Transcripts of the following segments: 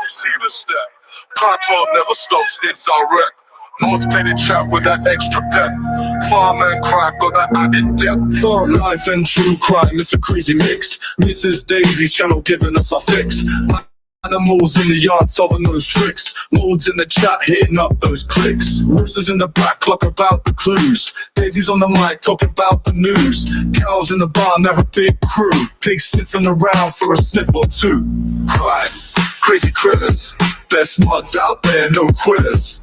See the step. Contour never stops, it's our wreck. Motivated chat with that extra pep. Farm and crime got that added depth. Farm life and true crime, it's a crazy mix. Mrs. Daisy's channel giving us our fix. Animals in the yard solving those tricks. Molds in the chat hitting up those clicks. Roosters in the back clock about the clues. Daisy's on the mic talking about the news. Cows in the barn, they're a big crew. Pigs sniffing around for a sniff or two. Crime, crazy critters. Best mods out there, no quitters.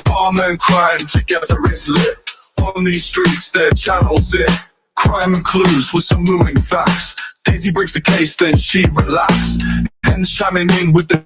Farm and crime together is lit. On these streets, their channel's it. Crime and clues with some moving facts. Daisy breaks the case, then she relaxes. Hens chiming in with the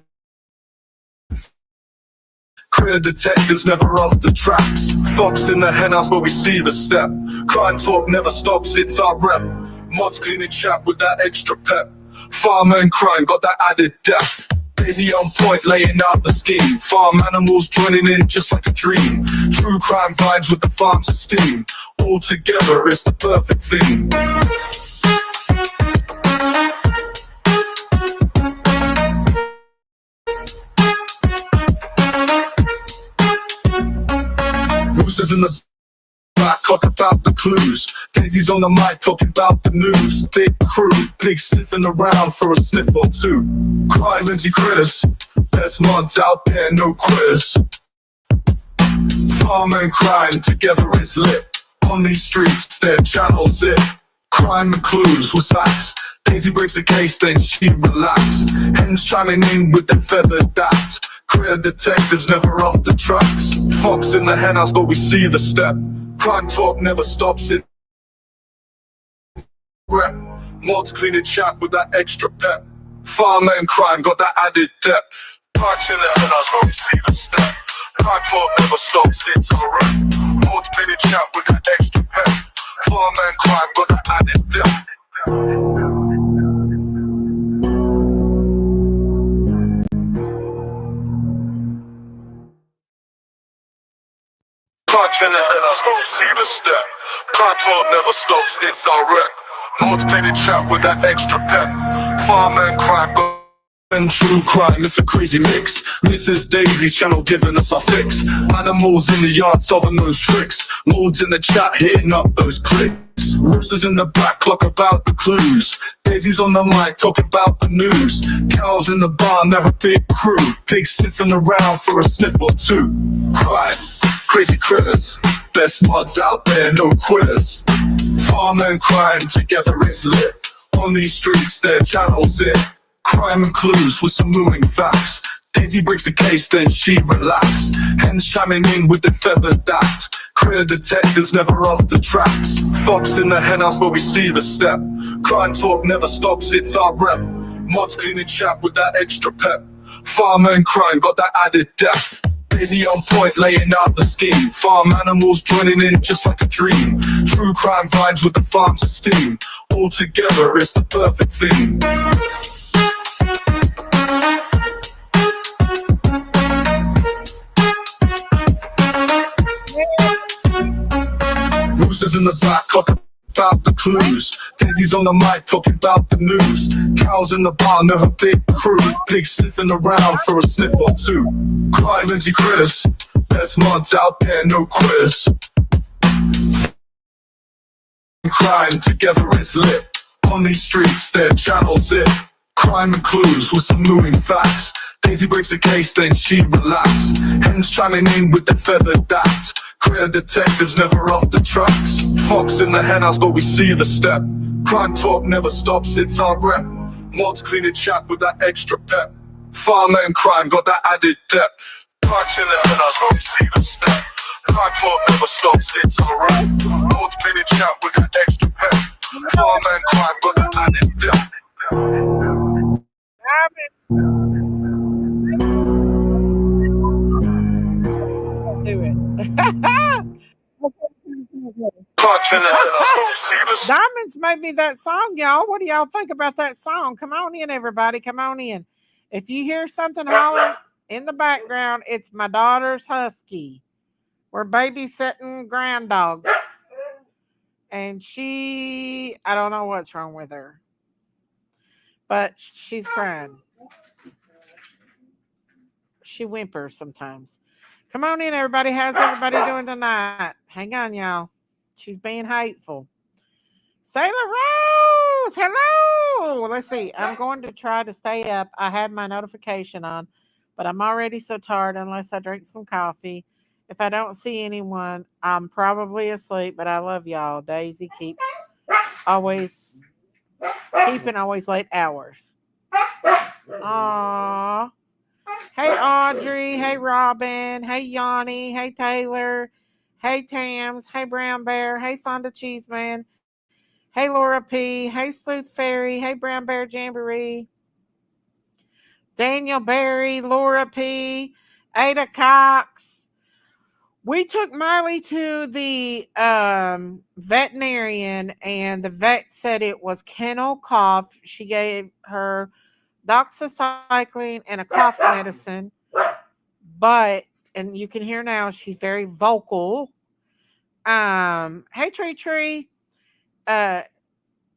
clear detectives never off the tracks. Fox in the henhouse where we see the step. Crime talk never stops, it's our rep. Mods cleaning chat with that extra pep. Farmer and crime got that added depth. Daisy on point laying out the scheme. Farm animals joining in just like a dream. True crime vibes with the farm's esteem. All together it's the perfect thing. Roosters in the back talk about the clues. Daisy's on the mic talking about the news. Big crew, pigs sniffing around for a sniff or two. Crime and critters, best mods out there, no quitters. Farm and crime together is lit. On these streets, their channel's it. Crime and clues with facts. Daisy breaks the case, then she relaxes. Hens chiming in with their feathered daft. Clear detectives never off the tracks. Fox in the henhouse, but we see the step. Crime talk never stops, it rep. Mods cleaning chat with that extra pep. Farmer and crime got that added depth. Fox in the henhouse, but we see the step. Crime talk never stops, it's our rep. Mods cleaning chat with that extra pep. Farmer and crime got that added depth. Punch in the head, I see the step. Contour never stops, it's our wreck. Motivated chat with that extra pep. Farm and crime and true crime, it's a crazy mix. Mrs. Daisy's channel giving us our fix. Animals in the yard solving those tricks. Molds in the chat hitting up those clicks. Roosters in the back clock about the clues. Daisy's on the mic talking about the news. Cows in the barn, they're a big crew. Pigs sniffing around for a sniff or two. Crime, crazy critters, best mods out there, no quitters. Farm and crime together is lit. On these streets, their channel's it. Crime and clues with some moving facts. Daisy breaks the case, then she relaxes. Hens chiming in with the feathered daft. Clear detectives never off the tracks. Fox in the henhouse where we see the step. Crime talk never stops, it's our rep. Mods cleaning chat with that extra pep. Farmer and crime got that added depth. Daisy on point laying out the scheme. Farm animals joining in just like a dream. True crime vibes with the farm's esteem. All together it's the perfect thing. Roosters in the back talking about the clues. Daisy's on the mic talking about the news. Cows in the barn, they're a big crew. Pigs sniffing around for a sniff or two. Crime and critters, best mods out there, no quitters. Crime together is lit. On these streets, their channel's it. Crime and clues with some moving facts. Daisy breaks the case, then she relaxes. Hens chiming in with the feathered daft. Clear detectives never off the tracks. Fox in the henhouse, but we see the step. Crime talk never stops, it's our rep. Mods cleaning chat with that extra pep. Farmer and crime got that added depth. Punch in the henhouse, but we see the step. Crime talk never stops, it's our rep. Mods cleaning chat with that extra pep. Farmer and crime got that added depth. Do it. Diamonds made me that song, y'all. What do y'all think about that song? Come on in, everybody. Come on in. If you hear something hollering in the background, it's my daughter's husky. We're babysitting grand dogs. And I don't know what's wrong with her. But she's crying. She whimpers sometimes. Come on in, everybody. How's everybody doing tonight? Hang on, y'all. She's being hateful. Sailor Rose, hello. Let's see. I'm going to try to stay up. I have my notification on, but I'm already so tired unless I drink some coffee. If I don't see anyone, I'm probably asleep, but I love y'all. Daisy always keeping always late hours. Aww. Hey Audrey. Hey Robin. Hey Yanni. Hey Taylor. Hey Tams. Hey Brown Bear. Hey Fonda Cheeseman. Hey Laura P. Hey Sleuth Fairy. Hey Brown Bear Jamboree. Daniel Berry. Laura P. Ada Cox. We took Miley to the veterinarian, and the vet said it was kennel cough. She gave her doxycycline and a cough medicine, but and you can hear now she's very vocal. Hey Tree, uh,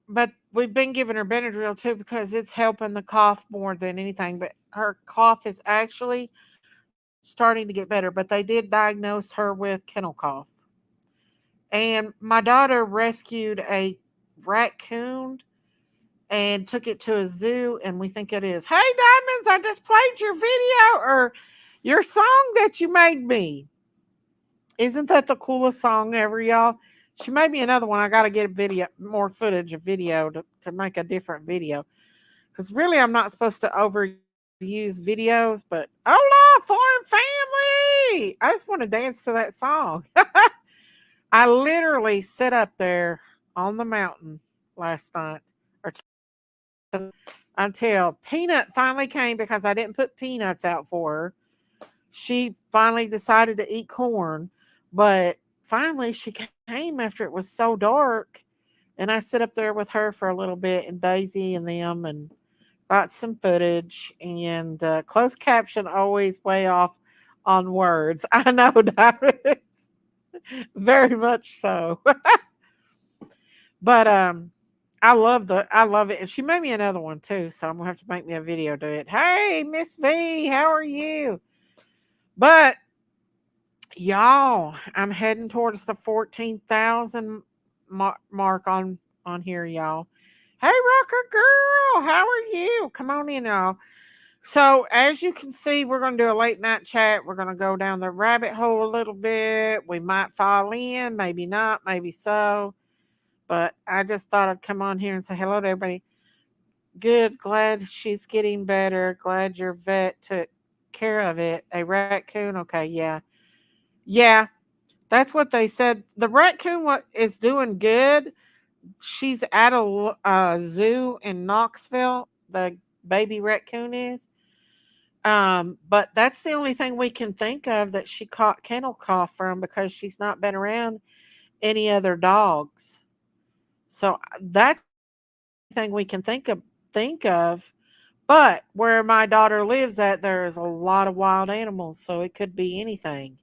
but we've been giving her Benadryl too because it's helping the cough more than anything. But her cough is actually starting to get better. But they did diagnose her with kennel cough. And my daughter rescued a raccoon and took it to a zoo, and we think it is. Hey, Diamonds, I just played your video or your song that you made me. Isn't that the coolest song ever, y'all? She made me another one. I got to get a video, more footage of video to make a different video. Because really, I'm not supposed to overuse videos, but hola, foreign family! I just want to dance to that song. I literally sit up there on the mountain last night or until Peanut finally came because I didn't put peanuts out for her. She finally decided to eat corn, but finally she came after it was so dark. And I sit up there with her for a little bit and Daisy and them and got some footage. And closed caption always way off on words. I know, David. Very much so. But I love it. And she made me another one too. So I'm gonna have to make me a video to it. Hey, Miss V, how are you? But y'all, I'm heading towards the 14,000 mark on here, y'all. Hey, Rocker Girl, how are you? Come on in, y'all. So, as you can see, we're going to do a late night chat. We're going to go down the rabbit hole a little bit. We might fall in, maybe not, maybe so. But I just thought I'd come on here and say hello to everybody. Good, glad she's getting better. Glad your vet took care of it. A raccoon, okay, yeah. Yeah, that's what they said. The raccoon is doing good. She's at a zoo in Knoxville. The baby raccoon is. But that's the only thing we can think of that she caught kennel cough from because she's not been around any other dogs. So that's the only thing we can think of. But where my daughter lives at, there's a lot of wild animals, so it could be anything.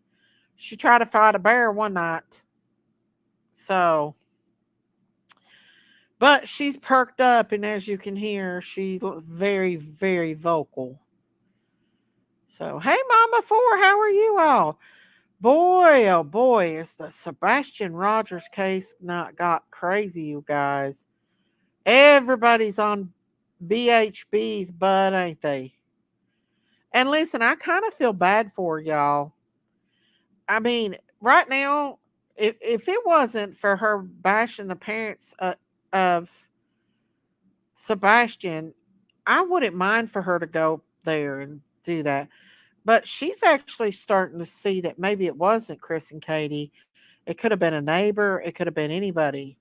She tried to fight a bear one night. So, but she's perked up, and as you can hear, she's very, very vocal. So, hey, Mama Four, how are you all? Boy, oh boy, is the Sebastian Rogers case not got crazy, you guys. Everybody's on BHB's butt, ain't they? And listen, I kind of feel bad for y'all. I mean, right now, if it wasn't for her bashing the parents of Sebastian, I wouldn't mind for her to go there and do that. But she's actually starting to see that maybe it wasn't Chris and Katie. It could have been a neighbor. It could have been anybody.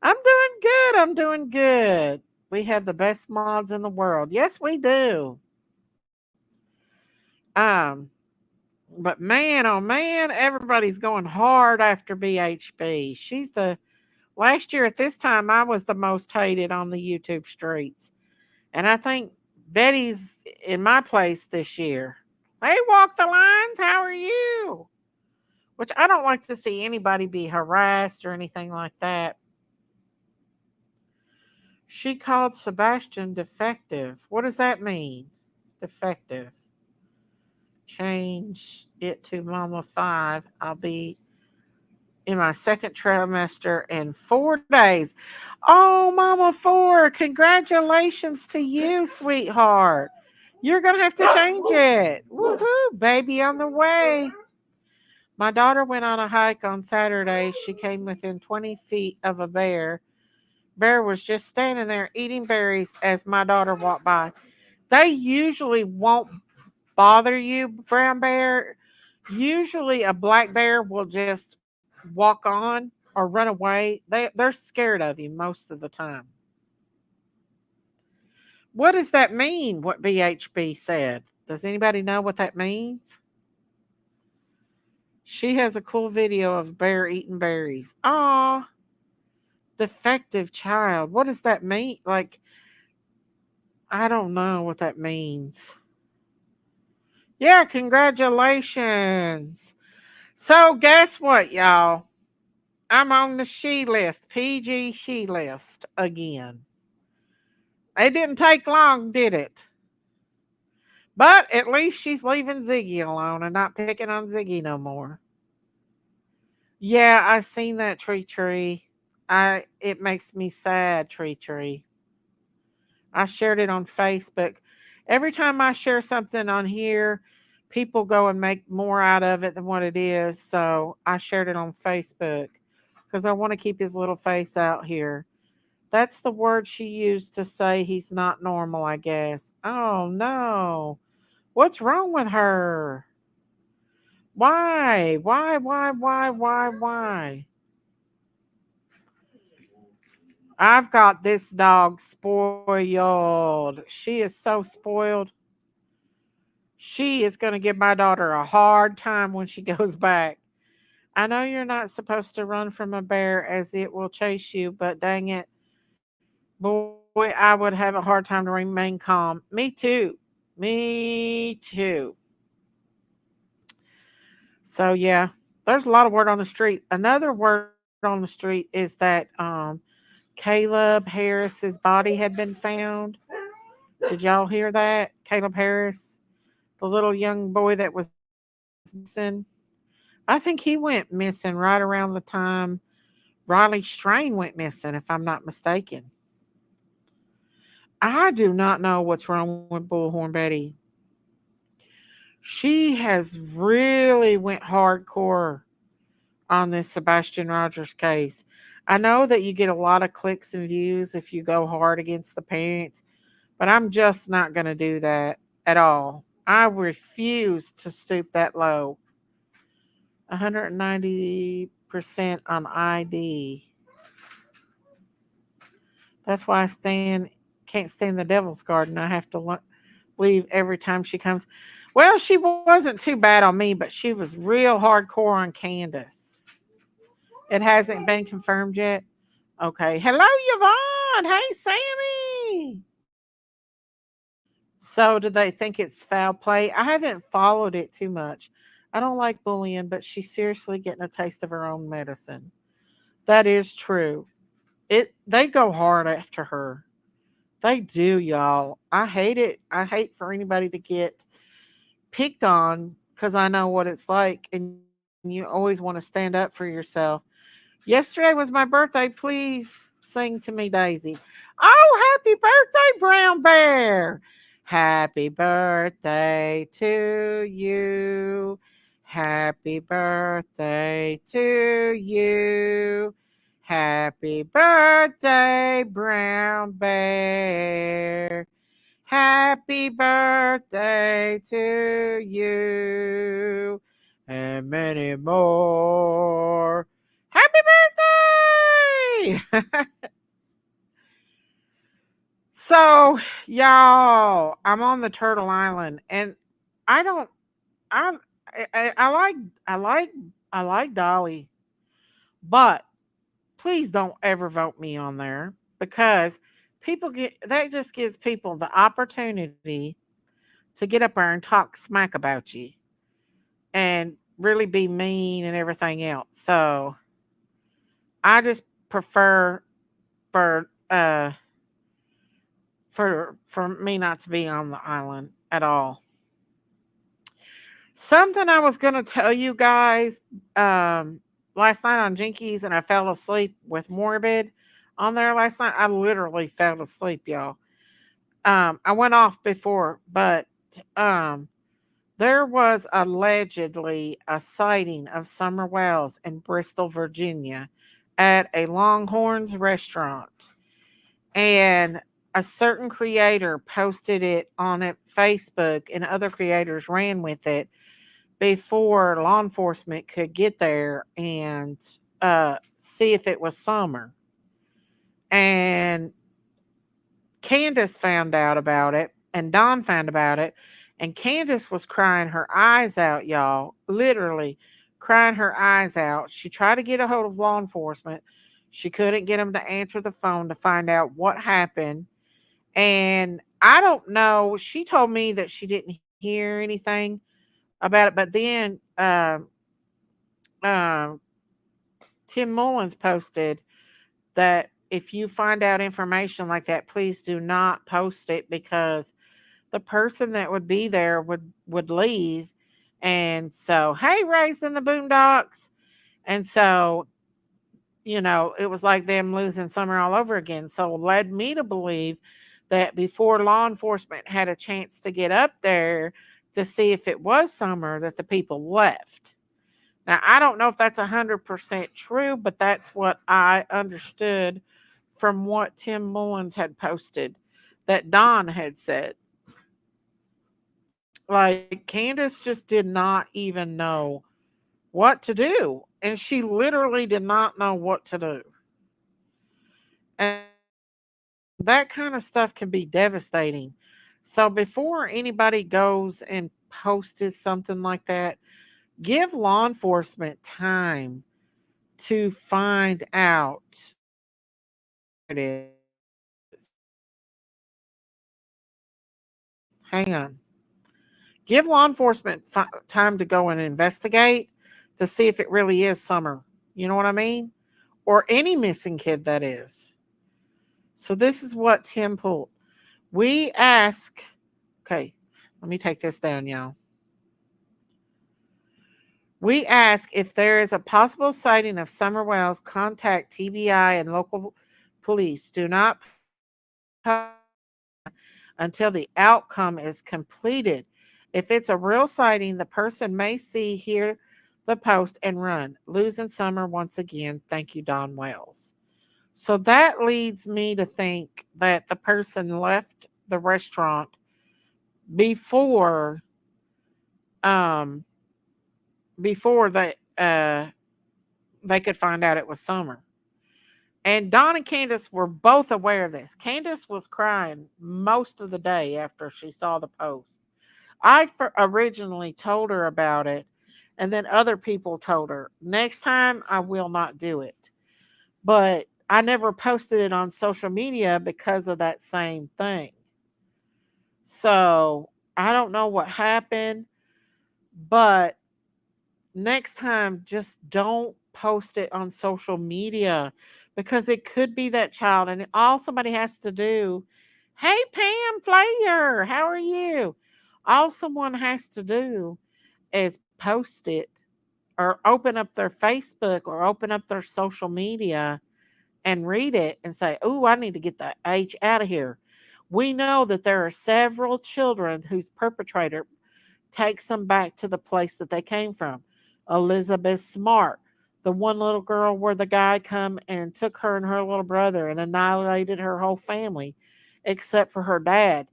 I'm doing good. I'm doing good. We have the best mods in the world. Yes, we do. Um, but man, oh man, everybody's going hard after BHB. She's the last year at this time I was the most hated on the YouTube streets. And I think Betty's in my place this year. Hey, Walk the Lines, how are you? Which I don't like to see anybody be harassed or anything like that. She called Sebastian defective. What does that mean? Defective. change it to Mama 5. I'll be in my second trimester in 4 days. Oh, Mama 4, congratulations to you, sweetheart. You're going to have to change it. Woohoo, baby on the way. My daughter went on a hike on Saturday. She came within 20 feet of a bear. Bear was just standing there eating berries as my daughter walked by. They usually won't bother you, brown bear. Usually a black bear will just walk on or run away. They're scared of you most of the time. What does that mean? What BHB said? Does anybody know what that means? She has a cool video of bear eating berries. Aw, defective child. What does that mean? Like, I don't know what that means. Yeah, congratulations. So, guess what, y'all? I'm on the she list, PG she list again. It didn't take long, did it? But at least she's leaving Ziggy alone and not picking on Ziggy no more. Yeah, I've seen that tree. It makes me sad, tree. I shared it on Facebook. Every time I share something on here, people go and make more out of it than what it is. So I shared it on Facebook because I want to keep his little face out here. That's the word she used to say he's not normal, I guess. Oh no. What's wrong with her? Why? Why? I've got this dog spoiled. She is so spoiled. She is going to give my daughter a hard time when she goes back. I know you're not supposed to run from a bear as it will chase you, but dang it. Boy, I would have a hard time to remain calm. Me too. Me too. So yeah, there's a lot of word on the street. Another word on the street is that Caleb Harris's body had been found. Did y'all hear that? Caleb Harris, the little young boy that was missing. I think he went missing right around the time Riley Strain went missing, if I'm not mistaken. I do not know what's wrong with Bullhorn Betty. She has really went hardcore on this Sebastian Rogers case. I know that you get a lot of clicks and views if you go hard against the parents, but I'm just not going to do that at all. I refuse to stoop that low. 190% on ID. That's why I can't stand the Devil's Garden. I have to leave every time she comes. Well, she wasn't too bad on me, but she was real hardcore on Candace. It hasn't been confirmed yet. Okay. Hello, Yvonne. Hey, Sammy. So, do they think it's foul play? I haven't followed it too much. I don't like bullying, but she's seriously getting a taste of her own medicine. That is true. They go hard after her. They do, y'all. I hate it. I hate for anybody to get picked on because I know what it's like, and you always want to stand up for yourself. Yesterday was my birthday. Please sing to me, Daisy. Oh, happy birthday, Brown Bear. Happy birthday to you. Happy birthday to you. Happy birthday, Brown Bear. Happy birthday to you and many more. Happy birthday! So, y'all, I'm on the Turtle Island, and I don't. I I like I like I like Dolly, but please don't ever vote me on there because people get that just gives people the opportunity to get up there and talk smack about you and really be mean and everything else. So I just prefer for for me not to be on the island at all. Something I was going to tell you guys um, last night on Jinkies, and I fell asleep with Morbid on there last night. I literally fell asleep, y'all. I went off before, but um, there was allegedly a sighting of Summer Wells in Bristol, Virginia at a Longhorns restaurant. And a certain creator posted it on it, Facebook, and other creators ran with it before law enforcement could get there and see if it was Summer. And Candace found out about it, and Don found about it, and Candace was crying her eyes out, y'all. Literally crying her eyes out. She tried to get a hold of law enforcement. She couldn't get them to answer the phone to find out what happened. And I don't know. She told me that she didn't hear anything about it, but then um, Tim Mullins posted that if you find out information like that, please do not post it because the person that would be there would leave. And so, hey, raised in the boondocks. And so, it was like them losing Summer all over again. So led me to believe that before law enforcement had a chance to get up there to see if it was Summer, that the people left. Now, I don't know if that's 100% true, but that's what I understood from what Tim Mullins had posted that Don had said. Like, Candace just did not even know what to do. And she literally did not know what to do. And that kind of stuff can be devastating. So, before anybody goes and posted something like that, give law enforcement time to find out where it is. Hang on. Give law enforcement time to go and investigate to see if it really is Summer. You know what I mean? Or any missing kid that is. So this is what Tim pulled. We ask, okay, let me take this down, y'all. We ask if there is a possible sighting of Summer Wells, contact TBI and local police. Do not until the outcome is completed. If it's a real sighting, the person may see, hear the post, and run. Losing Summer once again. Thank you, Don Wells. So that leads me to think that the person left the restaurant before um before they could find out it was Summer. And Don and Candace were both aware of this. Candace was crying most of the day after she saw the post. Originally told her about it, and then other people told her, next time I will not do it. But I never posted it on social media because of that same thing. So I don't know what happened, but next time just don't post it on social media because it could be that child. And all somebody has to do, hey, Pam Flair, how are you? All someone has to do is post it or open up their Facebook or open up their social media and read it and say, "Oh, I need to get the H out of here." We know that there are several children whose perpetrator takes them back to the place that they came from. Elizabeth Smart, the one little girl where the guy come and took her and her little brother and annihilated her whole family except for her dad.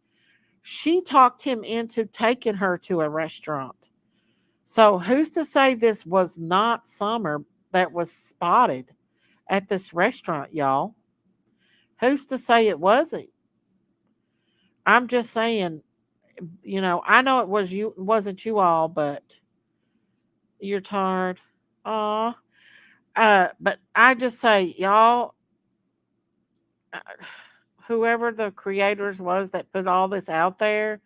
She talked him into taking her to a restaurant. So who's to say this was not Summer that was spotted at this restaurant, y'all? Who's to say it wasn't? I'm just saying, I know wasn't you all, but you're tired. Aw. But I just say, y'all, uh, whoever the creators was that put all this out there,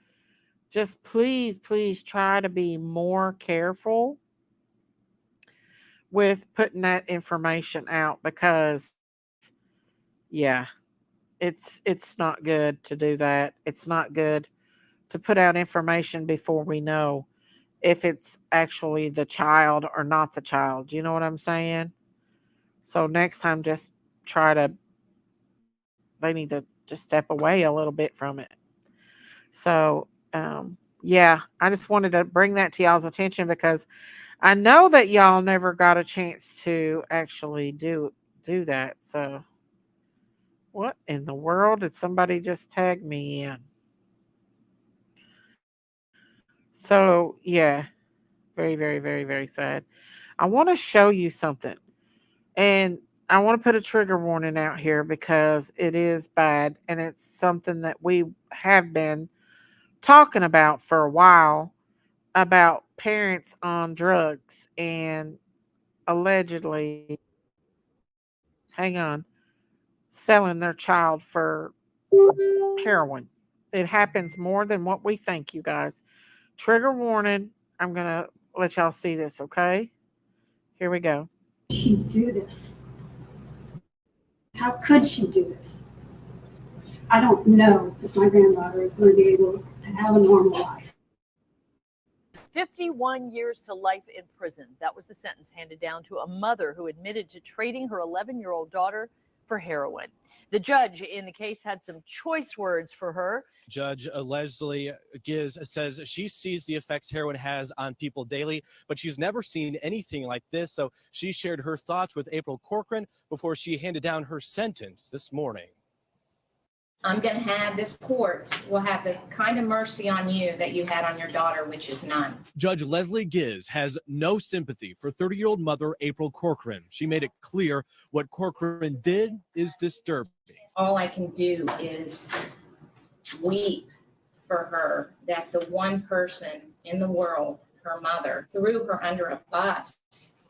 just please, please try to be more careful with putting that information out because yeah, it's not good to do that. It's not good to put out information before we know. if it's actually the child or not the child. You know what I'm saying? So next time, just try to, they need to just step away a little bit from it. So, yeah, I just wanted to bring that to y'all's attention because I know that y'all never got a chance to actually do that. So, what in the world did somebody just tag me in? So, yeah, very, very, very, very sad. I want to show you something. And I want to put a trigger warning out here because it is bad and it's something that we have been talking about for a while about parents on drugs and allegedly, hang on, selling their child for heroin. It happens more than what we think, you guys. Trigger warning. I'm going to let y'all see this, okay? Here we go. She do this? How could she do this? I don't know if my granddaughter is going to be able to have a normal life. 51 years to life in prison. That was the sentence handed down to a mother who admitted to trading her 11-year-old daughter for heroin. The judge in the case had some choice words for her. Judge Leslie Giz says she sees the effects heroin has on people daily, but she's never seen anything like this. So she shared her thoughts with April Corcoran before she handed down her sentence this morning. I'm going to have this court will have the kind of mercy on you that you had on your daughter, which is none. Judge Leslie Giz has no sympathy for 30-year-old mother April Corcoran. She made it clear what Corcoran did is disturbing. All I can do is weep for her that the one person in the world, her mother, threw her under a bus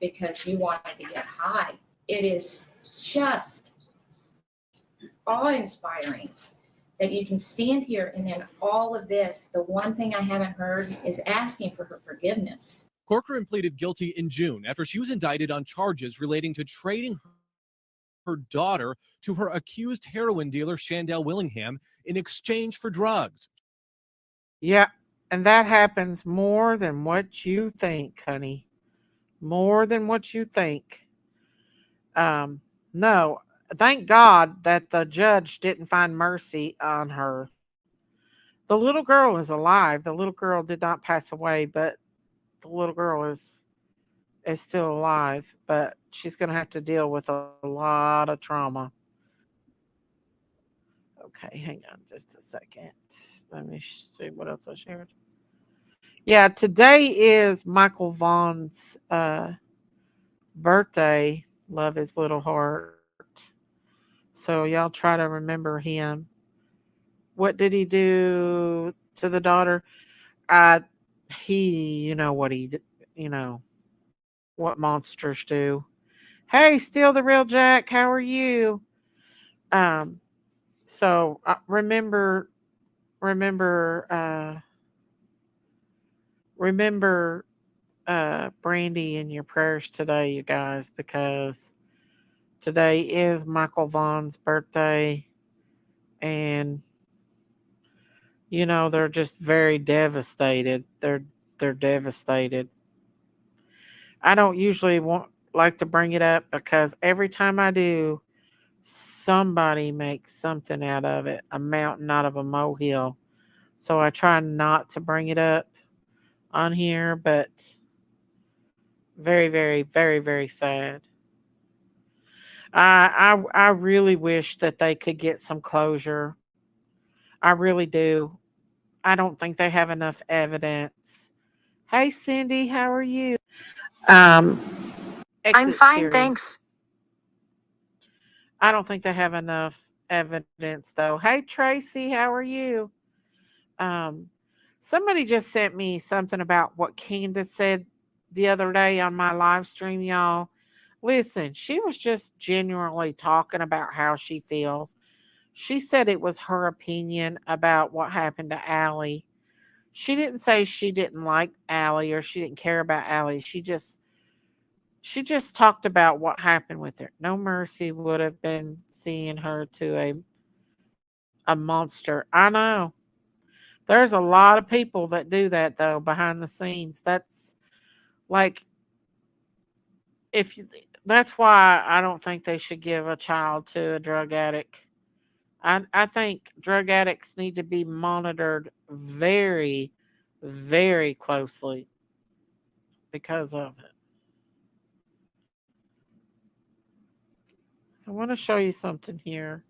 because you wanted to get high. It is just awe-inspiring that you can stand here and then all of this, the one thing I haven't heard is asking for her forgiveness. Corcoran pleaded guilty in June after she was indicted on charges relating to trading her daughter to her accused heroin dealer, Shandell Willingham, in exchange for drugs. Yeah, and that happens more than what you think, honey. More than what you think. No, thank God that the judge didn't find mercy on her. The little girl is alive. The little girl did not pass away, but the little girl is still alive, but she's going to have to deal with a lot of trauma. Okay, hang on just a second. Let me see what else I shared. Yeah, today is Michael Vaughn's birthday. Love his little heart. So y'all try to remember him. What did he do to the daughter? Uh he, you know what you know what monsters do. Hey, still the real Jack. How are you? Um. So remember, remember, Brandy in your prayers today, you guys, because today is Michael Vaughn's birthday, and they're just very devastated. They're devastated. I don't usually want like to bring it up because every time I do, somebody makes something out of it, a mountain out of a molehill. So I try not to bring it up on here, but very, very, very, very sad. I really wish that they could get some closure. I really do. I don't think they have enough evidence. Hey Cindy, how are you? Um, I'm exit fine, Siri. thanks. I don't think they have enough evidence though. Hey Tracy, how are you? Um, somebody just sent me something about what Candace said the other day on my live stream, y'all. Listen, she was just genuinely talking about how she feels. She said it was her opinion about what happened to Allie. She didn't say she didn't like Allie or she didn't care about Allie. She just talked about what happened with her. No mercy would have been seeing her to a monster. I know. There's a lot of people that do that though behind the scenes. That's like if you, that's why I don't think they should give a child to a drug addict. I think drug addicts need to be monitored very, very closely because of it. I want to show you something here.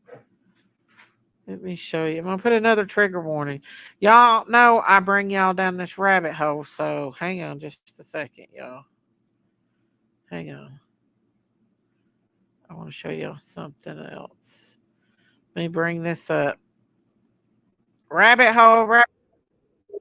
Let me show you. I'm gonna put another trigger warning. Y'all know I bring y'all down this rabbit hole, so hang on just a second, y'all. Hang on. I want to show you something else. Let me bring this up. Rabbit hole,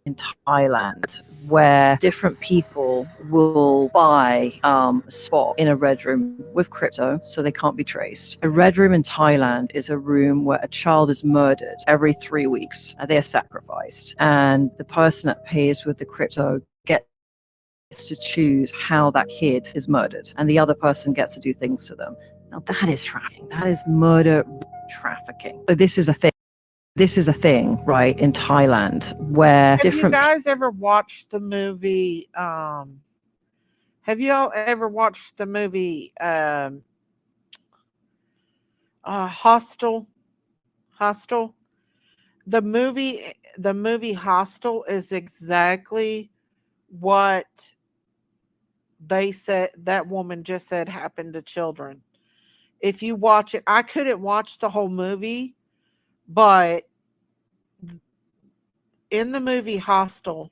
in Thailand where different people will buy a spot in a red room with crypto so they can't be traced. A red room in Thailand is a room where a child is murdered every 3 weeks. They are sacrificed. And the person that pays with the crypto gets to choose how that kid is murdered. And the other person gets to do things to them. Now that is trafficking. That is murder trafficking. So this is a thing. This is a thing, right, in Thailand where have you different guys ever watched the movie? Have you all ever watched the movie Hostel? Hostel. The movie Hostel is exactly what they said that woman just said happened to children. If you watch it, I couldn't watch the whole movie, but in the movie Hostel,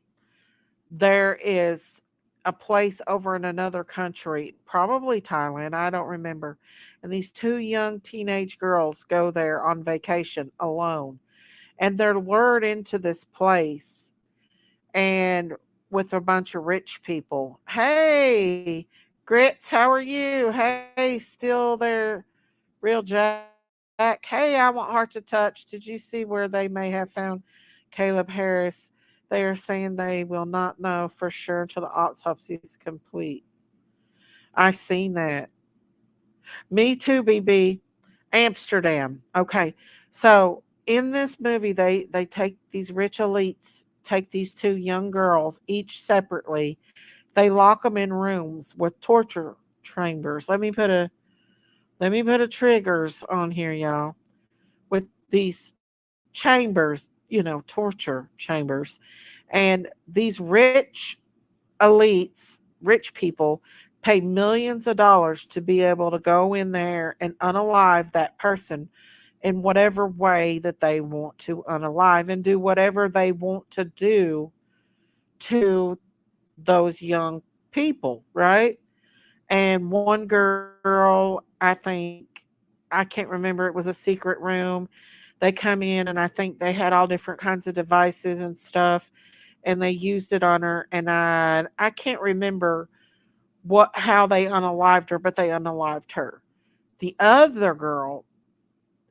there is a place over in another country, probably Thailand, I don't remember. And these two young teenage girls go there on vacation alone. And they're lured into this place and with a bunch of rich people. Hey, Grits, how are you? Hey, still there, real Jack. Hey, I want Heart to Touch. Did you see where they may have found Caleb Harris? They are saying they will not know for sure until the autopsy is complete. I seen that. Me too, BB. Amsterdam. Okay. So in this movie, they take these rich elites, take these two young girls, each separately. They lock them in rooms with torture chambers. Let me put a triggers on here, y'all. With these chambers, torture chambers. And these rich elites, rich people, pay millions of dollars to be able to go in there and unalive that person in whatever way that they want to unalive and do whatever they want to do to those young people, right? And one girl, I think, I can't remember, it was a secret room. They come in and I think they had all different kinds of devices and stuff and they used it on her and I can't remember how they unalived her, but they unalived her. The other girl,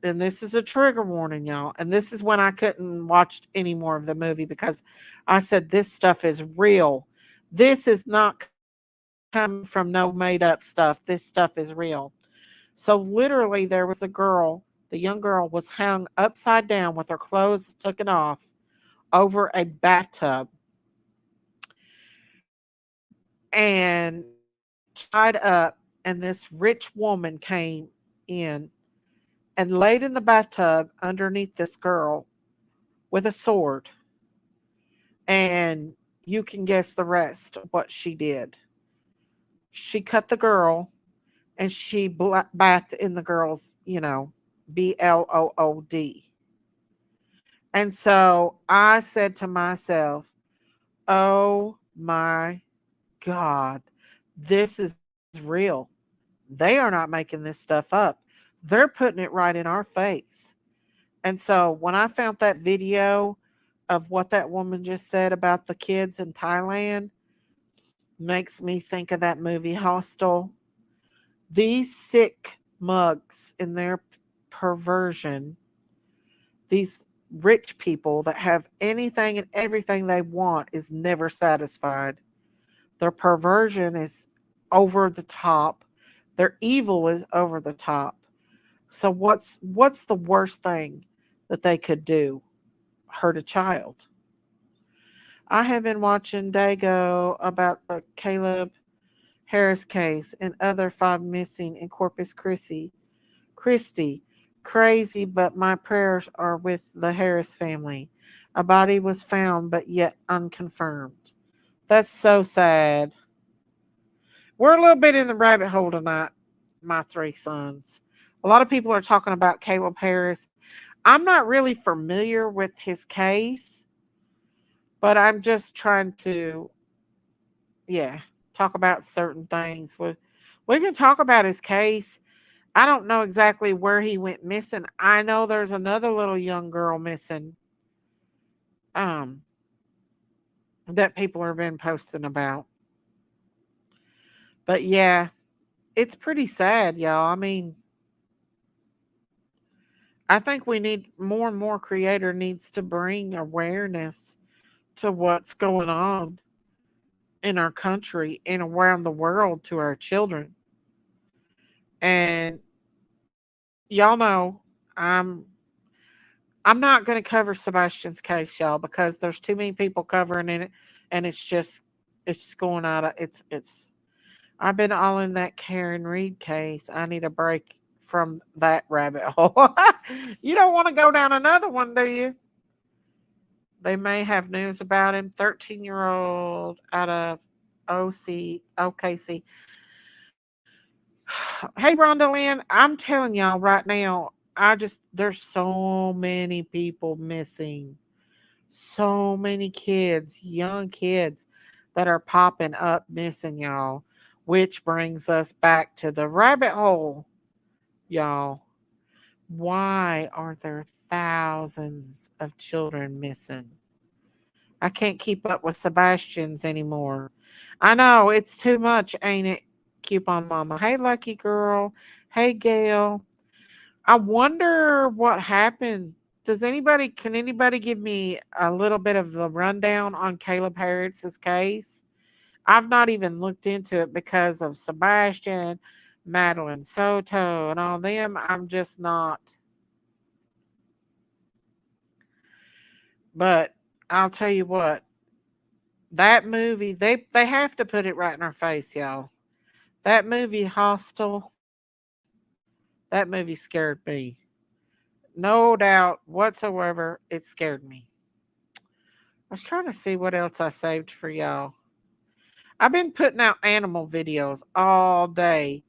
and this is a trigger warning, y'all, and this is when I couldn't watch any more of the movie because I said this stuff is real. This is not coming from no made up stuff. This stuff is real. So literally there was a girl, the young girl was hung upside down with her clothes taken off over a bathtub and tied up, and this rich woman came in and laid in the bathtub underneath this girl with a sword. And you can guess the rest what she did. She cut the girl and she bathed in the girl's, blood. And so I said to myself, oh my God, this is real. They are not making this stuff up. They're putting it right in our face. And so when I found that video of what that woman just said about the kids in Thailand, makes me think of that movie Hostel. These sick mugs in their perversion, these rich people that have anything and everything they want is never satisfied. Their perversion is over the top. Their evil is over the top. So what's the worst thing that they could do? Hurt a child. I have been watching Dago about the Caleb Harris case and other five missing in Corpus Christi. Crazy, but my prayers are with the Harris family. A body was found, but yet unconfirmed. That's so sad. We're a little bit in the rabbit hole tonight, my three sons. A lot of people are talking about Caleb Harris. I'm not really familiar with his case, but I'm just trying to, yeah, talk about certain things. We can talk about his case. I don't know exactly where he went missing. I know there's another little young girl missing, um, that people have been posting about. But yeah, it's pretty sad, y'all. I mean, I think we need more and more creator needs to bring awareness to what's going on in our country and around the world to our children. And y'all know I'm I'm not going to cover Sebastian's case, y'all, because there's too many people covering in it, and it's just going out of it's. I've been all in that Karen Reed case. I need a break from that rabbit hole. You don't want to go down another one, do you? They may have news about him. 13-year-old out of OKC. Hey, Rhonda Lynn, I'm telling y'all right now, there's so many people missing. So many kids, young kids that are popping up missing, y'all. Which brings us back to the rabbit hole, y'all. Why are there thousands of children missing? I can't keep up with Sebastian's anymore. I know it's too much, ain't it? Coupon Mama. Hey, Lucky Girl. Hey, Gail. I wonder what happened. Can anybody give me a little bit of the rundown on Caleb Harris's case? I've not even looked into it because of Sebastian, Madeline Soto, and all them. I'm just not. But I'll tell you what, that movie, they have to put it right in our face, y'all. That movie, Hostel, that movie scared me. No doubt whatsoever, it scared me. I was trying to see what else I saved for y'all. I've been putting out animal videos all day.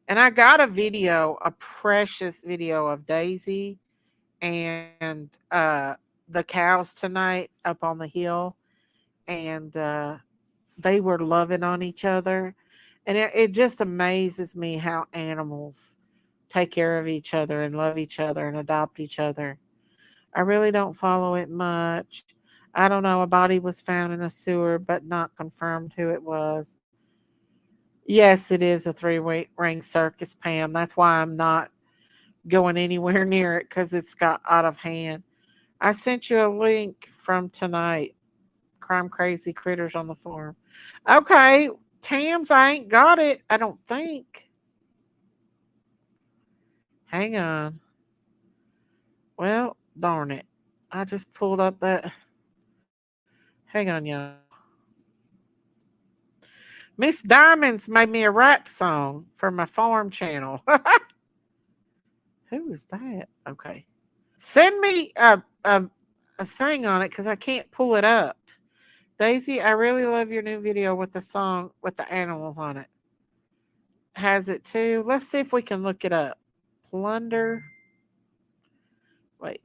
And I got a precious video of Daisy and the cows tonight up on the hill. And they were loving on each other. And it just amazes me how animals take care of each other and love each other and adopt each other. I really don't follow it much. I don't know. A body was found in a sewer, but not confirmed who it was. Yes, it is a ring circus, Pam. That's why I'm not going anywhere near it because it's got out of hand. I sent you a link from tonight. Crime Crazy Critters on the Farm. Okay, Tams, I ain't got it. I don't think. Hang on. Well, darn it. I just pulled up that. Hang on, y'all. Miss Diamonds made me a rap song for my farm channel. Who is that? Okay. Send me a thing on it because I can't pull it up. Daisy, I really love your new video with the song with the animals on it. Has it too? Let's see if we can look it up. Plunder. Wait.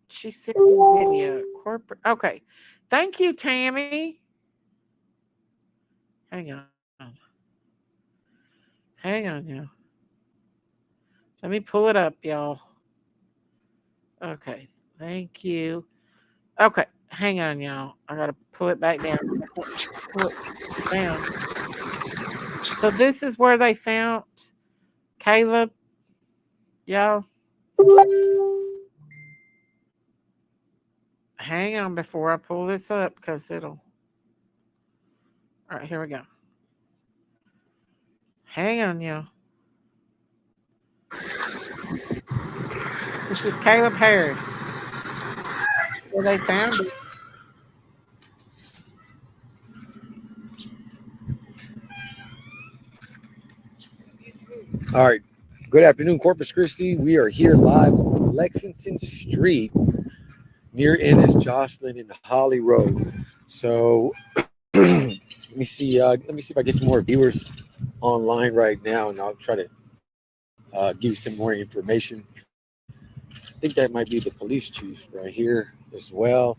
She sent me a video. Corporate. Okay. Thank you, Tammy. Hang on. Hang on, y'all. Let me pull it up, y'all. Okay. Thank you. Okay. Hang on, y'all. I gotta pull it back down. Pull it down. So this is where they found Caleb. Y'all. Hang on before I pull this up because it'll. All right, here we go. Hang on, y'all. This is Caleb Harris. Where they found it. All right. Good afternoon, Corpus Christi. We are here live on Lexington Street near Ennis, Jocelyn, and Holly Road. So let me see. Let me see if I get some more viewers online right now, and I'll try to give you some more information. I think that might be the police chief right here as well.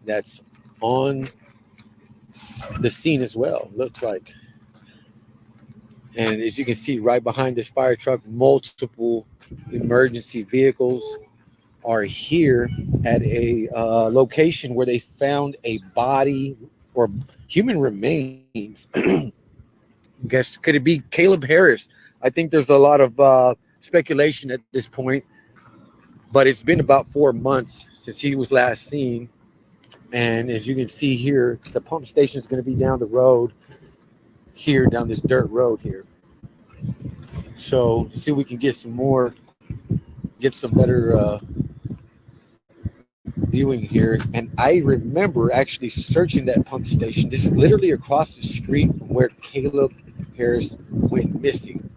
That's on the scene as well. Looks like. And as you can see, right behind this fire truck, multiple emergency vehicles are here at a location where they found a body or human remains. Guess could it be Caleb Harris? I think there's a lot of speculation at this point, but it's been about 4 months since he was last seen. And as you can see here, the pump station is going to be down the road here, down this dirt road here. So see if we can get some more, get some better viewing here. And I remember actually searching that pump station. This is literally across the street from where Caleb Harris went missing.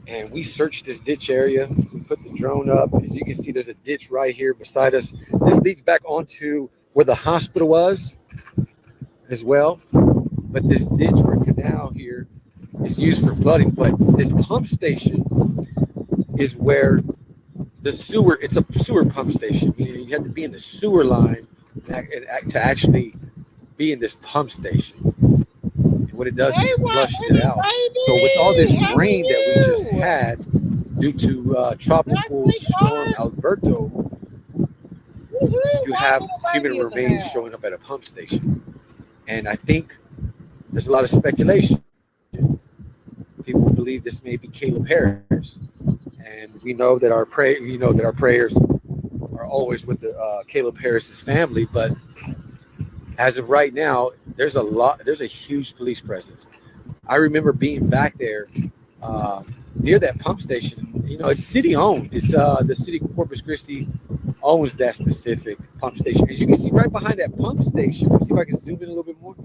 And we searched this ditch area. We put the drone up. As you can see, there's a ditch right here beside us. This leads back onto where the hospital was as well. But this ditch or canal here is used for flooding. But this pump station is where the sewer, it's a sewer pump station. You have to be in the sewer line to actually be in this pump station. And what it does is it flushes it out. So with all this rain that we just had due to tropical storm Alberto, you have human remains showing up at a pump station. And I think there's a lot of speculation. People believe this may be Caleb Harris, and we know that our prayers are always with the Caleb Harris's family. But as of right now, there's a huge police presence. I remember being back there near that pump station. It's city owned. It's the city of Corpus Christi owns that specific pump station. As you can see right behind that pump station, let's see if I can zoom in a little bit more.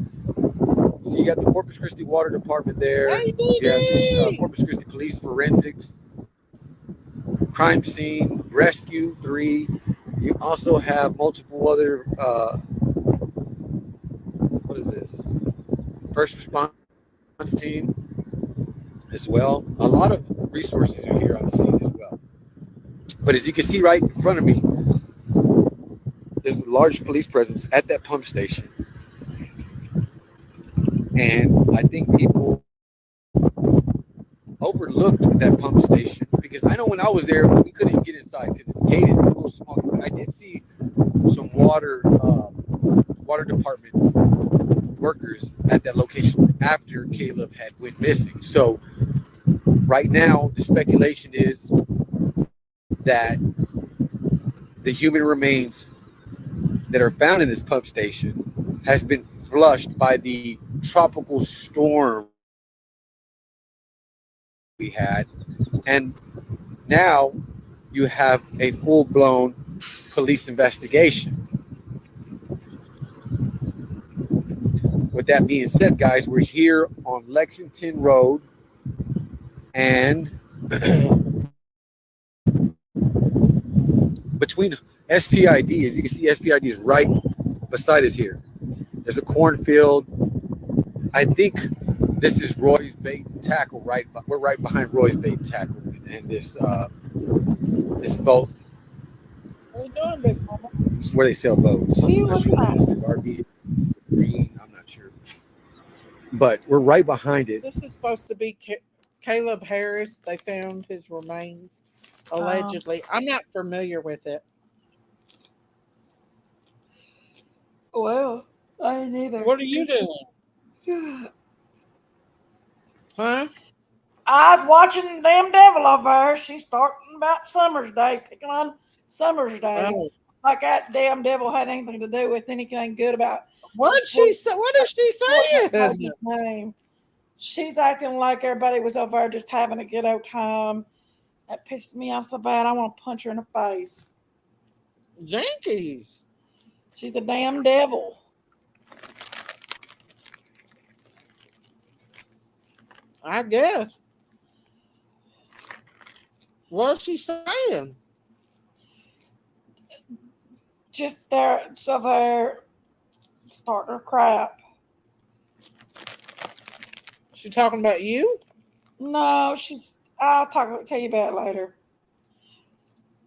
So you got the Corpus Christi Water Department there. You have the Corpus Christi Police Forensics, Crime Scene, Rescue 3. You also have multiple other, what is this? First response team as well. A lot of resources are here on the scene as well. But as you can see right in front of me, there's a large police presence at that pump station. And I think people overlooked that pump station because I know when I was there, we couldn't even get inside because it's gated. It's a little small. But I did see some water department workers at that location after Caleb had went missing. So right now, the speculation is that the human remains that are found in this pump station has been flushed by the tropical storm we had, and now you have a full-blown police investigation. With that being said, guys, we're here on Lexington Road, and between SPID, as you can see, SPID is right beside us here. There's a cornfield. I think this is Roy's Bait and Tackle. We're right behind Roy's Bait and Tackle, and this boat. What are you doing, Big Mama? This is where they sell boats. What are you looking at? This is RV Green. I'm not sure, but we're right behind it. This is supposed to be Caleb Harris. They found his remains, allegedly. I'm not familiar with it. Well, I ain't either. What are you doing? Huh? I was watching the damn devil over there. She's talking about Summer's Day, picking on Summer's Day. Oh. Like that damn devil had anything to do with anything good about. What is she saying? Name. She's acting like everybody was over there just having a good old time. That pisses me off so bad. I want to punch her in the face. Jinkies. She's a damn devil. I guess. What's she saying? Just there of her starting her crap. She talking about you? No, I'll tell you about it later.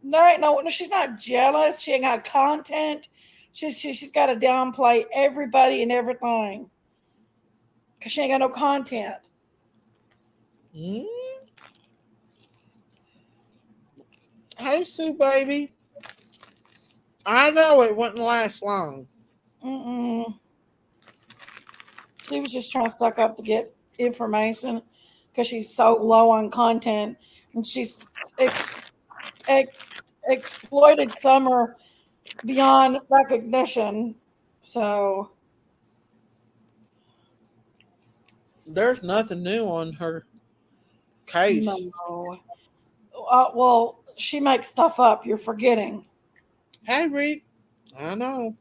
There ain't no, she's not jealous. She ain't got content. She's got to downplay everybody and everything because she ain't got no content. Mm? Hey, Sue, baby. I know it wouldn't last long. Mm-mm. She was just trying to suck up to get information because she's so low on content, and she's exploited Summer beyond recognition. So There's nothing new on her case. no. Well, she makes stuff up. You're forgetting. Hey, Rick. I know.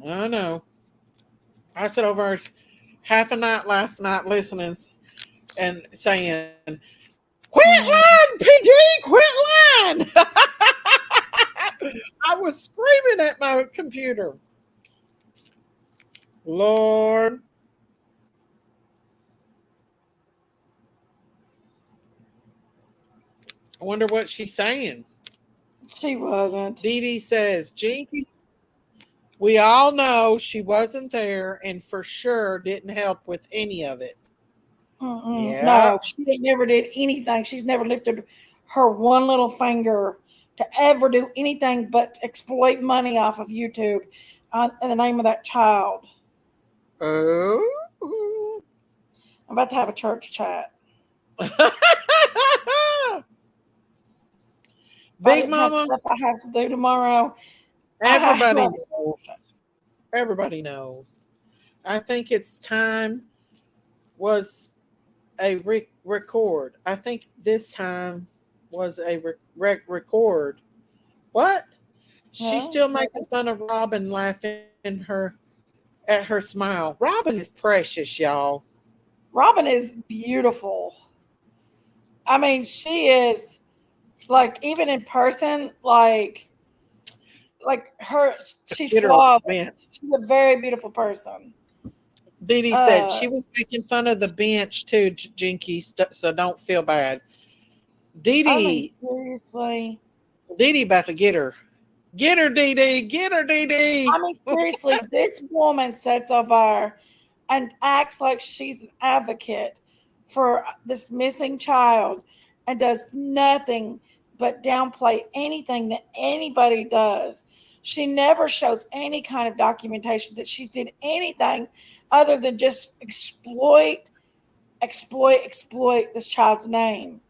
I know. I sat over half a night last night listening and saying, "Quit lying, PG! Quit lying!" I was screaming at my computer. Lord. I wonder what she's saying. She wasn't. Dee Dee says, Jinkies, we all know she wasn't there and for sure didn't help with any of it. Yeah. No, she never did anything. She's never lifted her one little finger to ever do anything but exploit money off of YouTube in the name of that child. Oh. I'm about to have a church chat. Big Mama. Stuff I have to do tomorrow. Everybody knows. Everybody knows. I think it's time was a record. I think this time was a record. What? She's still making fun of Robin, laughing at her smile. Robin is precious, y'all. Robin is beautiful. I mean, she is like even in person, like her. She's flawless. She's a very beautiful person. Dee Dee said she was making fun of the bench too, Jinky, so don't feel bad. Dee Dee. I mean, seriously. Dee Dee about to get her. Get her, Dee Dee. Get her, Dee Dee. I mean, seriously, this woman sits over and acts like she's an advocate for this missing child and does nothing but downplay anything that anybody does. She never shows any kind of documentation that she did anything other than just exploit this child's name.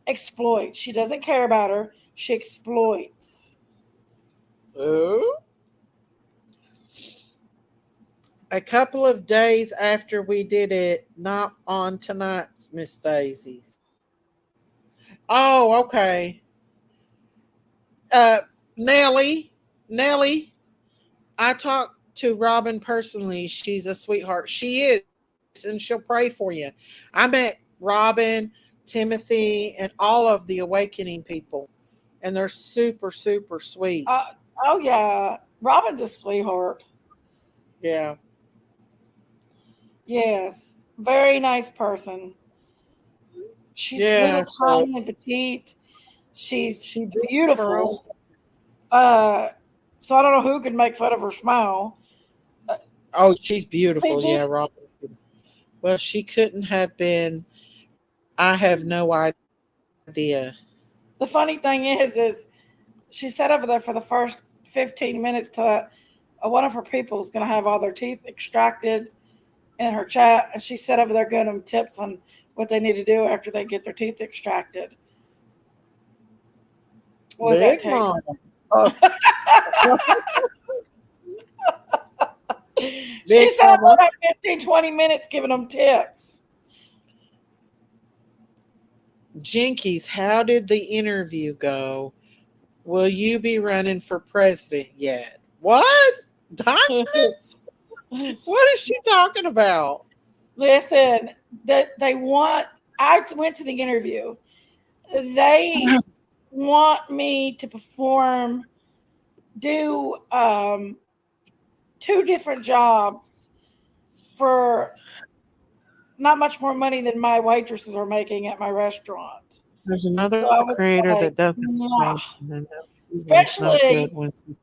Exploit. She doesn't care about her. She exploits. Oh. A couple of days after we did it, not on tonight's Miss Daisy's. Oh, okay. Nellie, I talked to Robin personally. She's a sweetheart. She is, and she'll pray for you. I met Robin, Timothy, and all of the Awakening people, and they're super, super sweet. Oh, yeah. Robin's a sweetheart. Yeah. Yes. Very nice person. She's little, tiny, and petite. She's beautiful. So I don't know who could make fun of her smile. Oh, she's beautiful. PG? Yeah, Robin. Well, she couldn't have been. I have no idea. The funny thing is she sat over there for the first 15 minutes till one of her people is going to have all their teeth extracted in her chat, and she sat over there giving them tips on what they need to do after they get their teeth extracted. What was Big that Mom. She sat for about 15, 20 minutes giving them tips. Jinkies, how did the interview go? Will you be running for president yet? What? Diamonds? What is she talking about? Listen, that they want. I went to the interview. They want me to perform, do 2 different jobs for not much more money than my waitresses are making at my restaurant. There's So another I was creator like, that doesn't "Mwah." change, and then she's no good Especially when she's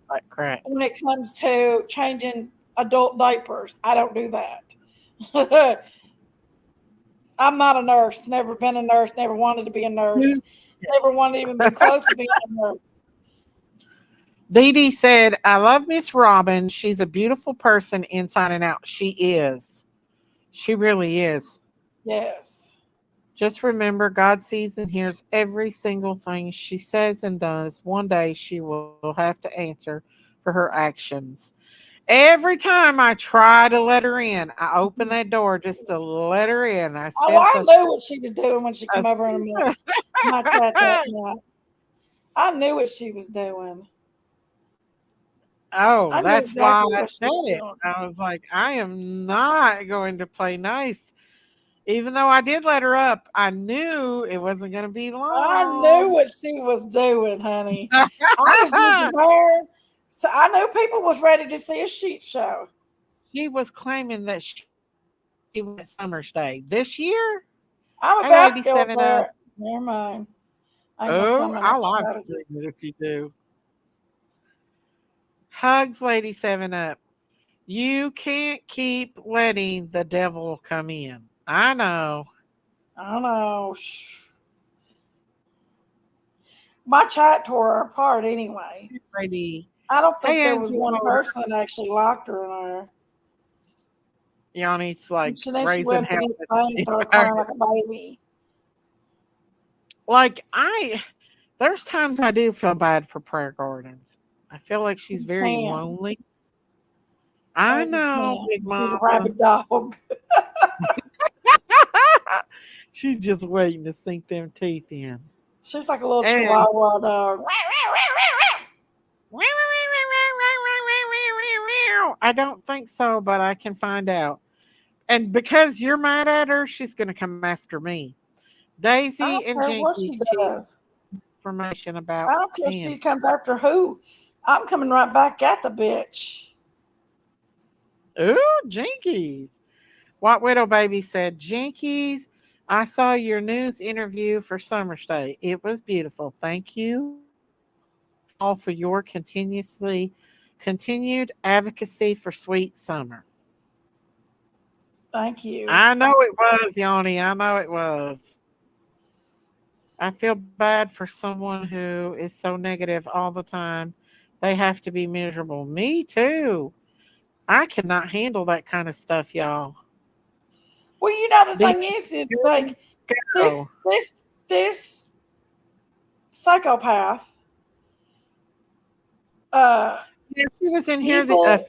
like crack. when it comes to changing adult diapers. I don't do that. I'm not a nurse, never been a nurse, never wanted to be a nurse, never wanted to even be close to being a nurse. Dee Dee said, I love Miss Robin. She's a beautiful person inside and out. She is. She really is. Yes. Just remember, God sees and hears every single thing she says and does. One day she will have to answer for her actions. Every time I try to let her in, I open that door just to let her in. I Oh, sense I knew what she was doing when she a came over in my chat that night. I knew what she was doing. oh, I knew that's why exactly I what said she was it. doing. I was like, I am not going to play nice. Even though I did let her up, I knew it wasn't going to be I knew long. what she was doing, honey. I was using her. So I knew people was ready to see a sheet show. She was claiming that she went summer stay this year. I'm Hey, about Lady to go Seven over Up. there. Never mind. I ain't gonna tell Oh, my I next live strategy. stream it if you do. Hugs, Lady Seven Up. You can't keep letting the devil come in. I know. I don't know. My chat tore her apart anyway. Lady. I don't think Hey, there was one Angelo. person that actually locked her in there. Yanni's like Then she raising went to hell. get spanked, started crying like a baby. Like there's times I do feel bad for Prayer Gardens. I feel like she's You very can. lonely. I You know, can. Big She's a Mama. rabid dog. She's just waiting to sink them teeth in. She's like a little And chihuahua dog. I don't think so, but I can find out. And because you're mad at her, she's going to come after me. I Daisy don't and care what Jinky she keep does. information I about don't care if she him. comes after who. I'm coming right back at the bitch. Ooh, Jinkies. White Widow Baby said, Jinkies, I saw your news interview for Summer Stay. It was beautiful. Thank you all for your continued advocacy for Sweet Summer. Thank you. I know it was, Yanni. I know it was. I feel bad for someone who is so negative all the time. They have to be miserable. Me too. I cannot handle that kind of stuff, y'all. Well, you know the Do thing is like this go? this psychopath uh Yeah, she was in here a evil. few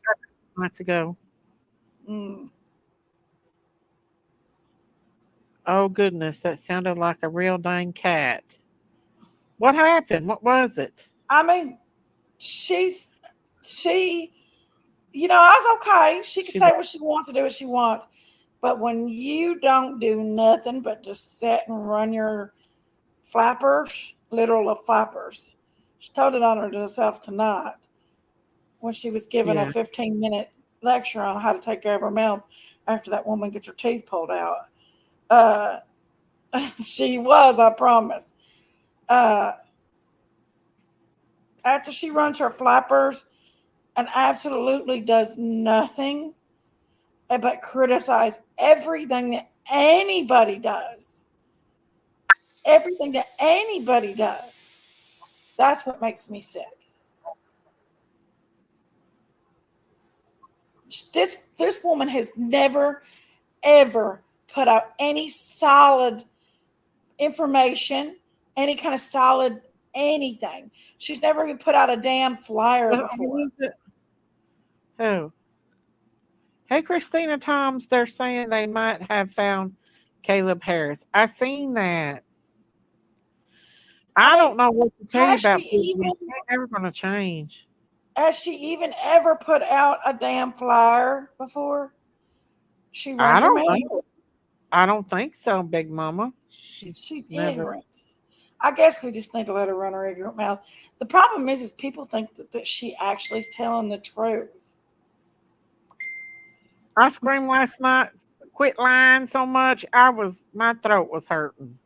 months ago. mm, Oh goodness, that sounded like a real dang cat. What happened? What was it? I mean, she I was okay. She can She say was what she wants to do what she wants. But when you don't do nothing but just sit and run your flappers, literal flappers, she told it on herself tonight when she was giving a yeah. 15-minute lecture on how to take care of her mouth after that woman gets her teeth pulled out. Uh, she was, I promise. Uh, After she runs her flappers and absolutely does nothing but criticize everything that anybody does. Everything that anybody does. That's what makes me sick. This woman has never ever put out any solid information, any kind of solid anything. She's never even put out a damn flyer before. Who? Hey, Christina Toms, they're saying they might have found Caleb Harris. I seen that. I mean, don't know what to tell you has she about PG. even She's never going to change. ever put out a damn flyer before? She I runs her don't mouth. know. I don't think so, Big Mama. She's She's never. ignorant. I guess we just need to let her run her ignorant mouth. The problem is people think that she actually is telling the truth. I screamed last night, quit lying so much. My throat was hurting.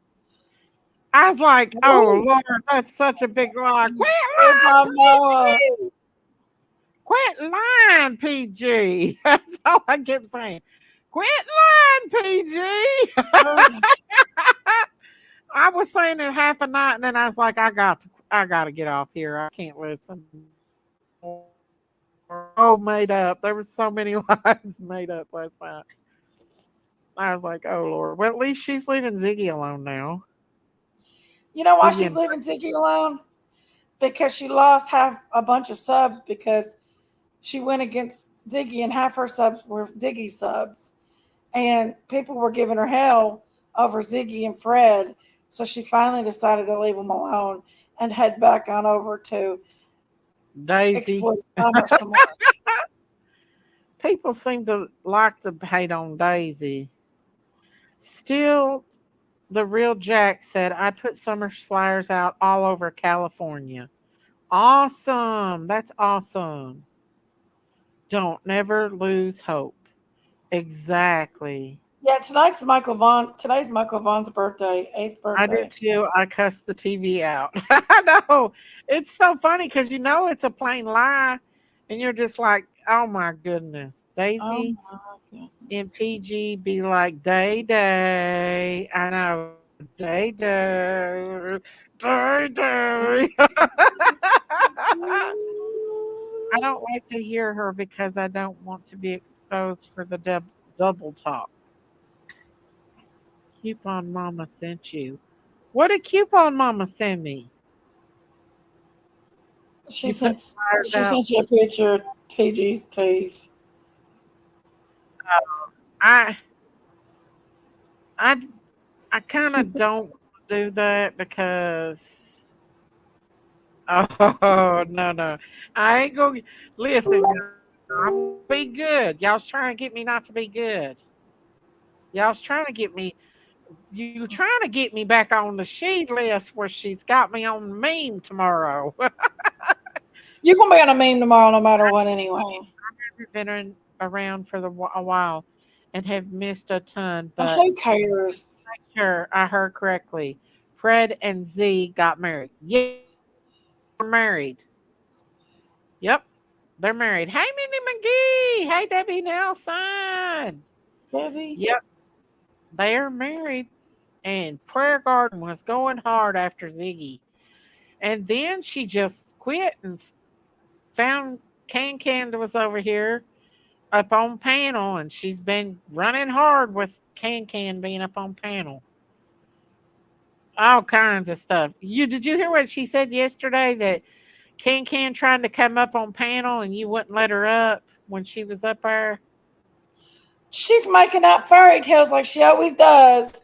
I was like, oh, Woo. Lord, that's such a big lie. Quit If lying, I know PG. Quit lying, PG. That's all I kept saying. Quit lying, PG. I was saying it half a night, and then I was like, I got to get off here. I can't listen. Oh, made up. There was so many lies made up last night. I was like, oh Lord. Well, at least she's leaving Ziggy alone now. you know why Ziggy she's and leaving Ziggy alone? Because she lost a bunch of subs because she went against Ziggy and half her subs were Ziggy subs. And people were giving her hell over Ziggy and Fred. So she finally decided to leave them alone and head back on over to Daisy. exploit Summer some more. People seem to like to hate on Daisy. Still, the real Jack said, I put Summer's flyers out all over California. Awesome. That's awesome. Don't never lose hope. Exactly. Yeah, today's Michael Vaughn's birthday, 8th I do birthday. too. I cussed the TV out. I know. It's so funny because you know it's a plain lie. And you're just like, oh my goodness. Oh Daisy my and goodness. PG be like, day, day. I know. Day, day. Day, day. I don't like to hear her because I don't want to be exposed for the double talk. Coupon Mama sent you. What did Coupon Mama send me? She You put sent flyers she out. sent you a picture of PG's teeth. I I I kind of don't do that because oh no, I ain't gonna listen. I'm gonna be good. Y'all's trying to get me not to be good. Y'all's trying to get me. You trying to get me back on the she list where she's got me on meme tomorrow. You're gonna be on a meme tomorrow, no matter what, anyway. I've been around for a while and have missed a ton, And but who cares? sure I heard correctly. Fred and Z got married. Yeah, they're married. Yep, they're married. Hey, Minnie McGee. Hey, Debbie Nelson. Debbie. Yep, they're married. And Prayer Garden was going hard after Ziggy. And then she just quit and found Can was over here up on panel, and she's been running hard with Can being up on panel. All kinds of stuff. Did you hear what she said yesterday that Can tried to come up on panel and you wouldn't let her up when she was up there? She's making up fairy tales like she always does.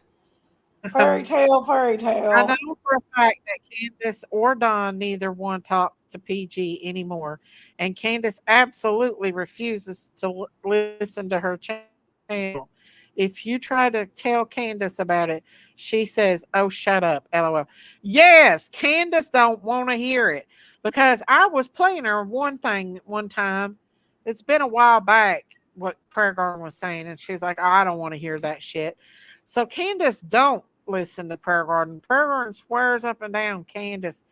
Fairy tale, fairy I know tale. for a fact that Candace or Don neither one talk to PG anymore, and Candace absolutely refuses to listen to her channel. If you try to tell Candace about it, she says, "Oh, shut up, LOL." Yes, Candace don't want to hear it because I was playing her one thing one time. It's been a while back what Prayer Garden was saying, and she's like, oh, "I don't want to hear that shit." So Candace don't listen to Prayer Garden. Prayer Garden swears up and down Candace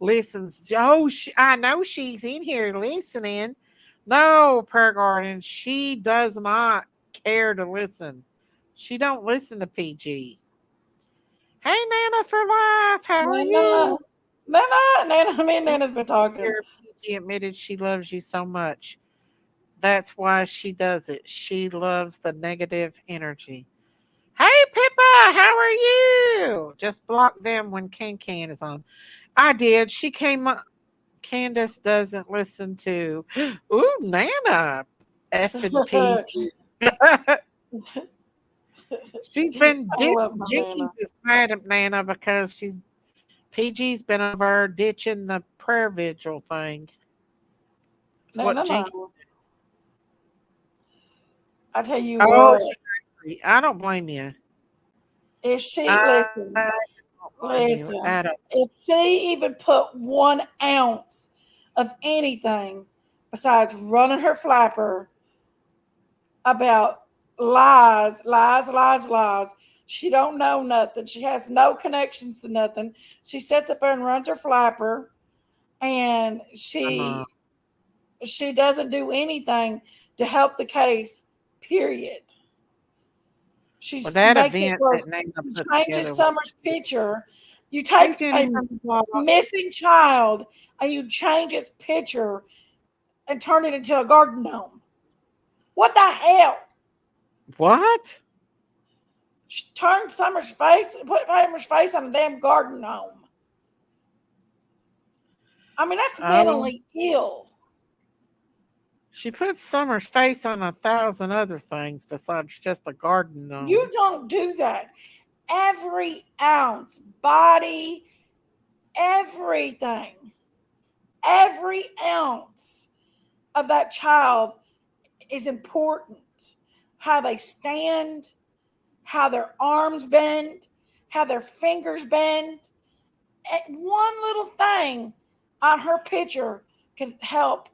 listens. Oh, I know she's in here listening. No, Prayer Garden, she does not care to listen. She don't listen to PG. Hey, Nana for life. How are Nana, you? Nana, me and Nana's been talking. PG admitted she loves you so much. That's why she does it. She loves the negative energy. Hey, Pippa, how are you? Just block them when Can is on. I did. She came up. Candace doesn't listen to. Ooh, Nana. F and P. She's been. I love my Jinkies Nana. is mad at Nana because she's PG's been over ditching the prayer vigil thing. It's No, what no, Jinky. no. I tell you Oh, what, I don't blame you. if she I listen, don't blame you listen, at all. if she even put 1 ounce of anything besides running her flapper about lies, she don't know nothing. She has no connections to nothing. She sits up there and runs her flapper, and Uh-huh. she doesn't do anything to help the case. Period. She Well, that makes it event worse. that Nana She put changes together was Summer's picture. You Hey take Jenny a from the blog. missing child and you change its picture and turn it into a garden gnome. What the hell? What? She turned Summer's face, put Summer's face on a damn garden gnome. I mean, that's Oh, mentally ill. she put Summer's face on 1,000 other things besides just a garden You gnome. don't do that. Every ounce, body, everything, every ounce of that child is important. How they stand, how their arms bend, how their fingers bend. One little thing on her picture can help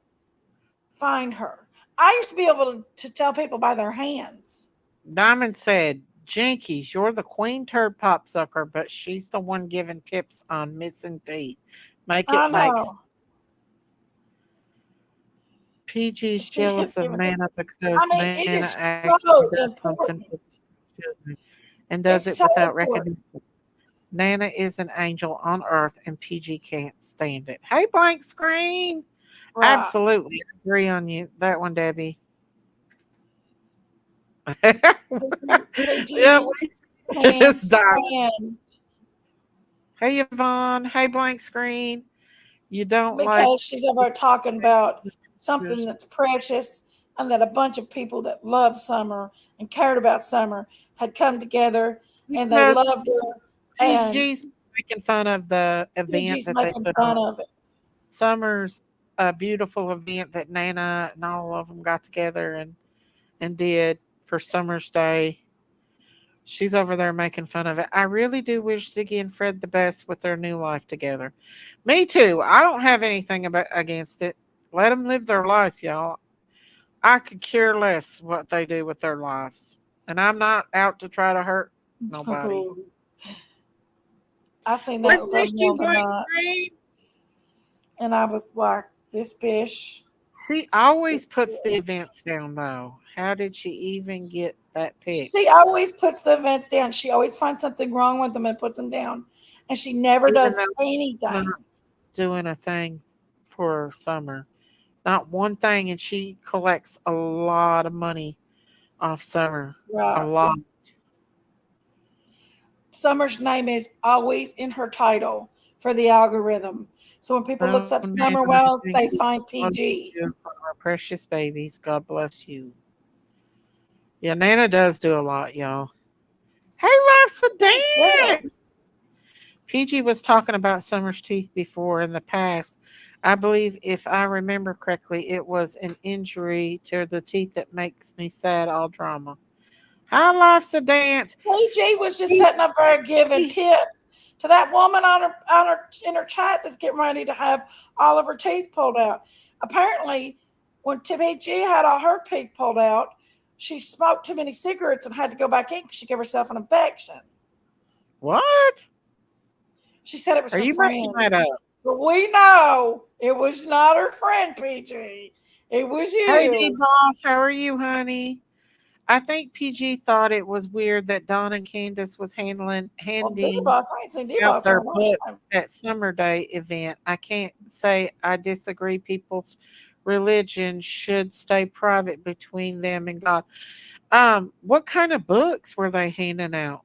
find her. I used to be able to tell people by their hands. Diamond said, Jinkies, you're the queen turd popsucker, but she's the one giving tips on missing teeth. Make I it makes know. PG's She is jealous of giving it. Nana I because mean, it Nana is actually so does something important. for children and does It's it so without important. recognition. Nana is an angel on earth and PG can't stand it. Hey, blank screen. Right. Absolutely agree on you. That one, Debbie. Yeah, PG can't it's Diamond. stand Hey, Yvonne. Hey, blank screen. You don't like because she's over talking about something that's precious and that a bunch of people that love Summer and cared about Summer had come together and they because loved her, and PG's making fun of the event PG's that they making put on. fun of it. Summer's a beautiful event that Nana and all of them got together and did for Summer's Day. She's over there making fun of it. I really do wish Ziggy and Fred the best with their new life together. Me too. I don't have anything against it. Let them live their life, y'all. I could care less what they do with their lives. And I'm not out to try to hurt nobody. I seen that Let's miss thumbnail you, Blank tonight, Screen. and I was like, "This fish." She always puts the events down, though. How did she even get that pic? She always puts the events down. She always finds something wrong with them and puts them down, and she never Even does though she's not anything. doing a thing for Summer. Not one thing. And she collects a lot of money off Summer. A Right. lot. Summer's name is always in her title for the algorithm. So when people looks Oh, up Nana, Summer Wells, thank they you find for all you PG. do for our precious babies. God bless you. Yeah, Nana does do a lot, y'all. Hey, Life's a dance. Yes. PG was talking about Summer's teeth before in the past. I believe, if I remember correctly, it was an injury to the teeth that makes me sad, all drama. How Life's a dance. PG was just sitting up there giving tips to that woman on her in her chat that's getting ready to have all of her teeth pulled out. Apparently, when PG had all her teeth pulled out, she smoked too many cigarettes and had to go back in because she gave herself an infection. What? She said it was Are her you making friend. that up? But we know it was not her friend, PG. It was Hey, D you. Boss, how are you, honey? I think PG thought it was weird that Dawn and Candace was Well, handing D-Boss, I ain't seen out D-Boss in their a long books time. at Summer Day event. I can't say I disagree. People's religion should stay private between them and God. What kind of books were they handing out?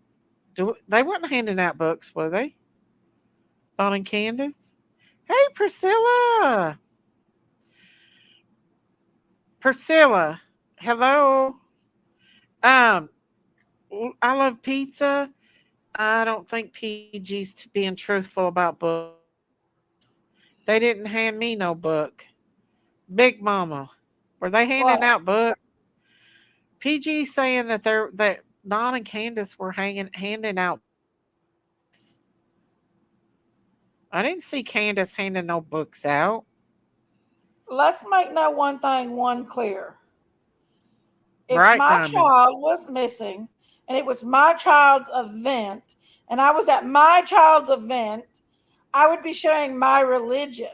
They weren't handing out books, were they? Dawn and Candace? Hey, Priscilla. Priscilla. Hello. Um, I love pizza. I don't think PG's being truthful about books. They didn't hand me no book. Big Mama, were they handing What? out books? PG saying that Don and Candace were handing out books. I didn't see Candace handing no books out. Let's make no one thing one clear. If Right, my Diamond? child was missing and it was my child's event and I was at my child's event, I would be sharing my religion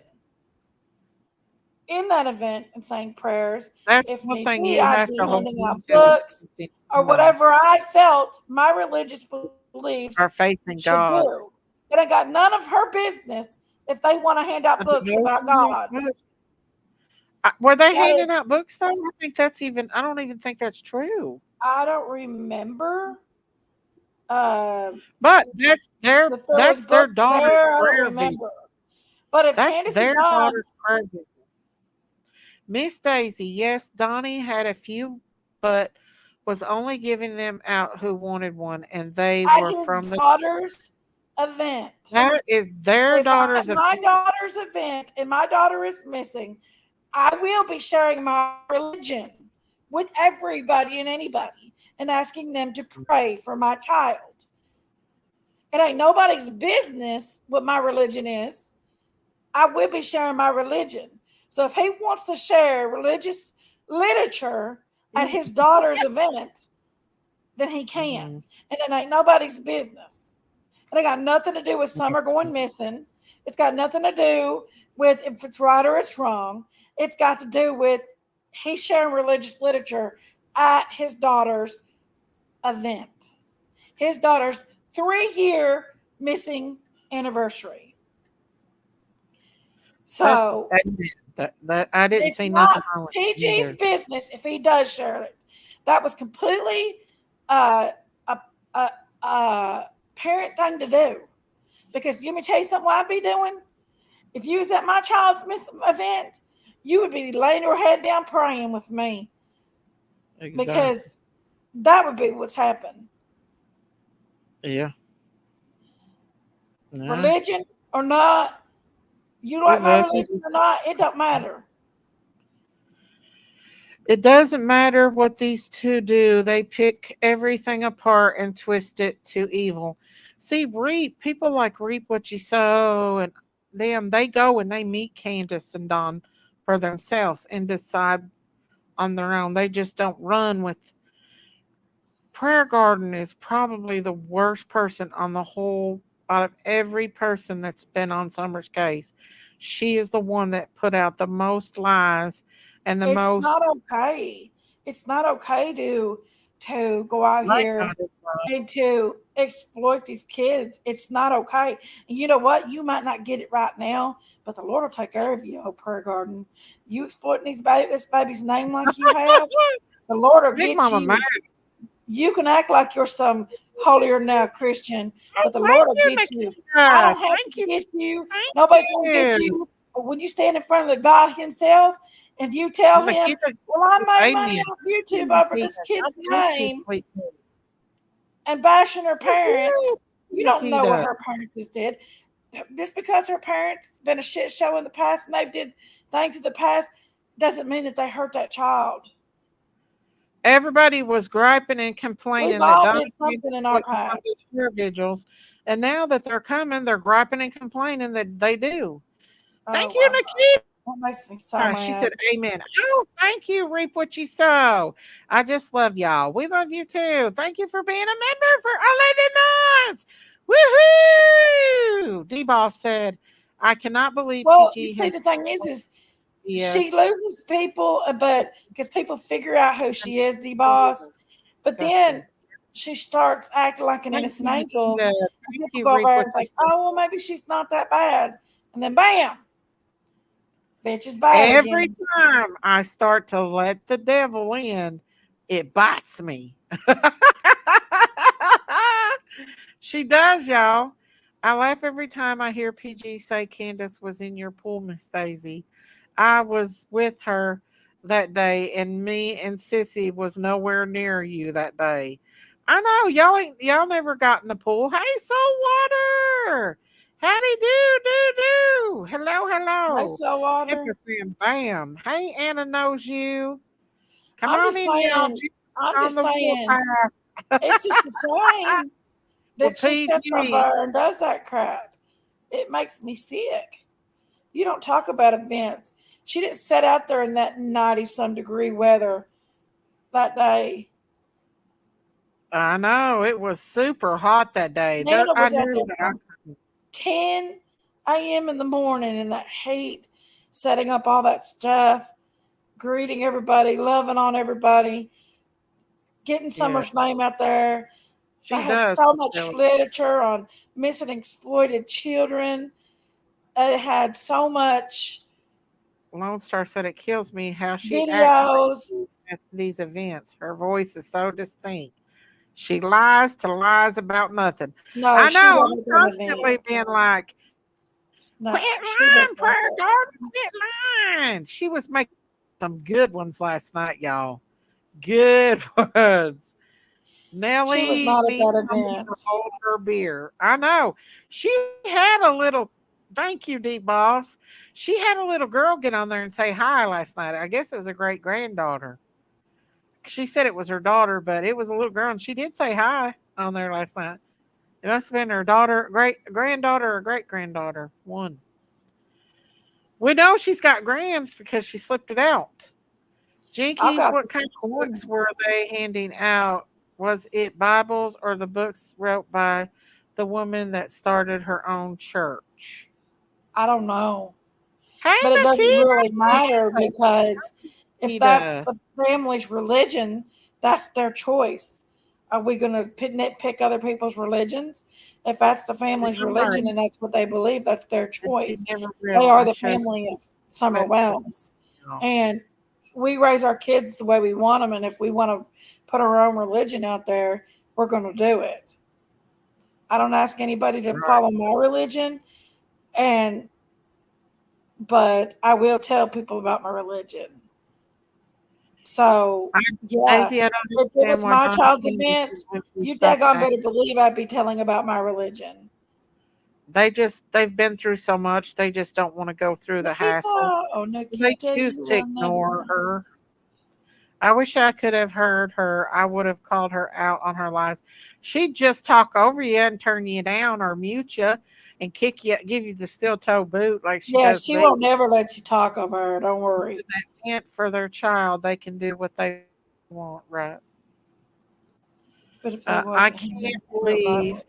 in that event and saying prayers. That's If one need thing be, you I'd have be to hold handing on out to is books faith in or God whatever I felt my religious beliefs or faith in should God. do. But I got none of her business if they want to hand out A books about devotional God. book. Were they That handing is, out books though? I think that's even. I don't even think that's true. I don't remember um, But that's if there was their books daughter's there. I don't prayer video. remember. But if That's Candace and their Don, daughter's prayer video. Miss Daisy, yes, Donnie had a few, but was only giving them out who wanted one, and they at were his from the. daughter's event, That is their if I'm daughter's at event. my daughter's event and my daughter is missing, I will be sharing my religion with everybody and anybody and asking them to pray for my child. It ain't nobody's business what my religion is. I will be sharing my religion. So if he wants to share religious literature at his daughter's event, then he can. Mhm. And it ain't nobody's business. And it got nothing to do with Summer going missing. It's got nothing to do with if it's right or it's wrong. It's got to do with he's sharing religious literature at his daughter's event. His daughter's 3-year missing anniversary. That's So that I didn't it's see nothing not wrong with it PG's either. business if he does share it. That was completely uh, a, a parent thing to do. Because let me tell you something I'd be doing. If you was at my child's event, you would be laying your head down praying with me Exactly. because that would be what's happened. Yeah. No, Religion or not, you we like my love you. religion or not, it don't matter. It doesn't matter what these two do. They pick everything apart and twist it to evil. See, reap people like reap what you sow, and they go and they meet Candace and Don for themselves and decide on their own. They just don't run with. Prayer Garden is probably the worst person on the whole out of every person that's been on Summer's case. She is the one that put out the most lies and the It's most not okay. It's not okay to go out right. here and to exploit these kids. It's not okay. And you know what? You might not get it right now, but the Lord will take care of you, oh prayer garden. You exploiting this baby's name like you have, the Lord will Big get Mama Mad. you. You can act like you're some holier now Christian, Oh, but the Lord thank will you, get you. I Nikita. don't have Thank to you. get you. Thank Nobody's going to get you. you. But when you stand in front of the God Himself and you tell Him, Nikita, "Well, I made money amen. off YouTube over Nikita. this God kid's bless you, name sweet tea. and bashing her parent," Woo-hoo, you don't know what Nikita. her parents has did. Just because her parents been a shit show in the past and they did things in the past doesn't mean that they hurt that child. Everybody was griping and We've complaining that all Donnie did Campbell something in our wouldn't come to past. prayer vigils. And now that they're coming, they're griping and complaining that they do. Thank Oh, you, Nikita. that makes me so She said, mad. amen. Oh, thank you, Reap What You Sow. I just love y'all. We love you too. Thank you for being a member for 11 months. Woohoo! D-Ball said, I cannot believe Well, you PG see, has. the thing is she Yes. loses people, but because people figure out who she is, the boss, but then she starts acting like an Thank innocent you, angel, Nikita. and Thank people you, go Reap over What and You think, Sow. "Oh, well, maybe she's not that bad," and then bam, bitch is bad Every again. time I start to let the devil in, it bites me. She does, y'all. I laugh every time I hear PG say Candace was in your pool, Miss Daisy. I was with her that day, and me and Sissy was nowhere near you that day. I know y'all never got in the pool. Hey, Saltwater. Howdy do. Hello, They hello. sell water. Everything bam. Hey, Anna knows you. Come I'm on just in, y'all. saying, She's I'm on just the saying, warpath. it's just a shame Well, that she sits up PG. there and does that crap. It makes me sick. You don't talk about events. She didn't sit out there in that 90 some degree weather that day. I know it was super hot that day. There, Nana I was out knew there that. from 10 a.m. in the morning in that heat, setting up all that stuff, greeting everybody, loving on everybody, getting Yeah, Summer's name out there. They she had does. so much Kelly. literature on missing and exploited children. They had so much Lone Star said it kills me how she acts like videos. she at these events. Her voice is so distinct. She lies to lies about nothing. No, I she know. I'm wasn't doing constantly that. being like, No, quit she was lying, not prayer that. daughter, quit lying. She was making some good ones last night, y'all. Good ones. She was Nellie not at needs that someone to event. hold her beer. I know. She had a little, thank you, Deep Boss. She had a little girl get on there and say hi last night. I guess it was a great granddaughter. She said it was her daughter, but it was a little girl, and she did say hi on there last night. It must have been her daughter, great granddaughter, or great granddaughter. One. We know she's got grands because she slipped it out. I Jinkies, got what the kind of corner. books were they handing out? Was it Bibles or the books wrote by the woman that started her own church? I don't know. Hey, But it doesn't really matter Nikita. because if that's Nikita. the family's religion, that's their choice. Are we going to nitpick other people's religions? If that's the family's Remember, religion and that's what they believe, that's their did you choice. never They are realize the shows family of Summer red for Wells. now? And we raise our kids the way we want them. And if we want to put our own religion out there, we're going to do it. I don't ask anybody to Right. follow my religion. And but I will tell people about my religion. So, I, yeah, Daisy, I don't if it understand was why my Donna child's Candy event, would be you so daggone angry. better believe I'd be telling about my religion. They've been through so much, they just don't want to go through the hassle. Nikita, oh They Nikita, choose you to will never ignore know. her. I wish I could have heard her. I would have called her out on her lies. She'd just talk over you and turn you down or mute you and kick you, give you the steel toe boot like she Yeah, does she won't me. never let you talk over her. Don't worry. And for their child, they can do what they want, right? But if they I wasn't can't nobody believe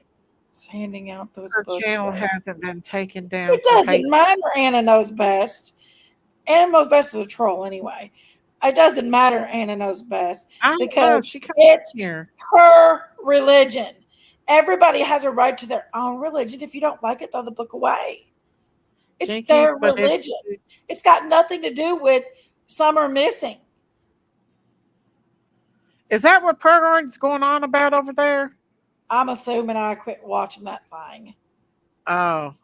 was handing out those her books channel yet. hasn't been taken down It for doesn't hate. matter. Anna knows best. Anna knows best is a troll anyway. It doesn't matter. Anna knows best I don't know. because She comes it's in here. her religion. Everybody has a right to their own religion. If you don't like it, throw the book away. It's Jinkies, their but if religion. It's got nothing to do with Summer missing. is that what program's going on about over there? I'm assuming I quit watching that thing. Oh,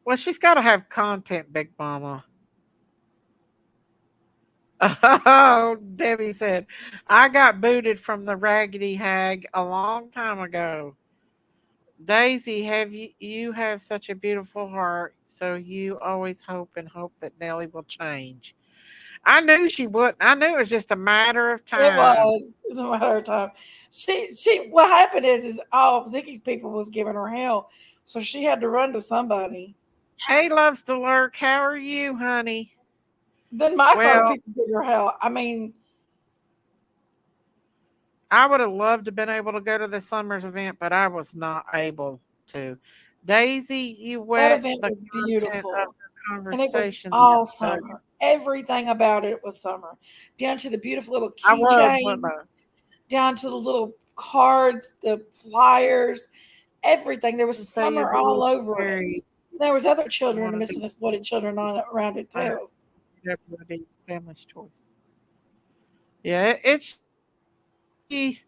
well, she's got to have content, Big Mama. Oh, Debbie said, I got booted from the Raggedy Hag a long time ago. Daisy, you have such a beautiful heart, so you always hope and hope that Nellie will change. I knew she wouldn't. I knew it was just a matter of It time. was. It's a matter of time. She. What happened is all of Ziggy's people was giving her hell, so she had to run to somebody. Hey, loves to lurk. How are you, honey? Then my start Well, people give her hell. I mean, I would have loved to have been able to go to the Summers event, but I was not able to. Daisy, you that wet event the was content of beautiful. the And it was conversation the all other day. summer. Everything about it was summer. Down to the beautiful little I was, wasn't keychain, I? down to the little cards, the flyers, everything. There was To say you're summer all being over it. very There was other children, one of missing these exploited children on it, around it too. everybody's family's choice. Yeah, it's she,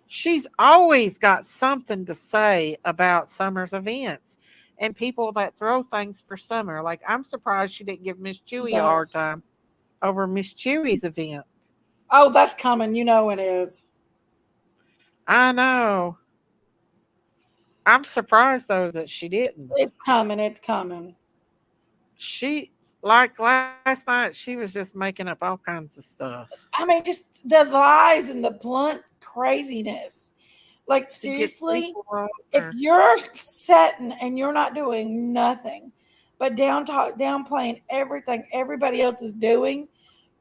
she's always got something to say about Summer's events and people that throw things for Summer. Like I'm surprised she didn't give Miss She Chewy a hard does. time over Miss Chewy's event. Oh, that's coming. You know it is. I know. I'm surprised though that she didn't. It's coming. It's coming. She like last night she was just making up all kinds of stuff. I mean, just the lies and the blunt craziness. Like, She gets seriously, people on if her. you're sitting and you're not doing nothing but downplaying everything everybody else is doing,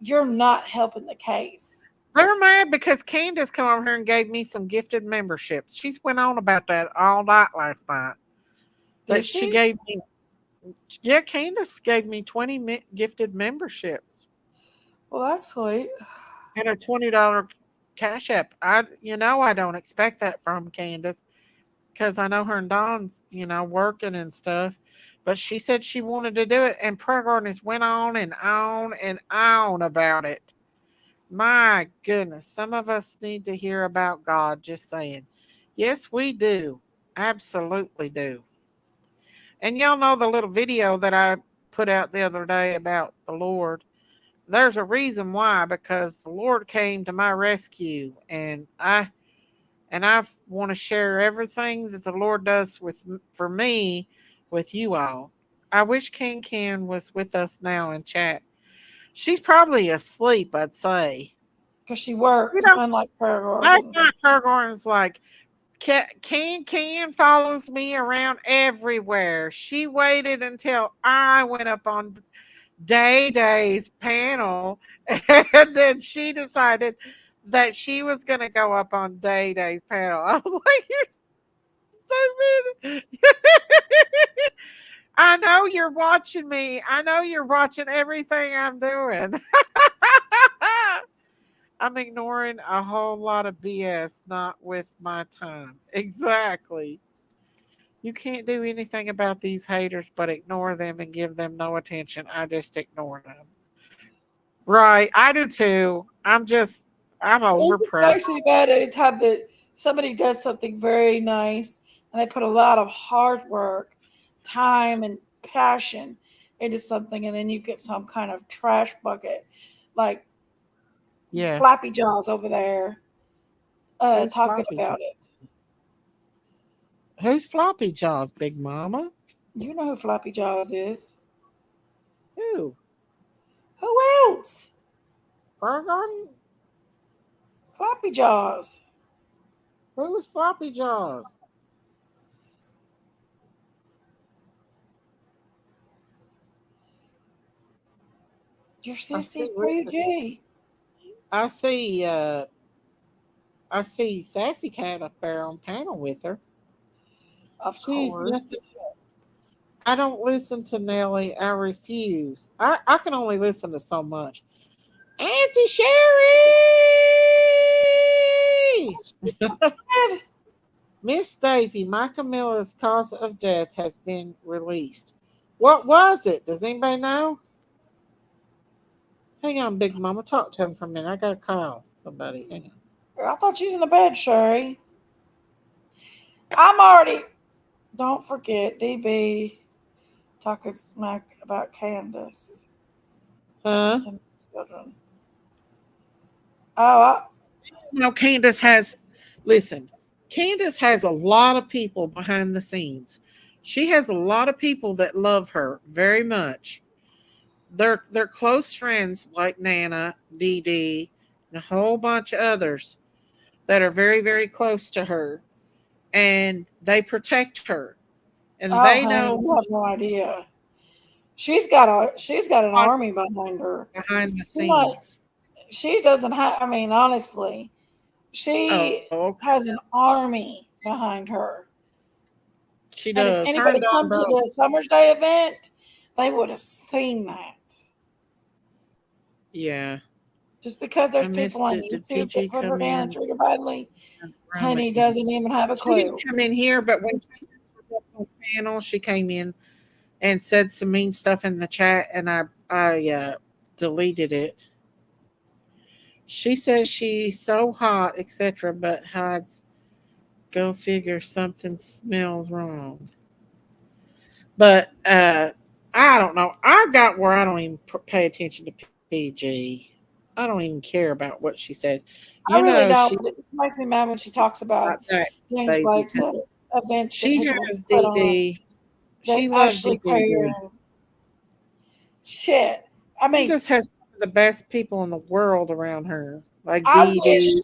you're not helping the case. They're mad because Candace come over here and gave me some gifted memberships. She's went on about that all night last night. Did That she she? gave me, yeah, Candace gave me 20 gifted memberships Well, that's sweet. and a $20 cash app. I don't expect that from Candace because I know her and Don's, working and stuff. But she said she wanted to do it, and prayer gardeners went on and on and on about it. My goodness, some of us need to hear about God, just saying. Yes, we do. Absolutely do. And y'all know the little video that I put out the other day about the Lord. There's a reason why, because the Lord came to my rescue, and I want to share everything that the Lord does for me with you all. I wish Ken was with us now in chat. She's probably asleep, I'd say. Because she You works, know, unlike Prayer last Garden. night Prayer Garden's like, Can follows me around everywhere. She waited until I went up on Day's panel, and then she decided that she was going to go up on Day's panel. I was like, "You're stupid." I know you're watching me. I know you're watching everything I'm doing. I'm ignoring a whole lot of BS, not with my time. Exactly. You can't do anything about these haters but ignore them and give them no attention. I just ignore them. Right. I do too. I'm It over just prayer. makes me mad anytime that somebody does something very nice and they put a lot of hard work, time, and passion into something, and then you get some kind of trash bucket like Yeah. Flappy Jaws over there Who's talking floppy jaws? about it. Who's floppy jaws, Big Mama? You know who Flappy Jaws is. Who? Who else? Prayer garden? Flappy Jaws. Who was floppy jaws? Your I sissy see Prue G. I see I see Sassy Cat up there on panel with her. Of She's course. missing. I don't listen to Nelly. I refuse. I can only listen to so much. Auntie Sherry! Miss Daisy, my Camilla's cause of death has been released. What was it? Does anybody know? Hang on, Big Mama. Talk to him for a minute. I got to call somebody. Hang on. I thought you was in the bed, Sherry. I'm already. Don't forget, DB talking smack about Candace Huh? and children. Oh, No, Candace has, listen, Candace has a lot of people behind the scenes. She has a lot of people that love her very much. They're close friends like Nana, Dee Dee, and a whole bunch of others that are very, very close to her. And they protect her. And oh, they honey, know you have no idea. She's got an what's army behind her. behind the She might. scenes. She doesn't have. I mean, honestly, Oh, she okay. has an army behind her. She And if does. Her and anybody Don come to both. the Summer's Day event, they would have seen that. Yeah. Just because I there's people missed on it. Did YouTube that PG put her come down and in? treat her badly, Around honey me. doesn't even have a She didn't clue. come in here, but when Candace was up on the panel, she came in and said some mean stuff in the chat, and I deleted it. She says she's so hot, etc., but hides. Go figure, something smells wrong. But I don't know. I got where I don't even pay attention to PG. I don't even care about what she says. I You really know, don't, she but it just makes me mad when she talks about that things Daisy like too. the events that She people has put on. DD. They She loves actually care. DD. Shit. I She mean, just has some of the best people in the world around her, like I Dee wish Dee.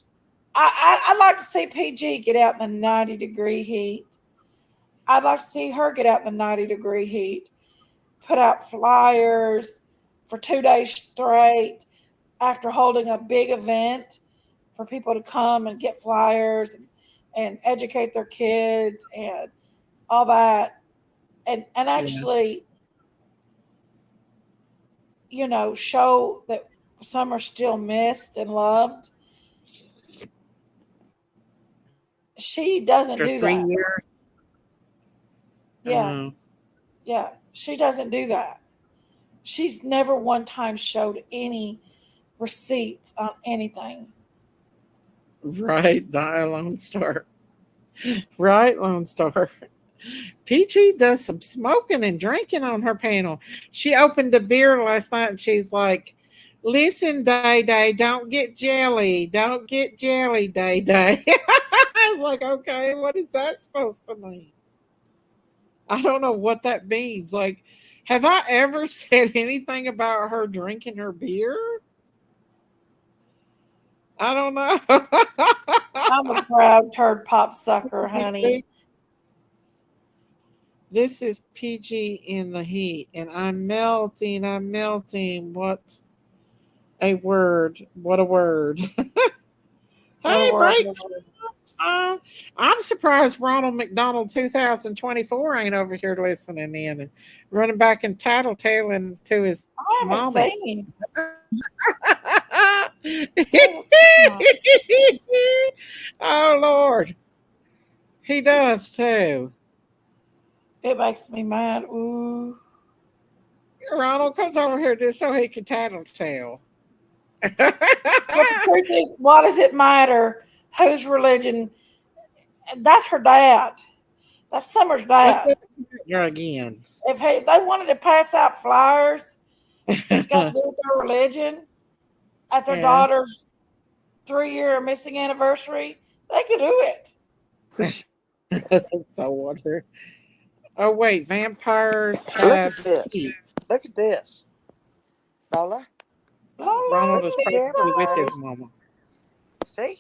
I'd like to see PG get out in the 90-degree heat. I'd like to see her get out in the 90-degree heat, put out flyers for 2 days straight after holding a big event for people to come and get flyers and educate their kids and all that. And Yeah, actually, show that some are still missed and loved. She doesn't after do three that. years. Yeah, Uh, yeah. She doesn't do that. She's never one time showed any receipts on anything. right, die Lone Star. Right, Lone Star. Peachy does some smoking and drinking on her panel. She opened a beer last night and she's like, "Listen, Day Day, don't get jelly. Don't get jelly, Day Day." I was like, okay, what is that supposed to mean? I don't know what that means. Like, have I ever said anything about her drinking her beer? I don't know. I'm a proud turd pop sucker, honey. This is PG in the heat, and I'm melting. I'm melting. What a word. What a word. What a Hey, word. break time. I'm surprised Ronald McDonald 2024 ain't over here listening in and running back and tattletailing to his I haven't mommy. seen him. Oh, Lord. He does too. It makes me mad. Ooh. Ronald comes over here just so he can tattletale. But the truth is, why does it matter whose religion? That's her dad. That's Summer's Look dad. at her again. If they wanted to pass out flyers that's got to do with their religion at their Yeah. daughter's 3-year missing anniversary, they could do it. So wonder. Oh wait, vampires Look have at this. teeth. Look at this. Lola. Oh, Lola, Ronald look is at the camera, probably with honey. his mama. See?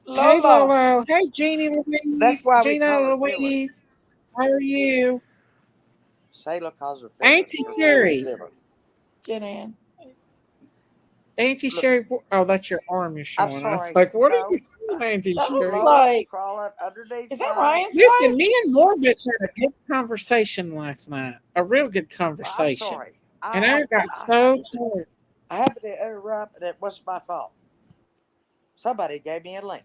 Hey Lola, Lolo. Hey Jeannie That's Louise. why we Gina call her Phyllis. Louise. How are you? Sayla calls her Phyllis. Auntie Her full Sherry. Phyllis. Jen Ann. Auntie Look, Sherry. Oh, that's your arm you're I'm showing. I was sorry. like, what are No. you doing, Auntie That looks Sherry? Lola's like, crawling underneath is that my. Ryan's Listen, wife? me and Norbit had a good conversation last night. A real good Well, I'm conversation. sorry. And I got so tired. I happened to interrupt, and it wasn't my fault. Somebody gave me a link.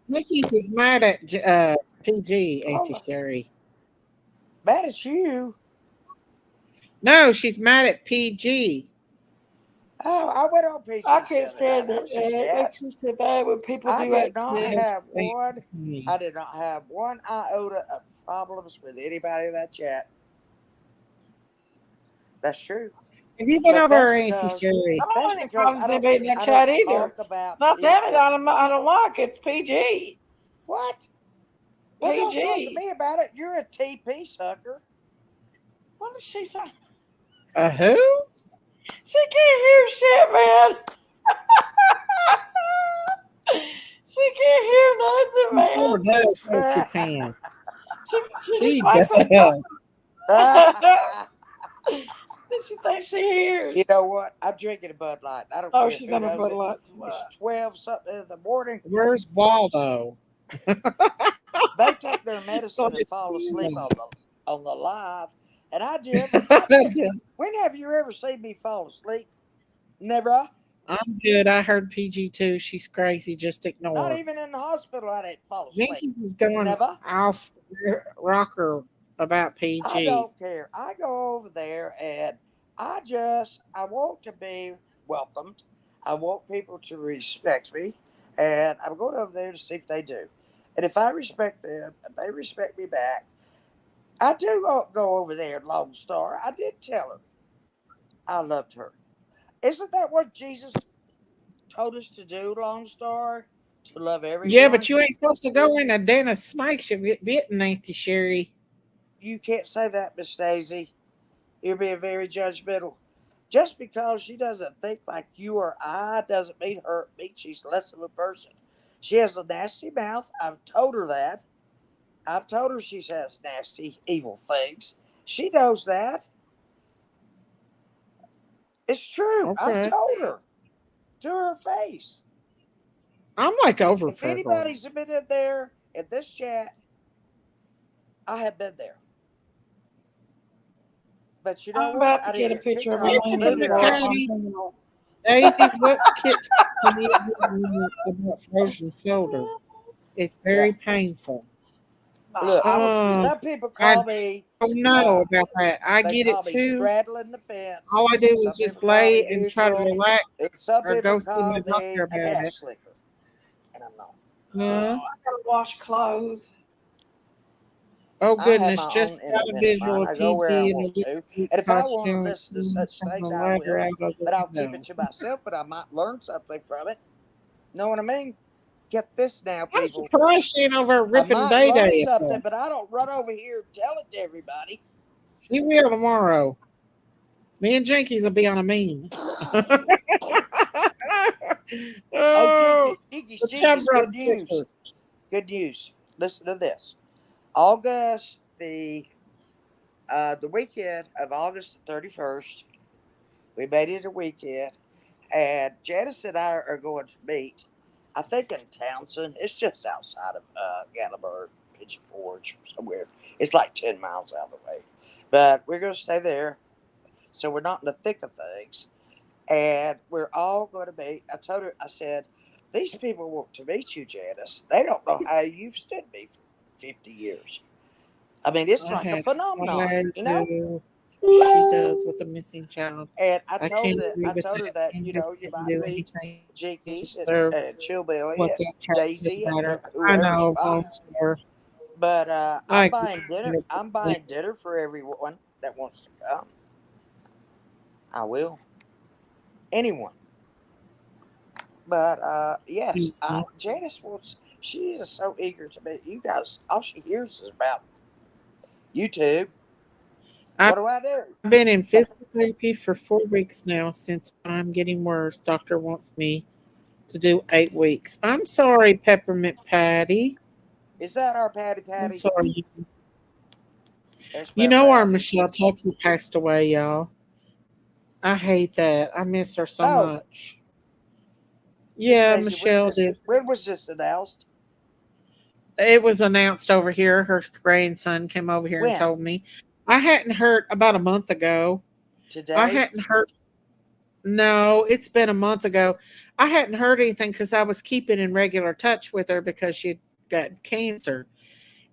Nikki's is mad at PG, Auntie Lola, Sherry. mad at you. No, she's mad at PG. Oh, I went on I PG's can't the other stand night. I it. was just It chat. makes me so bad when people I do did that not to have Thank one. you. I did not have one iota of problems with anybody in that chat. That's true. Have you been But over, that's Auntie because Sherry? I don't that's have any because problems with anybody in that I chat don't either. talk about It's not it. them that I don't like. It's PG. What? Well, don't talk to PG. me about it. You're a TP sucker. What did she say? Who? She can't hear shit, man. She can't hear nothing, Sure man. does hope she can. She She just makes does. up. She thinks she hears. You know what? I'm drinking a Bud Light. I don't Oh, care she's who on a knows Bud it. Light. It's 12 something in the morning. Where's Waldo? They take their medicine and fall asleep on the live. And when have you ever seen me fall asleep? Never. I'm good. I heard PG too. She's crazy. Just ignore Not her. even in the hospital, I didn't fall asleep. Nikki is going Never. off rocker about I PG. don't care. I go over there and I want to be welcomed. I want people to respect me. And I'm going over there to see if they do. And if I respect them and they respect me back, I do go over there, Lone Star. I did tell her I loved her. Isn't that what Jesus told us to do, Lone Star? To love everyone. Yeah, but you ain't supposed to go in a den of snakes. You get bitten, ain't you, Sherry? You can't say that, Miss Daisy. You're being very judgmental. Just because she doesn't think like you or I doesn't mean she's less of a person. She has a nasty mouth. I've told her that. I've told her she says nasty, evil things. She knows that. It's true. I've Okay. told her to her face. I'm like over If Purple. anybody's been in there in this chat, I have been there. But you know I'm what? about I to get a didn't get picture kicked of off, Elaine and booted throw off. it on Patty, Google. Daisy, what kit can you give me about frozen shoulder? It's very Yeah. painful. Look, Oh, some people I call me, don't know about that. I they get call it me too. straddling the fence. All I do is Some just people call me lay and try to neutral. relax And some or people go see my call doctor me an about ass it. slicker. And I'm not. Huh? I gotta wash clothes. Oh I have goodness, my own just got a independent visual mind. of I go where I PG in a want to. wheat And if I want to costume listen to and such from things, the I ladder will. out of the But I'll keep window. it to myself, but I might learn something from it. Know what I mean? Get this now, I'm people. surprised she ain't over I ripping might Day learn Day something, up. but I don't run over here and tell it to everybody. She will tomorrow. Me and Jinkies will be on a meme. Oh, Oh, the Jinkies, Chevron good news. sister. Good news. Listen to this. August the weekend of August the 31st, we made it a weekend, and Janice and I are going to meet. I think in Townsend. It's just outside of Gatlinburg, Pigeon Forge, or somewhere. It's like 10 miles out of the way, but we're going to stay there, so we're not in the thick of things. And we're all going to meet. I told her, I said, these people want to meet you, Janice. They don't know how you've stood me for 50 years. I mean, it's I like a had phenomenon, tried you know? to. She does with a missing child. And I can't agree I with told her that. that, And you just know, you didn't might do meet anything to Jinkies deserve and Chillbilly what and that child says Daisy and about her. I whoever she know, buys. Monster. But I I'm agree buying dinner. I'm 100%. buying dinner for everyone that wants to come. I will. Anyone. But yes, Mhm. Janice wants. She is so eager to meet you guys. All she hears is about YouTube. I've What do I do? been in physical therapy for 4 weeks now since I'm getting worse. Doctor wants me to do 8 weeks. I'm sorry, Peppermint Patty. Is that our Patty I'm Patty? sorry. There's You know our Pepper. Michelle Tucker passed away, y'all. I hate that. I miss her so Oh, much. Miss Yeah, Daisy, Michelle did. when was this announced? It was announced over here. Her grandson came over here and When? told me. I hadn't heard about a month ago. I Today? hadn't heard. No, it's been a month ago. I hadn't heard anything because I was keeping in regular touch with her because she got cancer.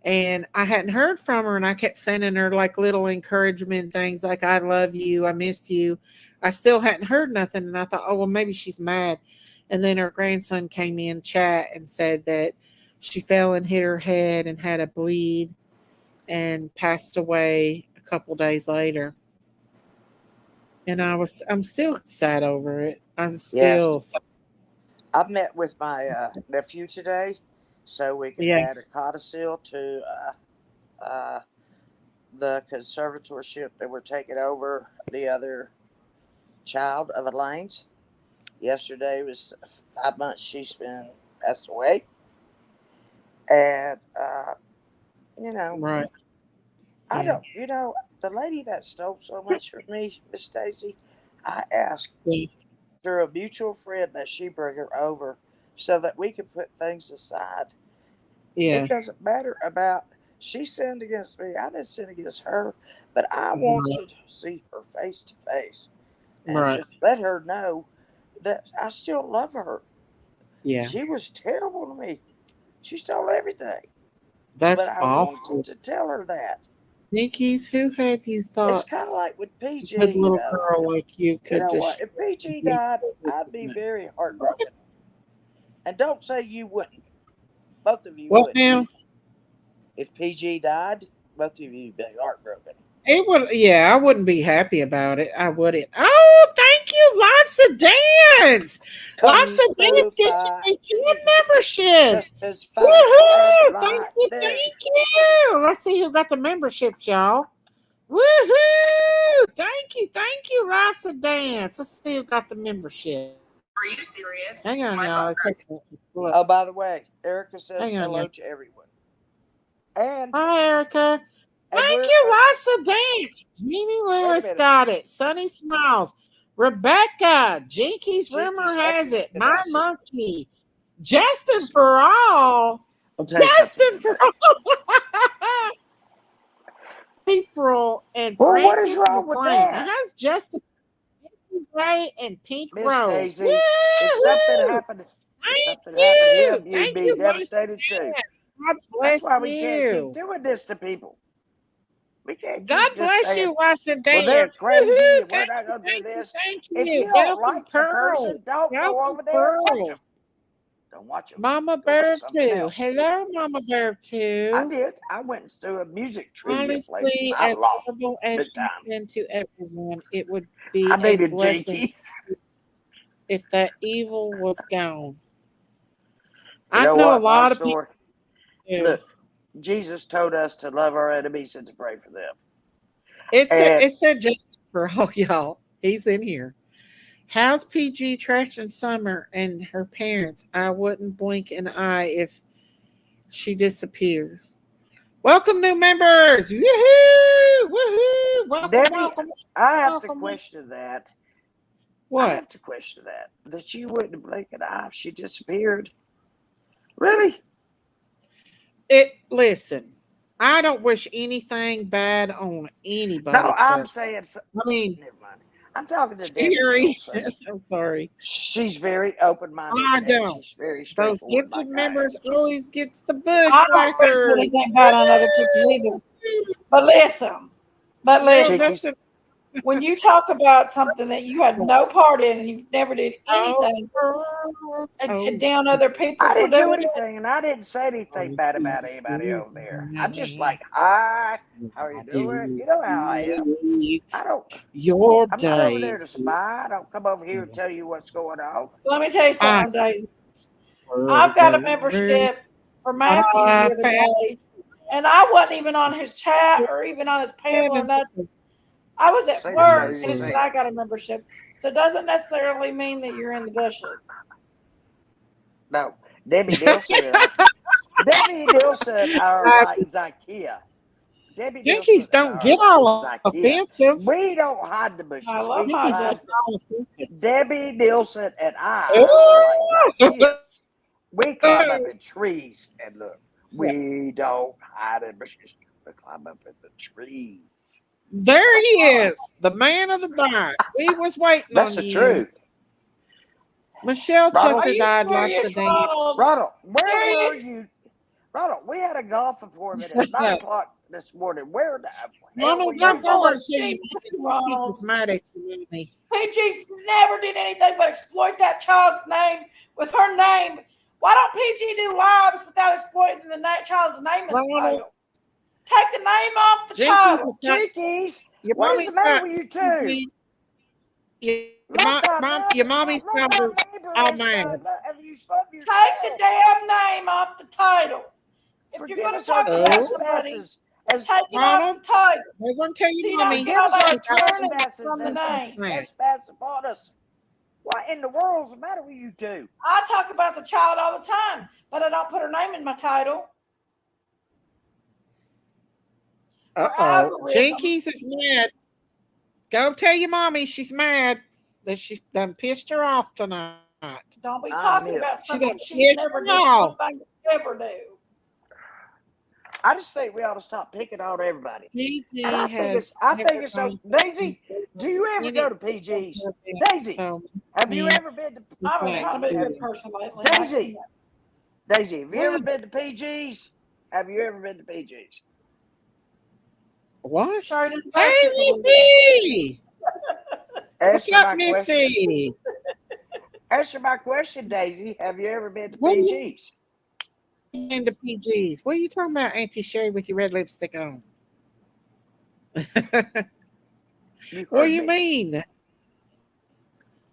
And I hadn't heard from her, and I kept sending her like little encouragement things like, I love you, I miss you. I still hadn't heard nothing. And I thought, oh, well, maybe she's mad. And then her grandson came in chat and said that she fell and hit her head and had a bleed and passed away a couple days later. And I'm still sad over it. I'm Yes. still sad. I've met with my nephew today so we can Yeah, add a codicil to the conservatorship that we're taking over the other child of Elaine's. Yesterday was 5 months she's been passed away. And, you know, right. I Yeah. don't, you know, the lady that stole so much from me, Miss Stacy, I asked Yeah. through a mutual friend that she bring her over so that we can put things aside. Yeah. It doesn't matter about she sinned against me. I didn't sin against her, but I Right. wanted to see her face to face and Right. just let her know that I still love her. Yeah. She was terrible to me. She stole everything, but That's I wanted awful. to tell her that. Nikki's, who have you It's thought kind of like with a good PG, you little know. girl like you You could know what? just If PG be died, with I'd be me? very heartbroken. And don't say you wouldn't. Both of you What would. now? If PG died, both of you would be heartbroken. It would, yeah, I wouldn't be happy about it. I wouldn't. Oh, thank you, Lots of Dance. Lots Come of Dance so get far. you 2 memberships. There's folks that Woohoo! Thank like you, there. thank you. Let's see who got the memberships, y'all. Woohoo! Thank you, Lots of Dance. Let's see who got the membership. Are you serious? Hang on, My y'all. butt Let's take a look. Oh, by the way, Erica says Hang on, hello y'all. to everyone. And Hi, Erica. Thank we're you, Lots of Dance. Jeannie wait a Lewis minute. got it. Sunny Smiles. Rebecca. Jinky's rumor Jinkies, has happy it. My announcement. monkey. Justin for all. I'll tell you something. Justin for all. April and Well, what is Francis wrong with McLean. Now, that? how's Justin? Gray and Pink Miss Rose. Daisy, if something Woo! happened, Thank to him, you. you'd Thank be you, Lots of devastated too. Dance. God That's bless why we can't keep you. doing this to people. We can't God keep just bless saying, you, Lots of well, they're Dance. crazy Woohoo! and we're not going to do Thank you, this. thank If you. you don't Welcome, like the Pearl. person, don't go Welcome, over there and watch Pearl. them. Don't watch them. Mama Go Bear watch something 2. else. Hello, Mama Bear 2. I did. I went to a music trivia place. Honestly, I as lost horrible as big time. you've been to everyone, it would be I a needed blessing Jinkies. if that evil was gone. You I know know a what? My lot of story. people. Look, Jesus told us to love our enemies and to pray for them. It said just for all y'all. He's in here. How's PG trashing Summer and her parents? I wouldn't blink an eye if she disappears. Welcome, new members! Woohoo! Woohoo! Welcome, Debbie, welcome. I have welcome. to question that. What? I have to question that you wouldn't blink an eye if she disappeared. Really? Listen, I don't wish anything bad on anybody. No, I'm Trust. saying. I mean, never mind. I'm talking to Debbie Sherry. Wilson. I'm sorry. She's very open-minded. I and don't. She's very Those straightforward. gifted like members always gets the I don't wish bushwhackers. anything bad on other people either. But listen, Chickies. when you talk about something that you had no part in and you never did anything and down other people I for didn't do doing it, anything, and I didn't say anything bad about anybody over there. I'm just like, hi, how are you doing? You know how I am. I don't. Your I'm not over there to days. spy. I don't come over here and tell you what's going on. let me tell you something, Daisy. I've got a membership for Matthew the other day, and I wasn't even on his chat or even on his panel or nothing. I was at Say work Daisy, and it say said it. I got a membership. So it doesn't necessarily mean that you're in the bushes. No, Debbie Nielsen. Debbie Nielsen are like Zykia. Debbie Yankees Nielsen don't are get like all Zykia. offensive. We don't hide the bushes. I love We my climb. Zykia. Debbie Nielsen and I Ooh. are like Zacchaeus. We climb up in trees and look. We don't hide in bushes. We climb up in the trees. There he is, the man of the dark. We was waiting That's on the you. truth. Michelle Ronald? Tucker Are you died lots serious, of days. Ronald? Ronald, where were Serious? you? Ronald, we had a golf appointment at 9 o'clock this morning. Where the hell were Ronald, you? I'm You're going full to of see shit, you. Ronald. Jesus mad at you, Mommy. PG's never did anything but exploit that child's name with her name. Why don't PG do lives without exploiting the child's name in the Ronald. title? Take the name off the Jinkies title. is not. Jinkies, Your what is mommy's the matter not. with you two? Your mommy's number all mad. Have you slept yourself? Take the damn name off the title. If you're Forgive going us to our talk about somebody, trespasses. take it off Ronald, the title. I'm going to tell you, So you Mommy. don't Forgive get all us our that attorney trespasses from the name. trespass upon us. What in the world's the matter with you two? I talk about the child all the time, but I don't put her name in my title. Jinkies is mad. Go tell your mommy she's mad that she done pissed her off tonight. Don't be talking about She something done she's pissed never her done off. something to ever do. I just think we ought to stop picking on everybody. PG And I think it's so. Daisy, do you ever go to PG's? Daisy, have you ever been to? I've been trying to be a good person lately. Daisy, have you ever been to PG's? Have you ever been to PG's? What? Sorry, does Hey, Missy! What's up, my question. Missy? Answer my question, Daisy. Have you ever been to PG's? Been to PG's. What are you talking about, Auntie Sherry, with your red lipstick on? You What heard do you me. mean?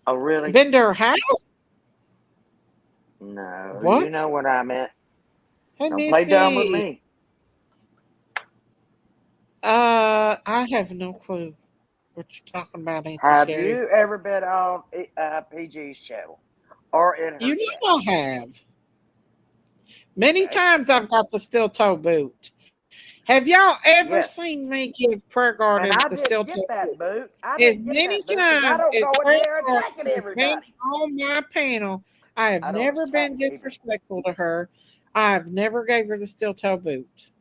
Oh, really? Been to her house? No, you What? know what I meant. Let Don't me play dumb with see. me. I have no clue what you're talking about, Auntie Have Sherry. you ever been on PG's channel or in her You channel? know I have. Many Okay. times I've got the steel toe boot. Have y'all ever Yes. seen me give Prayer And Garden I the didn't steel get toe that boot? boot. I As didn't get many that boot because I times don't as go in Prayer there Garden attacking has been everybody. on my panel, I have I don't never attack been people. disrespectful to her. I've never gave her the steel toe boot.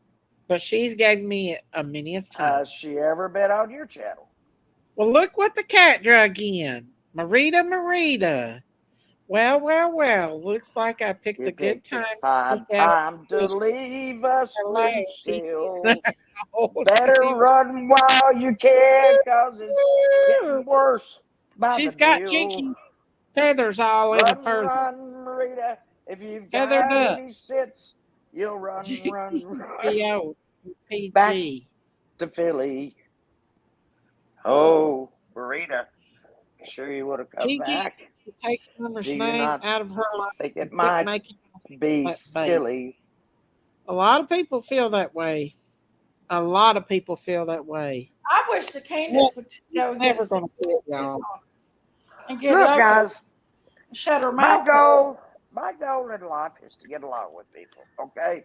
But she's gave me it a many of times. Has she ever been on your channel? Well, look what the cat drug in. Marita. Well. Looks like I picked You a good picked a time to fine peek out. time to leave us, Hello, Pete's Lucille. nice old Better Susie. run while you can, 'cause it's getting worse by the She's got deal. jinky feathers all in a fur, Run, Marita. If you've feathered got up. any sense, you'll run, Jinky run CEO, back PG. to Philly. Oh, Marita, sure you would have come PG back? needs to take Summer's Do you name not out of her life think and it quit might making be that bait. silly? A lot of people feel that way. A lot of people feel that way. I wish the Candace Well, would go and never get gonna feel it, this y'all. on and get it Look, over guys, and shut her my mouth. goal in life is to get along with people. Okay,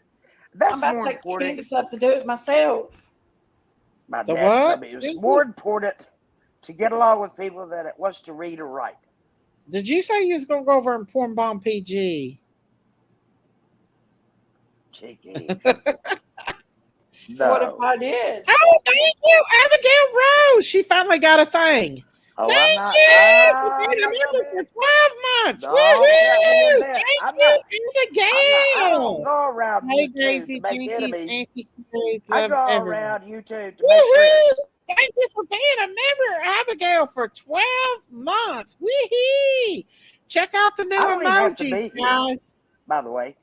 I'm that's about to more take important. Candace up to do it myself. My The dad told what? me it was more important to get along with people than it was to read or write. Did you say you was gonna go over and porn bomb PG? Cheeky. What if No. I did? Oh, thank you, Abigail Rose. She finally got a thing. Oh, Thank you for I'm being a not gonna member be. for 12 months. Don't count me in Woohoo! there. Thank you, I don't Abigail. go around Hey, YouTube to Daisy make Jinkies, enemies. Auntie Carries, I love go everyone. around YouTube to make Woohoo! friends. Thank you for being a member, Abigail, for 12 months. Wee Check out the new I don't even have to emojis, be here, guys. by the way.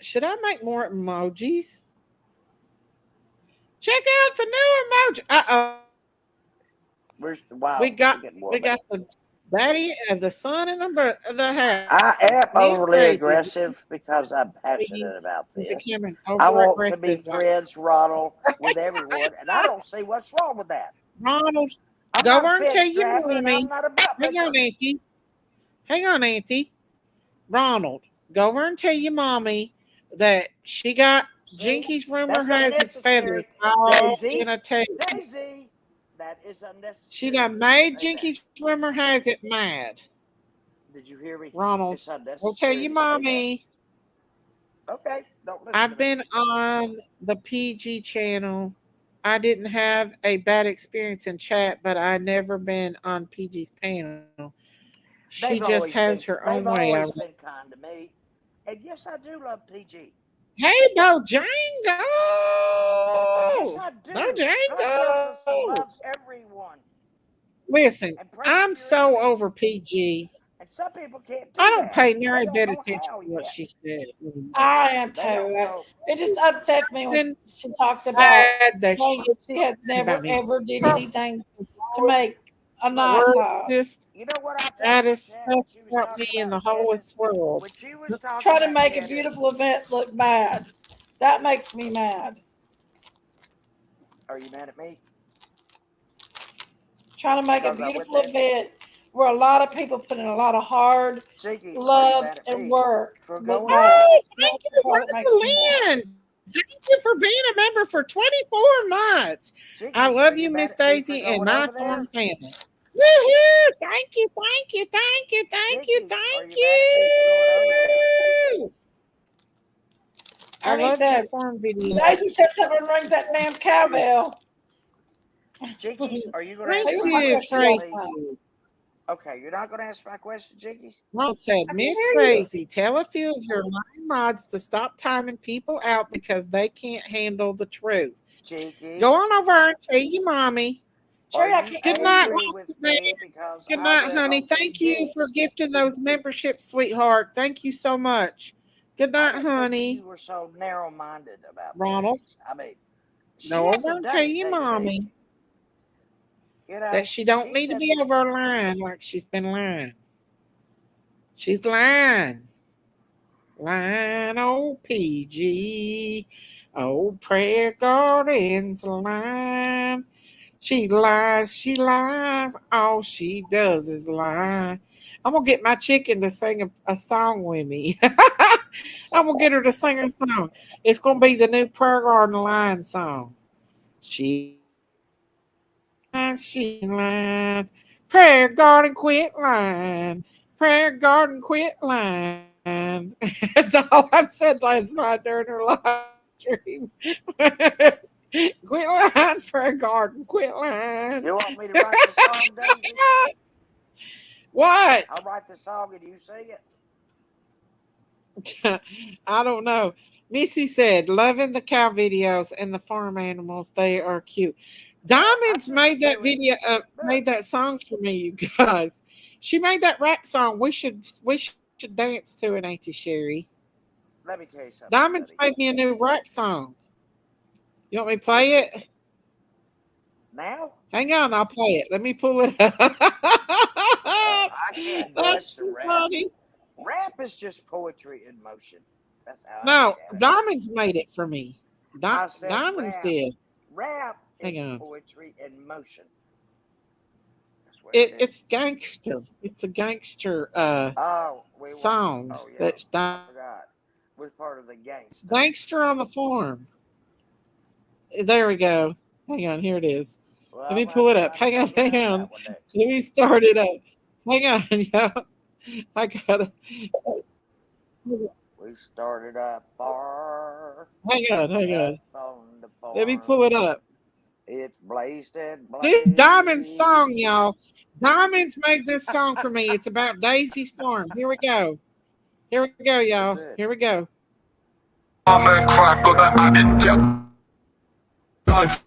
Should I make more emojis? Check out the new emoji. Wow, We got we're getting more we about got it. the daddy and the son in the I house. am Miss overly Daisy, aggressive because I'm passionate please, about you're this. becoming I over want to be aggressive. Like friends, Ronald, with everyone, and I don't see what's wrong with that. Ronald, I'm go not over and tell fence your strapping, and I'm mommy. not a butt Hang picker. on, Auntie. Hang on, Auntie. Ronald, go over and tell your mommy that she got See, Jinky's rumor that's has its feathers unnecessary. all in Daisy, a tail. Daisy, that is She unnecessary done for you to made say that. Jinky's rumor has it mad. Did you hear me? Ronald, It's go tell unnecessary your to say mommy. that. Okay, don't listen I've to me. been on the PG channel. I didn't have a bad experience in chat, but I never been on PG's panel. She just has her own They've way. always been kind to me. And yes, I do love PG. Hey, Yes, Bojangles! I do. God tells us to love Bojangles! everyone Listen, and pray for I'm your so enemies. over PG. And some people can't I do don't that. pay They near a don't bit know attention how to what yet. she says anymore. I am They don't too. know. It just upsets me when Been she talks about bad that things that she has talking never about me. ever did anything to make a nice house. Worst, You know what I told that her, is Chat, stuff when she was about me talking in about the Candace? wholest world. When she was talking Try to about make a Candace, beautiful event look bad. That makes me mad. are you mad at me? Trying to make a Because I went beautiful there? event where a lot of people put in a lot of hard Cheeky, are you love mad at and me work for look going bad. there? Oh, That's thank you, the part that makes me mad. Rosalind. Thank you for being a member for 24 months. I Cheeky, are love you you, mad Miss at me for Daisy, and going my over farm there? family. Woohoo! Thank you, thank you, thank you, thank you, Jinkies, are thank you mad at me for going over there? you. I Ernie loved your said, farm video. Daisy said someone rings that damn cowbell. Jinkies, are you going to Thank He answer was my my you, question question, last please? night. Tracy. Okay, you're not going to answer my question, Jinkies? Ron said, I can Miss hear you. Daisy, tell a few of your line mods to stop timing people out because they can't handle the truth. Jinkies, Go on over and tell your mommy. are Sherry, I you can't Good hear night, you. angry with Ross. me because Good I night, went honey. on Thank you for PG's? gifting those memberships, sweetheart. Thank you so much. Good I night, didn't think that honey. you were so narrow-minded about Ronald. things. I mean, No, I hasn't won't done tell you, anything to me. mommy, You know, that she don't she need to be simply, over her line like she's been lying. She's lying. Line old PG. Old Prayer Garden's line. She lies, she lies. All she does is lie. I'm gonna get my chicken to sing a song with me. I'm gonna get her to sing a song. It's gonna be the new Prayer Garden line song. She lies. Prayer Garden quit lying. Prayer Garden quit lying. That's all I've said last night during her live stream. Quit lying, Prayer Garden. Quit lying. you want me to write the song, Daisy? What? I'll write the song and you sing it. I don't know. Missy said, loving the cow videos and the farm animals. They are cute. Diamonds I made that do it. video, Look, made that song for me, you guys. She made that rap song. We should dance to it, ain't you, Sherry? let me tell you something, Diamonds buddy. made me a new rap song. You want me to play it? Now? Hang on, I'll play it. Let me pull it up. I can't That's dance to so rap. funny. Rap is just poetry in motion. That's how I No, look at it. Diamonds made it for me. I said Diamonds rap. did. Rap is Hang on. poetry in motion. That's what it is. It's gangster. It's a gangster Oh, we want. song Oh yeah, that's I forgot. We're part of the gangsta. gangster on the farm. There we go. Hang on, here it is. Well, Let I'm me gonna pull have it to up. write a Hang on, song hang about on. that one next. Let me start it up. Hang on, yo. I gotta We started up far hang on. up on the Let me pull it farm. up. It blazed and This Diamond's song, blazed. y'all. Diamonds made this song for me. It's about Daisy's farm. Here we go. Here we go, y'all. That's it. Here we go. Farmland crime, got that added depth. Life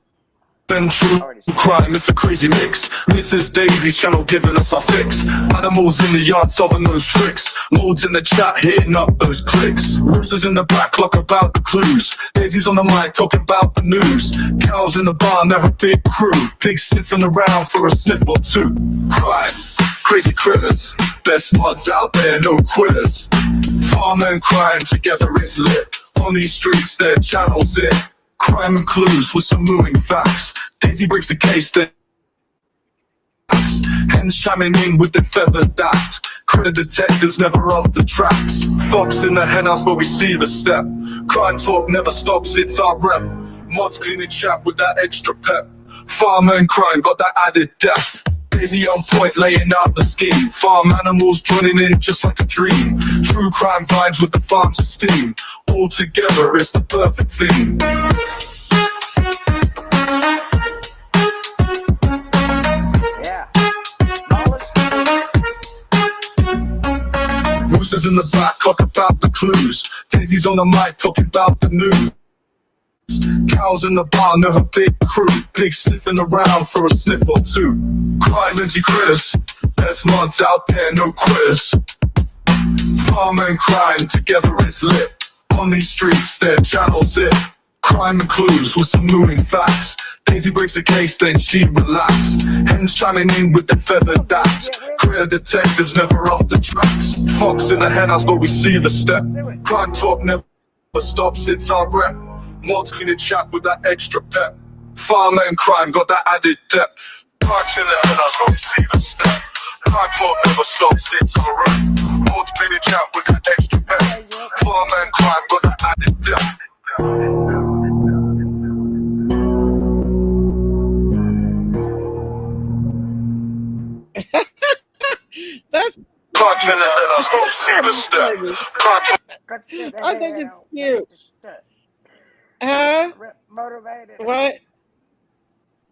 and true Already said. crime, it's a crazy mix. Mrs. Daisy's channel giving us our fix. Animals in the yard solving those tricks. Modes in the chat hitting up those clicks. Roosters in the back clock about the clues. Daisy's on the mic talking about the news. Cows in the barn, they're a big crew. Pigs sniffing around for a sniff or two. Crime, crazy critters. Best mods out there, no quitters. Farm and crime together is lit. On these streets, their channels in. Crime and clues with some moving facts. Daisy breaks the case, then hens chiming in with the feathered daft. Critter detectives never off the tracks. Fox in the henhouse where we see the step. Crime talk never stops, it's our rep. Mods cleaning chat with that extra pep. Farmer and crime got that added depth. Daisy on point laying out the scheme. Farm animals joining in just like a dream. True crime vibes with the farm's esteem. All together it's the perfect theme. Yeah. Knowledge. Roosters in the back talk about the clues. Daisy's on the mic talking about the news. Cows in the barn, they're a big crew. Pigs sniffing around for a sniff or two. Crime and critters, best mods out there, no quitters. Farm and crime together it's lit. On these streets, their channels it. Crime and clues with some moving facts. Daisy breaks the case, then she relaxed. Hens chiming in with the feathered daft. Critter detectives never off the tracks. Fox in the henhouse, but we see the step. Crime talk never stops, it's our rep. Mods clean chat with that extra pep. Farmer and crime got that added depth. Parks in the henhouse, but we see the step. Crime talk never stops, it's our rep. Mods clean chat with that extra pep. Farmer and crime got that added depth. That's Parks in the henhouse, but we see the step. Crime talk Cut to the I think it's hell, cute. cut the stuff. huh? Motivated. What?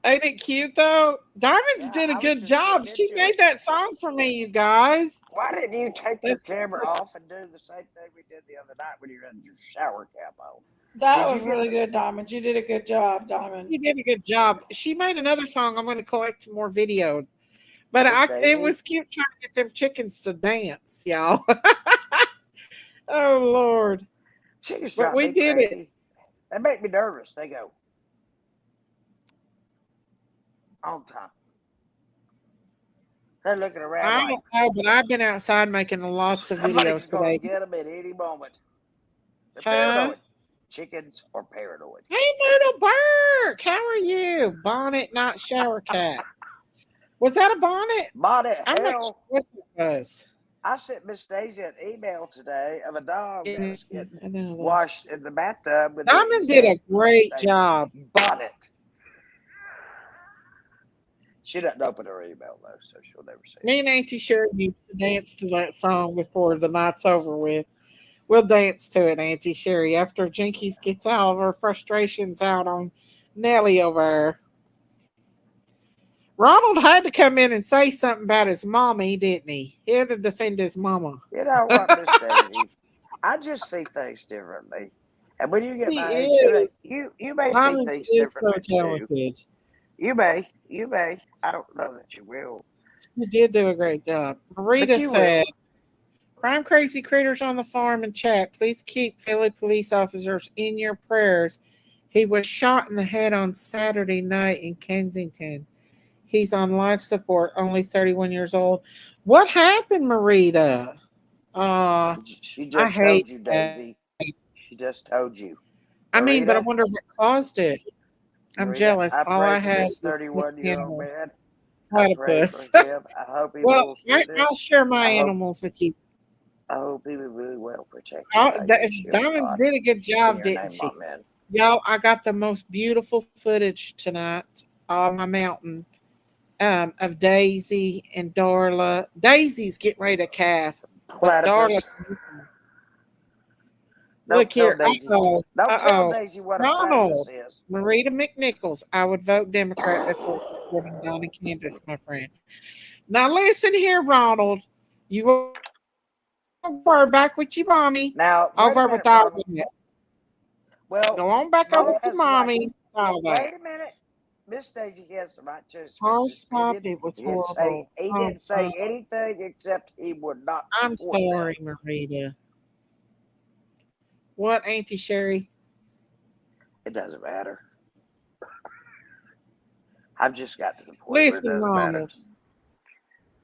Ain't it cute though? Diamonds Yeah, did I a was good just job. getting She into made it. that song for me, you guys. Why didn't you take your That's camera off and do the same thing we did the other night when you had your shower cap on? That Did was you get really the? good, Diamond. You did a good job, Diamond. you did a good job. She made another song. I'm going to collect more video. But With it Daisy? was cute trying to get them chickens to dance, y'all. Oh Lord. Chickens But drive we me did it. crazy. They make me nervous. They go. On time. They're looking around I like don't know, but I've been outside making lots of somebody's videos going to today. get them at any moment. They're Huh? paranoid. Chickens are paranoid. Hey, Myrtle Burke, how are you? Bonnet, not shower cap. Was that a bonnet? Bonnet, I'm not sure hell, what it was. I sent Miss Daisy an email today of a dog that was I getting know that. washed in the bathtub with the Diamond did a exact great same job. bonnet. She doesn't open her email though, so she'll never see it. Me and Auntie Sherry used to dance to that song before the night's over with. We'll dance to it, Auntie Sherry, after Jinkies gets all of her frustrations out on Nellie over there. Ronald had to come in and say something about his mommy, didn't he? He had to defend his mama. You know what, Miss Daisy? I just see things differently. And when you get He my age, is. you may see Diamonds things is so differently too. talented. You may. I don't know that you will, He did do a great job. but Marita you said, will. Crime Crazy Critters on the Farm and chat, please keep Philly police officers in your prayers. He was shot in the head on Saturday night in Kensington. He's on life support, only 31 years old. What happened, Marita? She I just hate told you, that. Daisy. She just told you. I mean, but I Marita, wonder what caused it. I'm Marita, jealous. I All pray I for have this is 31-year-old animals. man. I pray for Platypus. him. I hope he Well, pulls through this. I'll share my I hope animals with you. I hope he was really well protected by your shield of Diamonds God did a good in job, your didn't name, she? amen. Y'all, I got the most beautiful footage tonight on my mountain of Daisy and Darla. Daisy's getting ready to calf, but Darla, Platypus. look Don't tell here. Daisy. Don't tell Uh-oh. Daisy what a platypus Ronald, is. Marita McNichols. I would vote Democrat before supporting Donna Candace, my friend. Now listen here, Ronald. You are back with your mommy. Now, wait a Over with minute, all Ronald. that. Well, Go on back over Mama to has the right. mommy. All that. Wait a minute. Miss Daisy has the right to express Oh, his stop. opinion. It was He didn't say horrible. he Oh, didn't say anything except he would not I'm support them. sorry, Marita. What, Auntie Sherry? It doesn't matter. I've just got to the point where it Listen, doesn't matter. Ronald.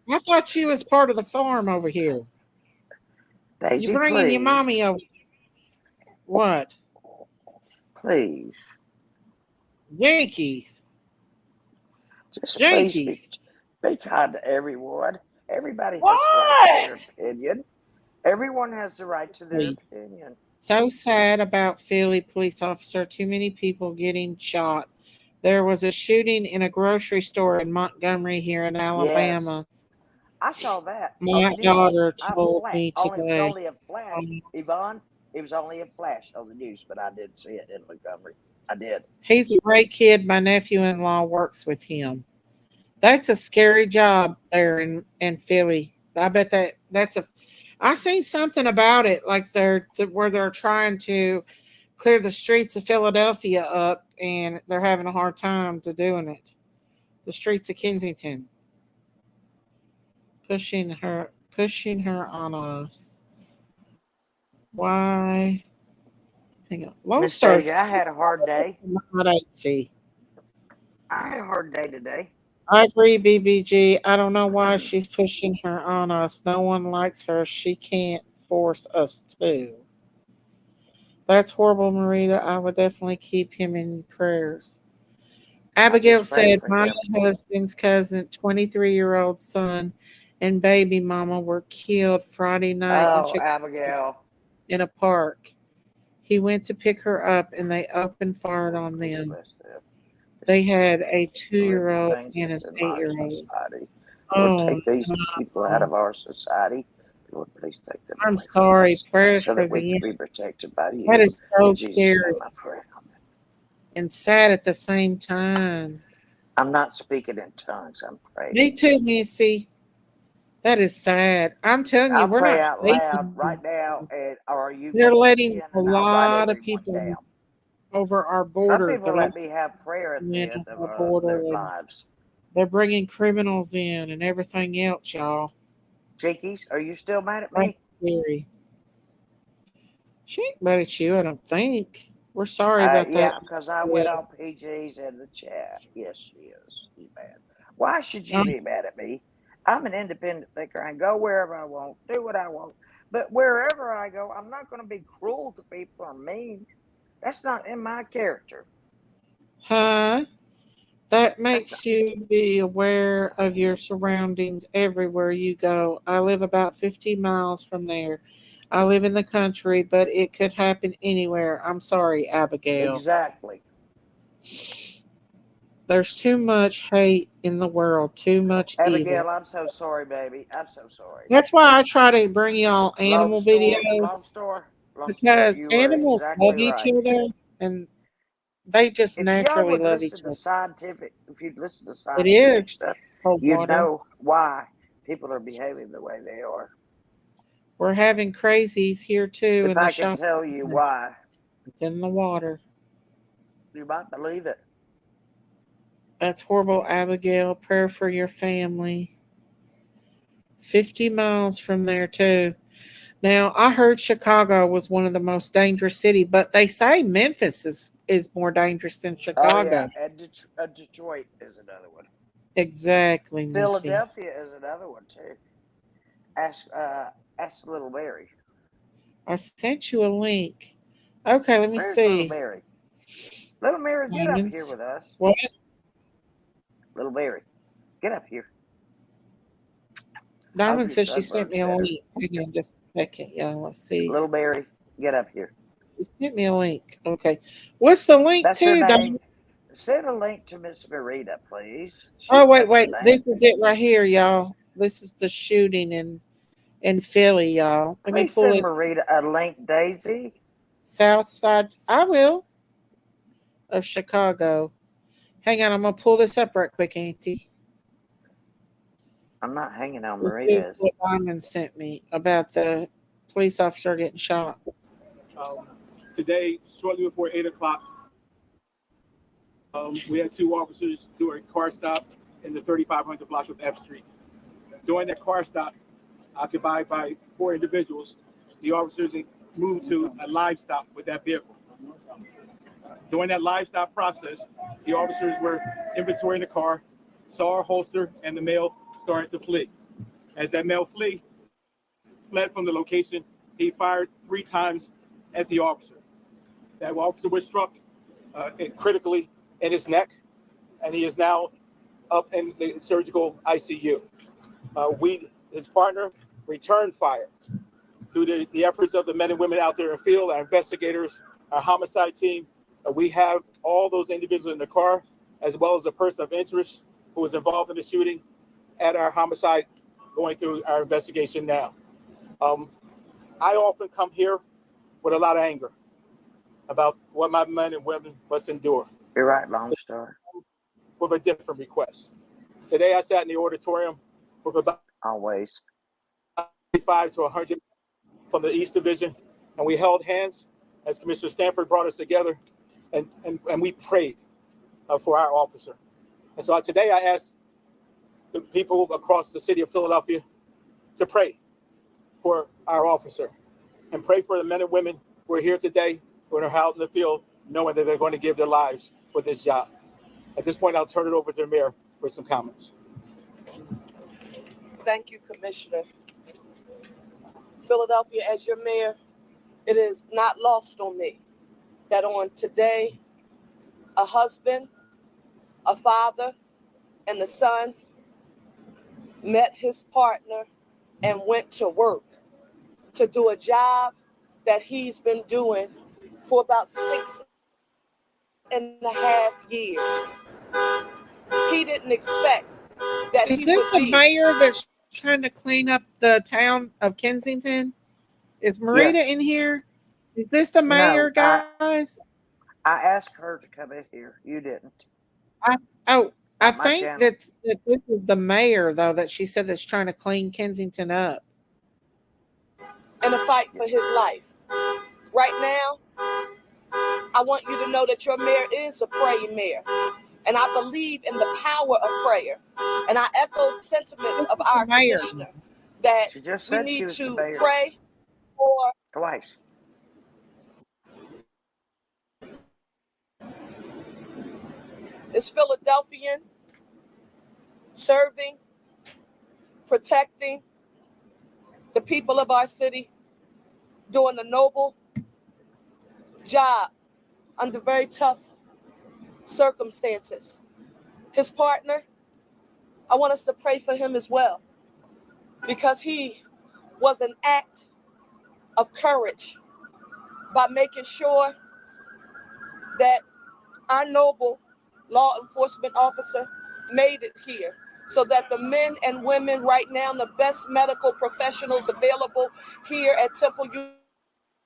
I thought you was part of the farm over here. Daisy, You bringing your please. mommy over. What? Please. Yankees. Just please Yankees. be kind to everyone. Everybody has the right What? to their opinion. Everyone has the right to their opinion. So sad about Philly police officer. Too many people getting shot. There was a shooting in a grocery store in Montgomery here in Yes. Alabama. I saw that on My the news. daughter I told flat. me It was today. only a flash, Yvonne. It was only a flash on the news, but I did see it in Montgomery. I did. He's a great kid. My nephew-in-law works with him. That's a scary job there in Philly. I bet that's a. I seen something about it, like where they're trying to clear the streets of Philadelphia up, and they're having a hard time to doing it. The streets of Kensington, pushing her on us. Why? Hang on. Lone Miss Star. Daisy, I had a hard day. See. I had a hard day today. I agree, BBG. I don't know why she's pushing her on us. No one likes her. She can't force us to. That's horrible, Marita. I would definitely keep him in prayers. Abigail just prayed said, for my him. husband's cousin, 23-year-old son, and baby mama were killed Friday night Oh, Abigail. in a park. He went to pick her up, and they opened fire on Please them. bless them. They had a Horrible 2-year-old things and an that's in our 8-year-old. society. Oh, Lord, take these people out no. of our society. Lord, please take them I'm away from sorry. us Prayers so for that we the can be protected by you. That is so In Jesus' scary name I pray. Amen. and sad at the same time. I'm not speaking in tongues. I'm praying. Me too, Missy. That is sad. I'm telling you, I'll we're pray not out safe loud right anymore. now. And are you They're going to letting begin? a And I'll write lot of everyone people down. over our Some borders. people let me have prayer at the They're end of our border, their and lives. they're bringing criminals in and everything else, y'all. Jinkies, are you still mad at That's me? scary. She ain't mad at you, I don't think. We're sorry about that. Yeah, because I went on PG's in the chat. Yes, she is. She's mad. Why should you be mad at me? I'm an independent thinker. I can go wherever I want, do what I want. But wherever I go, I'm not going to be cruel to people or mean. That's not in my character. Huh? That That's makes you be aware of your surroundings everywhere you go. I live about 50 miles from there. I live in the country, but it could happen anywhere. I'm sorry, Abigail. exactly. There's too much hate in the world, too much evil. Abigail, I'm so sorry, baby. I'm so sorry. That's why I try to bring y'all animal Long videos story. because You were animals exactly love each right. other and they just If y'all naturally would love listen each to other. if you'd listen to It scientific is stuff, cold you'd water. know why people are behaving the way they are. We're having crazies here too If in the I can shop. tell you why, It's in the water. you might believe it. That's horrible, Abigail. Prayer for your family. 50 miles from there too. Now, I heard Chicago was one of the most dangerous cities, but they say Memphis is more dangerous than Oh yeah, Chicago. and Detroit is another one. Exactly, Missy. Philadelphia is another one too. Ask ask Little Mary. I sent you a link. Okay, let me Where's Little see. Mary? Little Mary, get up here Diamonds. with us. What? Little Mary, get up here. Hope Diamond your says she sent sunburn's me a better. link. Hang on just a second, y'all. Let's see. Little Mary, get up here. She sent me a link. Okay. What's the link That's her to, name. Diamond? Send a link to Miss Marita, please. Oh, wait, That's her wait. name. This is it right here, y'all. This is the shooting in Philly, y'all. Let me Please pull send it. Marita a link, Daisy. South side. I will. Of Chicago. Hang on, I'm gonna pull this up right quick, Auntie. I'm not hanging on This is Marita's. what Diamond sent me about the police officer getting shot. Today, shortly before 8 o'clock, we had two officers do a car stop in the 3500 block of F Street. During that car stop, occupied by four individuals, the officers moved to a live stop with that vehicle. During that live stop process, the officers were inventorying the car, saw a holster, and the male started to flee. As that male fled from the location, he fired 3 times at the officer. That officer was struck critically in his neck, and he is now up in the surgical ICU. His partner, returned fire. Through the efforts of the men and women out there in the field, our investigators, our homicide team, we have all those individuals in the car, as well as a person of interest who was involved in the shooting at our homicide, going through our investigation now. I often come here with a lot of anger about what my men and women must endure. You're right, Long Star. With a different request. Today I sat in the auditorium with about Always. 95 to 100 from the East Division, and we held hands as Commissioner Stanford brought us together, and we prayed for our officer. And so today I asked the people across the city of Philadelphia to pray for our officer and pray for the men and women who are here today, who are out in the field, knowing that they're going to give their lives for this job. At this point, I'll turn it over to the mayor for some comments. Thank you, Commissioner. Philadelphia, as your mayor, it is not lost on me that on today, a husband, a father, and the son met his partner and went to work to do a job that he's been doing for about 6.5 years. He didn't expect that Is he this would a be. mayor that's trying to clean up the town of Kensington? Is Marita Yes. in here? Is this the mayor, No, guys? I asked her to come in here. You didn't. I I Not my think channel. that this is the mayor though that she said that's trying to clean Kensington up. And a fight for his life. Right now, I want you to know that your mayor is a praying mayor. And I believe in the power of prayer. And I echo sentiments of our Mayor. commissioner that She just we said she need was the to mayor. pray for Twice. is Philadelphian, serving, protecting the people of our city, doing a noble job under very tough circumstances. His partner, I want us to pray for him as well, because he was an act of courage by making sure that our noble law enforcement officer made it here, so that the men and women right now, the best medical professionals available here at Temple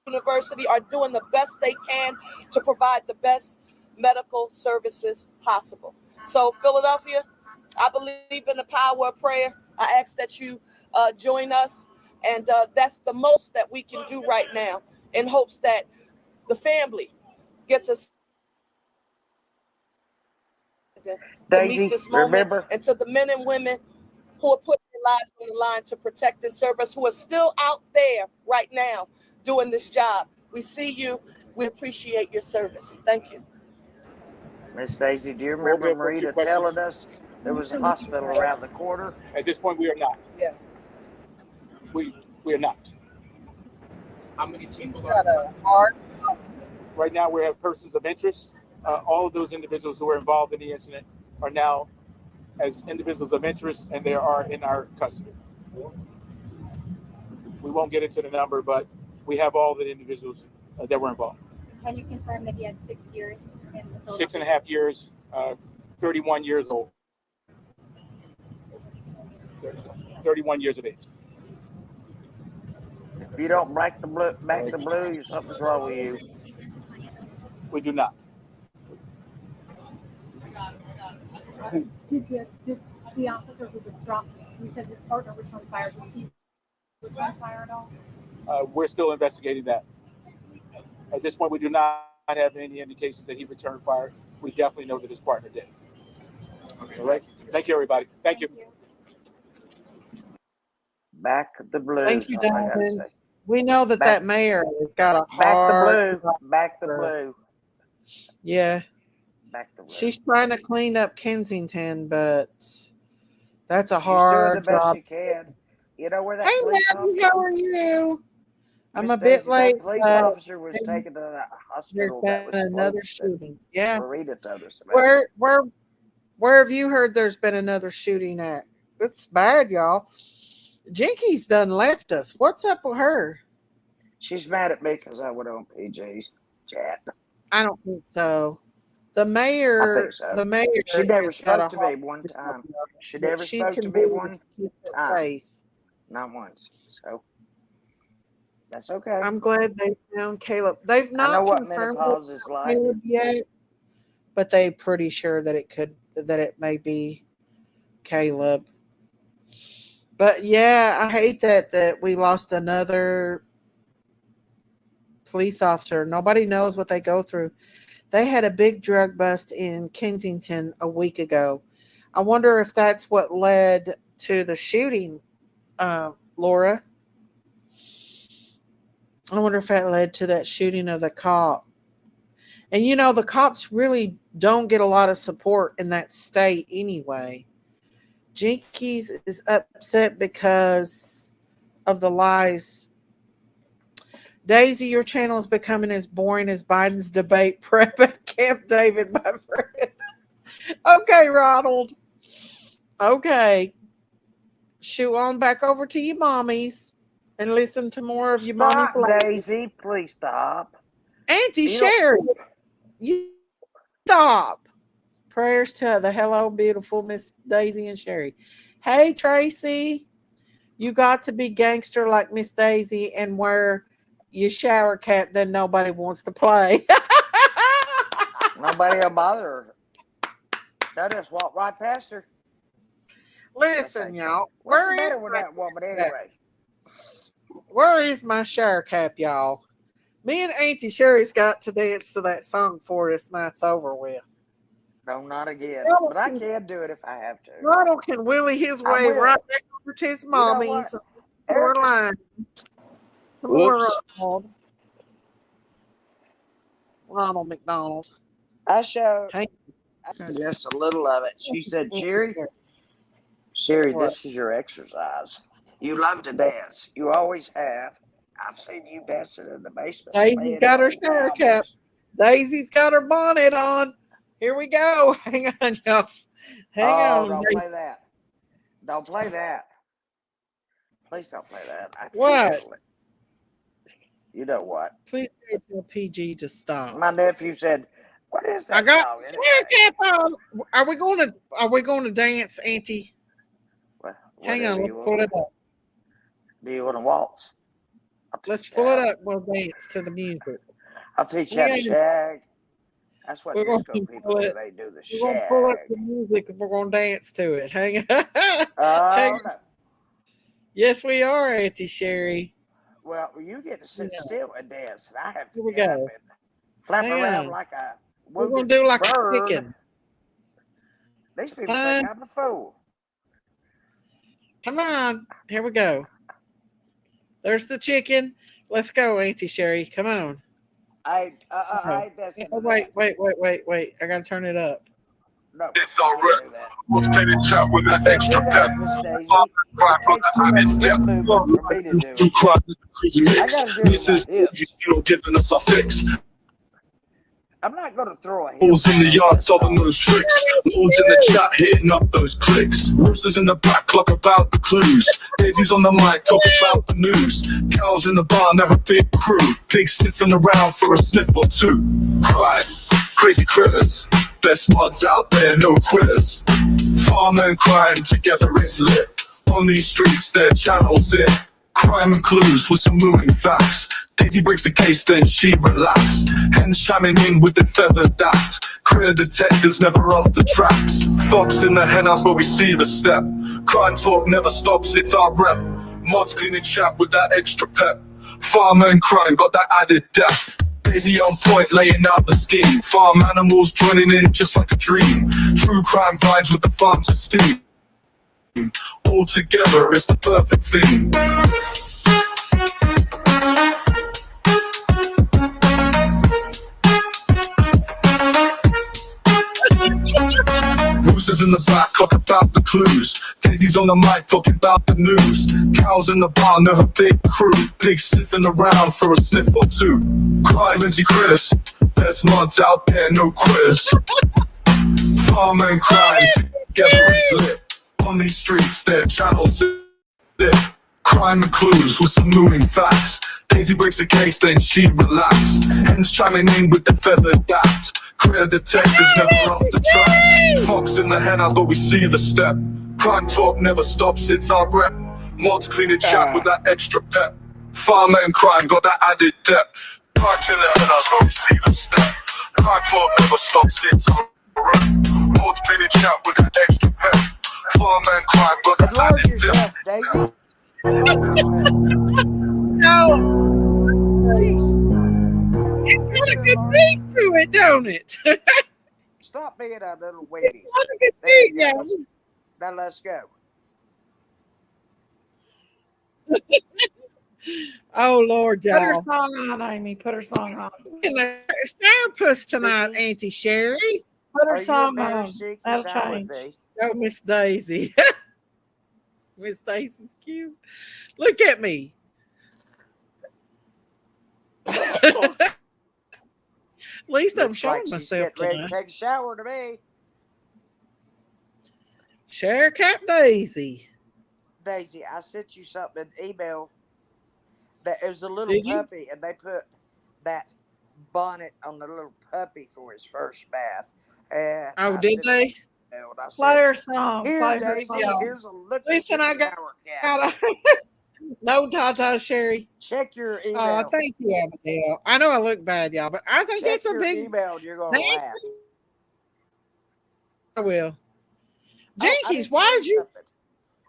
University, are doing the best they can to provide the best medical services possible. So Philadelphia, I believe in the power of prayer. I ask that you join us, and that's the most that we can do right now, in hopes that the family gets us to Daisy, meet this moment, remember? and to the men and women who are putting their lives on the line to protect and serve us, who are still out there right now doing this job. We see you. We appreciate your service. Thank you. Miss Daisy, do you We're all remember good for a few Marita questions. telling us there was a hospital around the corner? At this point, we are not. Yeah. We are not. She's got a heart. Right now, we have persons of interest. All of those individuals who were involved in the incident are now as individuals of interest, and they are in our custody. We won't get into the number, but we have all the individuals that were involved. Can you confirm that he had 6 years in the 6.5 years, 31 years old. 31 years of age. If you don't back the blue, something's wrong with you. We do not. Did the officer who was struck, you said his partner returned fire, did he return fire at all? We're still investigating that. At this point, we do not have any indications that he returned fire. We definitely know that his partner did. Okay. All right. Thank you, everybody. Thank you. Back the blue. Thank you, that's all I gotta Donovan. say. We know that Back- that mayor has got a Back hard. the blue. Back the blue. Yeah, Back the blue. she's trying to clean up Kensington, but that's a She's doing the hard best job. she can. You know where that Hey, police Matthew, officer? how are you? I'm Miss a bit Daisy, late, that police but officer was there- taken to that there's hospital that been was another closed. shooting. Yeah, Marita told us about. where have you heard there's been another shooting at? It's bad, y'all. Jinky's done left us. What's up with her? She's mad at me because I went on PJ's chat. I don't think so. I think so. The mayor. She never has got a spoke to me hard one job, time. She what never she spoke can to me do one is keep her time. faith. Not once. So that's okay. I'm glad they found Caleb. They've I know not what confirmed menopause it is for like. Caleb yet, but they're pretty sure that it may be Caleb. But yeah, I hate that we lost another police officer. Nobody knows what they go through. They had a big drug bust in Kensington a week ago. I wonder if that's what led to the shooting, Laura. I wonder if that led to that shooting of the cop. And the cops really don't get a lot of support in that state anyway. Jinkies is upset because of the lies. Daisy, your channel is becoming as boring as Biden's debate prep at Camp David, my friend. Okay, Ronald. Okay. Shoot on back over to you mommies and listen to more of your mommy Stop, flavors. Daisy. Please stop. Auntie You don't- Sherry, you stop. Prayers to the hello, beautiful Miss Daisy and Sherry. Hey, Tracy, you got to be gangster like Miss Daisy and wear your shower cap that nobody wants to play. Nobody will bother her. They'll just walk right past her. Listen, Okay. y'all. What's the Where matter is with my that woman cap? anyway? Where is my shower cap, y'all? Me and Auntie Sherry's got to dance to that song before this night's over with. No, not again. Ronald But I can- can do it if I have to. Ronald can willy his I way will. right back over to his know what? mommy's. More Erica- line. Some more Whoops. Ronald McDonald. I showed Hey. Just a little of it. She said, Sherry, What? this is your exercise. You love to dance. You always have. I've seen you dancing in the basement. Daisy's playing got her old shower cap. albums. Daisy's got her bonnet on. Here we go. Hang on, y'all. Hang Oh, on. don't play that. Don't play that. Please don't play that. I can't What? handle it. You know what? Please go tell PG to stop. My nephew said, "What is I that got song?" shower cap on. Are we going to dance, Auntie? Hang on, let's pull it up. Do you want to waltz? Let's pull it up. We'll dance to the music. I'll teach you how to Yeah. shag. That's what We're going disco to people pull do. it. They do the We're going to pull up shag. the music and we're going to dance to it. Hang on. Oh, Hang on. no. Yes, we are, Auntie Sherry. Well, you get to sit still and dance, and I have to Here we get up go. and flap Hang around on. like a We're going wounded to do like bird. a chicken. These people think I'm a fool. Come on. Here we go. There's the chicken. Let's go, Auntie Sherry. Come on. I dancing to Wait. that. I got to turn it up. No, It's all you can't right. do that. Let's play the chat with that Can't extra do pep. that, Miss Daisy. It takes too much hip movement for me to do it. Crazy I mix. gotta do it This with is my hips. giving us a fix. I'm not gonna throw a hip. Bulls in the yard solving those tricks. Lords in the chat hitting up those clicks. Roosters in the back clock about the clues. Daisy's on the mic talking about the news. Cows in the barn have a big crew. Pigs sniffing around for a sniff or two. Right, crazy critters. Best mods out there, no quitters. Farm and crime together is lit. On these streets, their channels in. Crime and clues with some moving facts. Daisy breaks the case, then she relaxed. Hens chiming in with the feathered act. Career detectives never off the tracks. Fox in the henhouse where we see the step. Crime talk never stops, it's our rep. Mods cleaning chat with that extra pep. Farmer and crime got that added depth. Daisy on point, laying out the scheme. Farm animals joining in just like a dream. True crime vibes with the farm's esteem. All together it's the perfect thing. Roosters in the back talk about the clues. Daisy's on the mic talking about the news. Cows in the barn, they're a big crew. Pigs sniffing around for a sniff or two. Crime and Chris, best mods out there, no quiz. Farm and crime together is lit. On these streets, their channels lit. Crime and clues with some moving facts. Daisy breaks the case, then she relaxed. Hens chiming in with the feathered act. Career detectives never off the tracks. Fox in the henhouse, but we see the step. Crime talk never stops, it's our rep. Mods cleaning chat with that extra pep. Farmer and crime got that added depth. Fox in the henhouse, but we see the step. Crime talk never stops, it's our rep. Mods cleaning chat with that extra pep. Farmer and crime got that Lower added yourself, depth. Daisy. Lower yourself. No, Please. it's got a good beat to it, don't it? Stop being a little weedy. It's got a good There beat, you go. y'all. Now let's go. Oh Lord, Put her y'all. song on, Amy. Put her song on. Sourpuss tonight, Auntie Sherry. Put her Are you song on. embarrassed, Cheeky, That'll as I would change. be? Oh, Miss Daisy. Miss Daisy's cute. Look at me. At least I'm Looks showing like she's myself getting ready tonight. to take a shower to me. Share Cap Daisy. Daisy, I sent you something in email that it was a little Did you? puppy, and they put that bonnet on the little puppy for his first bath. And Oh, I did sent they? it to her, and I Play said, her song. "Here, Play her Daisy, song. here's a look Listen, at I your got- shower cap. No, Tata Sherry. Check your email. Oh, thank you, Abigail. I know I look bad, y'all, but I think Check it's a your big. email, and you're gonna Thank laugh. I will. Oh, I Jinkies, need to why tell did you? something.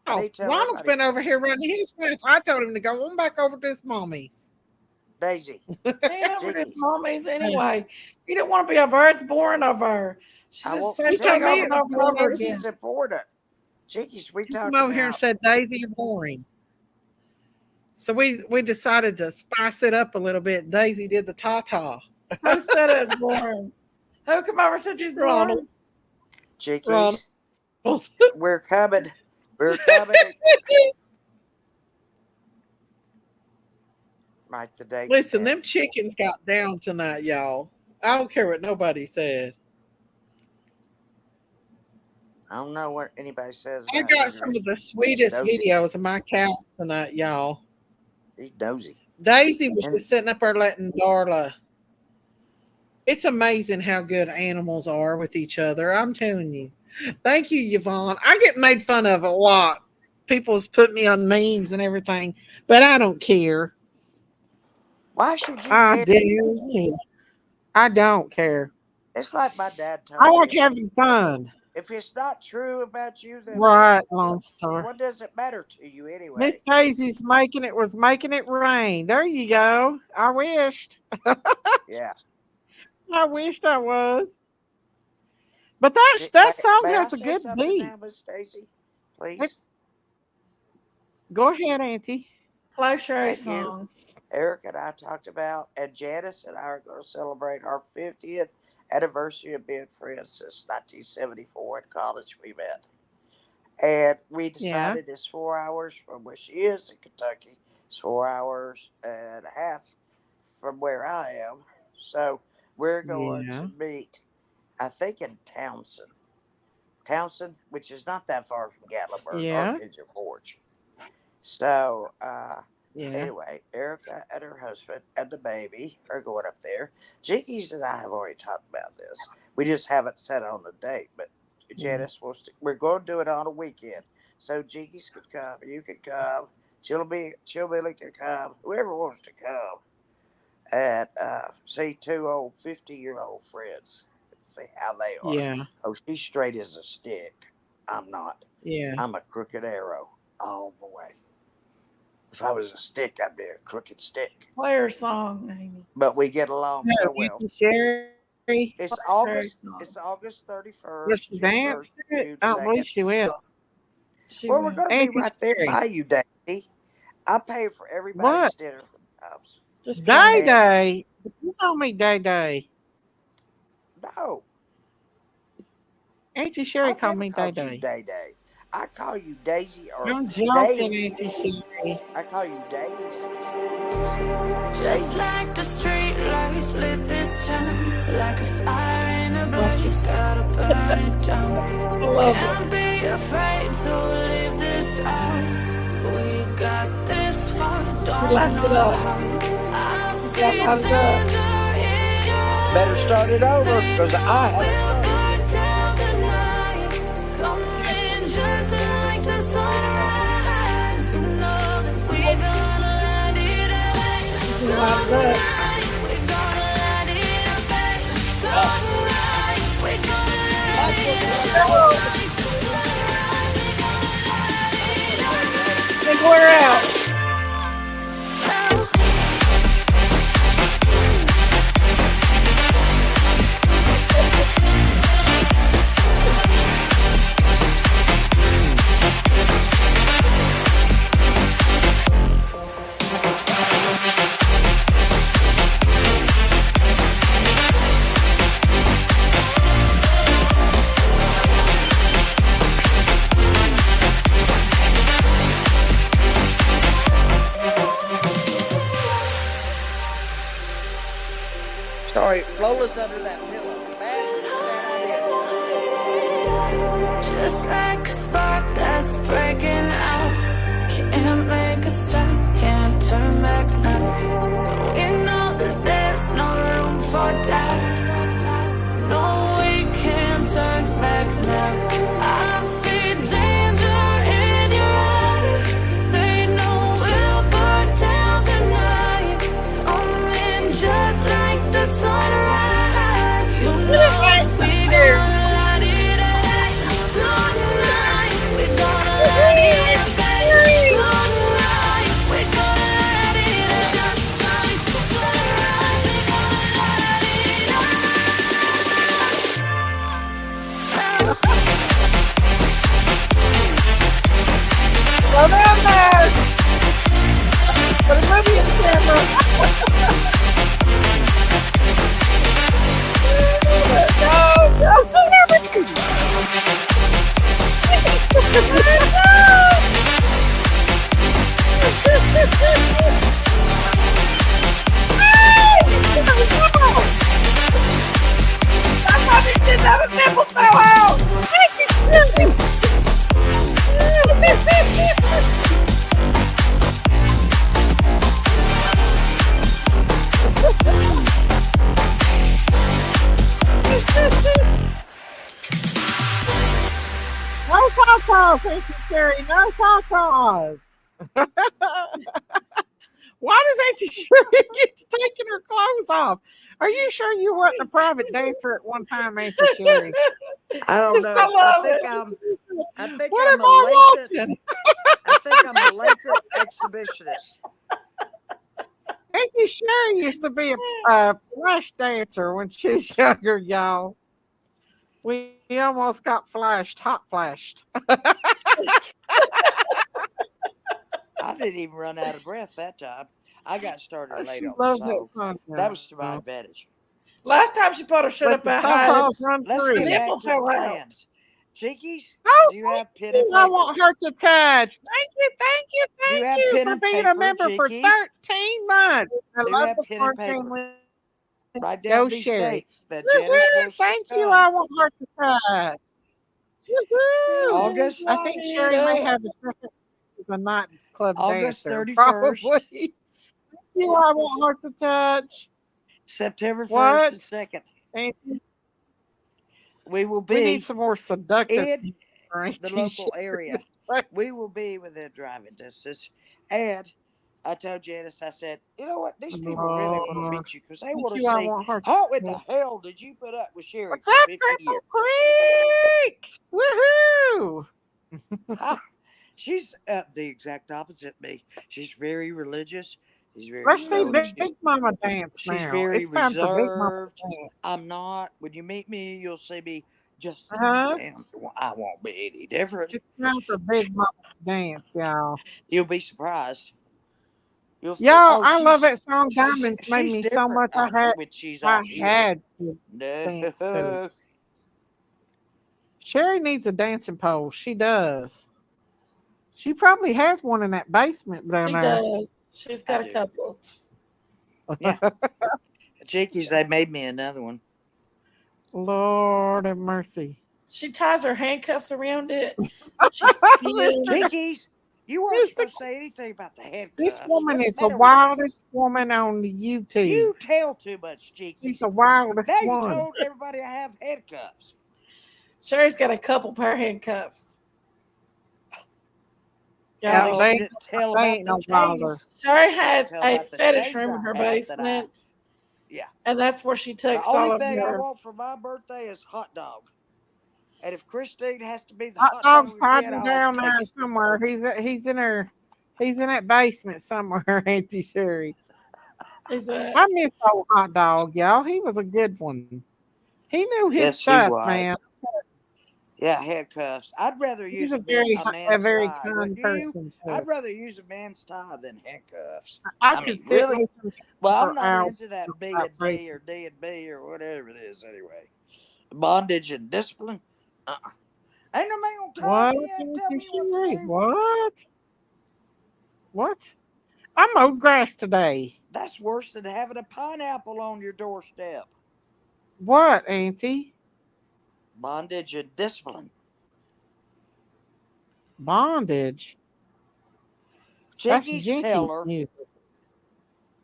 I Oh, need to tell Ronald's everybody been over here running his mouth. I told him to go on back over to his mommy's. Daisy. Ain't over his Jinkies. mommies anyway. You don't want to be over her. It's boring over her. She's I just won't saying You told thing me over it and was over and over boring. This again. is important. Jinkies, we You talked came over here and about said, Daisy, you're boring. So we decided to spice it up a little bit. Daisy did the ta-ta. Who said it was boring? Who come over and said she's Ronald. boring? Chickies, Ronald. we're coming. We're coming. Mark the date. Listen, them chickens got down tonight, y'all. I don't care what nobody said. I don't know what anybody says. I about got it. some of the sweetest Nosy. videos of my cows tonight, y'all. He's nosy. Daisy was And- just sitting up there letting Darla. It's amazing how good animals are with each other. I'm telling you. Thank you, Yvonne. I get made fun of a lot. People's put me on memes and everything, but I don't care. Why should you I care? do. I don't care. It's like my dad told I me. like having fun. If it's not true about you, then Right, Lone Star. what does it matter to you anyway? Miss Daisy's making it rain. There you go. I wished. Yeah. I wished I was. But that song May I has a say good something beat. now, Miss Stacy? Please. It's- Go ahead, Auntie. Play Sherry Thank you. song. Eric and I talked about, and Janice and I are going to celebrate our 50th anniversary of being friends since 1974 in college we met. And we decided it's 4 hours from where she is in Kentucky. It's 4 hours and a half from where I am. So we're going to meet, I think, in Townsend. Townsend, which is not that far from Gatlinburg or Pigeon Forge. So, anyway, Erica and her husband and the baby are going up there. Jinkies and I have already talked about this. We just haven't set on the date, but Janice wants to. We're going to do it on a weekend, so Jinkies can come, you can come, Chillbilly can come, whoever wants to come, and see two old 50-year-old friends. See how they are. Yeah. Oh, she's straight as a stick. I'm not. Yeah. I'm a crooked arrow all the way. If I was a stick, I'd be a crooked stick. Play her song, Amy. But we get along so well. Sherry. It's August 31st. Will she dance? I don't believe she will. Well, we're going to be Auntie right there Sherry. by you, Daisy. I pay for everybody's dinner. Just Day Day. You call me Day Day. No. Auntie Sherry I've called never me Day called you Day. Day Day. I call you Daisy or I'm joking, Daisy. Auntie Sherry. I call you Daisy. Just like the street lights lit this town, like a fire in a blaze, gotta burn it down. Can't be afraid to leave this out. We got this far, don't Relax it know up. how. I see Got pumped up. danger in your Better start it over because I haven't. burn down the night. Coming just like the sunrise. You know that we're gonna light it away. Sunrise, we're gonna light it away. Sunrise, we're gonna light it away. I think we're out. Sorry, Lola's under that pillow. Bad idea. Just like a spark that's breaking out. Can't make a stop, can't turn back now. We know that there's no room for doubt. No, we can't turn back now. I see danger in your eyes. They know we'll burn down the night. Coming just like the sunrise. You know we gonna light it up. Tonight we gonna light it up. Tonight we gonna light it up. Just like the sunrise. We gonna light it up. tatas, Auntie Sherry. No tatas. Why does Auntie Sherry get to taking her clothes off? Are you sure you wasn't a private dancer at one time, Auntie Sherry? I don't Just know. love I think what I'm am a I latent. watching? I think I'm a latent exhibitionist. Auntie Sherry used to be a flash dancer when she was younger, y'all. We almost got hot flashed. I didn't even run out of breath that time. I got started late She on the loves that song. song. That was to my Y'all. advantage. Last time she put her shit Let up the that high, tatas run Let's free. the get back nipple to the fell out. plans. Cheekies, Oh, do you thank have pen and you. I paper? want her to touch. Thank you, thank you, Do you thank have you pen for and being a paper, member for Cheekies? 13 months. I Do you love have the pen and Ford paper? family. Write Go down these Sherry. dates that Janice Woohoo! will Thank you. come. I want her to touch. Woohoo! August, I think Sherry may have a second as a nightclub August dancer, 31st, probably. Thank you. I want her to touch. September 1st What? and 2nd. Thank you. We will We need be some more seductive in for the Auntie local Sherry. area. We will be within driving distance. And I told Janice, I said, you know what? These people really want to Lord. meet you because they Thank want to you. I see want her to how in the touch. hell did you put up with Sherry What's for up, 50 Cripple years? Creek? Woohoo! Ha! She's the exact opposite of me. She's very religious. She's very Let's see stoic. Big Mama dance She's now. very It's time for Big Mama reserved. to dance. I'm not. When you meet me, you'll see me just as Uh-huh. I am. I won't be any different. It's time for Big Mama to dance, y'all. You'll be surprised. You'll think, Y'all, oh, I love that song. Diamonds made she's me so different much. I when she's I off here. had to dance to it. No. Sherry needs a dancing pole. She does. She probably has one in that basement down She there. does. She's got a couple. Yeah. Cheekies, they made me another one. Lord have mercy. She ties her handcuffs around it. Cheekies, you weren't supposed to say anything about the handcuffs. This woman What's is the the matter with you? wildest woman on the YouTube. You tell too much, Cheekies. She's the wildest Now you one. told everybody I have handcuffs. Sherry's got a couple pair of handcuffs. At Y'all, least you didn't tell They about ain't the no wilder. chains. Sherry has Tell a about the fetish chains room in I her have that basement. Yeah. And that's where she The takes all only of thing I her. want for my birthday is hot dog. And if Christine has to be the Hot hot dog's dog again, hiding I'll down take there it. somewhere. He's in that basement somewhere, Auntie Sherry. I miss old hot dog, y'all. He was a good one. He knew his Yes, he stuff, was. man. Yeah, handcuffs. I'd rather He's use a a very man's tie. kind Wouldn't you? person. I'd rather use a man's tie than handcuffs. I mean, could sit really? and listen to Well, I'm for not hours into that B about and D races. or D and B or whatever it is anyway. Bondage and discipline. Ain't no man gonna tie What, me and tell Auntie me what to Sherry? do. What? I mowed grass today. That's worse than having a pineapple on your doorstep. What, Auntie? Bondage and discipline. Bondage. That's Jinkies, Jinkies tell her. music.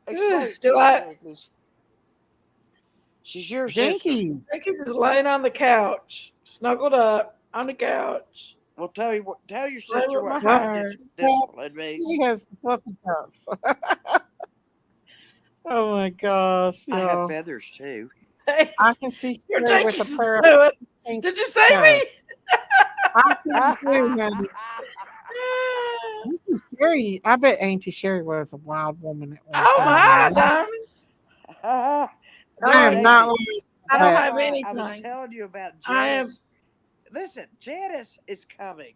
Explain it Do to I? her, Jinkies. She's your sister. Jinkies. Jinkies is laying on the couch, snuggled up on the couch. Well, tell your Play sister with my what hair. bondage and discipline means. He has the fluffy cups. Oh my gosh, I have y'all. feathers too. I can see Your Sherry with Jinkies a is pair of doing. pink Did you say cups. me? I can too, honey. Auntie Sherry, I bet Auntie Sherry was a wild woman at one Oh my, time. Diamond. I am not lying. I don't But have I was anything. telling you about I am. Janice. Listen, Janice is coming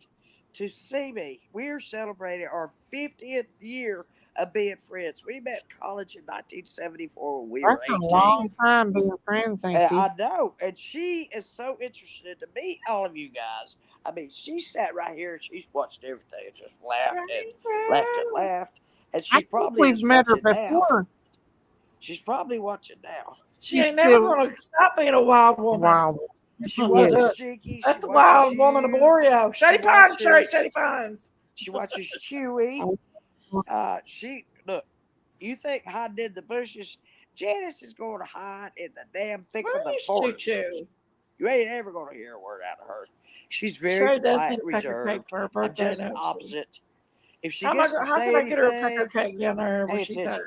to see me. We're celebrating our 50th year of being friends. We met in college in 1974 when we were that's a 18. long time being friends, Auntie. I know, and she is so interested to meet all of you guys. I mean, she sat right here and she's watched everything and just laughed and laughed and laughed. And she I think probably we've is met her watching now. before. She's probably watching now. She ain't never going to stop being a wild woman. Wow. She Yes. watches Jinky. That's She a watches wild you. woman of Oreo. Shady Pines, Sherry, watches- Shady Pines. She watches Chewy. She look. You think hiding in the bushes? Janice is going to hide in the damn thick of the Where's forest. Choo-Choo? You ain't ever gonna hear a word out of her. She's very Sherry does quiet, need a pecker cake reserved. for her I'm birthday, just doesn't she? opposite. If she How am I? gets to How can say I get her a pecker anything, cake down there where pay she's at? attention.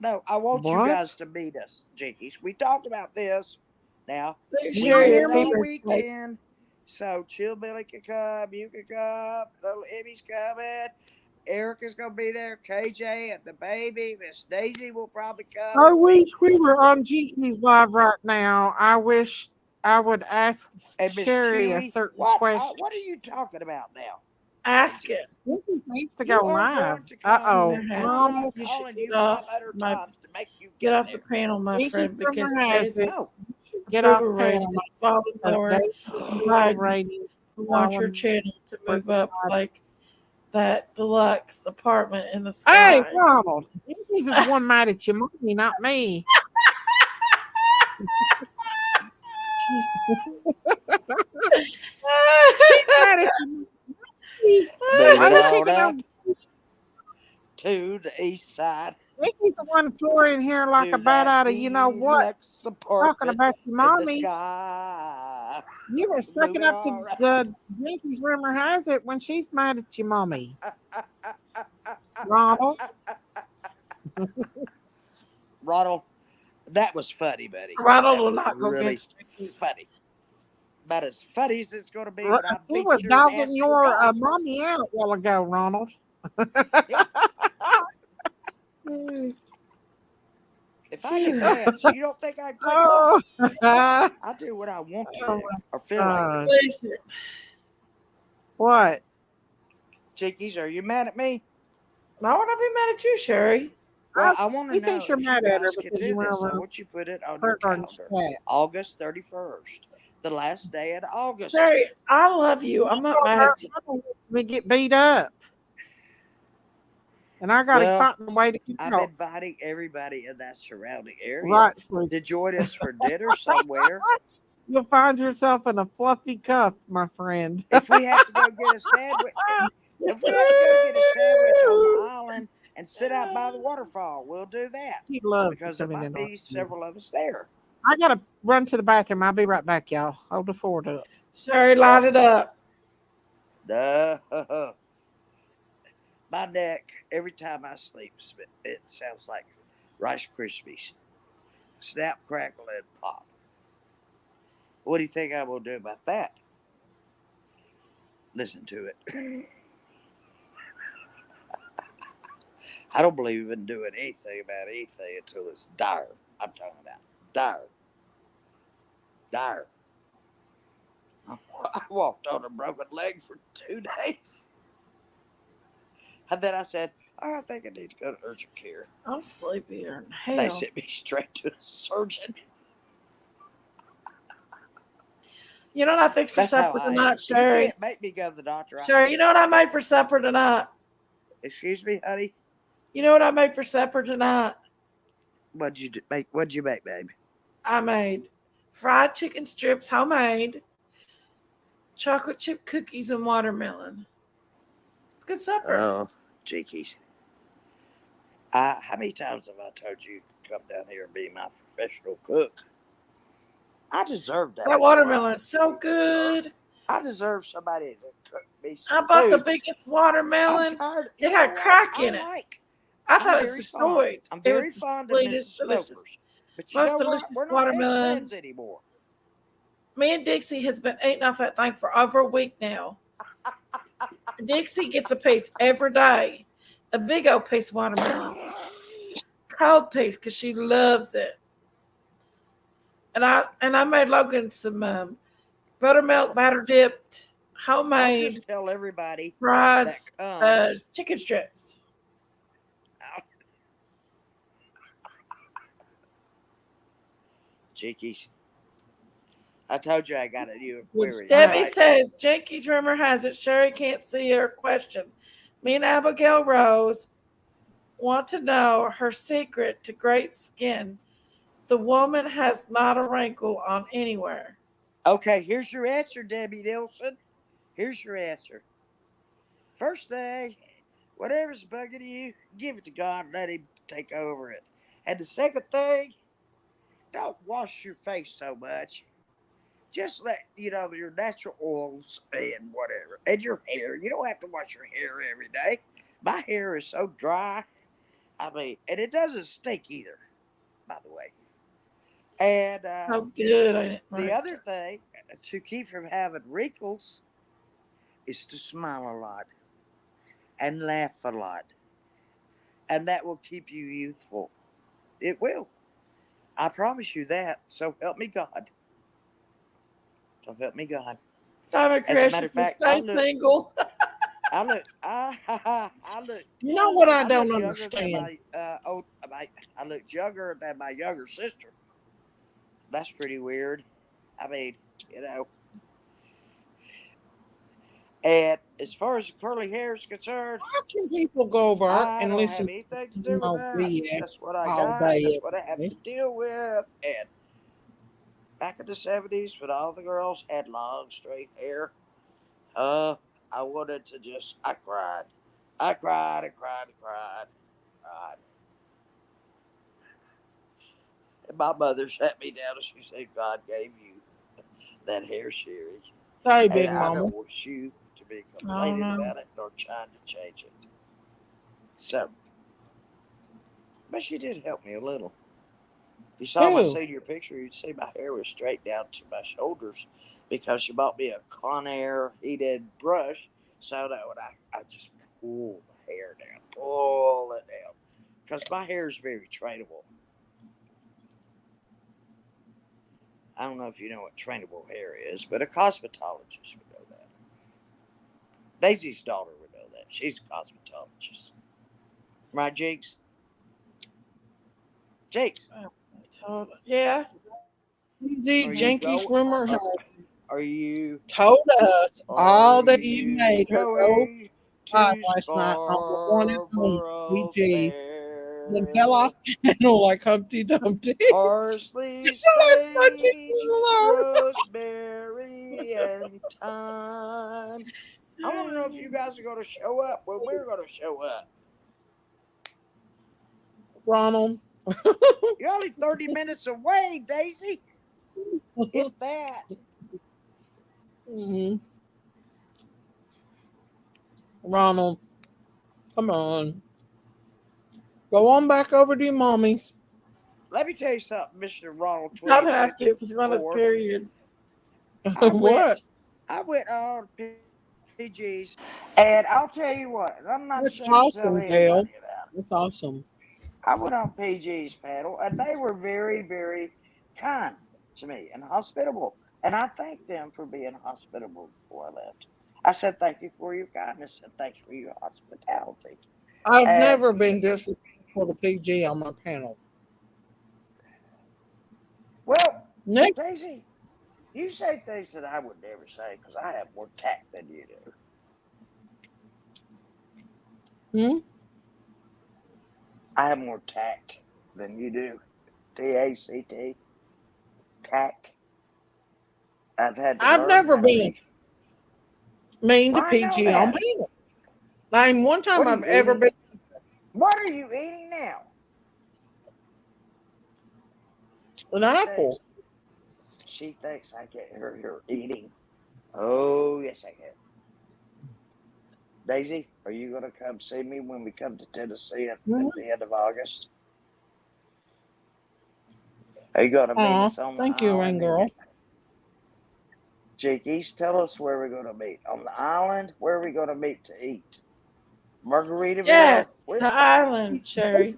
No, I want you What? guys to meet us, Jinkies. We talked about this. Now, Leave You we Sherry a hear end me? on a pecker cake. weekend, so Chill Billy can come, you can come, little Emmy's coming, Erica's gonna be there, KJ and the baby, Miss Daisy will probably come. I wish we were on Jinkies Live right now. I wish I would ask And Miss Sherry a Chewy, certain what question. are you talking about now? Ask it. Jinkies needs to You go are live. going to Uh come. oh. There has- I'm Ronald, not You should calling get you off 500 my times to make you get get off the there. panel, my Jinkies friend, because rumor has Daisy it. No. Get off approval rating panel is falling because lower. Daisy Biden rating wants your falling. channel to move freaking up hard. like that deluxe apartment in the Hey, sky. Ronald. Jinkies is one mad at your mommy, not me. She's mad at you. Why Moving you on picking up on to the east side, Jinkies the one flying here like a to bat that out of you know what? deluxe Talking apartment about your in the mommy. sky. You were sucking Moving up on to Jinkies rumor has it when she's mad at your mommy. Ronald. Ronald, that was funny, buddy. Ronald That will was not go really against Jinkies. funny. About as funny as it's going to be when I She beat was your dogging nasty your golf. mommy out a while ago, Ronald. If I can dance, you don't think I can play Oh, golf? I do what I want to oh do my or feel like gosh. doing. Listen, What? Jinkies, are you mad at me? why would I be mad at you, Sherry? Well, I want to He know thinks you're if you mad at her guys can because you do went this. I over want you to put it on her your garden's calendar. cat. August 31st, the last day in August. Sherry, I love you. I'm not mad at you. We get beat up. And I got to Well, find a way to keep I'm out. inviting everybody in that surrounding area Right, Sleep. to join us for dinner somewhere. You'll find yourself in a fluffy cuff, my friend. If we have to go get a sandwich, if we have to go get a sandwich on the island and sit out by the waterfall, we'll do that He loves because to there come in might and be on. several of us there. I got to run to the bathroom. I'll be right back, y'all. Hold the fort up. Sherry, light it up. Duh. My neck, every time I sleep, it sounds like Rice Krispies. Snap, crackle, and pop. What do you think I will do about that? Listen to it. I don't believe in doing anything about anything until it's dire. I'm talking about dire. Dire. I walked on a broken leg for 2 days. And then I said, I think I need to go to urgent care. I'm sleepier than They hell. sent me straight to a surgeon. You know what I fixed for That's how supper I am. tonight, You Sherry? can't make me go to the doctor. Sherry, you know what I made for supper tonight? Excuse me, honey? You know what I made for supper tonight? What'd you make? What'd you make, babe? I made fried chicken strips, homemade, chocolate chip cookies, and watermelon. It's good supper. Oh, jinkies. How many times have I told you to come down here and be my professional cook? I deserve that. That watermelon is so good. I deserve somebody to cook me some I bought the food. biggest I'm watermelon. tired. It had crack in it. I thought it was very destroyed. I'm It was very the fond of Mrs. sweetest, delicious, Smokers. But you most know what? delicious We're not best watermelon. friends anymore. Me and Dixie has been eating off that thing for over a week now. Dixie gets a piece every day, a big old piece of watermelon, cold piece because she loves it. And I made Logan some buttermilk batter dipped I'll homemade just tell everybody fried that comes. chicken strips. Jinkies. I told you I got a new aquarium. Debbie right? says, Jinkies rumor has it Sherry can't see her question. Me and Abigail Rose want to know her secret to great skin. The woman has not a wrinkle on anywhere. Okay, here's your answer, Debbie Nielsen. Here's your answer. First thing, whatever's bugging you, give it to God and let Him take over it. And the second thing, don't wash your face so much. Just let your natural oils and whatever, and your hair. You don't have to wash your hair every day. My hair is so dry. I mean, and it doesn't stink either, by the way. And How good, ain't it? the other thing to keep from having wrinkles is to smile a lot and laugh a lot, and that will keep you youthful. It will. I promise you that. So help me God. So help me God. Time of As a matter of Christmas, fact, I stay single. look, You know what I I don't look younger than understand? I look younger than my younger sister. That's pretty weird. I mean, you know. And as far as the curly hair is concerned, How can people go over I and don't listen have anything to to do with my that. BS That's what I all got. day? That's what I have to deal with. And back in the 70s, when all the girls had long, straight hair, I wanted to just, I cried. I cried and cried and cried. Cried. And my mother sat me down and she said, God gave you that hair series. Say, And Big I Mama. don't want you to be Oh, complaining no. about it nor trying to change it. So, but she did help me a little. If you saw my Who? senior picture, you'd see my hair was straight down to my shoulders because she bought me a Conair heated brush so that when I just pull the hair down, pull it down. Because my hair is very trainable. I don't know if you know what trainable hair is, but a cosmetologist would know that. Daisy's daughter would know that. She's a cosmetologist. Right, Jinx? Jinx, Yeah. The are you Jinkies going? rumor has Are you told us all that you you made her go going live to last night on the one and only Scarborough BG, then fell Fair? off the panel like Humpty Dumpty. Parsley, Let's my sage, Jesus alone. rosemary, and thyme. I want to know if you guys are going to show up when we're going to show up. Ronald. You're only 30 minutes away, Daisy. If that. Mhm. Ronald, come on. Go on back over to your mommies. Let me tell you something, Mr. Ronald I'm asking if 2024. he's on a period. What? I went on PGs, and I'll tell you what, I'm not That's ashamed to tell awesome, Gail. anybody about it. That's awesome. I went on PG's panel, and they were very, very kind to me and hospitable. And I thanked them for being hospitable before I left. I said, thank you for your kindness and thanks for your hospitality. I've And, never been disrespectful to PG on my panel. well, Nick, Daisy, you say things that I would never say because I have more tact than you do. hmm? I have more tact than you do. TACT. Tact. I've had to I've learn never how to been be. mean to Well, I know PG on that. panel. Name one time What are I've you ever eating? been. What are you eating now? An apple. She thinks I get her eating. Oh, yes, I can. Daisy, are you going to come see me when we come to Tennessee at the end of August? Are you going to meet us on the Thank you, Rain island? Girl. Jakey's, tell us where we're going to meet. On the island, where are we going to meet to eat? Margaritaville? Yes, the island, Sherry.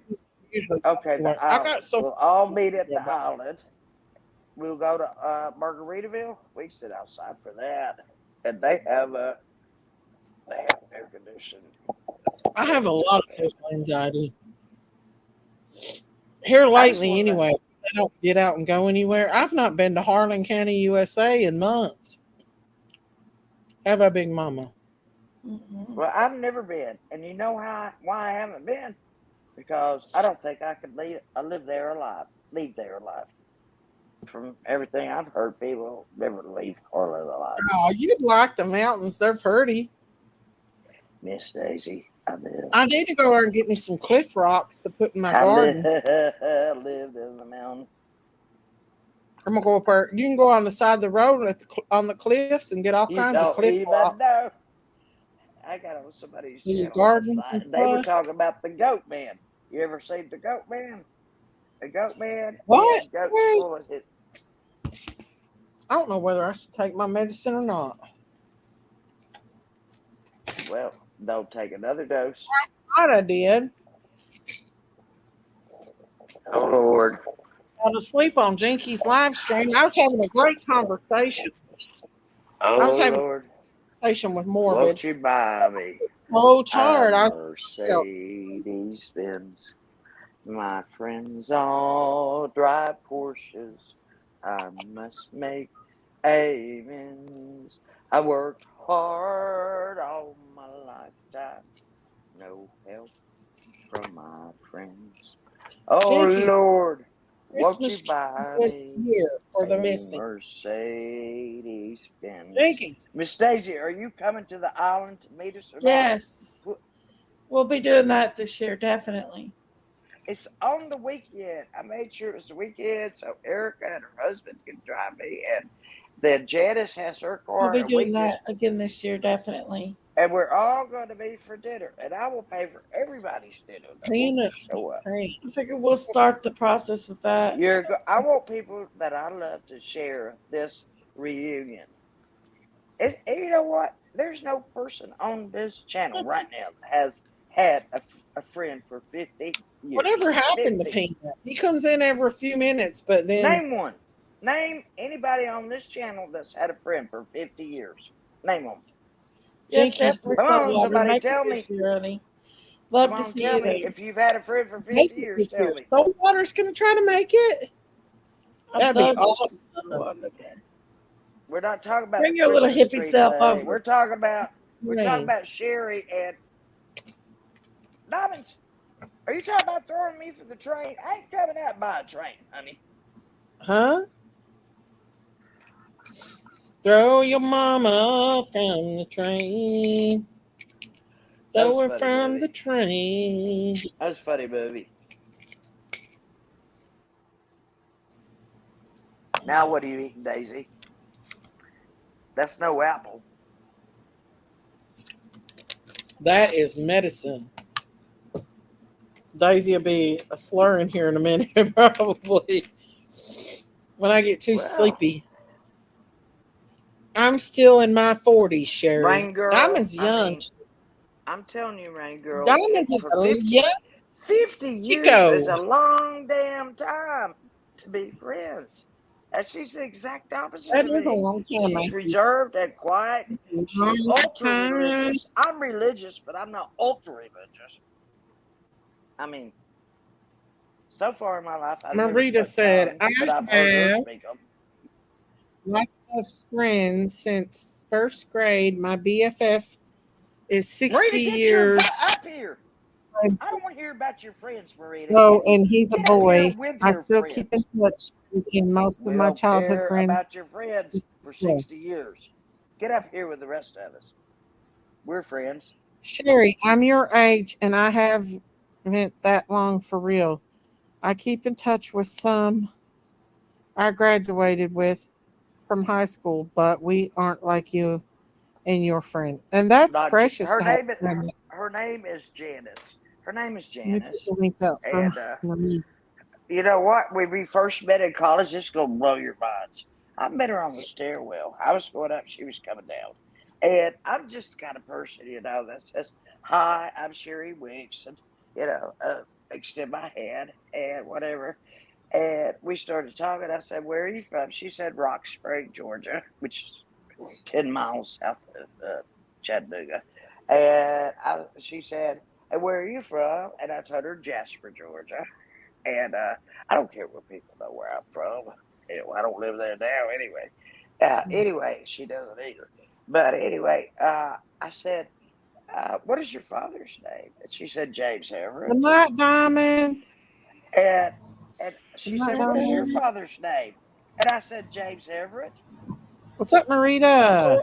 Okay, the I got island. so. We'll all meet at the island. We'll go to Margaritaville. We sit outside for that. And they have air conditioning. I have a lot of social anxiety. Here lately, anyway, I don't get out and go anywhere. I've not been to Harlan County, USA in months. Have I, Big Mama? Well, I've never been. And you know why I haven't been? Because I don't think I could leave there alive. From everything I've heard, people never leave Harlan alive. Oh, you'd like the mountains. They're pretty. Miss Daisy, I do. I need to go there and get me some cliff rocks to put in my I garden. lived in the mountain. I'm gonna go up there. You can go on the side of the road on the cliffs and get all You kinds of don't cliff even rock know. I got on somebody's in your channel last garden and night, and they were stuff. talking about the goat man. You ever seen the goat man? The goat man, he What? had goats Where? full of it. I don't know whether I should take my medicine or not. Well, don't take another dose. Thought I did. Oh Lord. I was asleep on Jinky's live stream. I was having a great conversation. Oh I was having Lord. a conversation with Morbid. Won't you buy me So a tired. I felt Mercedes Benz? My friends all drive Porsches. I must make amends. I worked hard all my lifetime. No help from my friends. Oh Jinky's Lord, won't you Christmas tree buy this me year for the a missing. Mercedes Benz? Jinky's. Miss Daisy, are you coming to the island to meet us or not? Yes. We'll be doing that this year, definitely. It's on the weekend. I made sure it was the weekend so Erica and her husband can drive me, and then Janice has her We'll car be on a doing weekend, that again this year, definitely. and we're all going to be for dinner, and I will pay for everybody's dinner that wants to show up. Hey. I figure we'll start the process with that. I want people that I love to share this reunion. You know what? There's no person on this channel right now that has had a friend for 50 years. Whatever happened to 50. Peanut? He comes in every few minutes, but then Name one. Name anybody on this channel that's had a friend for 50 years. Name them. Yes, Jinky's definitely. Come on, somebody Make tell it me. this year, honey. Love Come to on, see tell you me there. if you've had a friend for 50 make it years. this Tell year. me. Saltwater's gonna try to make it. That'd be awesome. We're not talking about Bring the your little Christmas hippie tree self today. over. We're talking about Right. Sherry and Diamonds. Are you talking about throwing me for the train? I ain't coming out by a train, honey. Huh? Throw your mama from the train. That was Throw her funny, from movie. the train. That was a funny movie. Now what are you eating, Daisy? That's no apple. That is medicine. Daisy will be a slur in here in a minute, probably. When I get too sleepy. I'm still in my 40s, Sherry. Rain Girl. Diamond's young. I'm telling you, Rain Girl. Diamond's is a young 50 years Chico. is a long damn time to be friends. And she's the exact opposite That of is a me. long time. She's reserved and quiet. She's ultra religious. I'm religious, but I'm not ultra religious. I mean, so far in my life, I've never Marita spoke said, tongues, but I've heard her have speak them. lots of friends since first grade. My BFF is 60 Marita, get years. your butt up here. I don't want to hear about your friends, Marita. Oh, and he's a Get up here boy. with I your still friends. keep in touch with him. Most We of my don't childhood care friends. about your friends for 60 years. Get up here with the rest of us. We're friends. Sherry, I'm your age, and I haven't that long for real. I keep in touch with some I graduated with from high school, but we aren't like you and your friend. And that's Not precious her to have. her name is Janice. Her name is Let me Janice. put the link up for And Marie. you know what? When we first met in college, this is gonna blow your minds. I met her on the stairwell. I was going up, she was coming down. And I'm just the kind of person, that says, "Hi, I'm Sherry Wicks," and extend my hand and whatever. And we started talking. I said, "Where are you from?" She said, "Rock Spring, Georgia," which is 10 miles south of Chattanooga. And she said, "And where are you from?" And I told her, "Jasper, Georgia." And I don't care what people know where I'm from. I don't live there now anyway. Anyway, she doesn't either. But anyway, I said, "What is your father's name?" And she said, "James Everett." Good night, Diamonds. And she Good said, night, "What is your Diamonds. father's name?" And I said, "James Everett." What's up, Marita?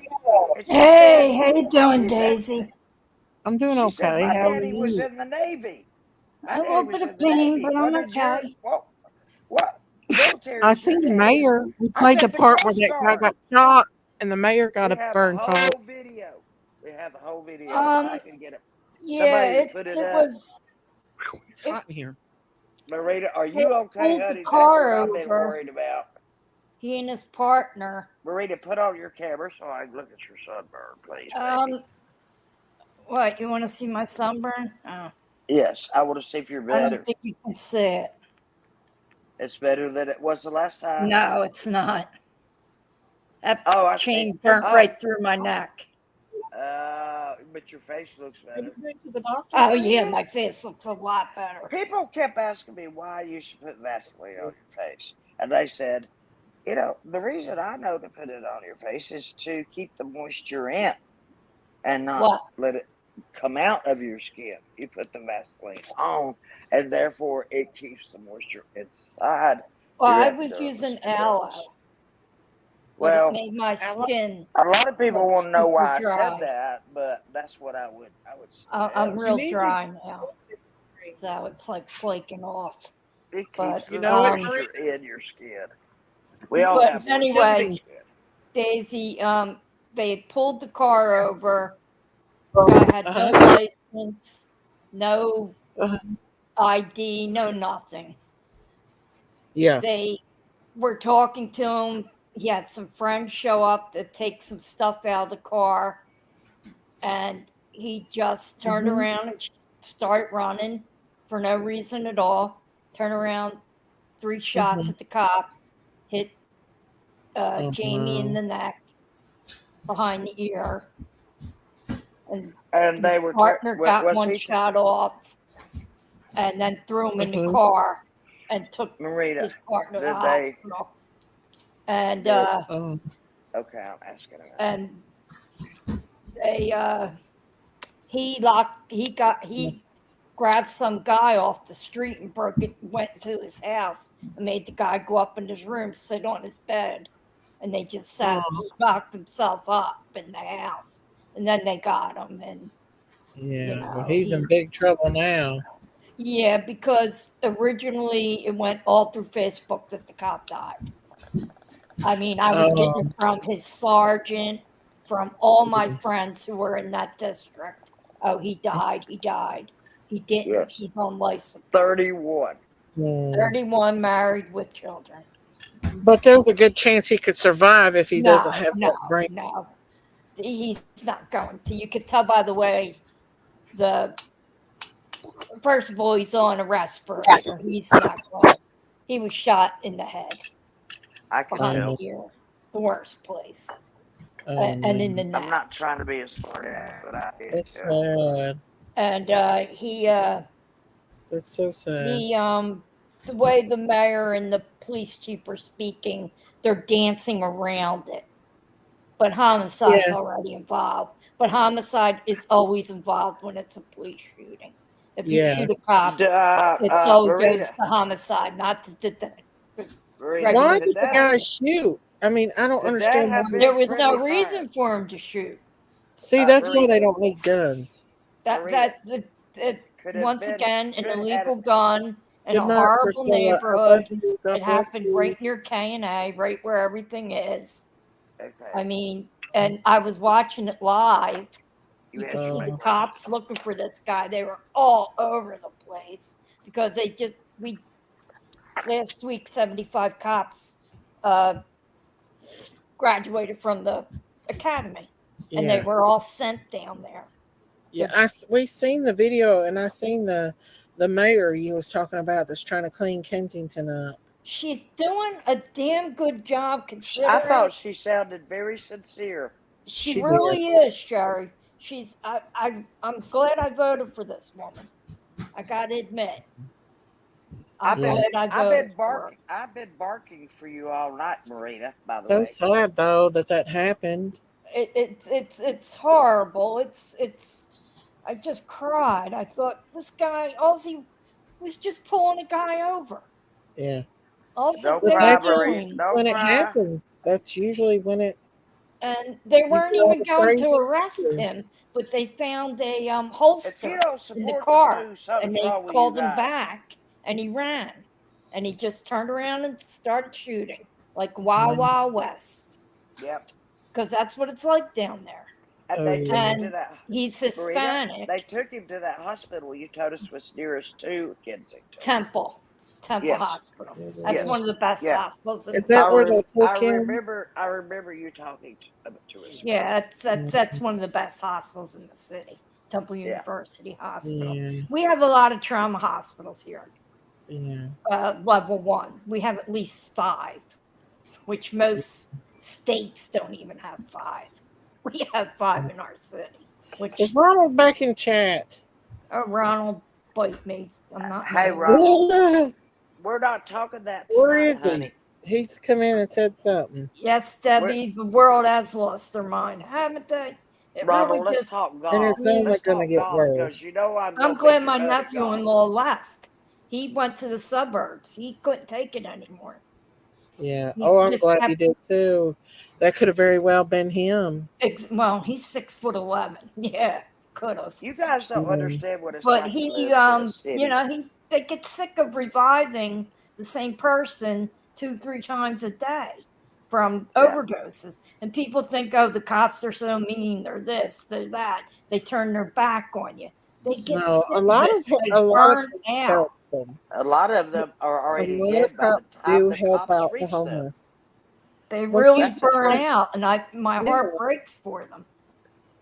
And she Hey, said, how you doing, she said, Daisy? I'm doing she said, okay. "My How are daddy was you? in the Navy. My A daddy little was bit in of the pain, Navy. but I'm okay. What military. I seen the shit. mayor. We I played the said the part where Coast that guy Guard. got shot and the mayor got We a have burn the call. whole video. We have the whole video. If I can get it. Yeah, Somebody it, put it it up. was. It's hot in here. Marita, are They you okay, pulled the honey? That's car what I've been over. worried about. He and his partner. Marita, put on your camera so I can look at your sunburn, please, baby. What, you want to see my sunburn? Oh, Yes, I want to see if you're I better. don't think you can see it. It's better than it was the last time. No, it's not. That Oh, I chain see. burnt Oh. right through my neck. But your face looks better. Oh yeah, my face looks a lot better. People kept asking me why you should put Vaseline on your face, and they said, you know, the reason I know to put it on your face is to keep the moisture in and not What? let it come out of your skin. You put the Vaseline on, and therefore it keeps the moisture inside. Well, I your was epidermis using and aloe, dermis. but Well, it made my skin a lot of people like want to know super why I dry. said that, but that's what I would I'm real need to dry now, so it's like flaking off. It But keeps You the know what, moisture Marie? in your skin. We all have moisture in our anyway, skin. Daisy, they pulled the car over. The guy had no license, no ID, no nothing. Yeah. They were talking to him. He had some friends show up to take some stuff out of the car, and he just turned around and started running for no reason at all. Turn around, 3 shots at the cops, hit Jamie in the neck, behind the ear, and they his were partner got was one he shot off, and then threw him in the Mhm. car and took Marita? his partner to the Did they? hospital. And Oh. Okay, I'm asking him. and they he grabbed some guy off the street and went into his house and made the guy go up in his room, sit on his bed, and they just sat. He locked himself up in the house, and then they got him. And Yeah. Well, he's in big trouble now. yeah, because originally it went all through Facebook that the cop died. I mean, I was getting it from his sergeant, from all my friends who were in that district. Oh, he died. He died. He didn't. Yes. He's on life support. 31. 31, married with children. But there's a good chance he could survive if he doesn't have that brain. No, he's not going to. You could tell by the way first of all, he's on a respirator. He's not going. He was shot in the head, I can behind tell. the ear, the worst place, Oh, and in the neck. I'm not trying to be a smart ass, but I did. It's sad. And he It's so sad. the way the mayor and the police chief are speaking, they're dancing around it. But homicide's already involved. But homicide is always involved when it's a police shooting. If you shoot a cop, it's always goes to homicide, not to detective. Why did the guy shoot? I mean, I don't understand why. There was no reason for him to shoot. See, that's why they don't make guns. Once again, an illegal gun in Good a night, horrible Priscilla. I neighborhood. love you. God It bless happened you. right near K&A, right where everything is. I mean, and I was watching it live. You could see the cops looking for this guy. They were all over the place because last week 75 cops graduated from the academy, and they were all sent down there. Yeah, we seen the video, and I seen the mayor you was talking about that's trying to clean Kensington up. She's doing a damn good job considering. I thought she sounded very sincere. She really is, Sherry. I'm glad I voted for this woman. I gotta admit. I've been barking for you all night, Marina, by the way. So sad though that happened. It's horrible. I just cried. I thought this guy, he was just pulling a guy over. Yeah. When it happens, that's usually when it. And they weren't even going to arrest him, but they found a holster in the car, and they called him back, and he ran. and he just turned around and started shooting like Wild Wild West, Yep. because that's what it's like down there. And they took him to And that. he's Marita, Hispanic. they took him to that hospital you told us was nearest to Kensington. Temple Yes. Hospital. That's Yes. one of the best Yeah. hospitals. Is that where they took I him? remember you talking to us. Yeah, that's one of the best hospitals in the city. Temple Yeah. University Hospital. Yeah. We have a lot of trauma hospitals here. Yeah. Level 1. We have at least 5, which most states don't even have 5. We have 5 in our city. Which Is Ronald back in chat? Ronald bite me. I'm not. Hey, mad. Ronald. We're not talking that tonight, Where is honey. he? He's come in and said something. Yes, Debbie, the world has lost their mind, haven't they? It Ronald, really let's just. talk golf. And it's only Let's going to talk get golf worse. because you know I'm I'm gonna glad beat my your butt at golf. nephew-in-law left. He went to the suburbs. He couldn't take it anymore. Yeah. He Oh, I'm just glad kept- you did too. That could have very well been him. Well, he's 6'11". Yeah, could have. You guys don't understand what it's But like he, to live in a city. they get sick of reviving the same person 2-3 times a day from overdoses. And people think, oh, the cops are so mean, they're this, they're that. They turn their back on you. They get No, sick a lot of of it. They a lot of burn cops out. help them. A lot of them are A already lot dead of by the cops time do the help cops out the reach them. homeless. They Well, really that's burn right. out, and my heart Yeah. breaks for them.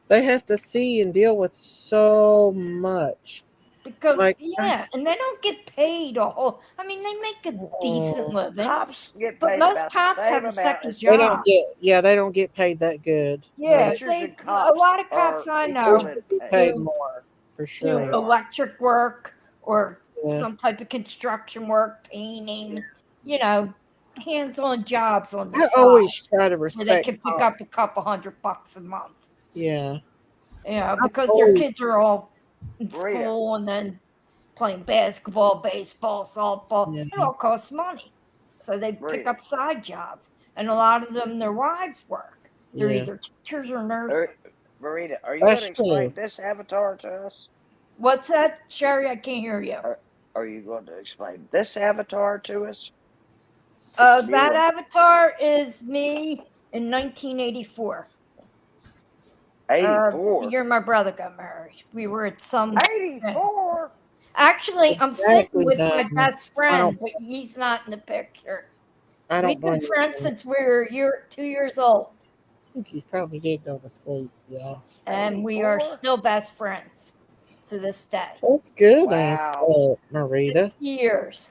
They have to see and deal with so much. Because Like, and they don't get paid a whole. I mean, they make a decent living, Cops get but paid most about the cops same have a amount second as they job. don't get, they don't get paid that good. Yeah, teachers and a cops lot of cops are I They know should be paid more for do sure. electric work or Yeah. some type of construction work, painting, hands-on jobs on the I side always try to where they respect can pick cops. up a couple $100 a month. Yeah. Because I've their always- kids are all in Maria. school and then playing basketball, baseball, softball. Yeah. It all costs money. So they pick up side jobs. And a lot of them, their wives work. They're Yeah. either teachers or nurses. Marita, are you going That's to explain true. this avatar to us? What's that, Sherry? I can't hear you. Are you going to explain this avatar to us? That avatar is me in 1984. 84. You're my brother got married. We were at some 84. Actually, I'm sitting Exactly, with my Diana. best I friend, don't- but he's not in the picture. I don't We've been blame friends you. since we were 2 years old, I think you probably did go to sleep, yeah. and we are 84? still best friends to this day. That's good, Wow. Marita. 6 years.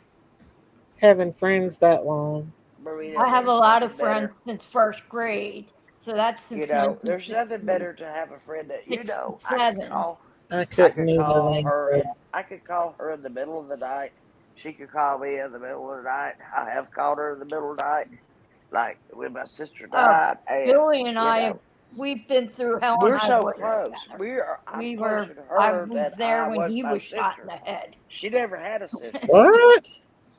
Having friends that long. Marita, I have a there's lot of nothing better. friends since first grade, so that's since There's nothing better to have a friend that I could 67. call. I I couldn't could either. call Lane her. Fred. I could call her in the middle of the night. She could call me in the middle of the night. I have called her in the middle of the night, like when my sister died. And, Billy and you I, know, we've been through hell we're and high so water close. together. I'm We closer were. to her I was than there I when was he my was shot sister. in the head. She never had a sister. What?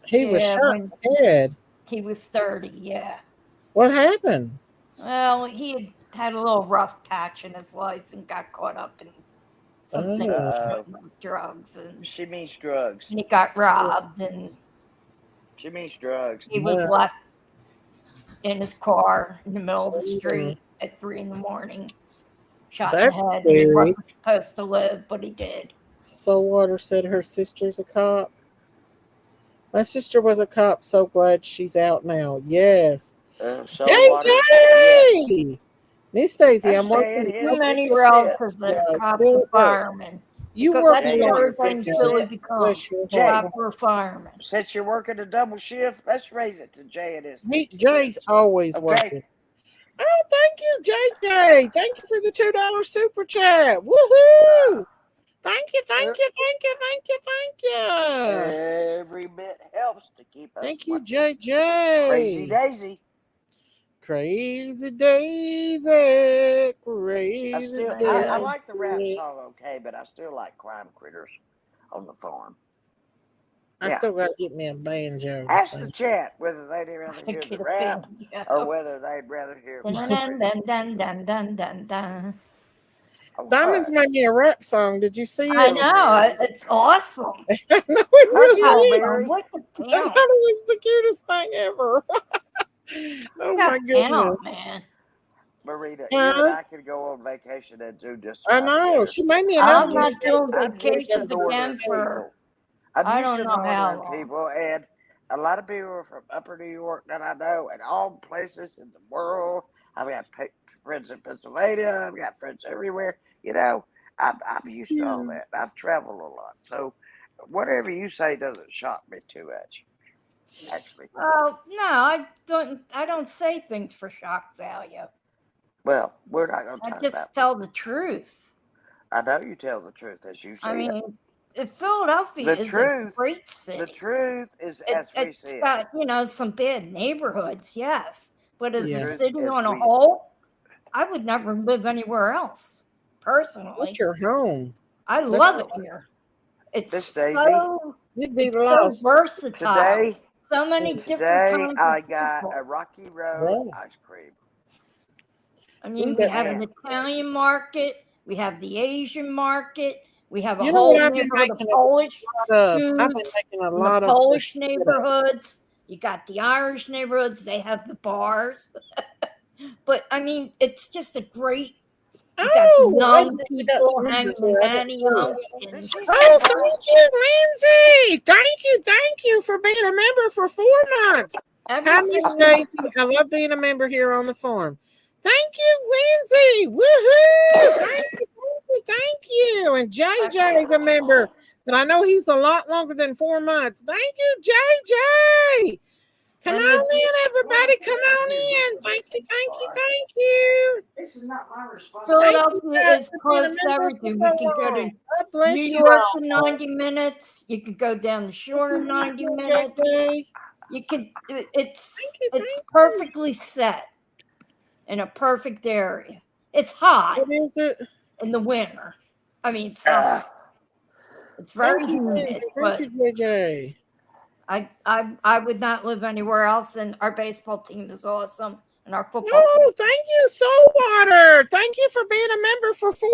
He was Yeah, shot when in the head. he was 30. Yeah. What happened? Well, he had a little rough patch in his life and got caught up in some things, drugs, and She means drugs. he got robbed, and She means drugs. he was left in his car in the middle of the street at 3 a.m, shot in That's the head. And he scary. wasn't supposed to live, but he did. Saltwater said her sister's a cop. My sister was a cop. So glad she's out now. Yes. Saltwater. JJ! Miss Daisy, That's I'm working. Jan, Too many 56. relatives that are Yeah, cops still and work. firemen. You Because work that's a what lot. everybody Billy becomes. Bless your Jay. heart. Cop or fireman. Since you're working a double shift, let's raise it to Jay and his. Jay's always Okay. working. Oh, thank you, JJ. Thank you for the $2 super chat. Woohoo! Thank you, thank you, thank you, thank you, thank you. Every bit helps to keep us. Thank you, watching. JJ. Crazy Daisy. Crazy Daisy. Crazy I like the rap song okay, but I still like Crime Critters on the farm. I still got to get me a banjo. to Ask sing. the chat whether they'd rather hear the rap or whether they'd rather hear. Dun, dun, dun, dun, dun, dun, dun, dun. Diamonds made me a rap song. Did you see I it? know. It's awesome. No, it really Come on, is. Mary. What the I thought it talent? was the cutest thing ever. Oh my Got goodness. talent, man. Marita, you and Huh? I could go on vacation and do just I fine know. together. She made me I'm another I'm not used to, doing I'm used to vacations northern again for people. I'm I used don't to know how northern long. people, and a lot of people are from upper New York that I know, and all places in the world. I've got friends in Pennsylvania. I've got friends everywhere. You know, I'm used to all that. I've traveled a lot, so whatever you say doesn't shock me too much. Actually, Well, no, I don't say things for shock value. well, we're not going to I talk about. just tell the truth. I know you tell the truth as you see I it. mean, Philadelphia The is a truth, great the city. truth is as we It's see it. got, some bad neighborhoods, yes. But as The a Yeah. truth city is on a we. whole, I would never live anywhere else. What's Personally, your home? I That's love it Well, here. It's Miss Daisy, so You'd be it's so lost. versatile. today, So many different today kinds I of got people. a Rocky Road Wow. ice cream. I Ooh, mean, we that's have so an And Italian market, we have the Asian market, we have a You know what whole I've been neighborhood of making Polish a lot of? I've been foods making a in the lot of Polish prosciutto. neighborhoods. You got the Irish neighborhoods, they have the bars. But I mean, it's just a great. You got the Oh, wait a young minute. We got people some hanging members in here. I didn't see it. Manayunk did and she say Oh, that? thank you, Lindsay. Thank you for being a member for 4 months. Hi, Miss everything is Stacy. I love being a member here on the farm. Thank you, Lindsay. Woohoo! Thank you. And JJ is a member, but I know he's a lot longer than 4 months. Thank you, JJ. Come and on the in, everybody. Come on in. Thank you. This is not my responsibility. Thank you Philadelphia guys is for being a close to member everything. for We so can go long. to God bless New you York in all. 90 minutes. You could go down the shore in 90 Thank minutes. you, You could. It's thank perfectly set in a perfect area. It's hot What is it? in the winter. I mean summer. It's very Thank you, humid, Lindsay. Thank but you, JJ. I would not live anywhere else. And our baseball team is awesome, and our football team. Oh, thank you, Soulwater. Thank you for being a member for 4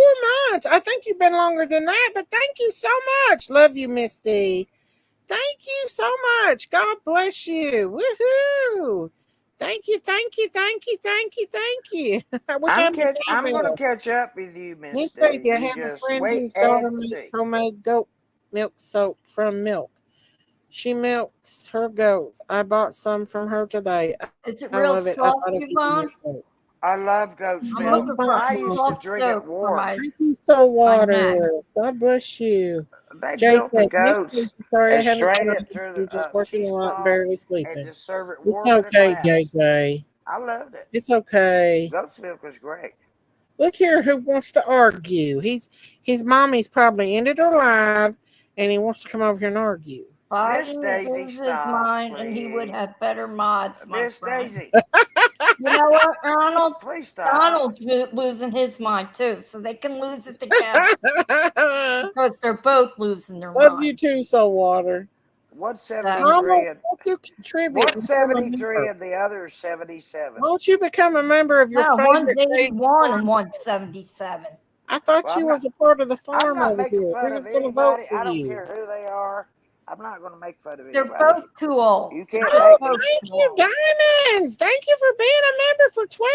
months. I think you've been longer than that, but thank you so much. Love you, Misty. Thank you so much. God bless you. Woohoo. Thank you. I wish I had my I'm going to cowbell. catch up with you, Miss Miss Daisy. Stacy, I You have a just friend wait whose daughter and makes see. homemade goat milk soap from milk. She milks her goats. I bought some from her today. Is it I real love it. I soft, thought of keeping Yvonne? it soap. I love goat's I'm milk. looking for I some used to soft drink it soap for warm. Thank you, Soulwater. neck. God bless you. They Jay built the said, Miss goats Stacy, sorry I and haven't strain got it through you the just working a lot and cheesecloth barely and sleeping. just serve it It's warm in a okay, glass. JJ. I loved it. It's okay. Goat's milk was great. Look here, who wants to argue? His mommy's probably ended her live, and he wants to come over here and argue. Miss Biden Daisy, loses his stop, mind, and he would please. have better mods, my Miss friend. Daisy, You know what, Ronald? please stop. Donald's losing his mind too, so they can lose it together because they're both losing their Love you minds. too, Soulwater. 173 Mama, and won't you contribute and become a 173 member? and the other is 77. Won't you become a member of your No, favorite one's days 81 and 177. I thought Well, you was a part of the I'm farm not over making here. fun We of was going to vote anybody. for I don't you. care who they are. I'm not going to make fun of They're anybody. both too old. You can't Oh, make me. thank you, Diamonds. Thank you for being a member for 12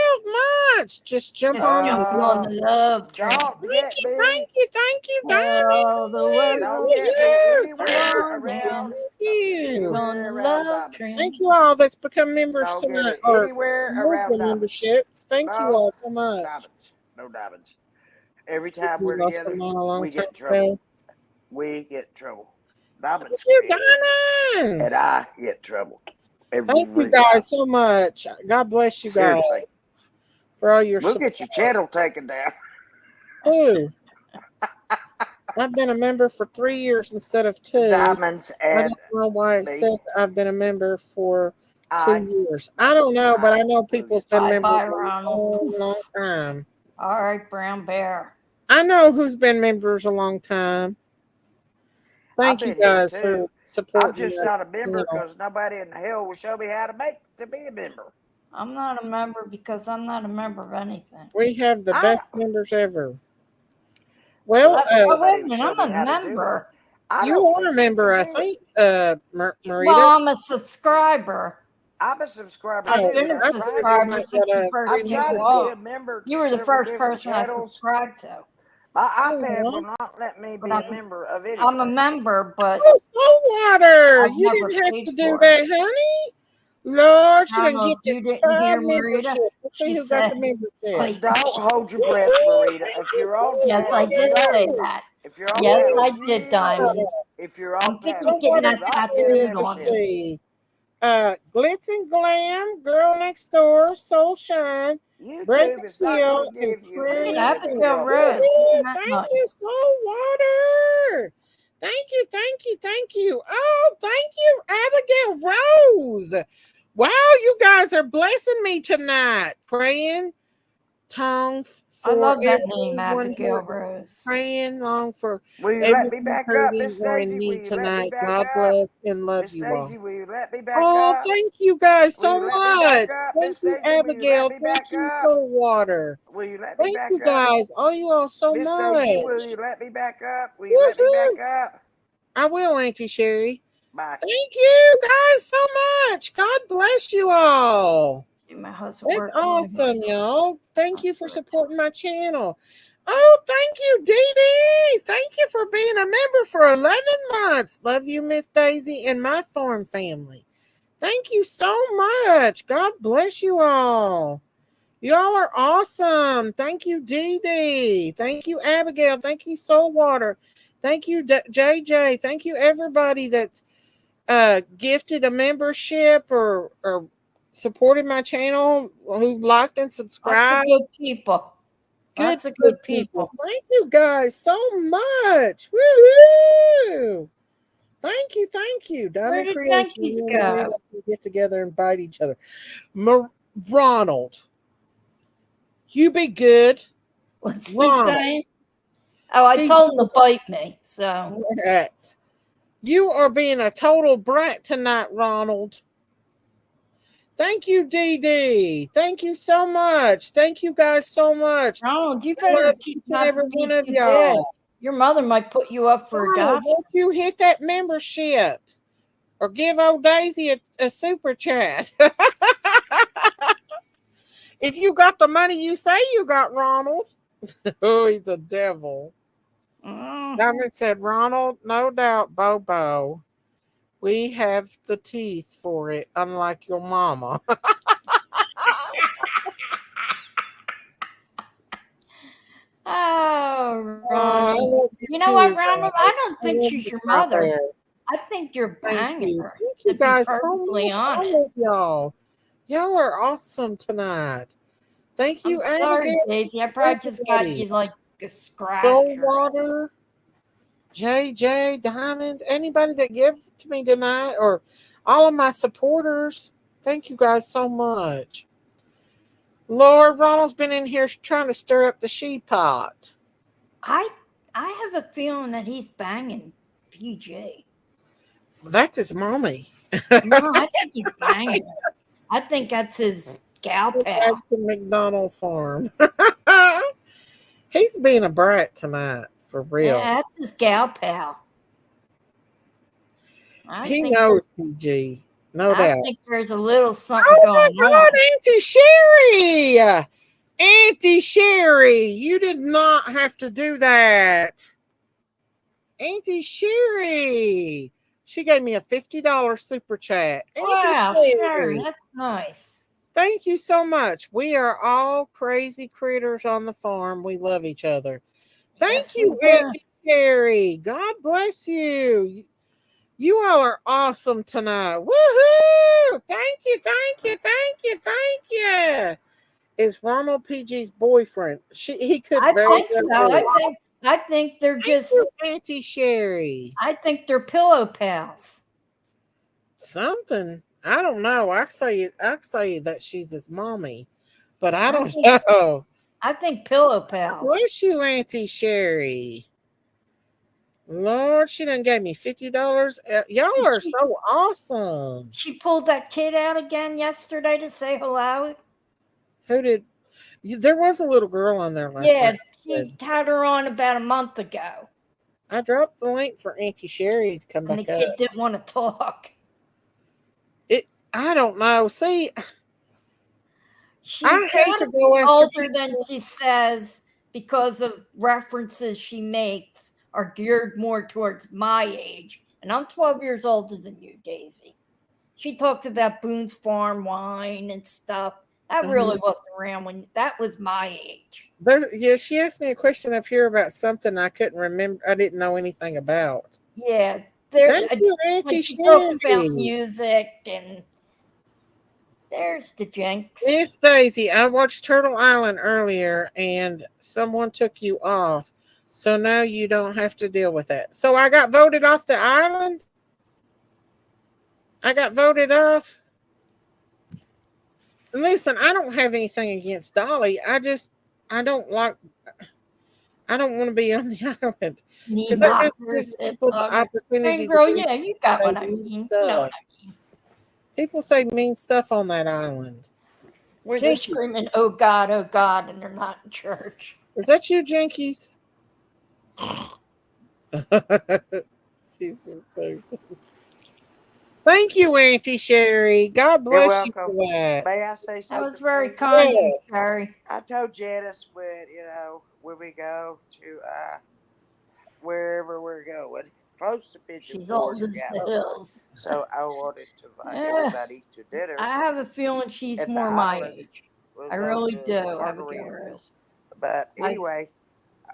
months. Just jump Just on. jumping on the love train. Don't get me. Thank you, Diamonds. Well, the weather Don't get me anywhere long around. dance. Thank you. On the Anywhere around love diamonds. train. Thank you all that's become members Don't get tonight it or anywhere moved around the diamonds. memberships. Thank you No all so much. diamonds. No diamonds. Every time We we're lost together, a man a long we time get in trouble. ago. We get in trouble. Thank Diamonds you, can. Diamonds. And I get in trouble. Thank you Every time. guys so much. God bless you guys Seriously. for all your We'll support. get your channel taken down. Ooh. I've been a member for 3 years instead of 2. Diamonds I and don't know why it me. says I've been a member for 2 I years. I don't know, but I know people's been members Bye, a Ronald. long time. All right, Brown Bear. I know who's been members a long time. I've Thank you been here guys too. for supporting I'm just that not a member channel. because nobody in hell will show me how to be a member. I'm not a member because I'm not a member of anything. We have the best members ever. Well, wait a minute, I'm a member. you are a member, I think, Well, Marita. I'm a subscriber. I'm a subscriber Oh, I've too. been a but I'm trying to subscriber be. since you gotta first I'm came trying to be along. a member You to were the several first different person I channels. subscribed to. My iPad Uh-huh. will not let me be But a member of I'm a anything. member, but Oh, Saltwater, I've you never didn't have paid to do for it. that, honey. Lord, she I don't didn't know get if you the didn't hear membership. Marita. Let's see She who got the said, membership. Don't hold your breath, Marita. If you're on yes, I panel, you did say know. that. If you're on Yes, panel, I you did, know. Diamonds. If you're I'm on thinking panel, of getting you do that not get a tattooed on membership. me. Glitz and Glam, Girl Next Door, Soul Shine, Brenda YouTube is not Hill, going to and give you Look at membership if Prince. you're Abigail on Rose. panel. Isn't that Thank you, nice? Saltwater. Thank you, thank you, thank you. Oh, thank you, Abigail Rose. Wow, you guys are blessing me tonight. Praying tongue I for love that name, everyone Abigail hurting. Rose. Praying long for Will you let me everyone back up, hurting Miss or in Daisy? Will need you let me tonight. back God up? bless and love Miss you all. Daisy, will you let me back Oh, up? thank you guys Will so you let me back much. up? Thank Miss you, Daisy, will you let Abigail. me Thank back you, up? Saltwater. Will you let me Thank back you up? guys. Oh, you all so Miss Daisy, will much. you let me back up? Will you let me back Woohoo! up? I will, Auntie Sherry. Bye. Thank you guys so much. God bless you all. My husband That's worked on awesome, it. y'all. Thank you for supporting my channel. Oh, thank you, Dee Dee. Thank you for being a member for 11 months. Love you, Miss Daisy, and my farm family. Thank you so much. God bless you all. Y'all are awesome. Thank you, Dee Dee. Thank you, Abigail. Thank you, Soulwater. Thank you, JJ. Thank you, everybody that's gifted a membership or supported my channel, who liked and Lots of subscribed. good people. Good, Lots of good good people. people. Thank you guys so much. Woo-hoo! Thank you, thank you. Where Diamond did Creation. Yankees Me and Marita go? can get together and bite each other. Ronald, you be good. What's he Ronald, saying? Oh, I be told him to bite me. So brat. You are being a total brat tonight, Ronald. Thank you, Dee Dee. Thank you so much. Thank you guys so much. Ronald, you I better love keep each and not every to one be of too bad. y'all. Your mother might put you up for Ronald, adoption. won't you hit that membership or give old Daisy a super chat? If you got the money you say you got, Ronald. Oh, he's a devil. Diamond said, Ronald, no doubt, Bobo. We have the teeth for it, unlike your mama. Oh, I Ronnie. love You know too, what, Ronald? I guys. don't I think love she's you your out mother. there. I think you're Thank banging you. her, Thank to you be guys so perfectly much. I love honest. y'all. Y'all are awesome tonight. Thank I'm you, sorry, Abigail. Daisy. I probably just got Everybody. you like a scratch. Goldwater, JJ, Diamonds, anybody that give to me tonight, or all of my supporters. Thank you guys so much. Lord, Ronald's been in here trying to stir up the she pot. I have a feeling that he's banging PJ. That's his mommy. No, I think he's banging her. I think that's his gal Back pal. to McDonald Farm. He's being a brat tonight, for real. Yeah, that's his gal pal. He knows PG, no I doubt. think there's a little something Oh my going God, on. Auntie Sherry! Auntie Sherry, you did not have to do that. Auntie Sherry. She gave me a $50 super chat. Wow, Auntie sure, Sherry. that's nice. Thank you so much. We are all crazy critters on the farm. We love each other. Thank Yes, we you, do. Auntie Sherry. God bless you. You all are awesome tonight. Woohoo! Thank you, thank you, thank you, thank you. Is Ronald PG's boyfriend? He could I very think well so. be. I think they're Thank just. you, Auntie Sherry. I think they're pillow pals. Something. I don't know. I say that she's his mommy, but I don't think- know. I think pillow pals. Bless you, Auntie Sherry. Lord, she done gave me $50. Y'all are so awesome. She pulled that kid out again yesterday to say hello. Who did? There was a little girl on there last Yeah, night. she had her on about a month ago, I dropped the link for Auntie Sherry to come and the back kid up. didn't want to talk. I don't know. See, She's I hate got to to go be after older than people. she says because of references she makes are geared more towards my age. And I'm 12 years older than you, Daisy. She talks about Boone's Farm wine and stuff. That really wasn't around when that was my age. Yeah, she asked me a question up here about something I couldn't remember. I didn't know anything about. Yeah, Thank you, when Auntie she talks about Sherry. music and there's the Jinx. Miss Daisy, I watched Turtle Island earlier and someone took you off. So now you don't have to deal with that. So I got voted off the island? I got voted off? And listen, I don't have anything against Dolly. I don't like, I don't want to be on the island. Because that just gives people the opportunity And to girl, do yeah, you got say what I mean mean. You know stuff. what I mean. People say mean stuff on that island. Where they're Jinkies. screaming, oh, God, and they're not in church. Is that you, Jinkies? She's so stupid. Thank you, Auntie Sherry. God You're bless you for welcome. that. May I say That something? was very please? kind of Yeah. you, Sherry. I told Janice when we go to wherever we're going, close to Pigeon She's Forge old or as the Gatlinburg. hills. So I wanted to invite Eh, everybody to dinner I have a feeling she's at the more my Highland. age. We'll I go really to do, Margaritaville. Abigail is. But anyway,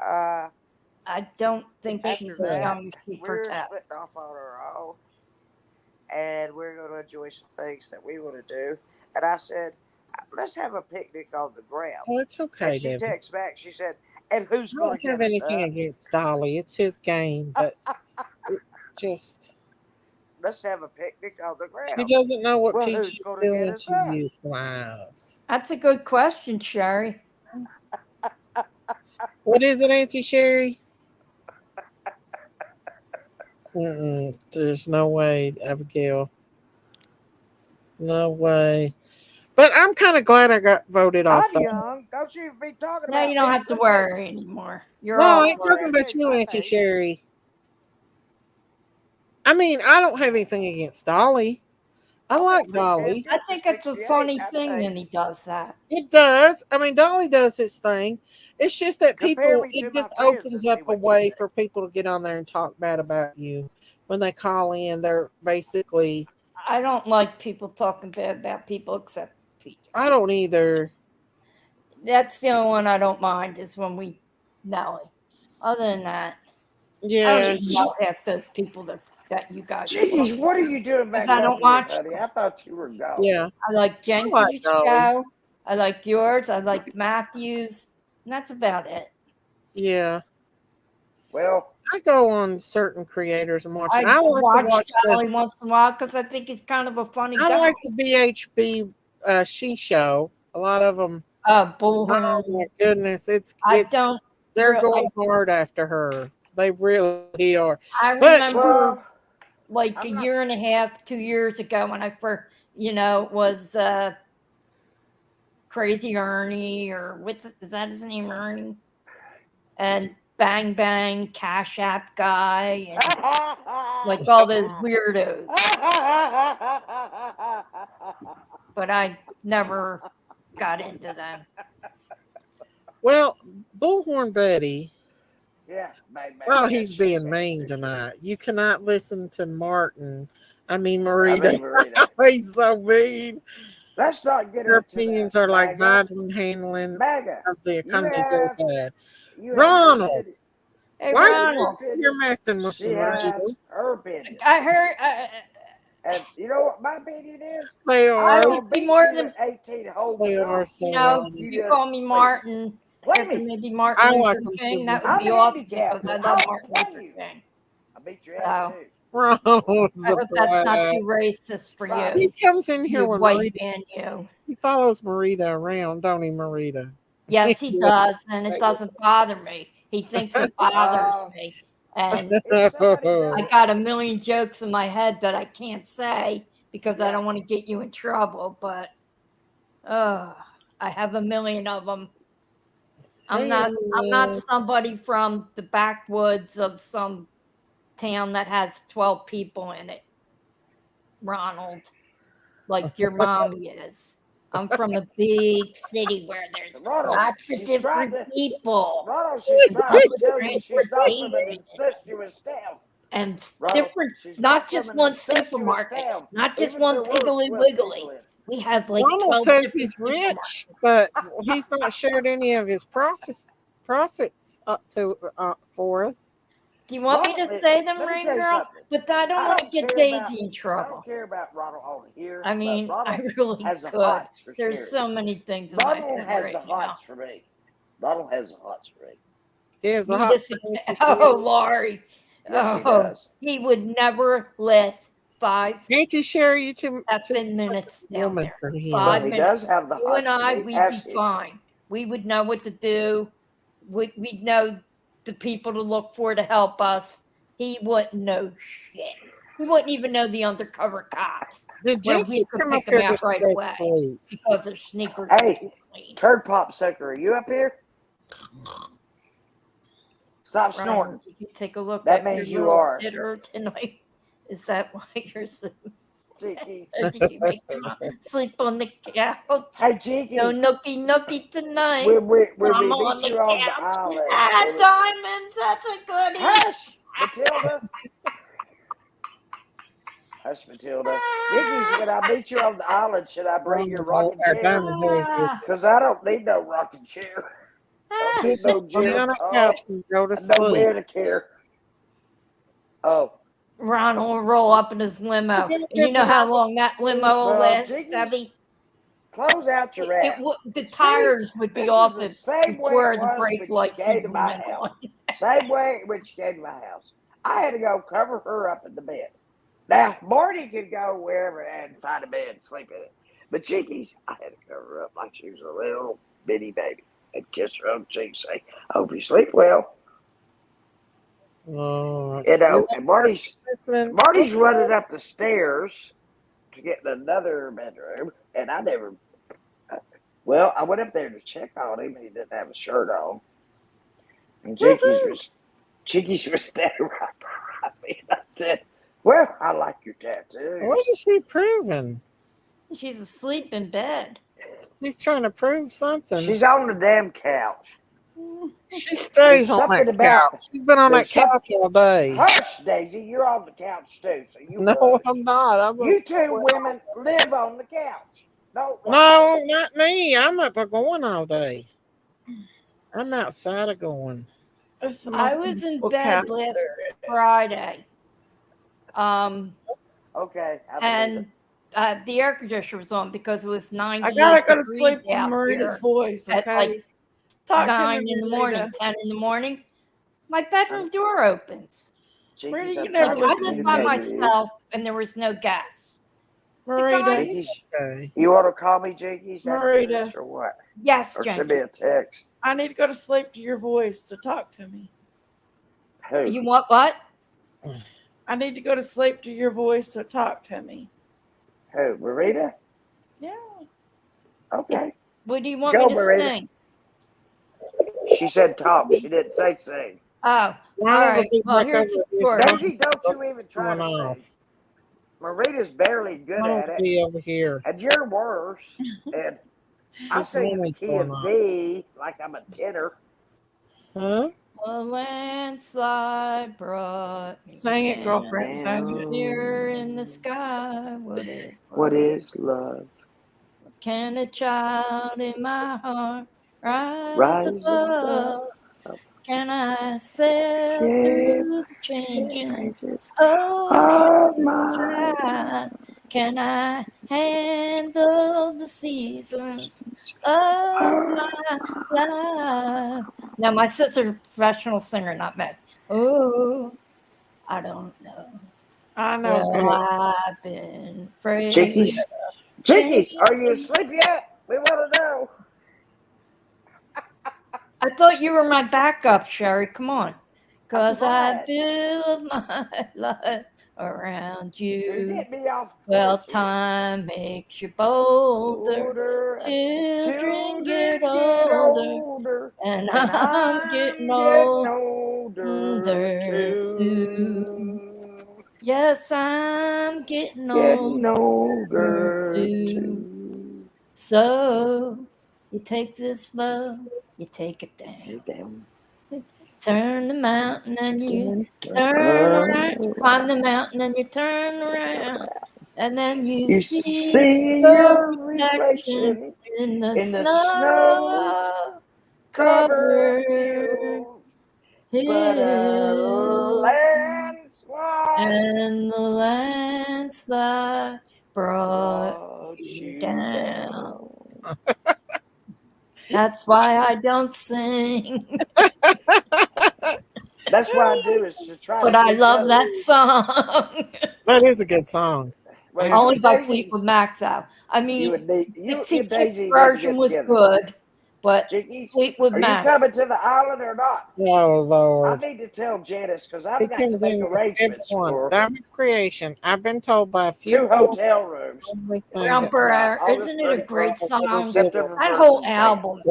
I don't think after she's as that, young as she we're protests. splitting off on our own, and we're going to enjoy some things that we want to do. And I said, let's have a picnic on the ground. Oh, it's okay, And she Debbie. texts back. She said, and who's I going don't to have get us anything up? against Dolly. It's his game, but it just Let's have a picnic on the she ground. doesn't know what Well, PG who's is going to get doing us to up? you, Flies. That's a good question, Sherry. What is it, Auntie Sherry? There's no way, Abigail. No way. But I'm kind of glad I got voted off. I'm Though. young. Don't you be talking Now about you don't me. have to Look at worry me. anymore. You're No, all I ain't talking about you, Auntie Sherry. I mean, I don't have anything against Dolly. I like Dolly. I think it's a funny thing when he does that. It does. I mean, Dolly does his thing. It's just that Compare people, me to it my just friends opens and see up a what you way think. for people to get on there and talk bad about you. When they call in, they're basically. I don't like people talking bad about people except Peter. I don't either. That's the only one I don't mind is when we Nelly. Other than that, I Yeah. don't even know half those people that you guys Jeez, talk what are about, you doing back 'cause I up don't here, watch honey? them. I thought you were gone. Yeah. I like I like Jenkins' Dolly. show. I like yours. I like Matthews. And that's about it. Yeah. Well, I go on certain creators and watch I it. I like to watch watch Dolly once in a while because I think he's kind of a funny I guy. like the BHB She Show. A lot of them. Bullhorn. Oh my goodness, I don't. They're real- going hard after her. They really are. I But remember like a year and a half, 2 years ago when I first, was Crazy Ernie or is that his name, Ernie? And Bang Bang, Cash App guy, and like all those weirdos. But I never got into them. well, Bullhorn Betty. Yeah, Well, he's being mean tonight. You cannot listen to Martin. I mean Marita. He's so mean. Let's not get Her into opinions that. are like MAGA. Biden handling MAGA. of the You economy have- goes bad. You have Ronald, her opinion. Hey, why Ronald. you're messing with She Marita? has her opinion. I heard. And you know what my opinion is? They I are. think be more than 18 holes. They are so you call me Martin. Play After me. maybe Martin I Luther like them King, too. that would I'm be awesome handicapped. because I love I'll Martin play Luther you. King. I beat your So, ass too. Ronald's I a hope that's not brat. too racist for He you. comes in here You with white Marita. man, you. He follows Marita around, don't he, Marita? Yes, he does, and it doesn't bother me. He thinks it bothers me. And I got a million jokes in my head that I can't say because I don't want to get you in trouble, but I have a million of them I'm Hey, not everyone. somebody from the backwoods of some town that has 12 people in it, Ronald, like your mommy is. I'm from a big city where there's Ronald, lots of she's trying different to, people. Ronald, she's trying to Public tell you she's not from an transportation incestuous town. and Ronald, different, she's not not just from an one incestuous supermarket, town. not just Even if one there were Piggly 12 Wiggly. people in it. We have like Ronald 12 says different he's supermarkets. rich, but he's not shared any of his profits up to for us. Do you want me to Ronald, say them, let me Rain tell you Girl? something. But I don't I want to don't get care about, Daisy in I trouble. don't care about Ronald on here. I but mean, I Ronald really has the could. hots for There's sure. so many things in my Ronald head has right the now. hots for me. Ronald has the hots for me. He has a Me hot to say, oh, Laurie. Yes, he Oh, does. he would never last 5 Can't share you too effing minutes down woman there. for him. 5 But he minutes. does have the You and hots for I, me. we'd Ask be him. fine. We would know what to do. We'd know the people to look for to help us. He wouldn't know shit. He wouldn't even know the undercover cops. Did Where Jinky we could come pick up them here out to right stay away asleep? because their sneakers are Hey, too clean. turd pop sucker, are you up here? Stop Ryan, snorting. you can take a look That at your means you little are. dinner tonight. Is that why you're so? Cheeky. Did you make him sleep on the couch? Hey, Cheeky. No nookie tonight. When we I'm on meet the you on the couch. island. Diamonds, that's a goodie. Hush, Matilda. Hush, Matilda. Jiggies, when I meet you on the island, should I bring your rocking chair? Diamonds always is. Because I don't need no rocking chair. I don't need no Lay gym. on a Oh, couch and go to no sleep. Medicare. Oh. Ronald will roll up in his limo. And you know how long that limo will Well, last, Jiggies, Debbie? close out your It app. the tires would be This off is the it same way before it the was brake when she lights came to even my went house. on. Same way when she came to my house. I had to go cover her up in the bed. Now, Marty could go wherever and find a bed and sleep in it. But Chickies, I had to cover her up like she was a little bitty baby and kiss her on the cheek and say, I hope you sleep well. Oh, You know, and Marty's running up the stairs to get in another bedroom, and I never. Well, I went up there to check on him, and he didn't have a shirt on. And Chickies was standing right behind me, and I said, "Well, I like your tattoos." What is she proving? She's asleep in bed. She's trying to prove something. She's on the damn couch. She stays There's on something that about- couch. She's been on that there's some- couch all day. Hush, Daisy, you're on the couch too, so you. No, hush. I'm not. You two women live on the couch. No, No, not me. I'm up going all day. I'm outside of going. I was in bed last Friday. Okay. And the air conditioner was on because it was 90. I gotta go to sleep to Marita's voice, At okay? like Talk to 9 me, in the morning, Marita. 10 in the morning. My bedroom door opens. Marita, you Like, never I listen lived to by me. myself and there was no gas. Marita. Jinkies, you want to call me Jinkies after Marita. this or what? Yes, Or send me a Jenkins. text. I need to go to sleep to your voice, so talk to me. Who? You want what? I need to go to sleep to your voice, so talk to me. Who? Marita? Yeah. Okay. What do you want Go, me to Marita. sing? She said talk. She didn't say sing. Oh, all right. Well, here's the story. Daisy, don't you even try to sing. Marita's barely good I at don't it. be over here. And you're worse. And I This sing in the woman's key going of on. D like I'm a tenor. Huh? A landslide brought me Sing it, down. girlfriend. Sing it. Here in the sky, what is love? What is love? Can a child in my heart rise Rise above? Can I sail Sail through the changing of ocean my tide? Can I handle the seasons of my life? Now, my sister's a professional singer, not me. Oh, I don't know. I know. Well, I've been afraid. Chickies? Chickies, are you asleep yet? We want to know. I thought you were my backup, Sherry. Come on. Because I What? build my life around You you. get me off Well, course here. time makes you bolder. Older, Children get children get older, older, and and I'm I'm getting getting older older too. too. Yes, I'm getting Getting older older too. too. So you take this love, you take it down. Turn the mountain and you turn around. You climb the mountain and you turn around. And then you You see see your your reflection reflection in the in the snow snow-covered covered field, but a hill. landslide And the landslide brought brought you you down. down. That's why I don't sing. That's why I do is to try But to I teach love others. that song. That is a good song. Well, you Only and by Daisy, Fleetwood Mac, though. I you mean, and you Dixie and Chicks Daisy need to version get was together. good, but Chickies, Fleetwood are you Mac. coming to the island or not? Oh I Lord. need to tell Janice because He I've got to comes make in with arrangements everyone. for Diamond Creation. I've been told by a few 2 people hotel rooms. everything Brown that Bear, August isn't it a great 31st, song? September That 1st, whole and 2nd. album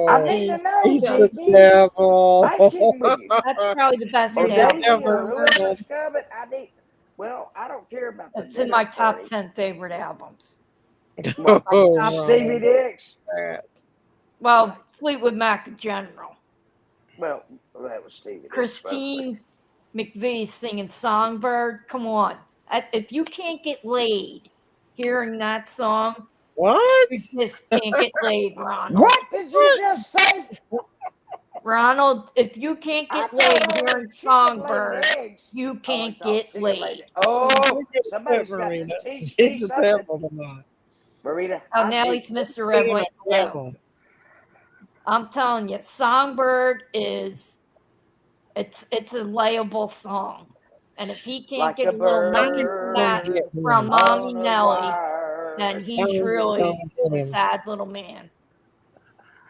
I need to is know, he's the just, Jakey. devil. I ain't kidding with you. that's probably the best Or He's the album. Daisy or devil. whoever's coming. I need. Well, I don't care about the It's in dinner my top party. 10 favorite albums. What? Oh, Stevie Nicks? Well, Fleetwood Mac in general. Well, that was Stevie Nicks. Christine McVie singing Songbird. Come on. If you can't get laid hearing that song, what? you just can't get laid, Ronald. What did you just say? Ronald, if you can't get laid hearing Songbird, you can't get laid. Oh, Look at somebody's got Marina. to teach me He's the something. devil tonight. Marina. Oh, now he's Mr. Red, Being a White, and Blue. devil. I'm telling you, Songbird is it's a layable song. And if he can't Like get a a little nugget bird from that from on Mommy a Nellie, wire. then he's really a sad little man.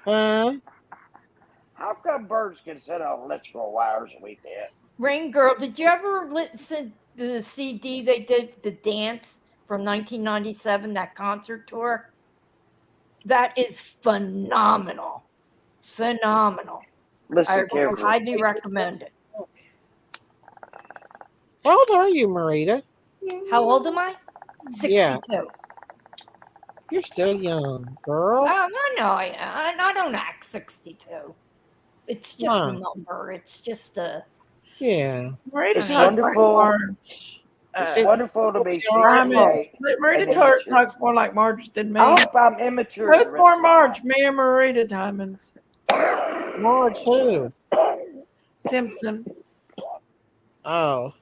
Huh? How come birds can sit on electrical wires and we can't? Rain Girl, did you ever listen to the CD they did, The Dance from 1997, that concert tour? That is phenomenal. Phenomenal. Listen I carefully. highly recommend it. How old are you, Marita? How old am I? 62. Yeah. You're still young, girl. I know. I don't act 62. It's just a number. It's just a. Yeah. Marita It's talks like wonderful. Marge. It's wonderful to be I mean, 68. Marita and immature. talks more like Marge than me. I hope I'm immature. Who's the more rest of my Marge, me or Marita Diamonds? Marge who? Simpson. Oh.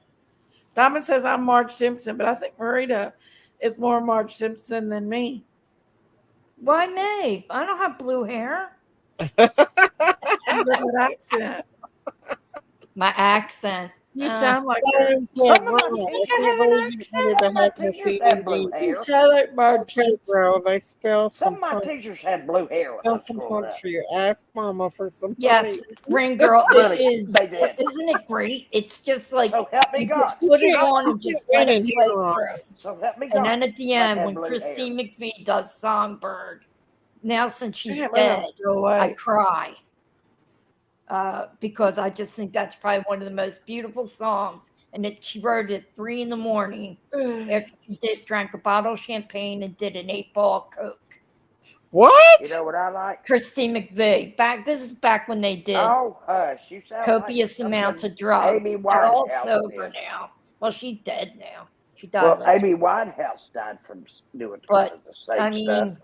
Diamond says I'm Marge Simpson, but I think Marita is more Marge Simpson than me. Why me? I don't have blue hair. That accent. My accent. You sound like Diane her. said, "Wow, I can't believe you ended the heck of teachers had blue PED." hair. You sound like Marge Okay, Simpson. bro, they spell Some some of my punch. teachers had blue hair when I Spell was some growing punch up. for you. Ask Mama for some Yes, money. Ring Girl, Really, it is. they did. Isn't it great? It's just like So help me you God. just put it Yeah, on you and just can't let win it in play here, through. So help me God. And then at the I end, had when blue Christine McVie does Songbird, now since she's Damn, dead, I'm still I awake. cry. Because I just think that's probably one of the most beautiful songs. And she wrote it at 3 a.m. after she drank a bottle of champagne and did an 8-ball Coke. What? You know what I like? Christine McVie. This is back when they did Oh, hush. You sound copious like amounts of Amy drugs. They're all Winehouse sober did. now. Well, she's dead now. She died Well, last Amy year. Winehouse died from doing But, kind of the same I mean,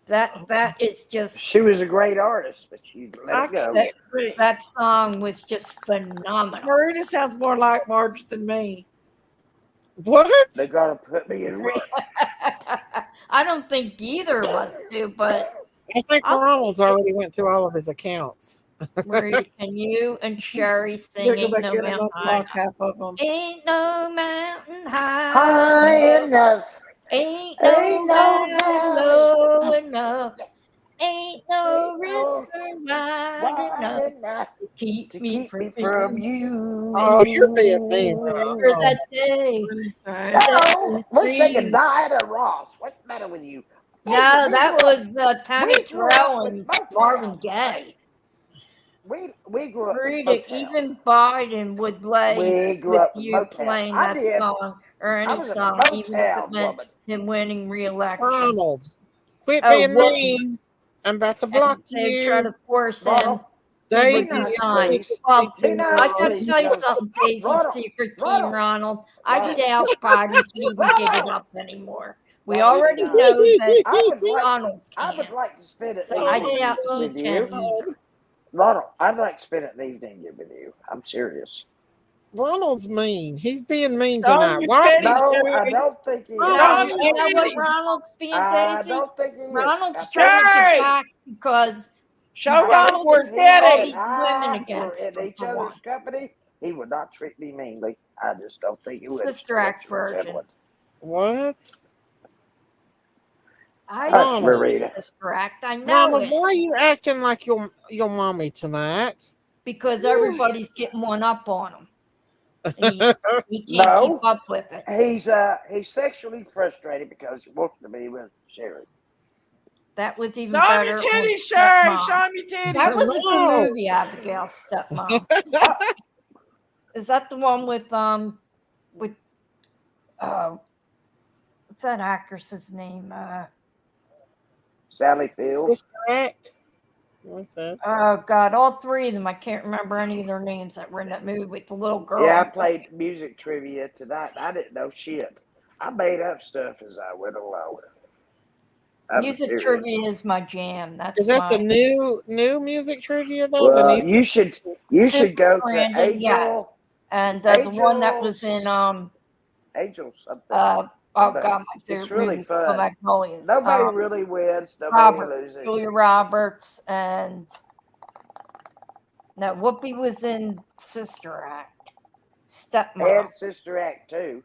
stuff. that is just She was a great artist, but she let it go. that song was just phenomenal. Marita sounds more like Marge than me. What? They gotta put me in. I don't think either of us do, but I think Ronald's already went through all of his accounts. Marita, can you and Sherry sing They're Ain't back No in and Mountain High unblock half of them. Ain't no mountain high High enough. Ain't Ain't no no valley valley low enough. Ain't no river wide enough to keep me from you. Oh, you're being mean. for that day. No, we're singing Diana Ross. What's the matter with you? No, Listen, that was Tammy we grew up Terrell with and Motown. Marvin Gaye. We grew up with Rita, Motown. even Biden would lay We grew with up with you Motown. playing I that did. song or I any was a song, even if it Motown meant woman. him winning re-election. Ronald, quit Oh, being Whoopi. mean. I'm about to And block they try you. to force him. Ronald, He be was Daisy, nice, kind. please. Well, Be nice, I gotta please. tell you Because something, Daisy's Ronald, secret team, Ronald. I Ronald. doubt Biden can even get it up anymore. We Ronald, already be nice. know that I would like. Ronald I would can. like to spend an So I evening doubt he with can you. either. Ronald, I'd like to spend an evening with you. I'm serious. Ronald's mean. He's being mean Show tonight. your Why? titties, No, I Sherry. don't think he is. No, Show you your know what titties. Ronald's being, I Daisy? don't think he is. Ronald's trying to Sherry. get back because Show I got them think your if he and all titties. these women I were against in him each for other's once. company, he would not treat me meanly. I just don't think he would. Sister Act version. What? I Hush, see Marita. Sister Act. I know Mama, it. why are you acting like your mommy tonight? Because everybody's getting one up on him. And he can't No, keep up with it. he's sexually frustrated because he wants to be with Sherry. That was even Show them better. your on titties, Sherry. Stepmom. Show them your titties. That was a No. good movie, Abigail, Stepmom. Is that the one with what's that actress's name? Sally Field. Sister Act? What's that? Oh God, all three of them. I can't remember any of their names that were in that movie with the little girl. Yeah, I played music trivia tonight. I didn't know shit. I made up stuff as I went along. Music trivia is my jam. That's Is that my the new music trivia though? Well, The new you should Sister go to Brandon, Angel. yes. And the one that was in Angel something. oh But God, my it's favorite really movie, fun. Magnolias. Nobody really wins. Nobody Roberts, loses. Julia Roberts, and no, Whoopi was in Sister Act. Stepmom. And Sister Act too.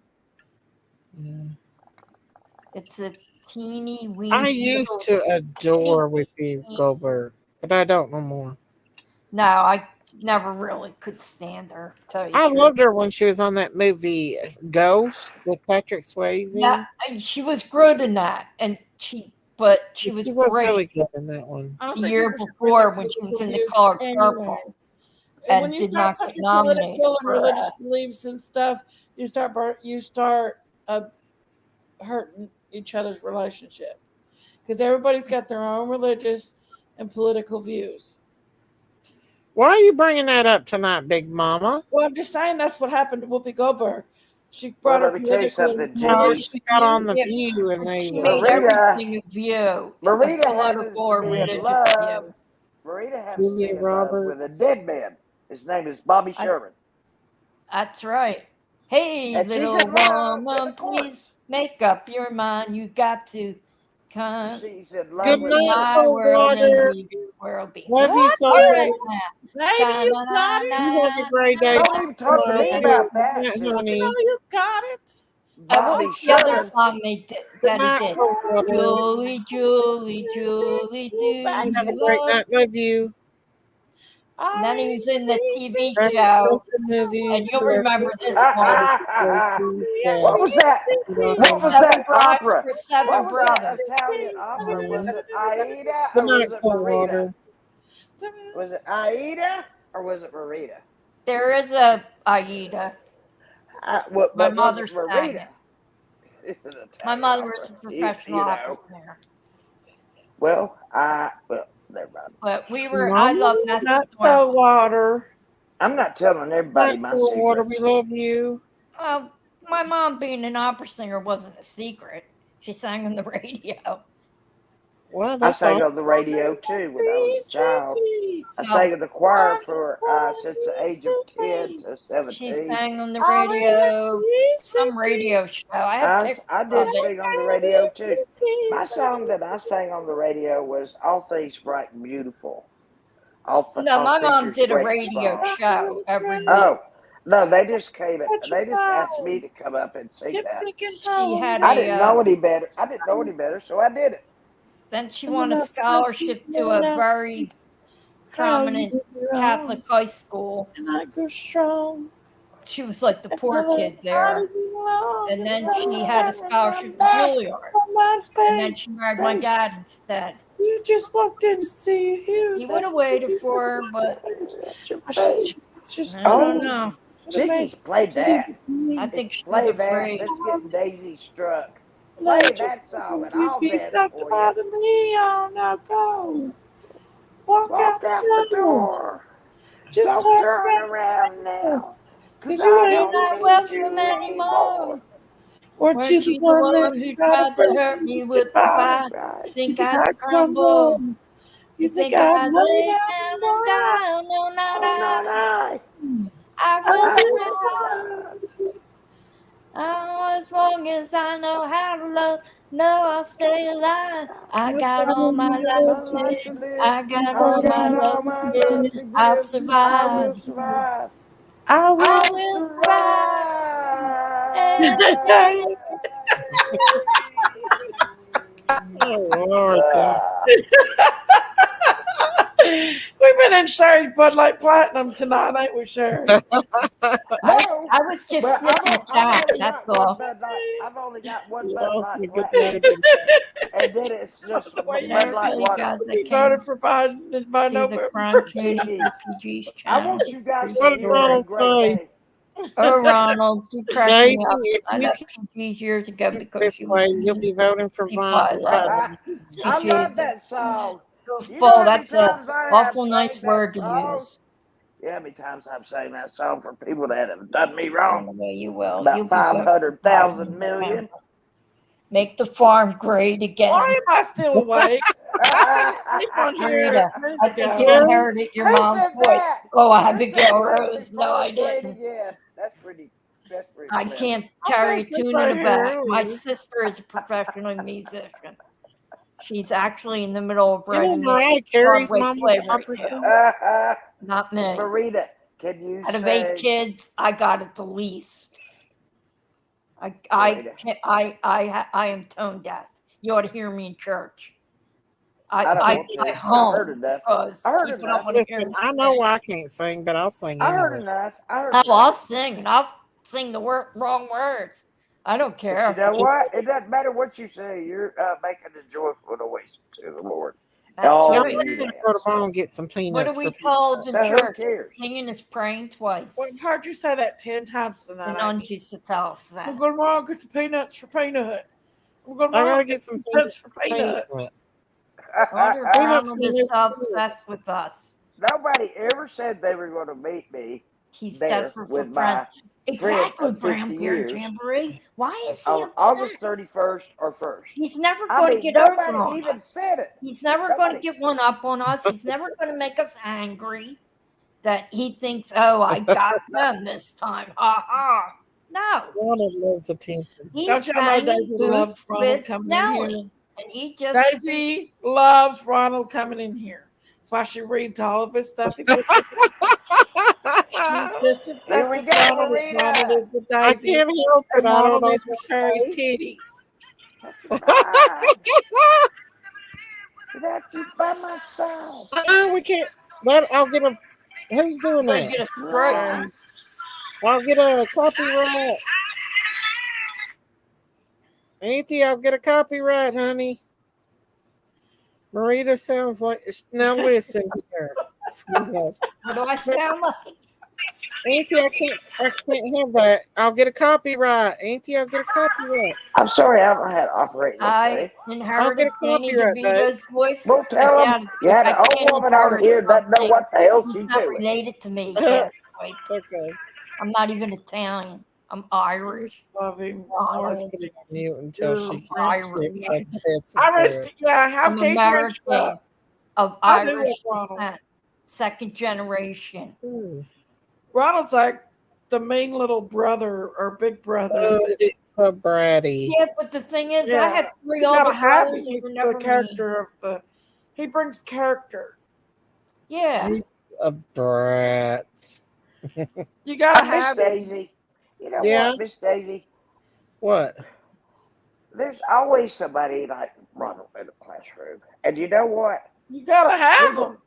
It's a teeny weeny. I used to adore Whoopi Goldberg, but I don't no more. No, I never really could stand her. To tell you I the truth. loved her when she was on that movie Ghost with Patrick Swayze. Yeah, she was good in that, and she was She was great really good in that one. the year before when she was in The Color Purple, And when and you did start not get putting nominated political and for religious that. beliefs and stuff, you start hurting each other's relationship because everybody's got their own religious and political views. Why are you bringing that up tonight, Big Mama? Well, I'm just saying that's what happened to Whoopi Goldberg. She brought Well, her let me tell you political something, No, Jimmy. she got on the Yeah, View and they She were. made everything a view, a Marita happens political or to be in religious love. view. Marita happens to be Julia in love with a Roberts. dead man. His name is Bobby Sherman. That's right. Hey, And she's little in love with woman, the please courts. make up your mind. You got to come She's in love Good with to night, my Soul world and Water. leave your world behind. Love you, Soul All Water. right now. Baby, you got it. You have a great day. Don't even talk to me about that, Good night, sister. honey. No, you got it. Bobby What's the other Sherman. song they did, Good that he night, did? Soul Water. Julie, Julie, Julie, do You have a you great love? night. Love you. And then he was in the TV That's show, the movie. and you'll remember this what one. was that? What was Seven that Brides opera? for Seven What was that Brothers. Italian opera? Was it Aida Good or night, was it Soul Marita? Water. Was it Aida or was it Marita? There is a Aida. My My mother sang Marita? it. It's an My Italian mother was a opera. professional You know. opera singer. Well, never mind. But I love Master Not so water. I'm not telling everybody Night, my Soul Water. We secrets. love you. My mom being an opera singer wasn't a secret. She sang on the radio. Well, I that's sang all. on the radio too when I was a child. I sang in the choir for since the age of 10 to 17. She sang on the radio, some radio show. I have pictures I of did it. sing on the radio too. My song that I sang on the radio was "All Things Bright and Beautiful." No, my mom did a radio song. show every week. Oh no, they just asked me to come up and sing that. She had I didn't know any better. I didn't know any better, so I did it. Then she won a scholarship to a very prominent Catholic high school. And I go strong. She was like the poor Another kid there. And then she had a scholarship to Juilliard. And then she married my dad instead. You just walked in to see you. He would have waited for her, but Just I don't know. Chickies played that. I think she Play was that. afraid. Let's get Daisy struck. No, Play you that song and you I'll beat dance up for you. by the neon. Now go. Walk Walk out the door. door. Just Don't turn turn around now. Cause Cause you I ain't don't not need welcome you anymore. anymore. Weren't you the one that who tried to hurt me with the goodbye? goodbye? You Think think I'd I'd crumble? crumble? You think I'd I'd lay lay down down and and die? No, not Oh, not I. I. I will I will survive. Oh, as long as I know how to love, no, I'll stay alive. I got all my life to live. I got all my love to give. I'll I survive. will survive. I will I will survive. Oh, Lord. We've been in Sherry's Bud Light Platinum tonight, ain't we, Sherry? I was just Well, sniffing I've cat, only that's got one all. Bud Light. I've only got one Bud Lost Light a good Platinum. name. And then it's just The way Bud Light Hey, water. guys, I we came voted for Biden by to the November. Crime Community Chickies. Refugees I channel. want you guys What to did hear a Ronald great say? day. Oh, Ronald, you cracked Daisy, me up. if I you left PGs years ago keep because this she was way, you'll be voting for people I love. Biden. I PGs love are that song. You know goofball. how many That's a times I have awful sang nice that word to song? use. Yeah, how many times I've sang that song for people that have done me wrong? Anyway, you will. About You'll be voting for 500,000 Biden. million. Make the farm great again. Why am I still awake? I sleep on here. Marita, I think you inherited your Who mom's said voice. that? Oh, Who said Abigail make the Rose. No, I farm great didn't. again? That's pretty I clever. can't I'm carry gonna a sleep tune right in the here. back. My sister is a professional musician. She's actually in the middle of You know writing a Mariah Carey's Broadway mom play was right opera now. Not me. Marita, can you Out of say 8 kids, I got it the least. I Marita. can't, I am tone deaf. You ought to hear me in church. I don't I want to. I hum heard enough. because I heard people enough. don't want to hear Listen, me I know sing. I can't sing, but I'll sing I heard anyway. enough. I heard Oh, I'll enough. sing and I'll sing the wrong words. I don't But you care. know what? It doesn't matter what you say. You're making a joyful noise to the Lord. That's All Yeah, right. I'm you gonna go to dance. bar and get some What peanuts are for we people. told in So who church? cares? Singing is praying Well, twice. I've heard you say that 10 times tonight. And on used to tell us We're that. going to get some peanuts for Peanut. We're going I gotta to get some peanuts for peanuts. Peanut. Wonder if Peanuts Ronald is so obsessed with us. Nobody ever said they were going to meet me He's there desperate for with friends. my friend Exactly, of 50 Grandparent years Jamboree. Why is he on August obsessed? 31st or 1st. He's never I going to mean, get over nobody on even us. said it. He's never going to Nobody. get one up on us. He's never going to make us angry that he thinks, oh, I got them this time. Ha ha. No. Ronald loves attention. He's Don't y'all know banging Daisy loves boots Ronald with coming in Nellie. here? And he just Daisy loves Ronald coming in here. That's why she reads all of his stuff. He puts it. She's just Here obsessed we with go, Ronald as Marita. Ronald is with I Daisy. can't help it. And I don't Ronald know is with Sherry's what titties. Without you by my side. we can't. I'll get a. Who's doing better that? get a spray. I'll get a copyright. Auntie, I'll get a copyright, honey. Marita sounds like. Now listen here. What do I sound like? Auntie, I can't have that. I'll get a copyright. Auntie, I'll get a copyright. I'm sorry, I don't know how to operate this I thing. inherited Danny copyright, DeVito's voice. Well, tell I them doubt you had I an old can't woman over inherit here that know something. what the hell He's she's not doing. related to me. Yes, right. Okay. I'm not even Italian. I'm Irish. Love him. Ronald. Put it on mute until she Irish. Irish, yeah, half I'm case American of I knew Irish it, Ronald. descent. Second generation. Ronald's like the mean little brother or big brother. Oh, it's so bratty. Yeah, but the thing is, I had 3 you gotta older have brothers him. who He's were the never character of the. He brings character. Yeah. He's a brat. You gotta Miss have him. Daisy. You know Yeah? what, Miss Daisy? What? There's always somebody like Ronald in the classroom. And you know what? You gotta have him.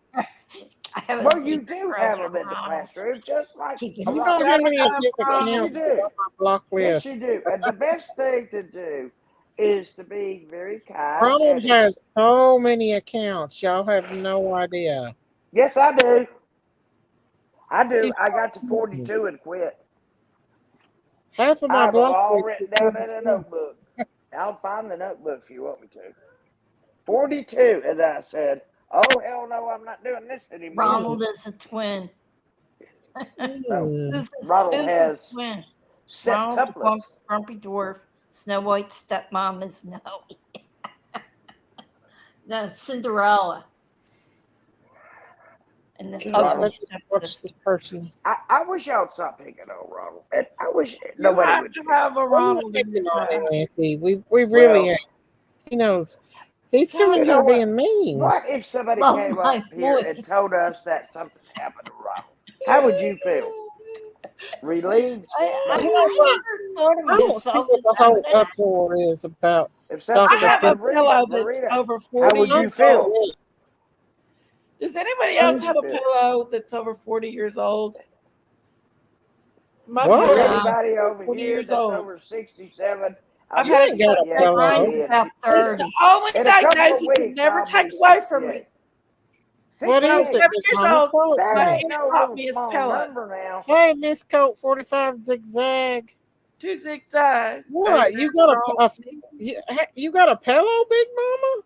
I have a Well, you secret do crush have on them in the Ronald. classroom, just like Keep it a a You lot don't of have secret, any of people. his Yes, you accounts do. on my block Yes, you list. do. And the best thing to do is to be very kind Ronald and has so many accounts. Y'all have no idea. yes, I do. I do. He's I got to so mean. 42 and quit. Half of I my have them block all list written is down his in a account. notebook. I'll find the notebook if you want me to. 42. And then I said, oh, hell no, I'm not doing this anymore. Ronald is a twin. No, Who's Ronald his has twin? Ronald's a septuplets. grumpy dwarf. Snow White's stepmom is no. That's Cinderella. And this God, ugly let's watch stepsister. this person. I wish y'all would stop picking on Ronald. And I wish You nobody have would. to have a We're not Ronald in picking your on him, life. Auntie. We really Well, ain't. He knows. He's God, coming you here know what? being mean. What if somebody Oh came my up here and voice. told us that something happened to Ronald? How would you feel? Relieved? I You No. know what? never thought of I don't see myself what as the having whole an uproar is about. If I something Dr. have a happened to pillow that's Marita, over how 40 would you years feel? old. Does anybody How else would you have a feel? pillow that's over 40 years old? My Is What? there pillow is anybody over 40 here years that's old. over 67? I've You had it ain't since got I a was Yes, 7 pillow. years Mine's old. yes, about It's yes. the 30. only In a thing couple of Daisy could weeks, never I'll take be away from me. 68. What When I is was 68. it, 7 Big years Mama? old, Quote my That me. ain't aunt no bought little me his small pillow. number now. Hey, Miss Coat 45 Zigzag. 2 zigzags. What? You got you got a pillow, Big Mama?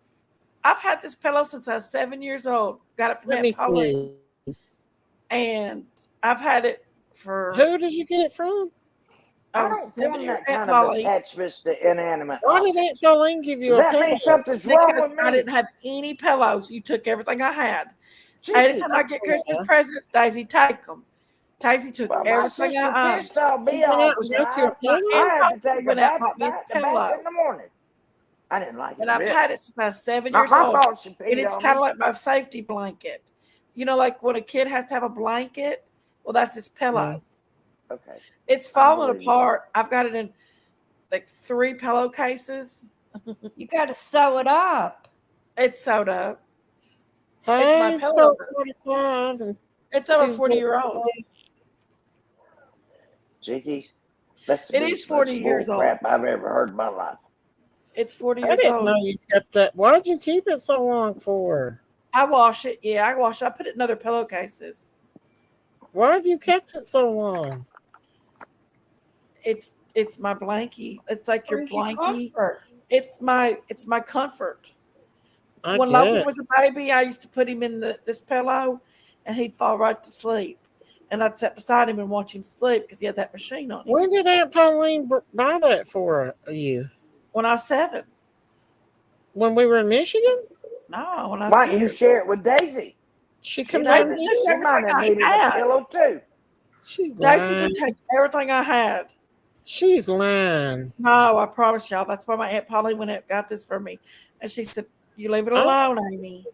I've had this pillow since I was 7 years old. Got it from Let Aunt me Pauline. see. And I've had it for, Who did you get it from? I I was don't 7 form years. that Aunt kind of Pauline. attachments to inanimate Why did Aunt objects. Colleen give you Does a that mean pillow? something's wrong Because with I me? didn't have any pillows. You took everything I had. Gee, Anytime I get Yeah. Christmas presents, Daisy take them. Daisy took well, my everything sister I owned. pissed on She me went all out the and got you a time. My pillow? I Aunt had to Pauline take a went out and bath bought at me a night and a bath pillow. in the morning. I didn't like it And a I've bit. had it since I was 7 Not years my old. fault she And peed it's on kind of me. like my safety blanket. You know, like when a kid has to have a blanket? Well, that's his pillow. Okay. It's falling Unbelievable. apart. I've got it in like 3 pillowcases. You got to sew it up. It's sewed up. It's my Hey, pillow. Coat 45 and It's over Tuesday. 40-year-old. Jinkies, that's the It is biggest 40 bunch of years bull old. crap I've ever heard in my life. It's 40 I years didn't old. know you kept that. Why'd you keep it so long for? I wash it. Yeah, I wash it. I put it in other pillowcases. Why have you kept it so long? It's my blankie. It's like your Where's your blankie. comfort? It's my comfort. I When Logan guess. was a baby, I used to put him in this pillow, and he'd fall right to sleep. And I'd sit beside him and watch him sleep because he had that machine on him. When did Aunt Pauline buy that for you? When I was 7. When we were in Michigan? No, when I was Why don't you here. share it with Daisy? She She come might down Daisy have, took here? she might everything have I needed a had. pillow too. She's Daisy lying. would take everything I had. She's lying. No, I promise y'all. That's why my Aunt Pauline went and got this for me. And she said, "You leave it I alone, Amy."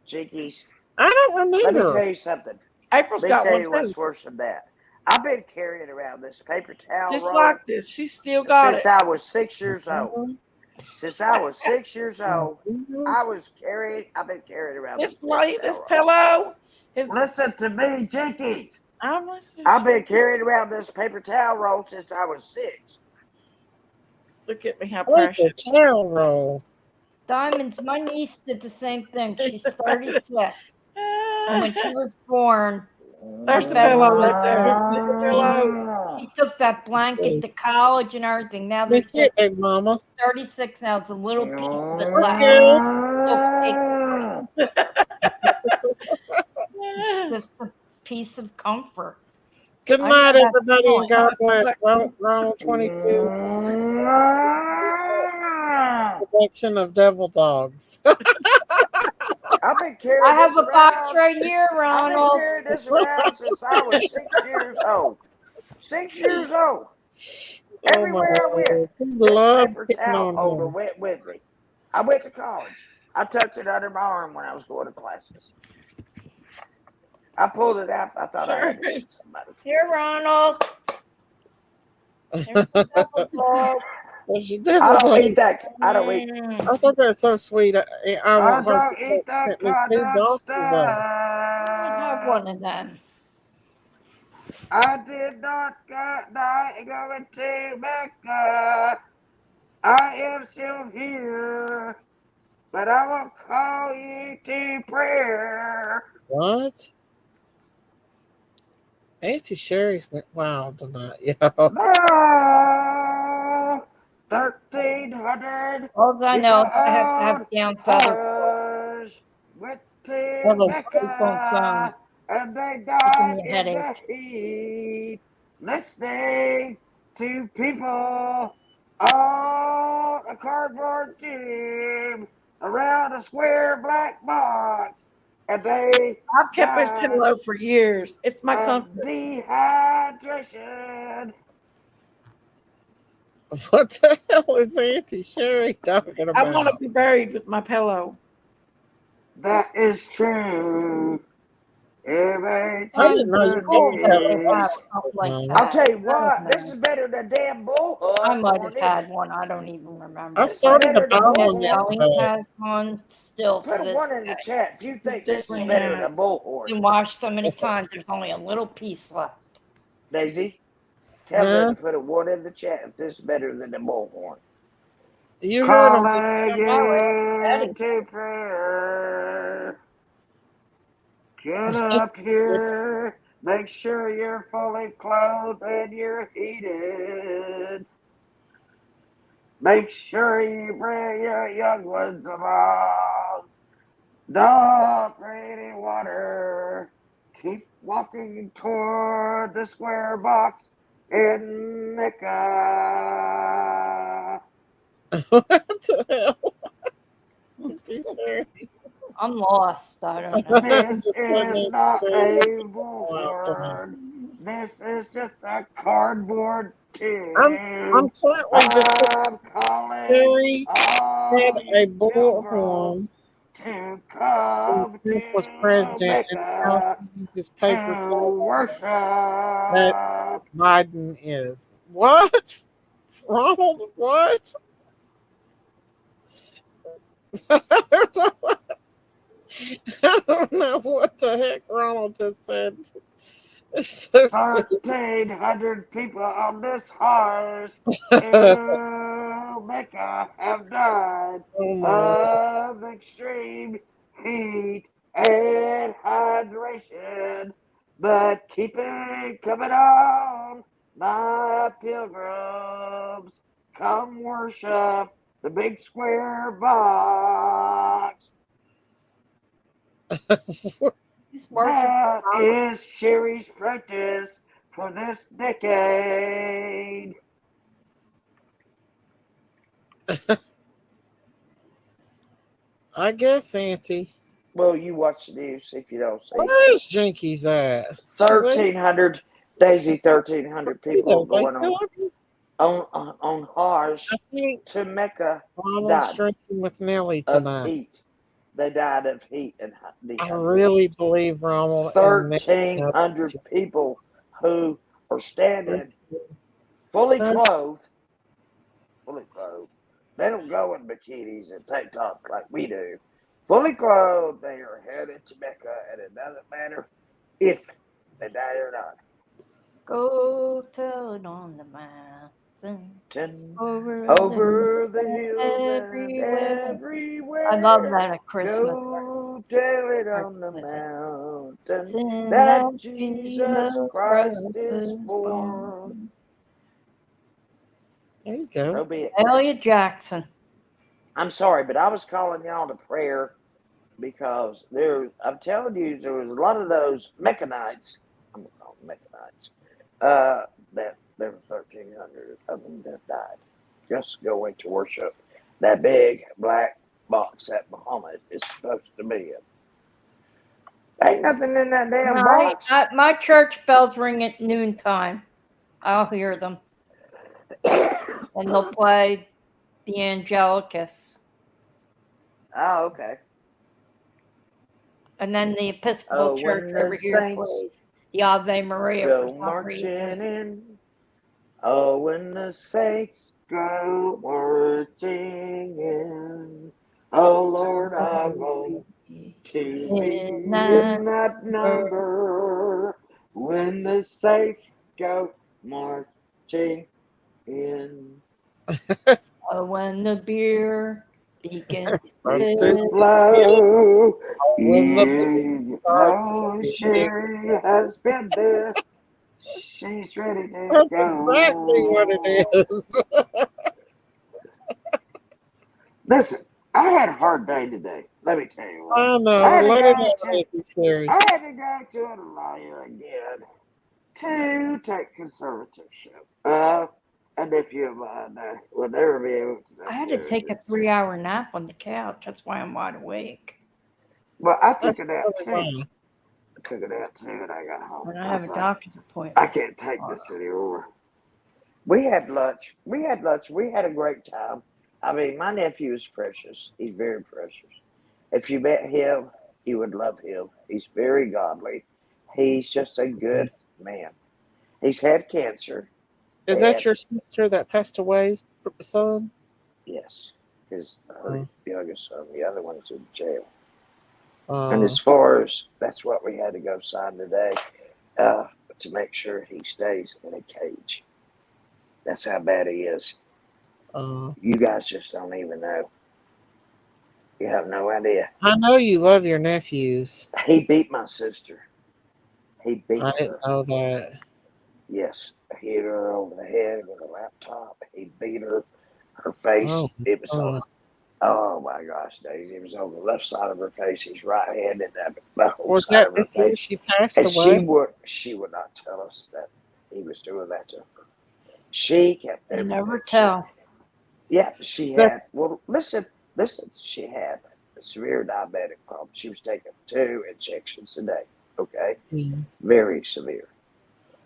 Jinkies, don't let me remember. tell you something. April's Let me got tell one you too. what's worse than that. I've been carrying around this paper towel Just roll like this. She still got since it. I was 6 years old. Since I was 6 years old, I've been carrying around This this paper this towel roll. pillow. Listen to me, Jinkies. I'm listening. I've been carrying around this paper towel roll since I was 6. Look at me, how Paper precious. towel roll. Diamonds, my niece did the same thing. She's 36. And when she was born, There's the her pillow bedroom right there. was Paper missing. pillow. She took that blanket to college and everything. Now there's Miss it, just Big Mama. 36 now. It's a little piece of it We're left. good. Still it's just a piece of comfort. Good I night, know that everybody, and feeling. God bless. Ronald 22. Collection of devil dogs. I've been carrying I have this a box around. right here, I've been Ronald. carrying this around since I was 6 years old. 6 years old. Oh my Everywhere I went, Lord. He this loved paper picking towel on holder him. went with me. I went to college. I tucked it under my arm when I was going to classes. I pulled it out. I thought I had to hit somebody. Here, Ronald. Here's the devil dog. She I definitely. don't eat that. I don't eat. I thought that's so sweet. I I want her don't to eat that sent me kind two of boxes of them. Have stuff. one of them. I did not die going to Mecca. I am still here, but I will call you to prayer. What? Auntie Sherry's went wild tonight, yo. No, 1,300 All I people know is I have to have on down feather horse went to Have a on phone, Mecca, and they giving died me a in the headache. heat, listening to people on a cardboard tube around a square black box, and they I've kept this died pillow for years. It's my of comfort. dehydration. What the hell is Auntie Sherry talking I want to about? be buried with my pillow. That is true. It ain't I didn't know you good kept Cool a that pillow they like have news. stuff like that. I'll that. tell you I don't what, this is know. better than damn bullhorn I might horn, have isn't had it? one. I don't even remember. I This is started to better buy than Jeff one bullhorn. Owings yesterday. has one still to Put a this one in the day. chat if you He think this is definitely better than has. bullhorn. Been washed so many times, there's only a little piece left. Daisy, tell Huh? them to put a one in the chat if this is better than the bullhorn. You heard them. Calling I know you it. to prayer. Get up here. Make sure you're fully clothed and you're heated. Make sure you bring your young ones along. Don't bring any water. Keep walking toward the square box in Mecca. What the hell? Auntie Sherry. I'm lost. I don't know. This Just putting is Auntie not Sherry a out tonight. bullhorn. This is just a cardboard tube. I'm currently just I'm calling Sherry had all a you pilgrims bullhorn to when come Trump was to president and now Mecca he uses paper to towels that worship. Biden is. What? Ronald, what? I don't know. I don't know what the heck Ronald just said. It's so stupid. 1,300 people on this horse to Mecca have died Oh my. of extreme heat and hydration. But keep it coming on, my pilgrims. Come worship the big square box. He's working. That is Sherry's practice for this decade. I guess, Auntie. Well, you watch the news if you don't see. Where is Jinkies at? She left? 1,300, Daisy, 1,300 people They going still on Hajj I think to Mecca Ronald's died drinking with Nelly of tonight. heat. They died of heat and I dehydration. really believe Ronald and Nelly. 1,300 people who are standing fully clothed. Fully clothed. They don't go in bikinis and tank tops like we do. Fully clothed, they are headed to Mecca, and it doesn't matter if they die or not. Go tell it on the mountain. Over the hills everywhere. and everywhere. I love that at Christmas. Go tell it on the mountain Sin that Jesus Christ is born. There you go. So be it. Elliot Jackson. I'm sorry, but I was calling y'all to prayer because I'm telling you, there was a lot of those Mechanites. I'm going to call them Mechanites. That there were 1,300 of them that died just going to worship that big black box that Muhammad is supposed to be in. Ain't nothing in that damn box. My church bells ring at noontime. I'll hear them. And they'll play the Angelicus. Oh, okay. And then the Episcopal Church over here plays the Ave Maria for Go some marching reason. in. Oh, when the saints go marching in. Oh Lord, I want to be In in that that number when the saints go marching in. when the beer begins Starts To to to flow, when the you starts know to Sherry has been there. She's ready to That's exactly what it go. is. Listen, I had a hard day today. Let me tell you what. I I know. had to Let it go out, to Auntie Sherry. I had to go to a lawyer again to take conservatorship. A nephew of mine will never be able to I take had to care of take a it. 3-hour nap on the couch. That's why I'm wide awake. Well, I took That's a nap probably too. why. I took a nap too, and I got home. When I I have was a like, doctor's I appointment can't take tomorrow. this anymore. We had lunch. We had lunch. We had a great time. I mean, my nephew is precious. He's very precious. If you met him, you would love him. He's very godly. He's just a good man. He's had cancer, Is that and your sister that passed away's son? yes, his her Oh, youngest son. The other one's in jail. And oh, as far as that's what we had to go sign today, uh, to make sure he stays in a cage. That's how bad he is. oh. You guys just don't even know. You have no idea. I know you love your nephews. He beat my sister. He beat I didn't her. know that. Yes, he hit her over the head with a laptop. He beat her. Her face. Oh, It was on. oh. Oh my gosh, Daisy! It was on the left side of her face. He's right-handed. The whole Was side that of her before face. she passed And away? she would not tell us that he was doing that to her. She kept You never everything. tell. Yeah, she That, had. Well, listen. She had a severe diabetic problem. She was taking 2 injections a day. Okay, mm, very severe.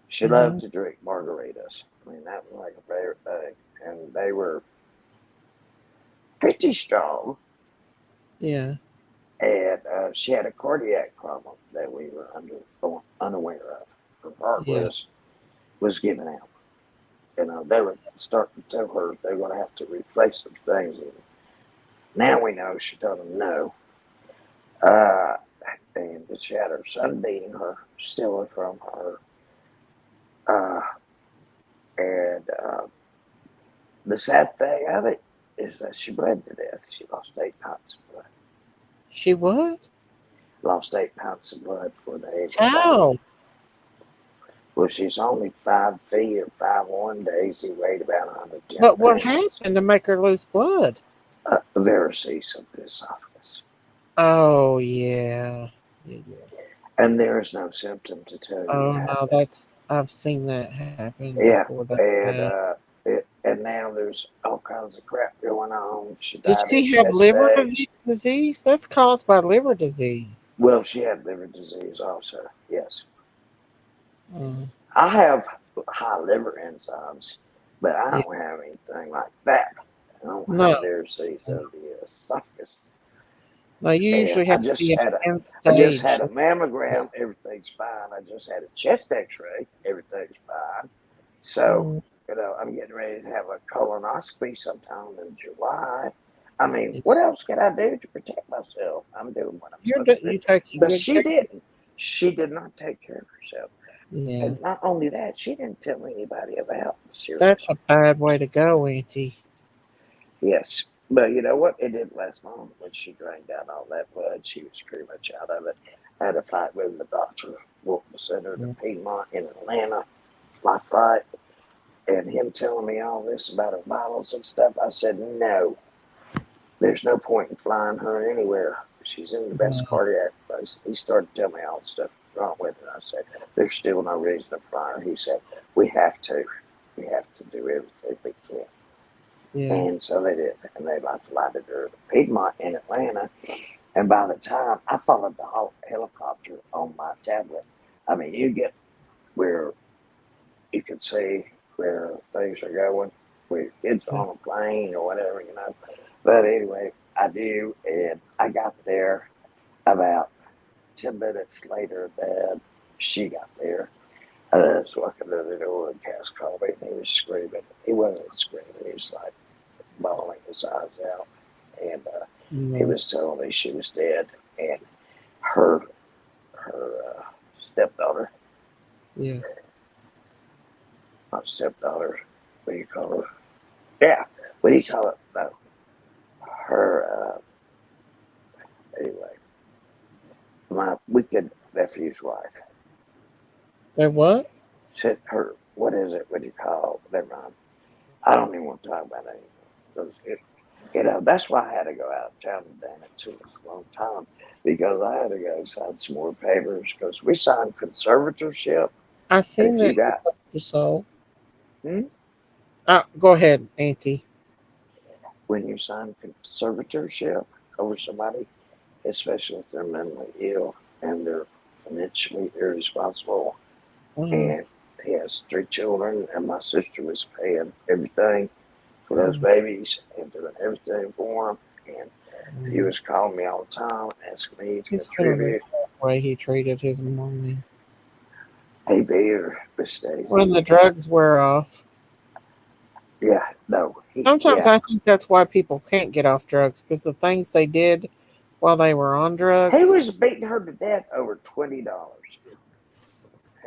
She loved mm, to drink margaritas. I mean, that was like a favorite thing, and they were pretty strong. yeah, And she had a cardiac problem that we were unaware of. Her heart yeah. was giving out. You know, they were starting to tell her they were going to have to replace some things. And now we know. She told them no. Uh, and she had her son beating her, stealing from her. Uh, and the sad thing of it is that she bled to death. She lost 8 pints of blood. She what? Lost 8 pints of blood before they able to find her. How? Well, she's only 5 feet or 5'1". Daisy weighed about 110 But what pounds. happened to make her lose blood? Varices of the esophagus. Oh yeah. Yeah, yeah. And there is no symptom to tell you Oh what no, happened. I've seen that happen Yeah, before. That and bad. and now there's all kinds of crap going on. She Did died she have liver yesterday. disease? That's caused by liver disease. Well, she had liver disease also. Yes, Mm, I have high liver enzymes, but I yeah. don't have anything like that. I don't have No, varices of the esophagus. no. You And usually have to be in end I just had stage. a mammogram, everything's fine. I just had a chest x-ray, everything's fine. So, Mm, I'm getting ready to have a colonoscopy sometime in July. I mean, yeah. what else can I do to protect myself? I'm doing what I'm You're supposed to do. you taking But good she care. didn't. She did not take care of herself. Yeah, And not only that, she didn't tell anybody about the that's serious. a bad way to go, Auntie. Yes. But you know what? It didn't last long. When she drank down all that blood, she was pretty much out of it. I had a fight with the doctor, walked the center to Mm, Piedmont in Atlanta, my fight, and him telling me all this about her vitals and stuff. I said, no, there's no point in flying her anywhere. She's in the best no. cardiac place. He started telling me all the stuff wrong with her. I said, there's still no reason to fly her. He said, we have to. We have to do everything we can. Yeah. And so they did. And they flighted her to Piedmont in Atlanta. And by the time I followed the helicopter on my tablet, I mean, you get where you can see where things are going, where your kids are Yeah. on a plane or whatever. But anyway, I do. And I got there about 10 minutes later than she got there. I was walking to the door and Cass called me and he was screaming. He wasn't screaming, he was like bawling his eyes out. And he was telling me she was dead. And her stepdaughter, Yeah. not stepdaughter, what do you call her? Yeah, what do you call it? No. Her, anyway, my wicked nephew's wife. That what? Said her, what is it? What do you call it? Never mind. I don't even want to talk about it anymore. That's why I had to go out of town. Damn it, took us a long time because I had to go sign some more papers because we signed conservatorship. I seen If that you got, you sold. Hmm? Go ahead, Auntie. when you sign conservatorship over somebody, especially if they're mentally ill and they're financially irresponsible, and he has 3 children, and my sister was paying everything for those babies and doing everything for them, and he was calling me all the time, asking me to He's gonna contribute. the way he treated his money. Hey, Beer, Miss Stacy. When the drugs wear off. Yeah, no. Sometimes I think that's why people can't get off drugs because the things they did while they were on drugs. He was beating her to death over $20.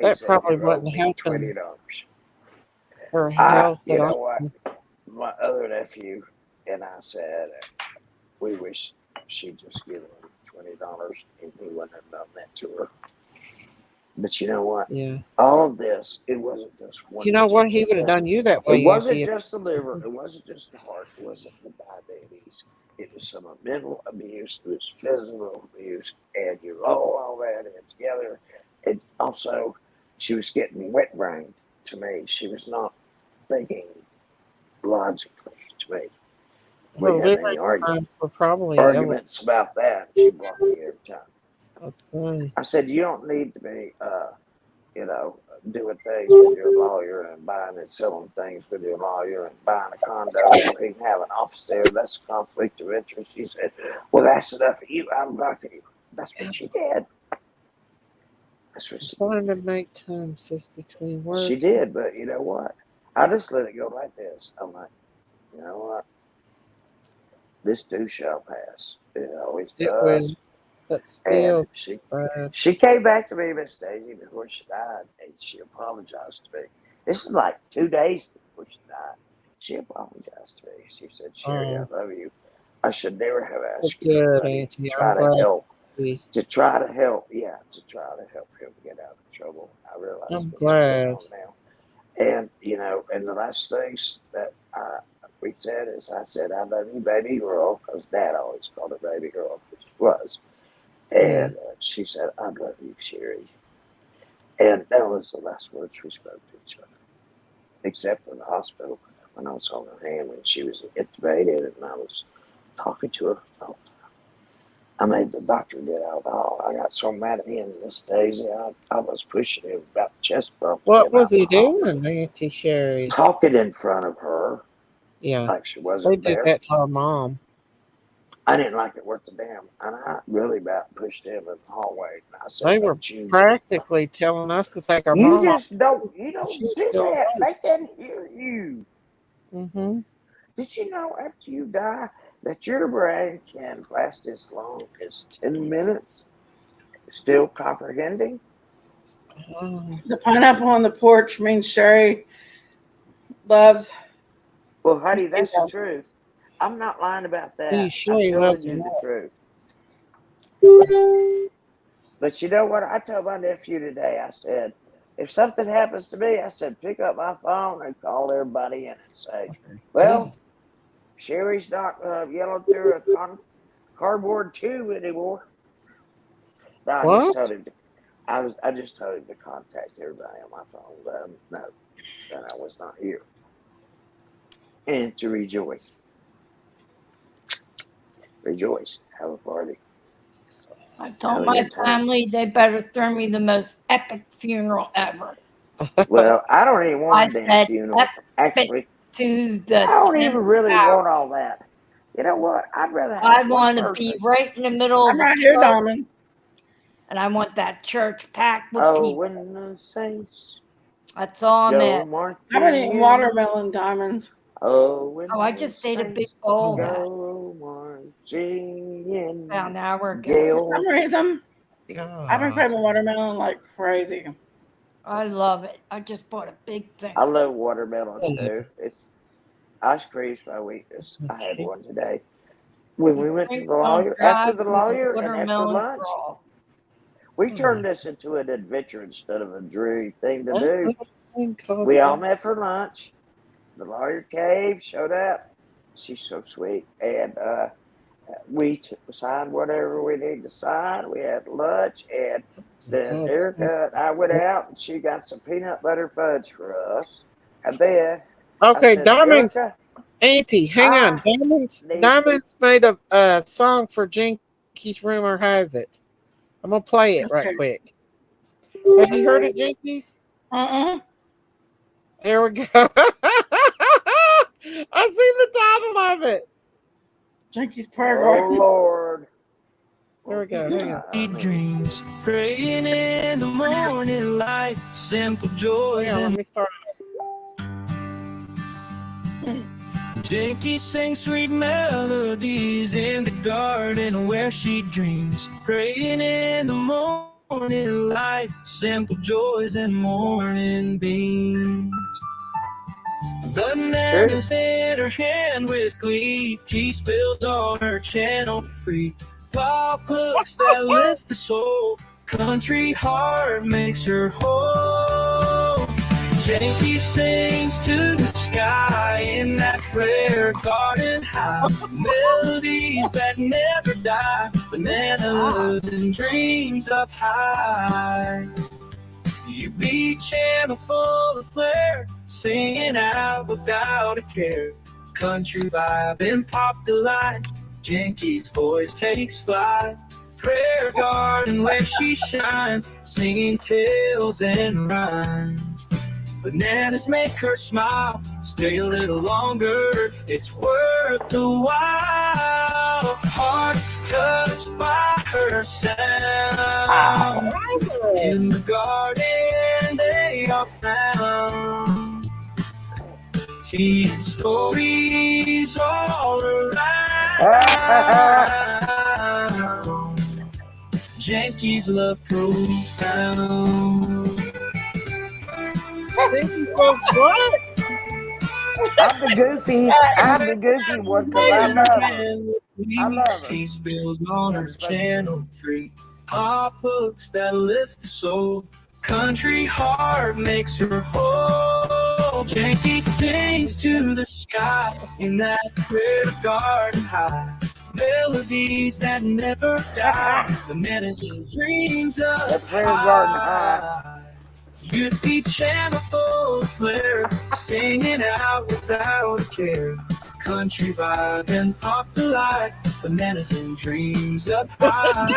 That probably wasn't helping her health You at know all. what? My other nephew and I said, we wish she'd just given him $20 and he wouldn't have done that to her. But you know what? Yeah. All of this, it wasn't just one. You know what? He would have done you that way. It wasn't Auntie. just the liver. It wasn't just the heart. It wasn't the diabetes. It was some mental abuse. It was physical abuse. And you roll all that in together. And also, she was getting wet brained to me. She was not thinking logically to me. Her We had liver many enzymes were probably arguments about that. She blocked me every time. Let's see. I said, you don't need to be, doing things with your lawyer and buying and selling things with your lawyer and buying a condo and you can have an office there. That's a conflict of interest. She said, well, that's enough of you. I'm blocking you. That's what she did. That's what she Trying to make time sis between work. She did, but you know what? I just let it go like this. I'm like, you know what? This too shall pass. It always does. It will, but still, she came back to me, Miss Daisy, before she died, and she apologized to me. This is like 2 days before she died. She apologized to me. She said, Sherry, I love you. I should never have asked you good, to Auntie. try I'm to glad. help. To try to help him get out of trouble. I realize I'm what's glad. going on now. And, and the last things that we said is, I said, I love you, baby girl, because Dad always called her baby girl, which she was. And she said, I love you, Sherry. And that was the last words we spoke to each other. Except in the hospital, when I was on her hand, when she was intubated, and I was talking to her all the time. I made the doctor get out of the hall. I got so mad at him this Daisy, I was pushing him about the chest bump. What was he doing, Auntie Sherry? Talking in front of her. Yeah. Like she They wasn't did there. that to our mom. I didn't like it worth a damn. And I really about pushed him in the hallway. And I said, They were practically telling us to take our mom off. You don't do that. They can hear you. Mm-hmm. Did you know after you die that your brain can last as long as 10 minutes still comprehending? The pineapple on the porch means Sherry loves. Well, honey, that's the truth. I'm not lying about that. I'm telling you the truth. But you know what? I told my nephew today, I said, if something happens to me, I said, pick up my phone and call everybody in and say, well, Sherry's not yelling through a cardboard tube anymore. No, I just told him to contact everybody on my phone. Let them know that I was not here. And to rejoice. Rejoice. Have a party. I told my family they better throw me the most epic funeral ever. Well, I don't even want a damn funeral. Actually, to the I don't even really want all that. You know what? I'd rather have I want to be right in the middle of the right here, church, Norman. and I want that church packed with Oh, people. when the saints That's all I Go missed. I've been eating marching in. watermelon diamonds. Oh, when Oh, I the just ate a big saints bowl of that go marching in. about an hour ago. For Gail. some reason, I've been God. craving watermelon like crazy. I love it. I just bought a big thing. I love watermelon too. It's ice cream's my weakness. I had one today. When we went to Drink the on lawyer, after drive the with a lawyer and after watermelon lunch, straw. we turned this into an adventure instead of a dreary thing to That do. little thing costs We all $5. met for lunch. The lawyer came, showed up. She's so sweet. And we signed whatever we need to sign. We had lunch. And then Erica and I went out and she got some peanut butter fudge for us. And then I Okay, said, Diamonds, Erica, Auntie, hang on. I Diamonds, need. Diamonds made a song for Jinkies. Rumor has it. I'm gonna play it right Okay. quick. Have you heard it, Jinkies? There we go. I see the title of it. Jinkies prayer Oh, garden. Lord. There we go. Hang on. Dreams, praying in the morning light, simple joys Hang on, let and me start. Jinky sings sweet melodies in the garden where she dreams, praying in the morning light, simple joys and morning beams. Bananas in her hand with glee, tea spills on her channel free. Pop hooks that lift the soul, country heart makes her whole. Janky sings to the sky in that prayer garden high, melodies that never die, bananas and dreams up high. You be channel full of flair, singing out without a care. Country vibe and pop delight, Janky's voice takes flight. Prayer garden where she shines, singing tales and rhymes. Bananas make her smile, stay a little longer, it's worth the while. Hearts touched by her sound, in the garden they are found. Tea and stories all around, Janky's love profound. I'm the goofy one because I love her. I love her. Tea spills on her channel 3. Pop hooks that lift the soul. Country heart makes her whole. Janky sings to the sky in that prayer garden high. Melodies that never die. The menacing dreams of That prayer garden high. You'd be channel full of flair, singing out without a care. Country vibe and pop delight, bananas and dreams up high.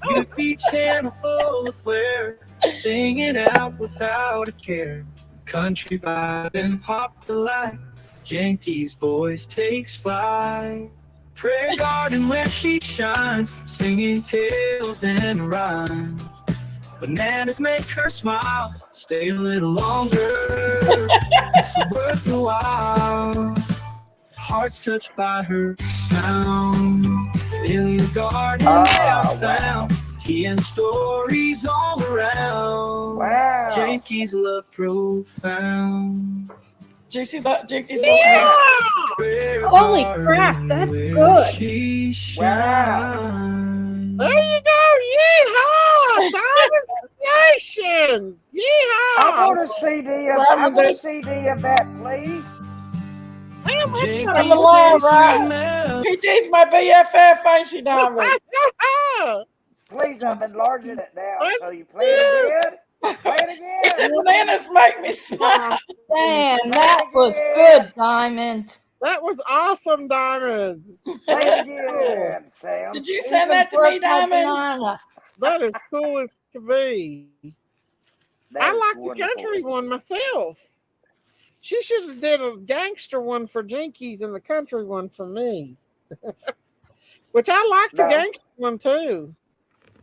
You'd be channel full of flair, singing out without a care. Country vibe and pop delight, Janky's voice takes flight. Prayer garden where she shines, singing tales and rhymes. Bananas make her smile, stay a little longer, it's worth a while. Hearts touched by her sound, in the garden they are found, tea and stories all around. Wow. Janky's love profound. Jinkies love Holy crap, that's good. There you go. Yeehaw! Diamonds Creations. Yeehaw! I want a CD of that, please. I'm alive, right? PJ's my BFF, ain't she, Diamond? Please, I'm enlarging it now. So you play it again? Play it again. Bananas make me smile. Damn, that was good, Diamond. That was awesome, Diamonds. Play it again, Sam. Did you send that to me, Diamond? That is cool as can be. That I is like wonderful. the country one myself. She should have did a gangster one for Jinkies and the country one for me. Which I like the gangster one too.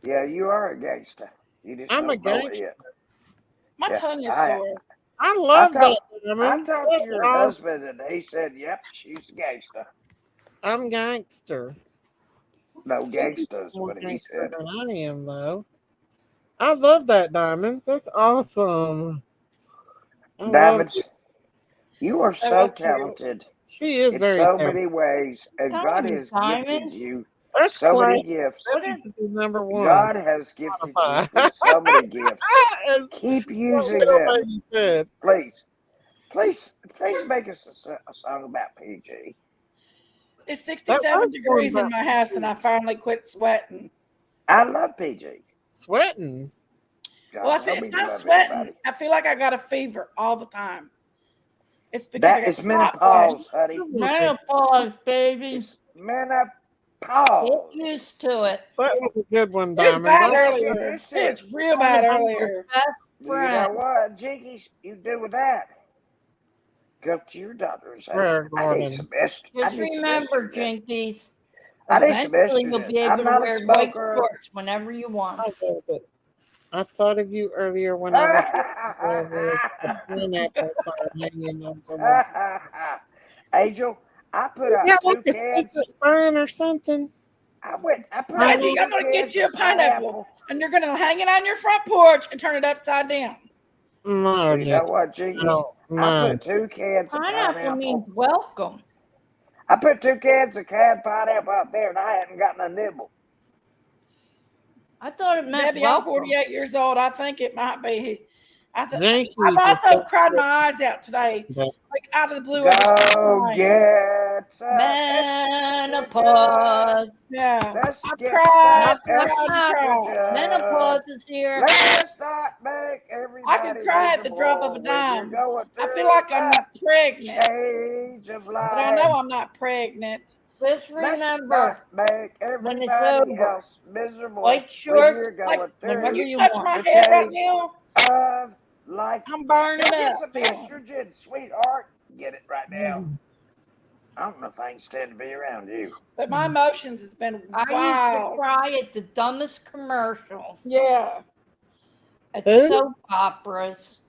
Yeah, you are a gangster. You just I'm a don't know it gangster. yet. My tongue is sore. I I love that, talked I Diamond. talked to That's your awesome. husband, and he said, "Yep, she's a gangster." I'm gangster. No She's gangsters, more what he gangster said. than I am, though. I love that, Diamonds. That's awesome. I love Diamonds, it. you are That so was cute. talented She is in very so talented. many ways, and God Diamond, has gifted diamond. you That's so quiet. many gifts. That What needs is to be number one. God has gifted you Spotify. with so many gifts. As Keep what using little them, baby said. please. Please make us a song about PG. It's That 67 was one degrees in about my house, and I finally quit sweating. I love PG. sweating. Well, God, help it's me to not love sweating. everybody. I feel like I got a fever all the time. It's because I That got is hot flashes. menopause, honey. Menopause, baby. It's Get menopause. used to it. That was a good one, It was Diamonds. bad You don't get earlier. used to it. It's real Gonna bad be your earlier. best You know friend. what, Jinkies, you do with that? Go to your doctor and say, Prayer I need garden. some Just remember, estrogen. Jinkies, I need some eventually you'll estrogen. be I'm able to not a wear white smoker. shorts whenever you want. I love it. I thought of you earlier when I was with the pineapple sign hanging on someone's. Angel, I put Yeah, out like 2 a cans. secret sign or something. I put out Daisy, 2 I'm going to get cans you a of pineapple, and you're going to hang it on your front porch and turn it upside down. Well, you know what, I Jinkies? don't I mind. put 2 cans of Pineapple means pineapple. welcome. I put 2 cans of canned pineapple out there, and I hadn't gotten a nibble. I thought it meant Debbie, I'm welcome. 48 years old. I think it might be. I've Jinkies also is cried my eyes out today, so like out of the blue every single Go night. get some Menopause. Yeah, Let's I get cried, some Knock, knock, cried, knock. estrogen. Menopause is here. Let's not make I everybody could cry at the drop of a miserable when you're dime. going I feel through like I'm that pregnant, change of but I life. know I'm not pregnant. Just Let's remember, not make when it's everybody over, else miserable white when shorts, you're Like going whenever when through you you touch want. my the head right change now, of life. I'm burning Go get up. some feeling. estrogen, sweetheart. Get it right now. I don't know if I can stand to be around you. But my emotions has been I used to wild. cry at the dumbest commercials, Yeah. at Who? soap operas.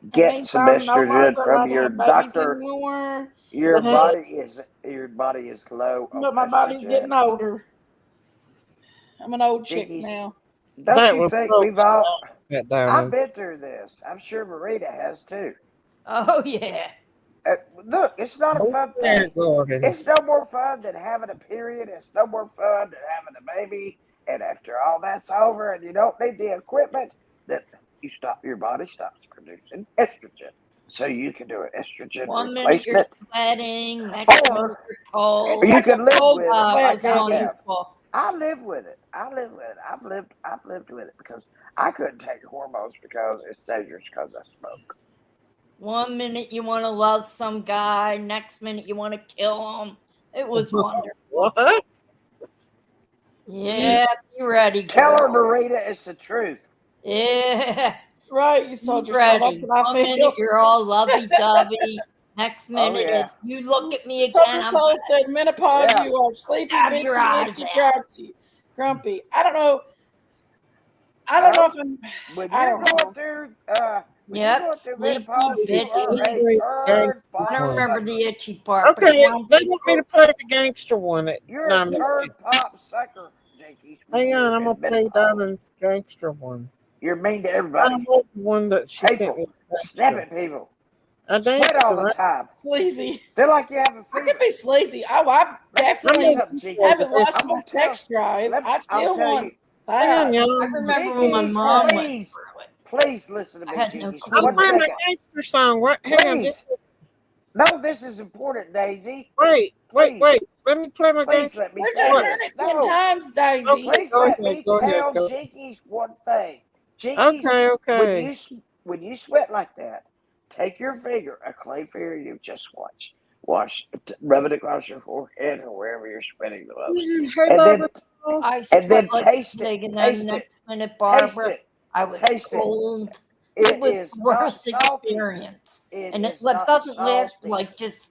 That Get means some I'm no estrogen longer from allowed to your have babies doctor. anymore. Your Uh-huh. body is low on But my body's getting estrogen. older. I'm an old chick Jinkies, now. don't That you was think so we've all? that I've Diamonds. been through this. I'm sure Marita has too. Oh, yeah. Look, it's not a fun Prayer thing. It's gardens. no more fun than having a period. It's no more fun than having a baby. And after all that's over, and you don't need the equipment, that your body stops producing estrogen, so you can do an estrogen 1 minute you're replacement, sweating, next minute or you're cold. you can live cold with it sweat, like I Debbie. have. Wonderful. I live with it. I've lived with it because I couldn't take hormones because it's dangerous because I smoke. 1 minute you want to love some guy, next minute you want to kill him. It was wonderful. What? Yeah, be ready, Tell her, girls. Marita, it's the truth. Yeah, Right, you be soldier soul. That's ready. what I 1 feel. minute you're all lovey-dovey. Next Oh minute yeah. is you look at me again. Soldier I'm soul said menopause, Yeah. you are sleepy, Stab bitchy, your eyes itchy, out. grouchy, grumpy. I don't know. I don't know if I'm. When I you're don't going know. through when you're Yep, going through sleepy, menopause, you are bitchy. a Great turd gangster pop I don't one. remember sucker. the itchy part, but Okay, young they want me to people, play the gangster one. You're No, a I missed turd it. pop sucker, Jinkies, when Hang on, you're I'm gonna in play menopause. Diamond's gangster one. You're mean to I everybody. love the one that she sent me. Hateful. Snap at people. I Sweat danced all to the that. time. Sleazy. Feel like you have a I fever. could be sleazy. Oh, I Let me tell definitely you something, Jinkies. haven't lost I'm my gonna tell. sex drive. I I'll still tell want you. Hang on, that. y'all. I remember when my Jinkies, mom went please, through it. please listen to I me, had no Jinkies. clue I'm One what playing my second. gangster song. Right? Hang on, Please. just No, this is important, Daisy. wait. Please. Let me play my Please gangster. let me We're say done What? heard this. it 10 No. times, Daisy. Okay, Please go let ahead. me Go ahead. tell Go. Jinkies one thing. Jinkies, Okay. when you sweat like that, take your finger, a clay finger, you just wash, rub it across your forehead or wherever you're sweating the most, Hey, and Barbara. I and sweat then like a taste pig, it. and then Taste it. next minute, Taste Barbara, it. I was Taste it. cold. It It was is the not worst salty. experience. It And it is not doesn't last salty. like just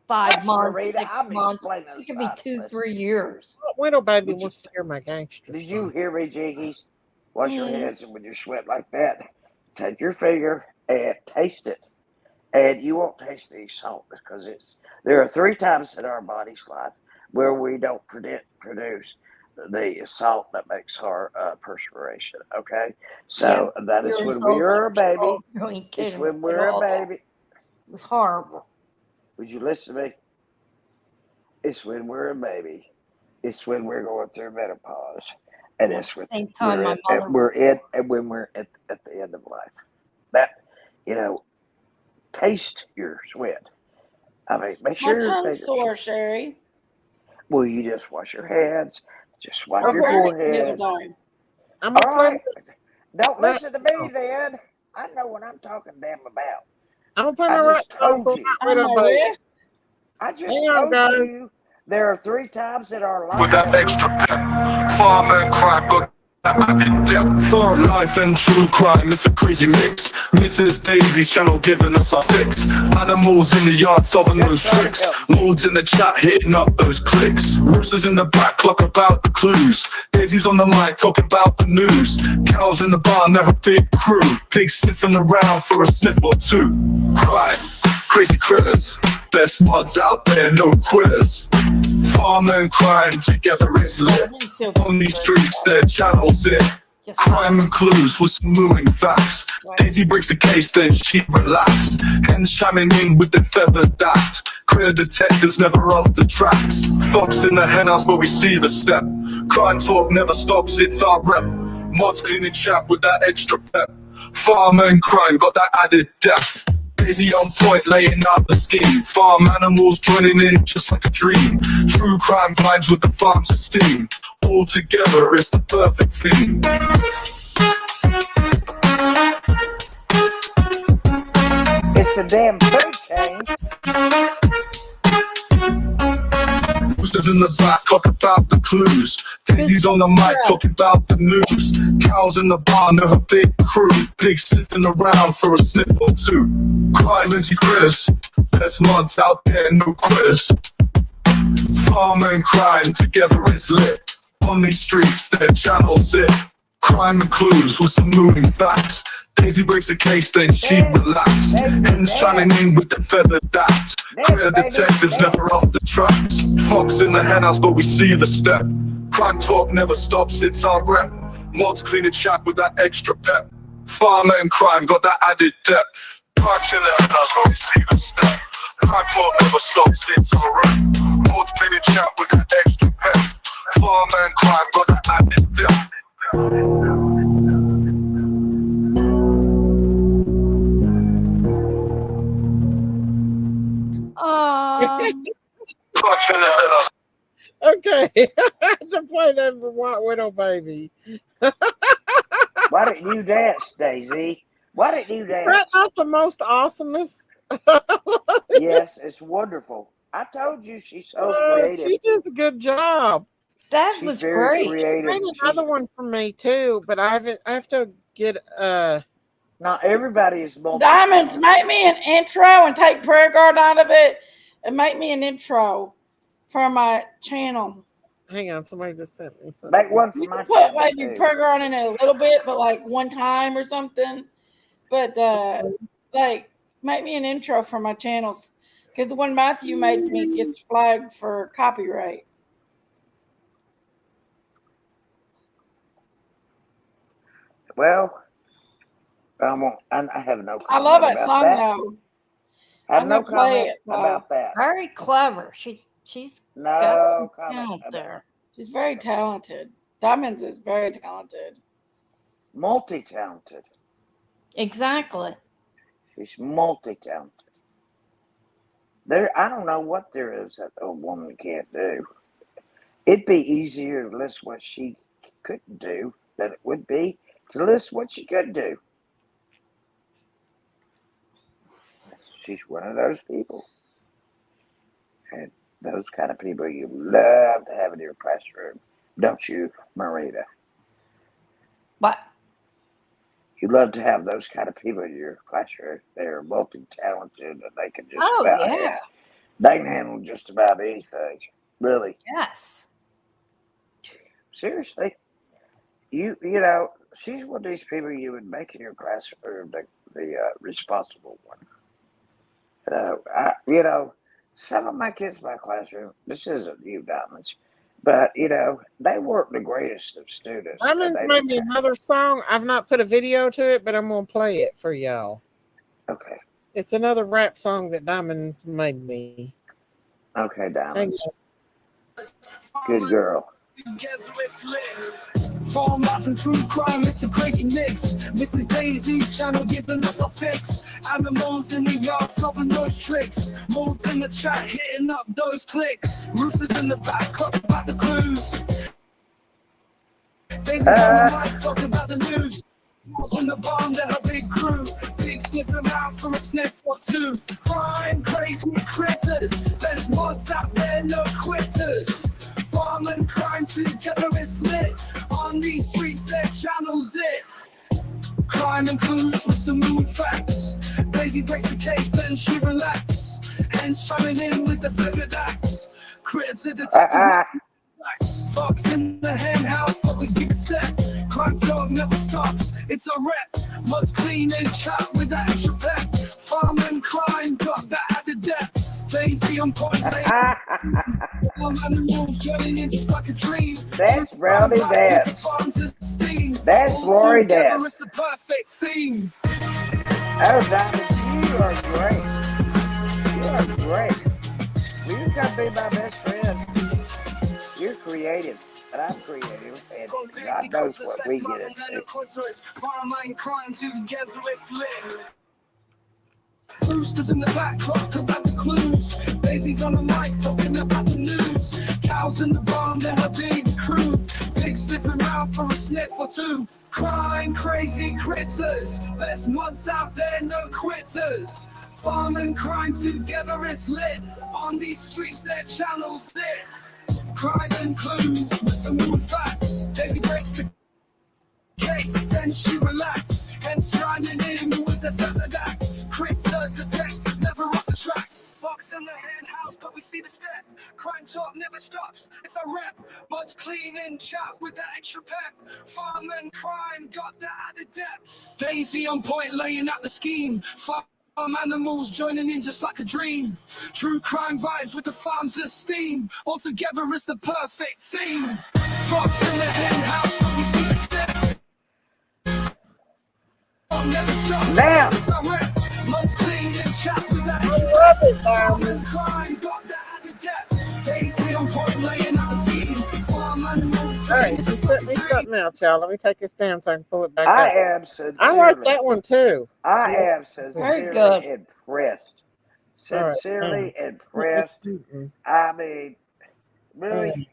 5 Hush, months, Marita. 6 I'm months. explaining It the could be side 2, effects. 3 years. Widow baby Did you, wants to hear my gangster did you song. hear me, Jinkies? Wash your Mm. hands, and when you sweat like that, take your finger and taste it. And you won't taste any salt because there are 3 times in our body's life where we don't produce the salt that makes our perspiration. Okay, so that is when we are a baby. It's when we're a baby. It was horrible. Would you listen to me? It's when we're a baby. It's when we're going through menopause, and it's when we're at the end of life. That, taste your sweat. I mean, make sure My your tongue's fingers. sore, Sherry. Well, you just wash your hands. Just wipe I'm your learning the other forehead. day. I'm All gonna play. right. Don't listen to me then. I know what I'm talking damn about. I'm gonna play my I rap just song told for you. White Widow Baby. I just Hang on, told guys. you there are 3 times in our life With that extra pep, farmland crime got that added depth. Thought life and true crime, it's a crazy mix. Mrs. Daisy's channel giving us our fix. Animals in the yard solving those tricks. Lords in the chat hitting up those clicks. Roosters in the back clock about the clues. Daisy's on the mic talking about the news. Cows in the barn, they're a big crew. Pigs sniffing around for a sniff or two. Crime, crazy critters. Best mods out there, no quitters. Farm and crime together is lit. On these streets, their channels in. Crime and clues with some moving facts. Daisy breaks the case, then she relaxed. Hens chiming in with the feathered daft. Clear detectives never off the tracks. Fox in the henhouse where we see the step. Crime talk never stops, it's our rep. Mods cleaning chat with that extra pep. Farm and crime got that added depth. Daisy on point, laying out the scheme. Farm animals joining in just like a dream. True crime vibes with the farm's esteem. All together, it's the perfect theme. It's a damn food chain. Roosters in the back talk about the clues. Daisy's on the mic talking about the news. Cows in the barn, they're a big crew. Pigs sniffing around for a sniff or two. Crime and Chris, best mods out there, no quitters. Farm and crime together is lit. On these streets, their channels it. Crime and clues with some moving facts. Daisy breaks the case, then she relaxed. Hens chiming in with the feathered daft. Clear detectives never off the tracks. Fox in the henhouse, but we see the step. Crime talk never stops, it's our rep. Mods cleaning chat with that extra pep. Farm and crime got that added depth. Fox in the henhouse, but we see the step. Crime talk never stops, it's our rep. Mods cleaning chat with that extra pep. Farm and crime got that added depth. Okay, I had to play that for White Widow Baby. Why didn't you dance, Daisy? Why didn't you dance? That's not the most awesomest. Yes, it's wonderful. I told you she's so creative. She does a good job. That She's was very great. creative. Made another one for me too, but I have to get Not everybody is multi. Diamonds, make me an intro and take prayer guard out of it and make me an intro for my channel. Hang on, somebody just sent me something. Make one for You my can put channel, maybe too. prayer guard in it a little bit, but like one time or something. But like make me an intro for my channels because the one Matthew made me gets flagged for copyright. Well, I have no comment I love that about song that. though. I have I'm no gonna play comment it, though. about that. Very clever. She's got No some comment talent about there. She's very talented. Diamonds is very talented. Multi-talented. Exactly. She's multi-talented. I don't know what there is that old woman can't do. It'd be easier to list what she couldn't do than it would be to list what she could do. She's one of those people. And those kind of people you love to have in your classroom, don't you, Marita? What? You love to have those kind of people in your classroom. They're multi-talented and they can just they can handle just about anything. Really. Yes. Seriously. you know, she's one of these people you would make in your classroom the responsible one. You know, some of my kids in my classroom, this isn't you, Diamonds, but you know, they weren't the greatest of students. And Diamonds they made didn't me another song. I've not put a video to it, but I'm gonna play it for y'all. Okay. It's another rap song that Diamonds made me. Okay, Hang Diamonds. on. Good girl. Farm life and true crime, it's a crazy mix. Mrs. Daisy's channel giving us a fix. Animals in the yard solving those tricks. Molds in the chat hitting up those clicks. Roosters in the back up about the clues. Daisy's on the mic talking about the news. In the barn, they're a big crew. Big sniffing out for a sniff or two. Crime, crazy critters. There's mods out there, no quitters. Farm and crime together is lit. On these streets, their channel's it. Crime and clues with some new facts. Daisy breaks the case, then she relax. And shining in with the flipped axe. Critters and detectives. Fox in the hen house, but we see the step. Crime dog never stops, it's a rep. Much clean and chat with that extra pep. Farm and crime got that added depth. Daisy on point, animals joining in just like a dream. That's Brownie Dance. That's Lori Dance. It's the perfect theme. Oh, Diamond, you are great. You are great. Well, you gotta be my best friend. You're creative, and I'm creative, and God knows what we get into. Roosters in the back talk about the clues. Daisy's on the mic talking about the news. Cows in the barn, they're a big crew. Pigs sniffing around for a sniff or two. Crime, crazy critters. Best mods out there, no quitters. Farm and crime together is lit. On these streets, their channel's lit. Crime and clues with some new facts. Daisy breaks the case, then she relax. And shining in with the feathered axe. Critter detectives never off the tracks. Fox in the hen house, but we see the step. Crime talk never stops, it's a rep. Much clean and chat with that extra pep. Farm and crime got that added depth. Daisy on point laying out the scheme. Farm animals joining in just like a dream. True crime vibes with the farm's esteem. All together is the perfect theme. Fox in the hen house, but we see the step. Never stops. Now. It's a rep. Much clean and chat with that farm and crime got that added depth. Daisy on point laying out the scheme. Farm animals. All right, she sent me something else, y'all. Let me take this down so I can pull it back up. I am sincerely. I like that one too. I am sincerely impressed. Sincerely impressed. I mean, really,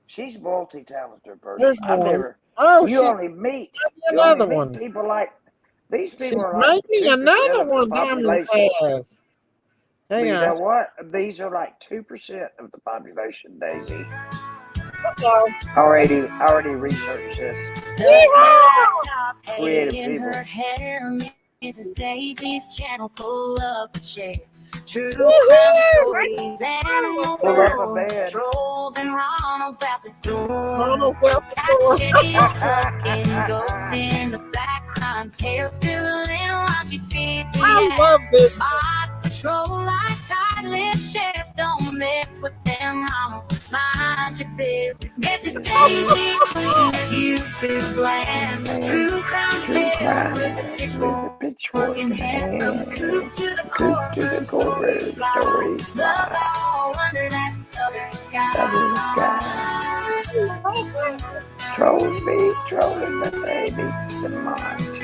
she's a multi-talented person. There's I've one. never. Oh, you only meet another one. People like these people. She's are like making 2% another of the one. Diamond population. has. Hang You on. know what? These are like 2% of the population, Daisy. Already researched this. Creative in people. her hair, Mrs. Daisy's channel, pull up a chair. True crime stories, animals Pull up a galore, bed. trolls and Ronald's out the door. Ronald's out the door. Chickens clucking, goats in the back, crime tales spilling while she feeds the I air. love this. Mods patrol like tight-lipped sheriffs, don't mess with them, Ronald. Mind your business. Mrs. Daisy, YouTube land. True crime tales with a pitchfork in hand. From coop to the courtroom, stories fly. Love all under that southern sky. Trolls be trolling, but they beat the mods.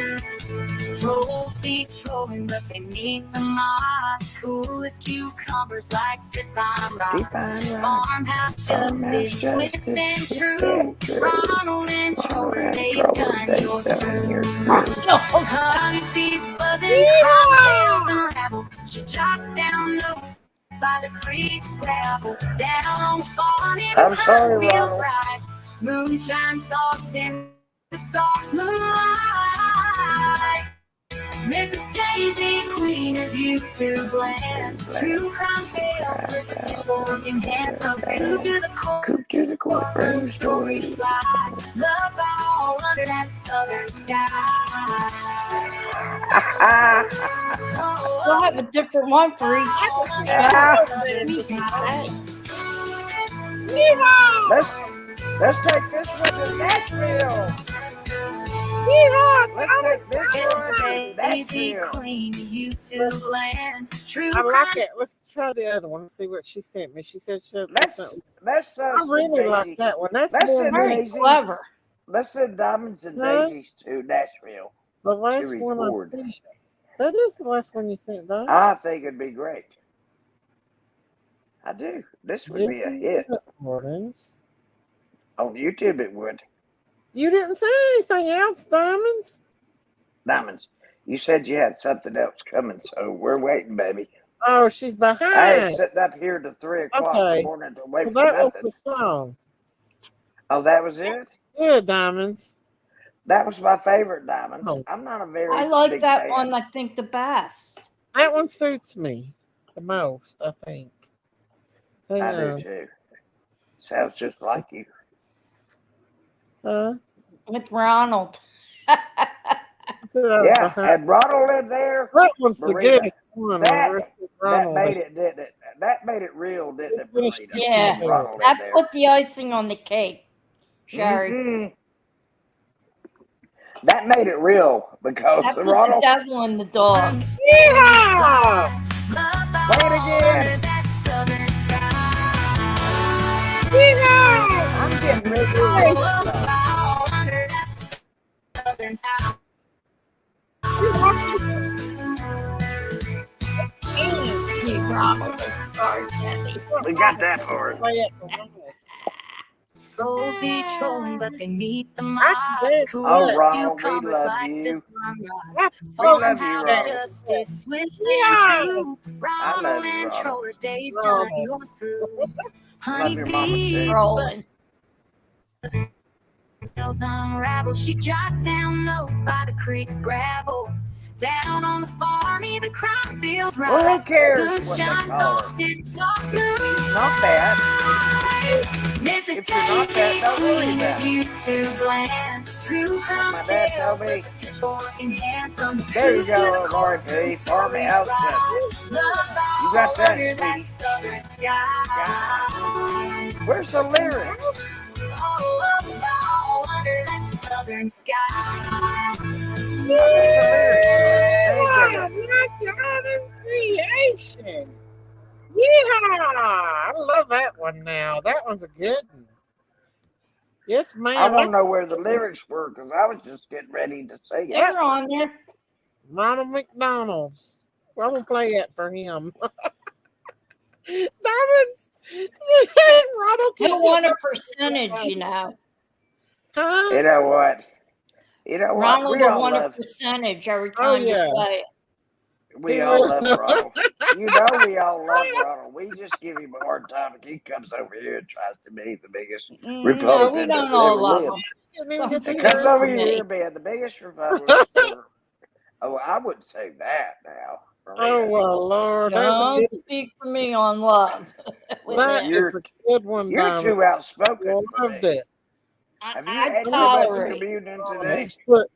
Trolls be trolling, but they need the mods. Coolest cucumbers like divine rocks. Farmhouse justice, swift and true. Ronald and Trollers, they've done your through. Hunt these buzzing cocktails unravel. She jots down notes by the creek's gravel. Down on farm in I'm sorry, feels Ronald. right. Moonshine thoughts in the soft moonlight. Mrs. Daisy, queen of YouTube land. True crime tales with a pitchfork in hand. From coop to the courtroom, stories fly. Love all under that southern sky. We'll have a different one for each week. Let's take this one to Nashville. Let's take this one to Nashville. Queen of YouTube land. True I like crime. it. Let's try the other one. Let's see what she sent me. She said she had something. Let's I really like that one. That's Let's more send very Daisy. Clever. Let's send Diamonds and Huh? Daisies to Nashville. the last one I record. sent. That is the last one you sent, though. I think it'd be great. I do. This would be a hit. Recordings. On YouTube, it would. You didn't say anything else, Diamonds. Diamonds, you said you had something else coming, so we're waiting, baby. Oh, she's behind. I ain't sitting up here to 3 o'clock in Okay. the morning to wait Well, for that was nothing. the song. Oh, that was it? Yeah, Diamonds. That was my favorite, Diamonds. Oh. I'm not a very I like big that fan. one, I think, the best. That one suits me the most, I think. Hang I on. do too. Sounds just like you. With Ronald. Yeah, and Ronald in there. That one's the Marita. goodest one. That Ronald made is- it, didn't it? That made it real, didn't it, finished- Marita? Yeah, Ronald in that there. put the icing on the cake, Sherry. Mhm. That made it real because That put Ronald. the devil in the dog. Yeah! Play it again. I'm getting ready We got that part. Goals be trolling, but they meet the That's mods. cool. Oh, Ronald, we Cucumbers love like you. different We rods. love you, House Ronald. justice, swift Yeah. and true. I love Ronald you, and Ronald. Trollers, days Ronald. done, you're through. Love your mama Honeybees, too. Rolling. bells unravel. She jots down notes by the creek's gravel. Down on the farm, even crime feels right. Well, who cares Good what they shine call her? thoughts in soft blue. Not that. Mrs. If you're not that, don't worry Daisy, about it. YouTube land. True crime My dad told me. pitchfork in hand from the There you coop go, to the Lord courtroom, P. Farmhouse stories justice. fly. Love You got that, under that sweetie. southern sky. Where's the lyrics? Oh, under that southern sky. Yeah, my Diamond's creation. Yeah, I love that one now. That one's a good one. Yes, ma'am. I want to know where the lyrics were because I was just getting ready to sing it. They're on there. Ronald McDonald's. I'm going to play that for him. Diamonds. Ronald He'll can want a get percentage, you know. Huh? You know what? You know what? Ronald We will all want a love. percentage every Oh, time yeah. you play it. We all love Ronald. You know we all love Ronald. We just give him a hard time, and he comes over here and tries to be the biggest No, Republican we that's don't all ever love lived. him. Don't Don't He speak comes over for here me. being the biggest Republican ever. Oh, I wouldn't say that now. Oh, well, Lord. That's a Don't good speak for me on love. With That it. You're- is a good one, You're Diamond. too outspoken I for loved me. it. Have you I had too much tolerate. communion today? Let's put-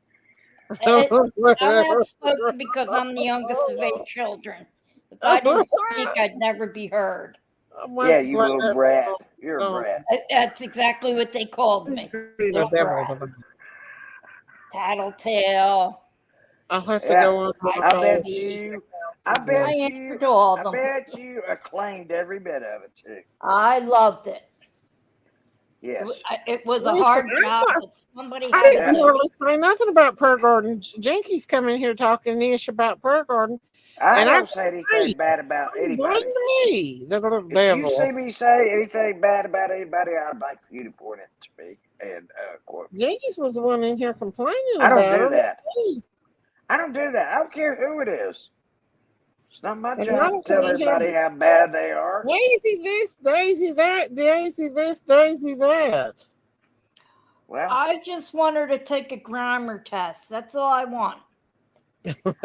I'm outspoken because I'm the youngest of 8 children. If I didn't speak, I'd never be heard. Yeah, you little brat. You're a brat. That's exactly what they called me. Little brat. Tattletale. I'll have to Yeah, go on. I bet you. I I bet you. answered to all I of them. bet you acclaimed every bit of it too. I loved it. Yes. It was a Listen, hard I'm job, not- but somebody I had didn't to. really say nothing about Pearl Garden. Jinky's coming here talking ish about Pearl Garden. I And don't say anything bad about Blame anybody. me, the little If devil. you see me say anything bad about anybody, I'd like for you to point it to me and quote me. Jinky's was the one in here complaining I don't about do her. that. I don't do that. I don't care who it is. It's not my And I job to don't tell care who- everybody how bad they are. Daisy this, Daisy that, Daisy this, Daisy that. Well, I just want her to take a grammar test. That's all I want.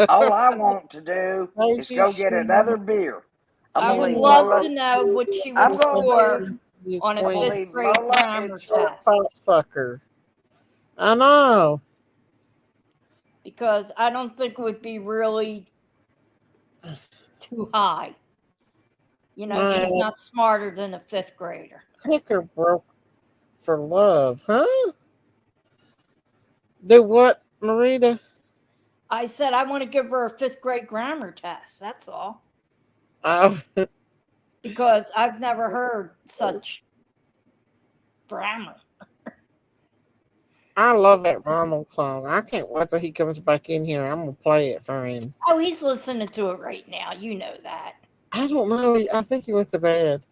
All I want to do is Lazy go get she. another beer. I'm I gonna would leave love Lola. to know what she would I'm gonna score leave. You on a I'm gonna queen. fifth leave grade Lola grammar and test Pop sucker. I know. because I don't think it would be really too high. You know, My she's not smarter than a fifth grader. picker broke for love, huh? Do what, Marita? I said I want to give her a fifth grade grammar test. That's all. Oh, Because I've never heard such grammar. I love that Ronald song. I can't wait till he comes back in here. I'm gonna play it for him. Oh, he's listening to it right now. You know that. I don't know. I think he went to bed.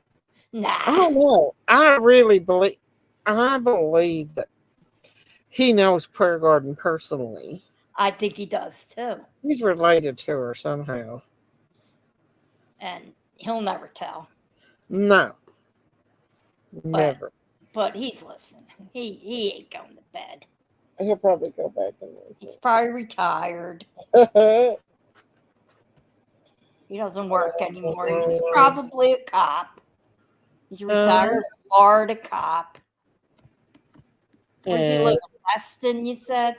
I Nah. don't know. I really believe. I believe that he knows Prayer Garden personally. I think he does too. He's related to her somehow. And he'll never tell. No, But never. but he's listening. He ain't going to bed. He'll probably go back and He's listen. probably retired. He doesn't work anymore. He's probably a cop. He's a retired Florida cop. Where does he live? In Destin, you said?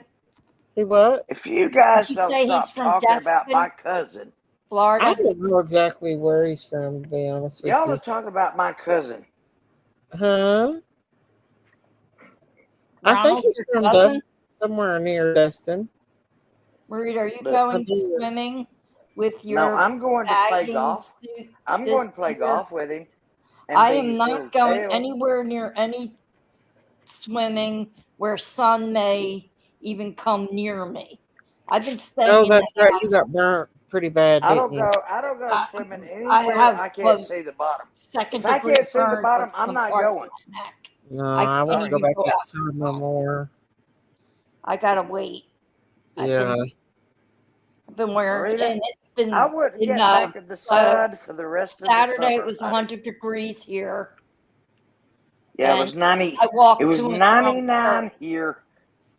He what? If you guys Did you don't say he's stop from talking about Destin, my cousin, Florida? I don't know exactly where he's from, to be honest with y'all you. are talking about my cousin. Huh? I think Ronald's he's your from cousin? somewhere near Destin. Marie, are you But- going swimming with No, your I'm going to play bathing golf. suit I'm this going to play year? golf with him. And I be am his not little going tail. anywhere near any swimming where sun may even come near me. I've been staying Oh, in that's the right. house. You got burnt pretty bad, I didn't don't you? go. I don't go swimming I anywhere have I can't see the bottom. second If I degree can't see the burns bottom, on I'm some not parts going. of my neck. No, I I can't wouldn't go even back go outside no outside. more. I gotta wait. Yeah. I've been wearing, Marita, and it's been I wouldn't in get back in the sun for the rest of the Saturday. summer. It was 100 degrees here. Yeah, it was and 90. I walked It was to and from 99 work. here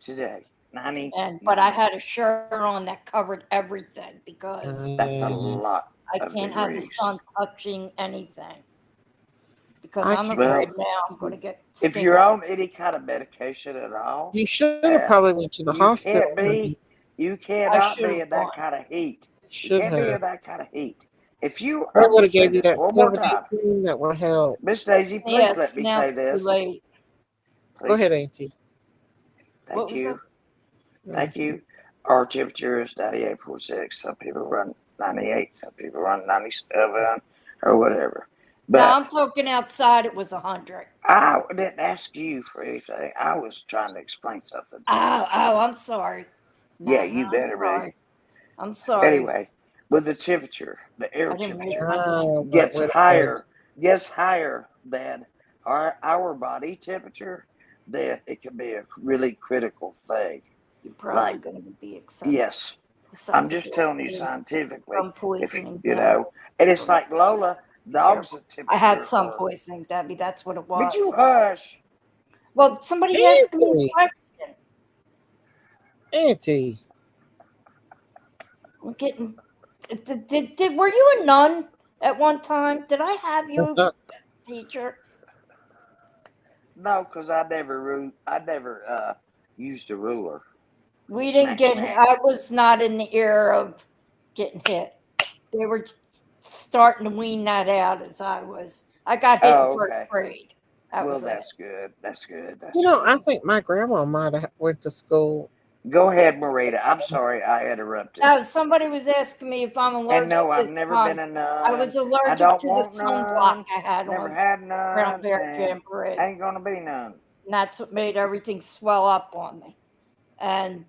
today. 90. But I had a shirt on that covered everything because That's a lot. I of can't have the degrees. sun touching anything. Because I I'm can't- afraid now I'm going to get If skin you're on any kind of medication at all, You should have probably went to the you hospital. can't be. You cannot be in that kind of heat. You Should can't be in have. that kind of heat. If you, They I'm would going have to say gave you this that one more 70 time. cream that would help. Miss Daisy, please Yes, let me now say it's this. too late. Go Please. ahead, Auntie. What Thank was you. Thank you. Our temperature is 98.6. Some people run 98. Some people run 97 or whatever. But No, I'm talking outside. It was 100. I didn't ask you for anything. I was trying to explain something. Oh, I'm sorry. Yeah, you I'm better sorry. be. I'm sorry. Anyway, with the temperature, the air I didn't raise temperature my hand. gets higher than our body temperature, then it can be a really critical thing. You're probably Like, going to be accepted. yes, I'm just telling you susceptible to scientifically. sun If poisoning. you know, and it's like Lola, the opposite temperature. I had sun poisoning, Debbie. That's what it was. Would you hush? Well, somebody asked me a Auntie. question. Auntie. I'm getting. Were you a nun at one time? Did I have you as a teacher? No, because I never used a ruler. We didn't get. I was not in the era of getting hit. They were starting to wean that out as I was. I got hit in first grade. That was that's good. That's good. That's You know, good. I think my grandma might have went to school. Go ahead, Marita. I'm sorry I interrupted. No, somebody was asking me if I'm allergic And no, to I've the never sun. been a nun. I was I allergic don't to the want sunblock none. I had Never on had none. Brown Bear and Jamboree. ain't gonna be none. And that's what made everything swell up on me. And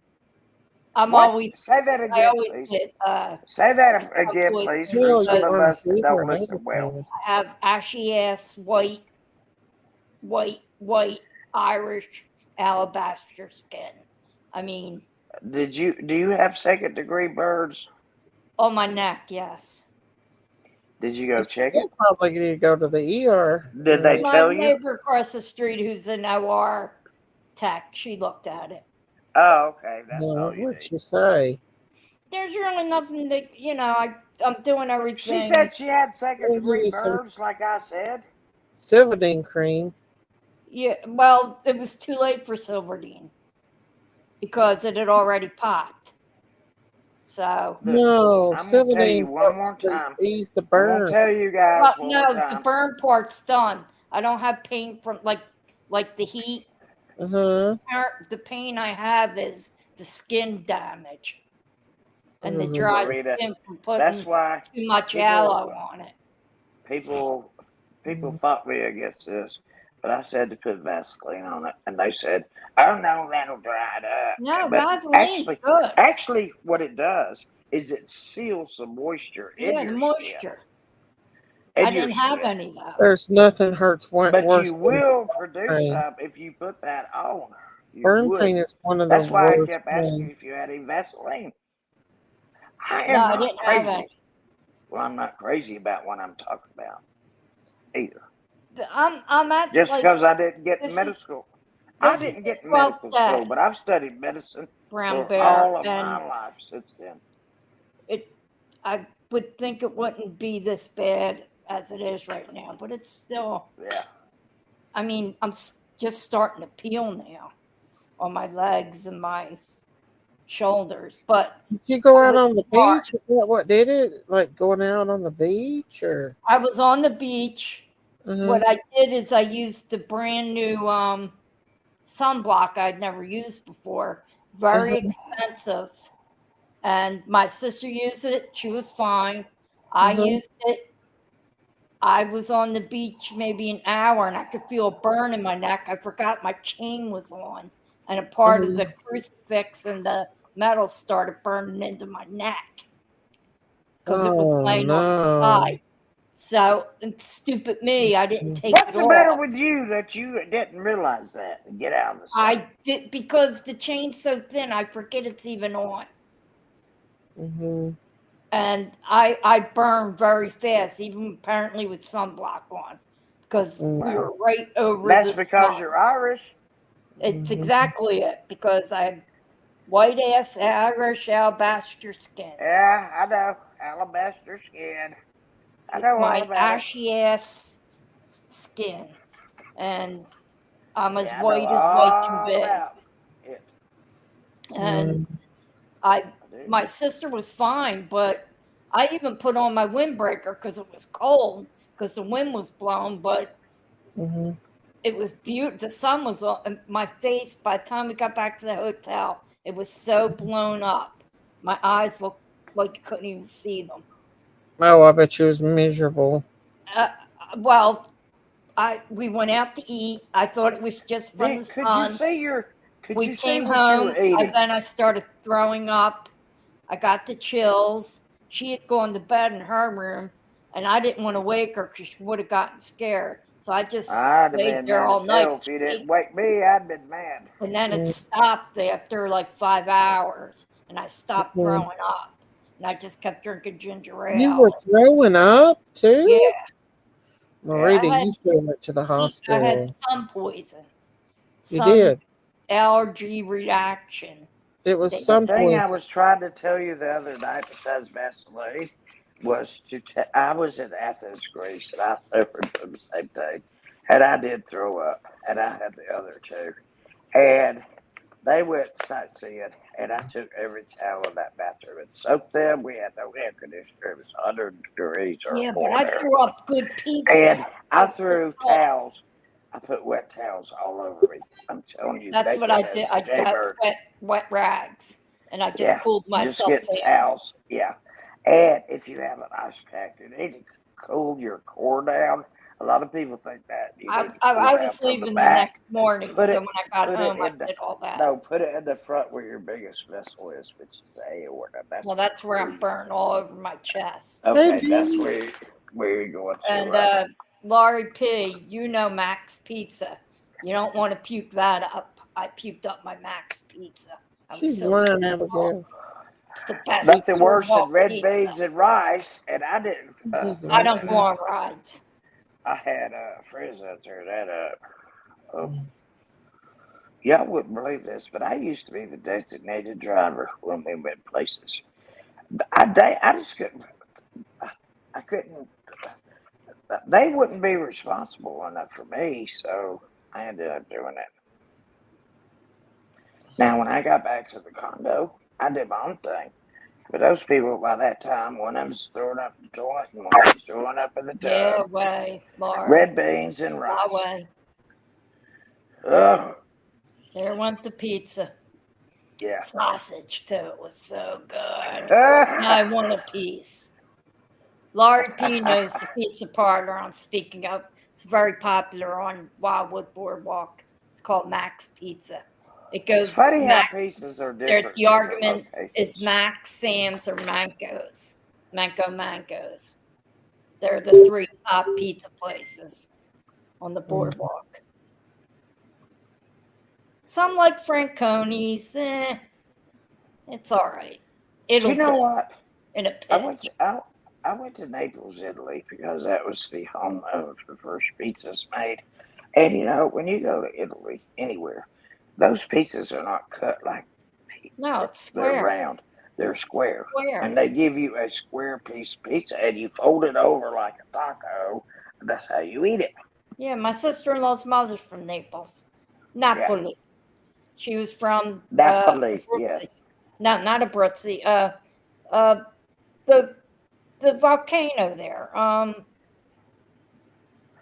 I'm What? always Say that I again, always please. get Say that again, please, for some of us that don't I listen well. I have ashy ass white Irish alabaster skin. I mean, Do you have second degree burns? on my neck, yes. Did you go check it? You probably need to go to the ER. Did they My tell you? neighbor across the street who's an OR tech, she looked at it. Oh, okay. That's No, all you what'd need. she say? There's really nothing that, I'm doing She everything. said she had second We'll give degree you some burns, like I said. Silverdene cream. Yeah, well, it was too late for Silverdene because it had already popped. So, Look, No, I'm gonna tell you Silverdene one more helps to time. ease the I'm gonna burn. tell you guys well, one no, more the time. burn part's done. I don't have pain from like the heat. Uh-huh. The pain I have is the skin damage and the Mhm. dry Rita, skin from that's putting why too much people aloe on it. people Mhm. fought me against this, but I said to put Vaseline on it, and they said, "Oh no, that'll dry it up." No, But Vaseline's good. actually, what it does is it seals the moisture in Yeah, the your skin, moisture. I in your didn't have skin. any though. There's nothing hurts But worse you than will produce pain. some if you put that on. You Burn would. pain is one of the That's why I worst kept asking things. if you had any Vaseline. I No, am I not didn't have crazy. any. Well, I'm not crazy about what I'm talking about either. I'm at Just like because I didn't get in this medical is school. I this is didn't the get in 12th medical day, school, but I've studied medicine Brown for Bear, all of my and life since then. I would think it wouldn't be this bad as it is right now, but it's still. Yeah. I mean, I'm just starting to peel now on my legs and my shoulders, but Did you go I out was on the smart. beach? Is that what did it? Like going out on the beach or? I was on the beach. Uh-huh. What I did is I used the brand new sunblock I'd never used before, very expensive. And my sister used it. She was fine. I Uh-huh. used it. I was on the beach maybe an hour and I could feel a burn in my neck. I forgot my chain was on, and a part of the crucifix and the metal started burning into my neck because it was Oh laying on the no. side. So, stupid me, I didn't take What's it the matter off. with you that you didn't realize that and get out of the sun? I did because the chain's so thin, I forget it's even on. Mm-hmm. And I burn very fast, even apparently with sunblock on, because we were right over That's the because sun. you're Irish. It's exactly it, because I had white ass Irish alabaster skin. Yeah, I know. Alabaster skin. I know all My about ashy ass skin. And I'm as I know white as white can all be. about it. And my sister was fine, but I even put on my windbreaker because it was cold, because the wind was blowing, but Mm-hmm. it was beautiful. The sun was on my face. By the time we got back to the hotel, it was so blown up. My eyes looked like you couldn't even see them. Oh, I bet you was miserable. Well, we went out to eat. I thought it was just from the Could you sun. see We came what you were home, eating? and then I started throwing up. I got the chills. She had gone to bed in her room, and I didn't want to wake her because she would have gotten scared. So I just I'd have laid been there mad all as night. hell if you didn't wake me. I'd been mad. And then it stopped after like 5 hours, and I stopped throwing up. And I just kept drinking ginger ale. You were throwing up too? Yeah. Marita, I had- you still went to the I hospital. had sun poison. You did. Allergy reaction. It was The some thing I poison. was trying to tell you the other night, besides Vaseline, was I was in Athens, Greece, and I suffered from the same thing. And I did throw up, and I had the other two. And they went sightseeing, and I took every towel in that bathroom and soaked them. We had no air conditioner. It was 100 degrees or Yeah, but more I there. threw up good pizza. And I was threw pissed off. towels. I put wet towels all over me. I'm telling you, That's what I naked did. as I a got jaybird. wet rags, and I just Yeah, cooled just myself get down. towels. Yeah. And if you have an ice pack, you need to cool your core down. A lot of people think that you need to cool I down was from leaving the the back. next morning, Put so it, when I got put home, it I in the, did all that. no, put it in the front where your biggest vessel is, which is the aorta. Well, that's where I'm burned all over my chest. Okay, that's where you're going to, And right? Laurie P., you know Max Pizza. You don't want to puke that up. I puked up my Max Pizza. I was She's so learning, Abigail. It's the best. Nothing worse than store-bought red pizza. beans and rice, and I didn't. I don't go on rides. I had friends out there that y'all wouldn't believe this, but I used to be the designated driver when we went places. I just couldn't. I couldn't. They wouldn't be responsible enough for me, so I ended up doing it. Now, when I got back to the condo, I did my own thing. But those people, by that time, one of them's throwing up the joint and one of them's throwing up in the tub. Yeah, way, Laura. Red beans and My rice. way. Ugh. There went the pizza. Yeah. Sausage, too. It was so good. I want a piece. Laurie P knows the pizza parlor I'm speaking of. It's very popular on Wildwood Boardwalk. It's called Max Pizza. It goes. It's funny Mac, how pizzas are different. the argument is Max, Sam's, or Manco's. Manco's. They're the three top pizza places on the boardwalk. Some like Franconi's. It's all right. It'll You know do what? in a I pinch. went to Naples, Italy, because that was the home of the first pizzas made. And you know, when you go to Italy, anywhere, those pizzas are not cut like No, it's they're square. round. They're square. Square. And they give you a square piece of pizza and you fold it over like a taco. That's how you eat it. Yeah, my sister-in-law's mother's from Naples. Napoli. She was from Napoli, Abruzzi. yes. No, not Abruzzi. The volcano there. Want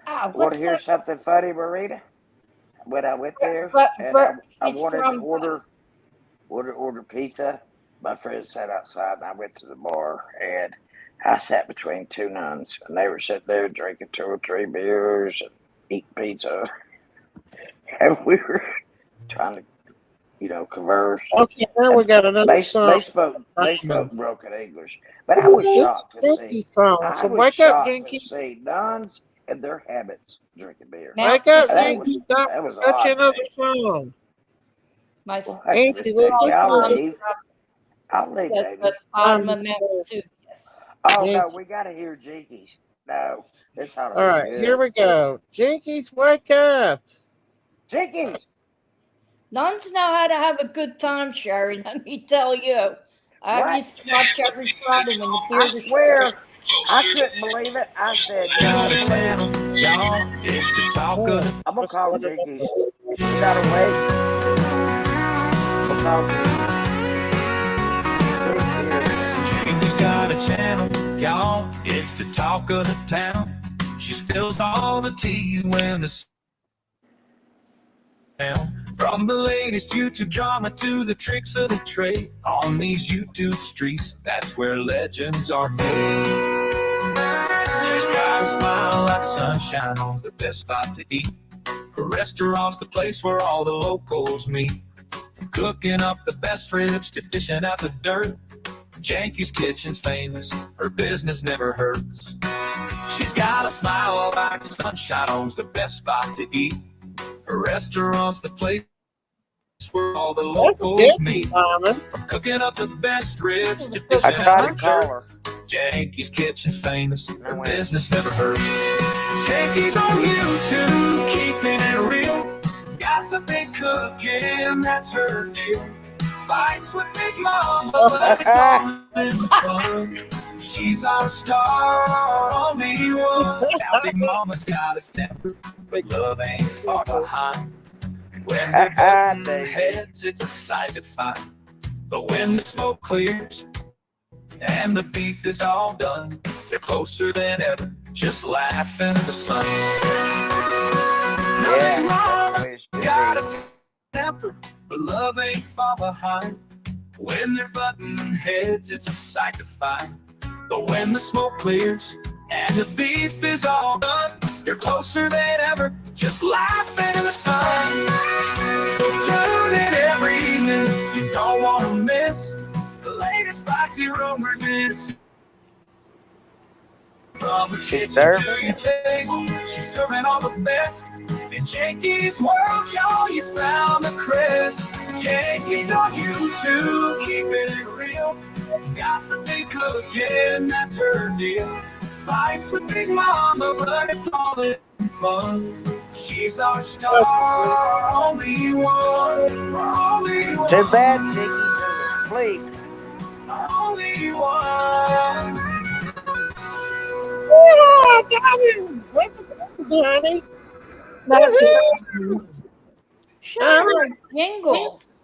to What's hear that? something funny, Marita? When I went there and I she's wanted from to order pizza, my friend sat outside and I went to the bar and I sat between two nuns and they were sitting there drinking 2 or 3 beers and eating pizza. And we were trying to, converse. Okay, now we got another song. They spoke broken English, but I was shocked to see. Song. I So was wake up, shocked Jinky. to see nuns and their habits drinking beer. Wake up, That Jinky. was Stop. odd. Got you another song. My Auntie, sister what's this I'll song? leave. I'll leave, baby. the bottom of Mount Vesuvius. Oh no, we gotta hear Jinkies. No, this ought to All be right, good. here we go. Jinkies, wake up. Jinkies. Nuns know how to have a good time, Sherry. Let me tell you. I What? used to watch every Friday when the I beer was swear, I couldn't believe it. I said, I'm gonna call Jinkies. You gotta wait. I'm gonna Jamie's got a channel, y'all. It's the talk of the town. She spills all the tea when the down. From the latest YouTube drama to the tricks of the trade on these YouTube streets, that's where legends are made. She's got a smile like sunshine, owns the best spot to eat. Her restaurant's the place where all the locals meet. From cooking up the best ribs to dishing out the dirt, Janky's Kitchen's famous, her business never hurts. She's got a smile like sunshine, owns the best spot to eat. Her restaurant's the place where all the locals meet. From cooking up the best ribs to dishing out the dirt, Janky's Kitchen's famous, her business never hurts. Janky's on YouTube, keeping it real. Gossiping, cooking, that's her deal. Fights with Big Mama, but it's all in fun. She's our star, only one. Now Big Mama's got a temper, but love ain't far behind. When they're butting heads, it's a sight to find. But when the smoke clears and the beef is all done, they're closer than ever, just laughing in the sun. Now Big Mama's got a temper, but love ain't far behind. When they're butting heads, it's a sight to find. But when the smoke clears and the beef is all done, you're closer than ever, just laughing in the sun. So tune in every evening, you don't want to miss the latest spicy rumors in from the kitchen to your table. She's serving all the best. In Janky's world, y'all, you found the crest. Janky's on YouTube, keeping it real. Gossiping, cooking, that's her deal. Fights with Big Mama, but it's all in fun. She's our star, only one. Only one. Too bad Jinkies are asleep. only one. Yeah, Diamonds. That's a good one, honey. That's good. Woohoo! Should write jingles.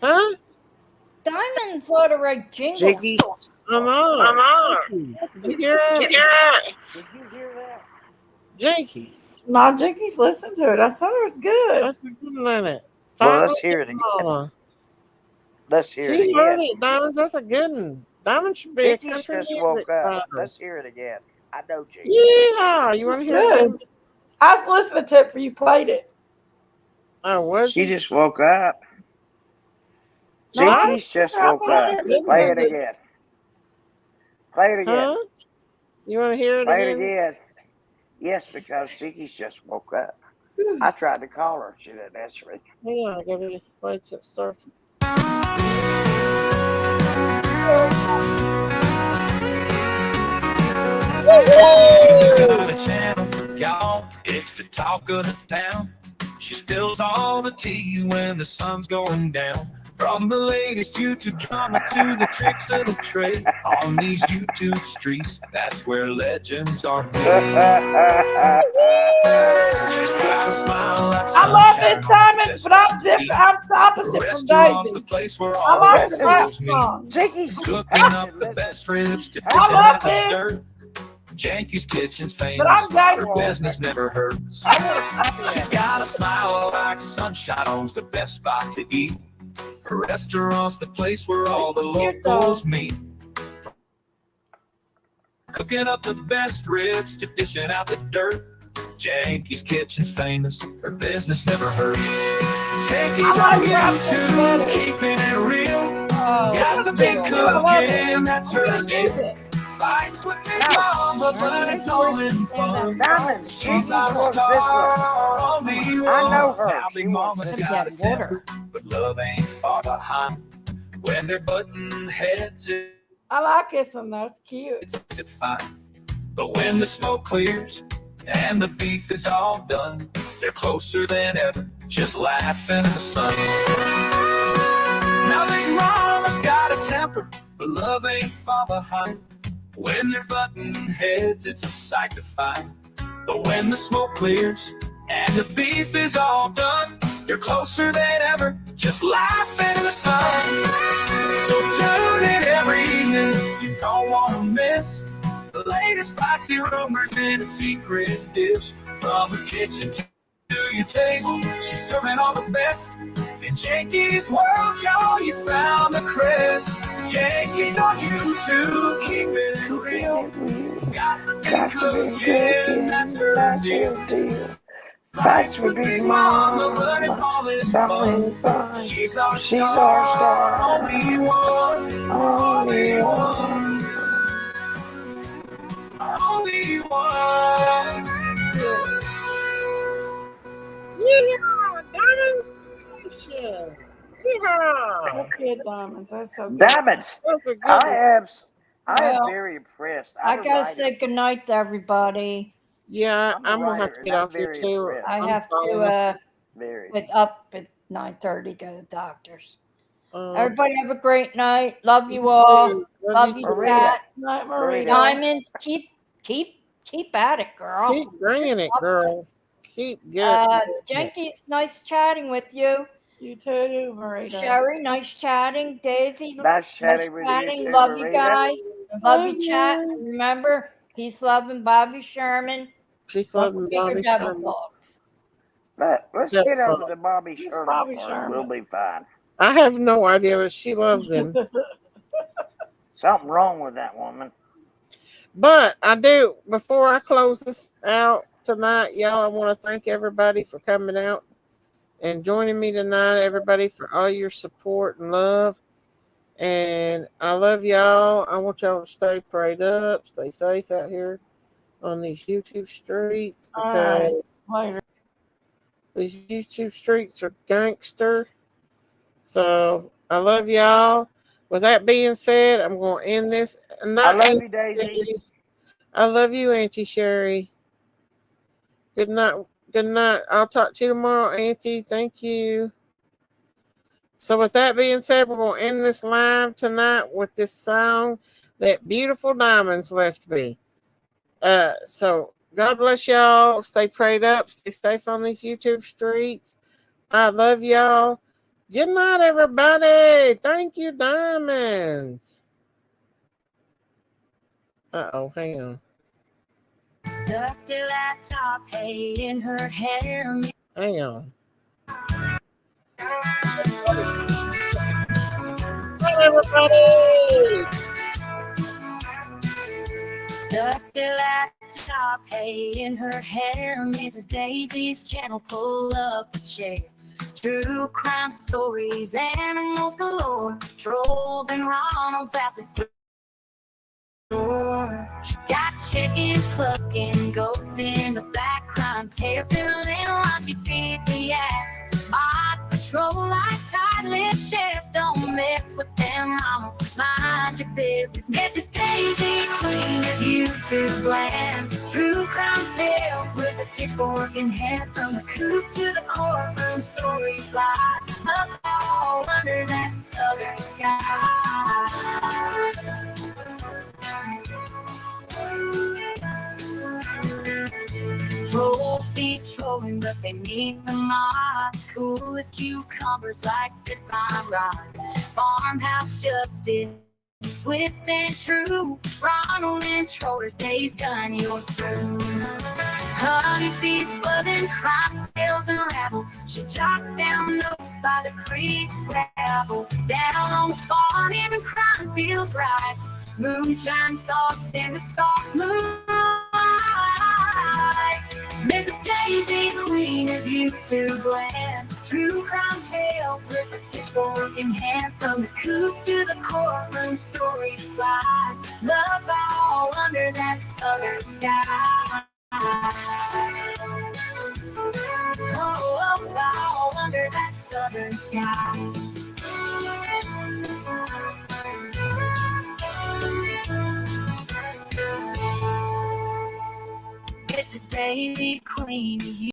Huh? Diamonds ought to write jingles. Jiggy. I'm on. Did you hear it? Did you hear that? Jinky. My Jinkies listened to it. I thought it was good. That's a good one, it. Well, let's hear it again. Let's hear it She heard again. it, Diamonds. That's a good one. Diamond should be a Jinkies country just music woke up. writer. Let's hear it again. I know Jinkies. Yeah, you want to hear it? Good. I was listening to it before you played it. Oh, was She you? just woke up. No, I- Jinkies just woke up. Play it again. Play it again. Huh? You want to hear it Play it again? again. Yes, because Jinkies just woke up. I tried to call her. She didn't answer me. Yeah, I gotta wait till it starts. She's got a channel, y'all. It's the talk of the town. She spills all the tea when the sun's going down. From the latest YouTube drama to the tricks of the trade, on these YouTube streets, that's where legends are made. She's got a smile like I love sunshine Miss Diamonds, but I'm different. I'm the opposite from Restaurant's the Daisy. place where I all like the the rap girls meet. song. Jinkies. Cooking up the best ribs to I dishing love out the this. dirt. Janky's Kitchen's famous. But I'm Her Daisy. business never hurts. She's got a smile like sunshine. Owns the best spot to eat. Her restaurant's the place where all the This is cute, locals though. meet. Cooking up the best ribs to dishing out the dirt. Janky's Kitchen's famous. Her business never hurts. Janky's I on like rap YouTube, better. keeping it real. Oh, Got a big I love it. cooking, that's her Good deal. music. Fights with Big Mama, but it's all in fun. Diamond, She's Jinkies our wants this one. star, only one. I know her. Now She Big wants Mama's this got a Daddy water. temper, but love ain't far behind. When they're butting heads, I like this one though. It's cute. it's defined. But when the smoke clears and the beef is all done, they're closer than ever, just laughing in the sun. Now Big Mama's got a temper, but love ain't far behind. When they're butting heads, it's a sight to find. But when the smoke clears and the beef is all done, they're closer than ever, just laughing in the sun. So tune in every evening, you don't want to miss the latest spicy rumors and a secret dish. From the kitchen to your table, she's serving all the best. In Janky's world, y'all, you found the crest. Janky's on YouTube, keeping it real. Gossiping, cooking, that's her deal. Fights with Big Mama, but it's all in fun. She's our star, only one, only one, only one. Yeah, Diamonds. Yeah. That's good, Diamonds. That's so good. Diamonds. That's a good I one. am Well, very impressed. I I'm a gotta writer. say goodnight to everybody. Yeah, I'm a I'm gonna have writer, to and get I'm off here very too. impressed. I I'm have to falling Very. get up at 9:30, go to the doctors. asleep. Everybody have a great night. Love you all. Love you, Marita. Cat. Night, Marita. Marita. Diamonds, keep at it, girl. Keep bringing it, girl. Keep good. Jenkins, nice chatting with you. You too, Marita. Sherry, nice chatting. Daisy, Nice chatting with you chatting. too, Love you Marita. guys. Love you, Love chat. you. And remember, peace, love, and Bobby Sherman. She's Don't loving forget your Bobby devil Sherman. talks. But let's Yeah, get over to Bobby It's Sherman Bobby part. Sherman. We'll be fine. I have no idea, but she loves him. Something wrong with that woman. But I do, before I close this out tonight, y'all, I want to thank everybody for coming out and joining me tonight. Everybody for all your support and love. And I love y'all. I want y'all to stay prayed up, stay safe out here on these YouTube streets All because right. Later. these YouTube streets are gangster. So I love y'all. With that being said, I'm going to end this. I love you, Daisy. I love you, Auntie Sherry. Good night. Good night. I'll talk to you tomorrow, Auntie. Thank you. So with that being said, we're going to end this live tonight with this song that Beautiful Diamonds left me. So God bless y'all. Stay prayed up. Stay safe on these YouTube streets. I love y'all. Good night, everybody. Thank you, Diamonds. Uh-oh, hang on. Dusty laptop, hay in her hair. Hang on. Hi, everybody. Dusty laptop, hay in her hair. Mrs. Daisy's channel, pull up the chair. True crime stories, animals galore. Trolls and Ronalds at the door. Got chickens clucking, goats in the background. Tails spilling while she feeds the ass. Odds patrol like tight-lipped sheriffs. Don't mess with them, mama. Mind your business. Mrs. Daisy, queen of YouTube land. True crime tales with a pitchfork in hand. From the coop to the courtroom, stories lie up all under that southern sky. Trolls be trolling, but they mean the mods. Coolest cucumbers like divine rods. Farmhouse justice, swift and true. Ronald and Trollers, days done, you're through. Honeybees buzzing, crime tales unravel. She jots down notes by the creek's gravel. Down on the farm, even crime feels right. Moonshine thoughts in the soft moonlight. Mrs. Daisy, queen of YouTube land. True crime tales with a pitchfork in hand. From the coop to the courtroom, stories fly. Love all under that southern sky. Oh, all under that southern sky. This is Daisy, queen of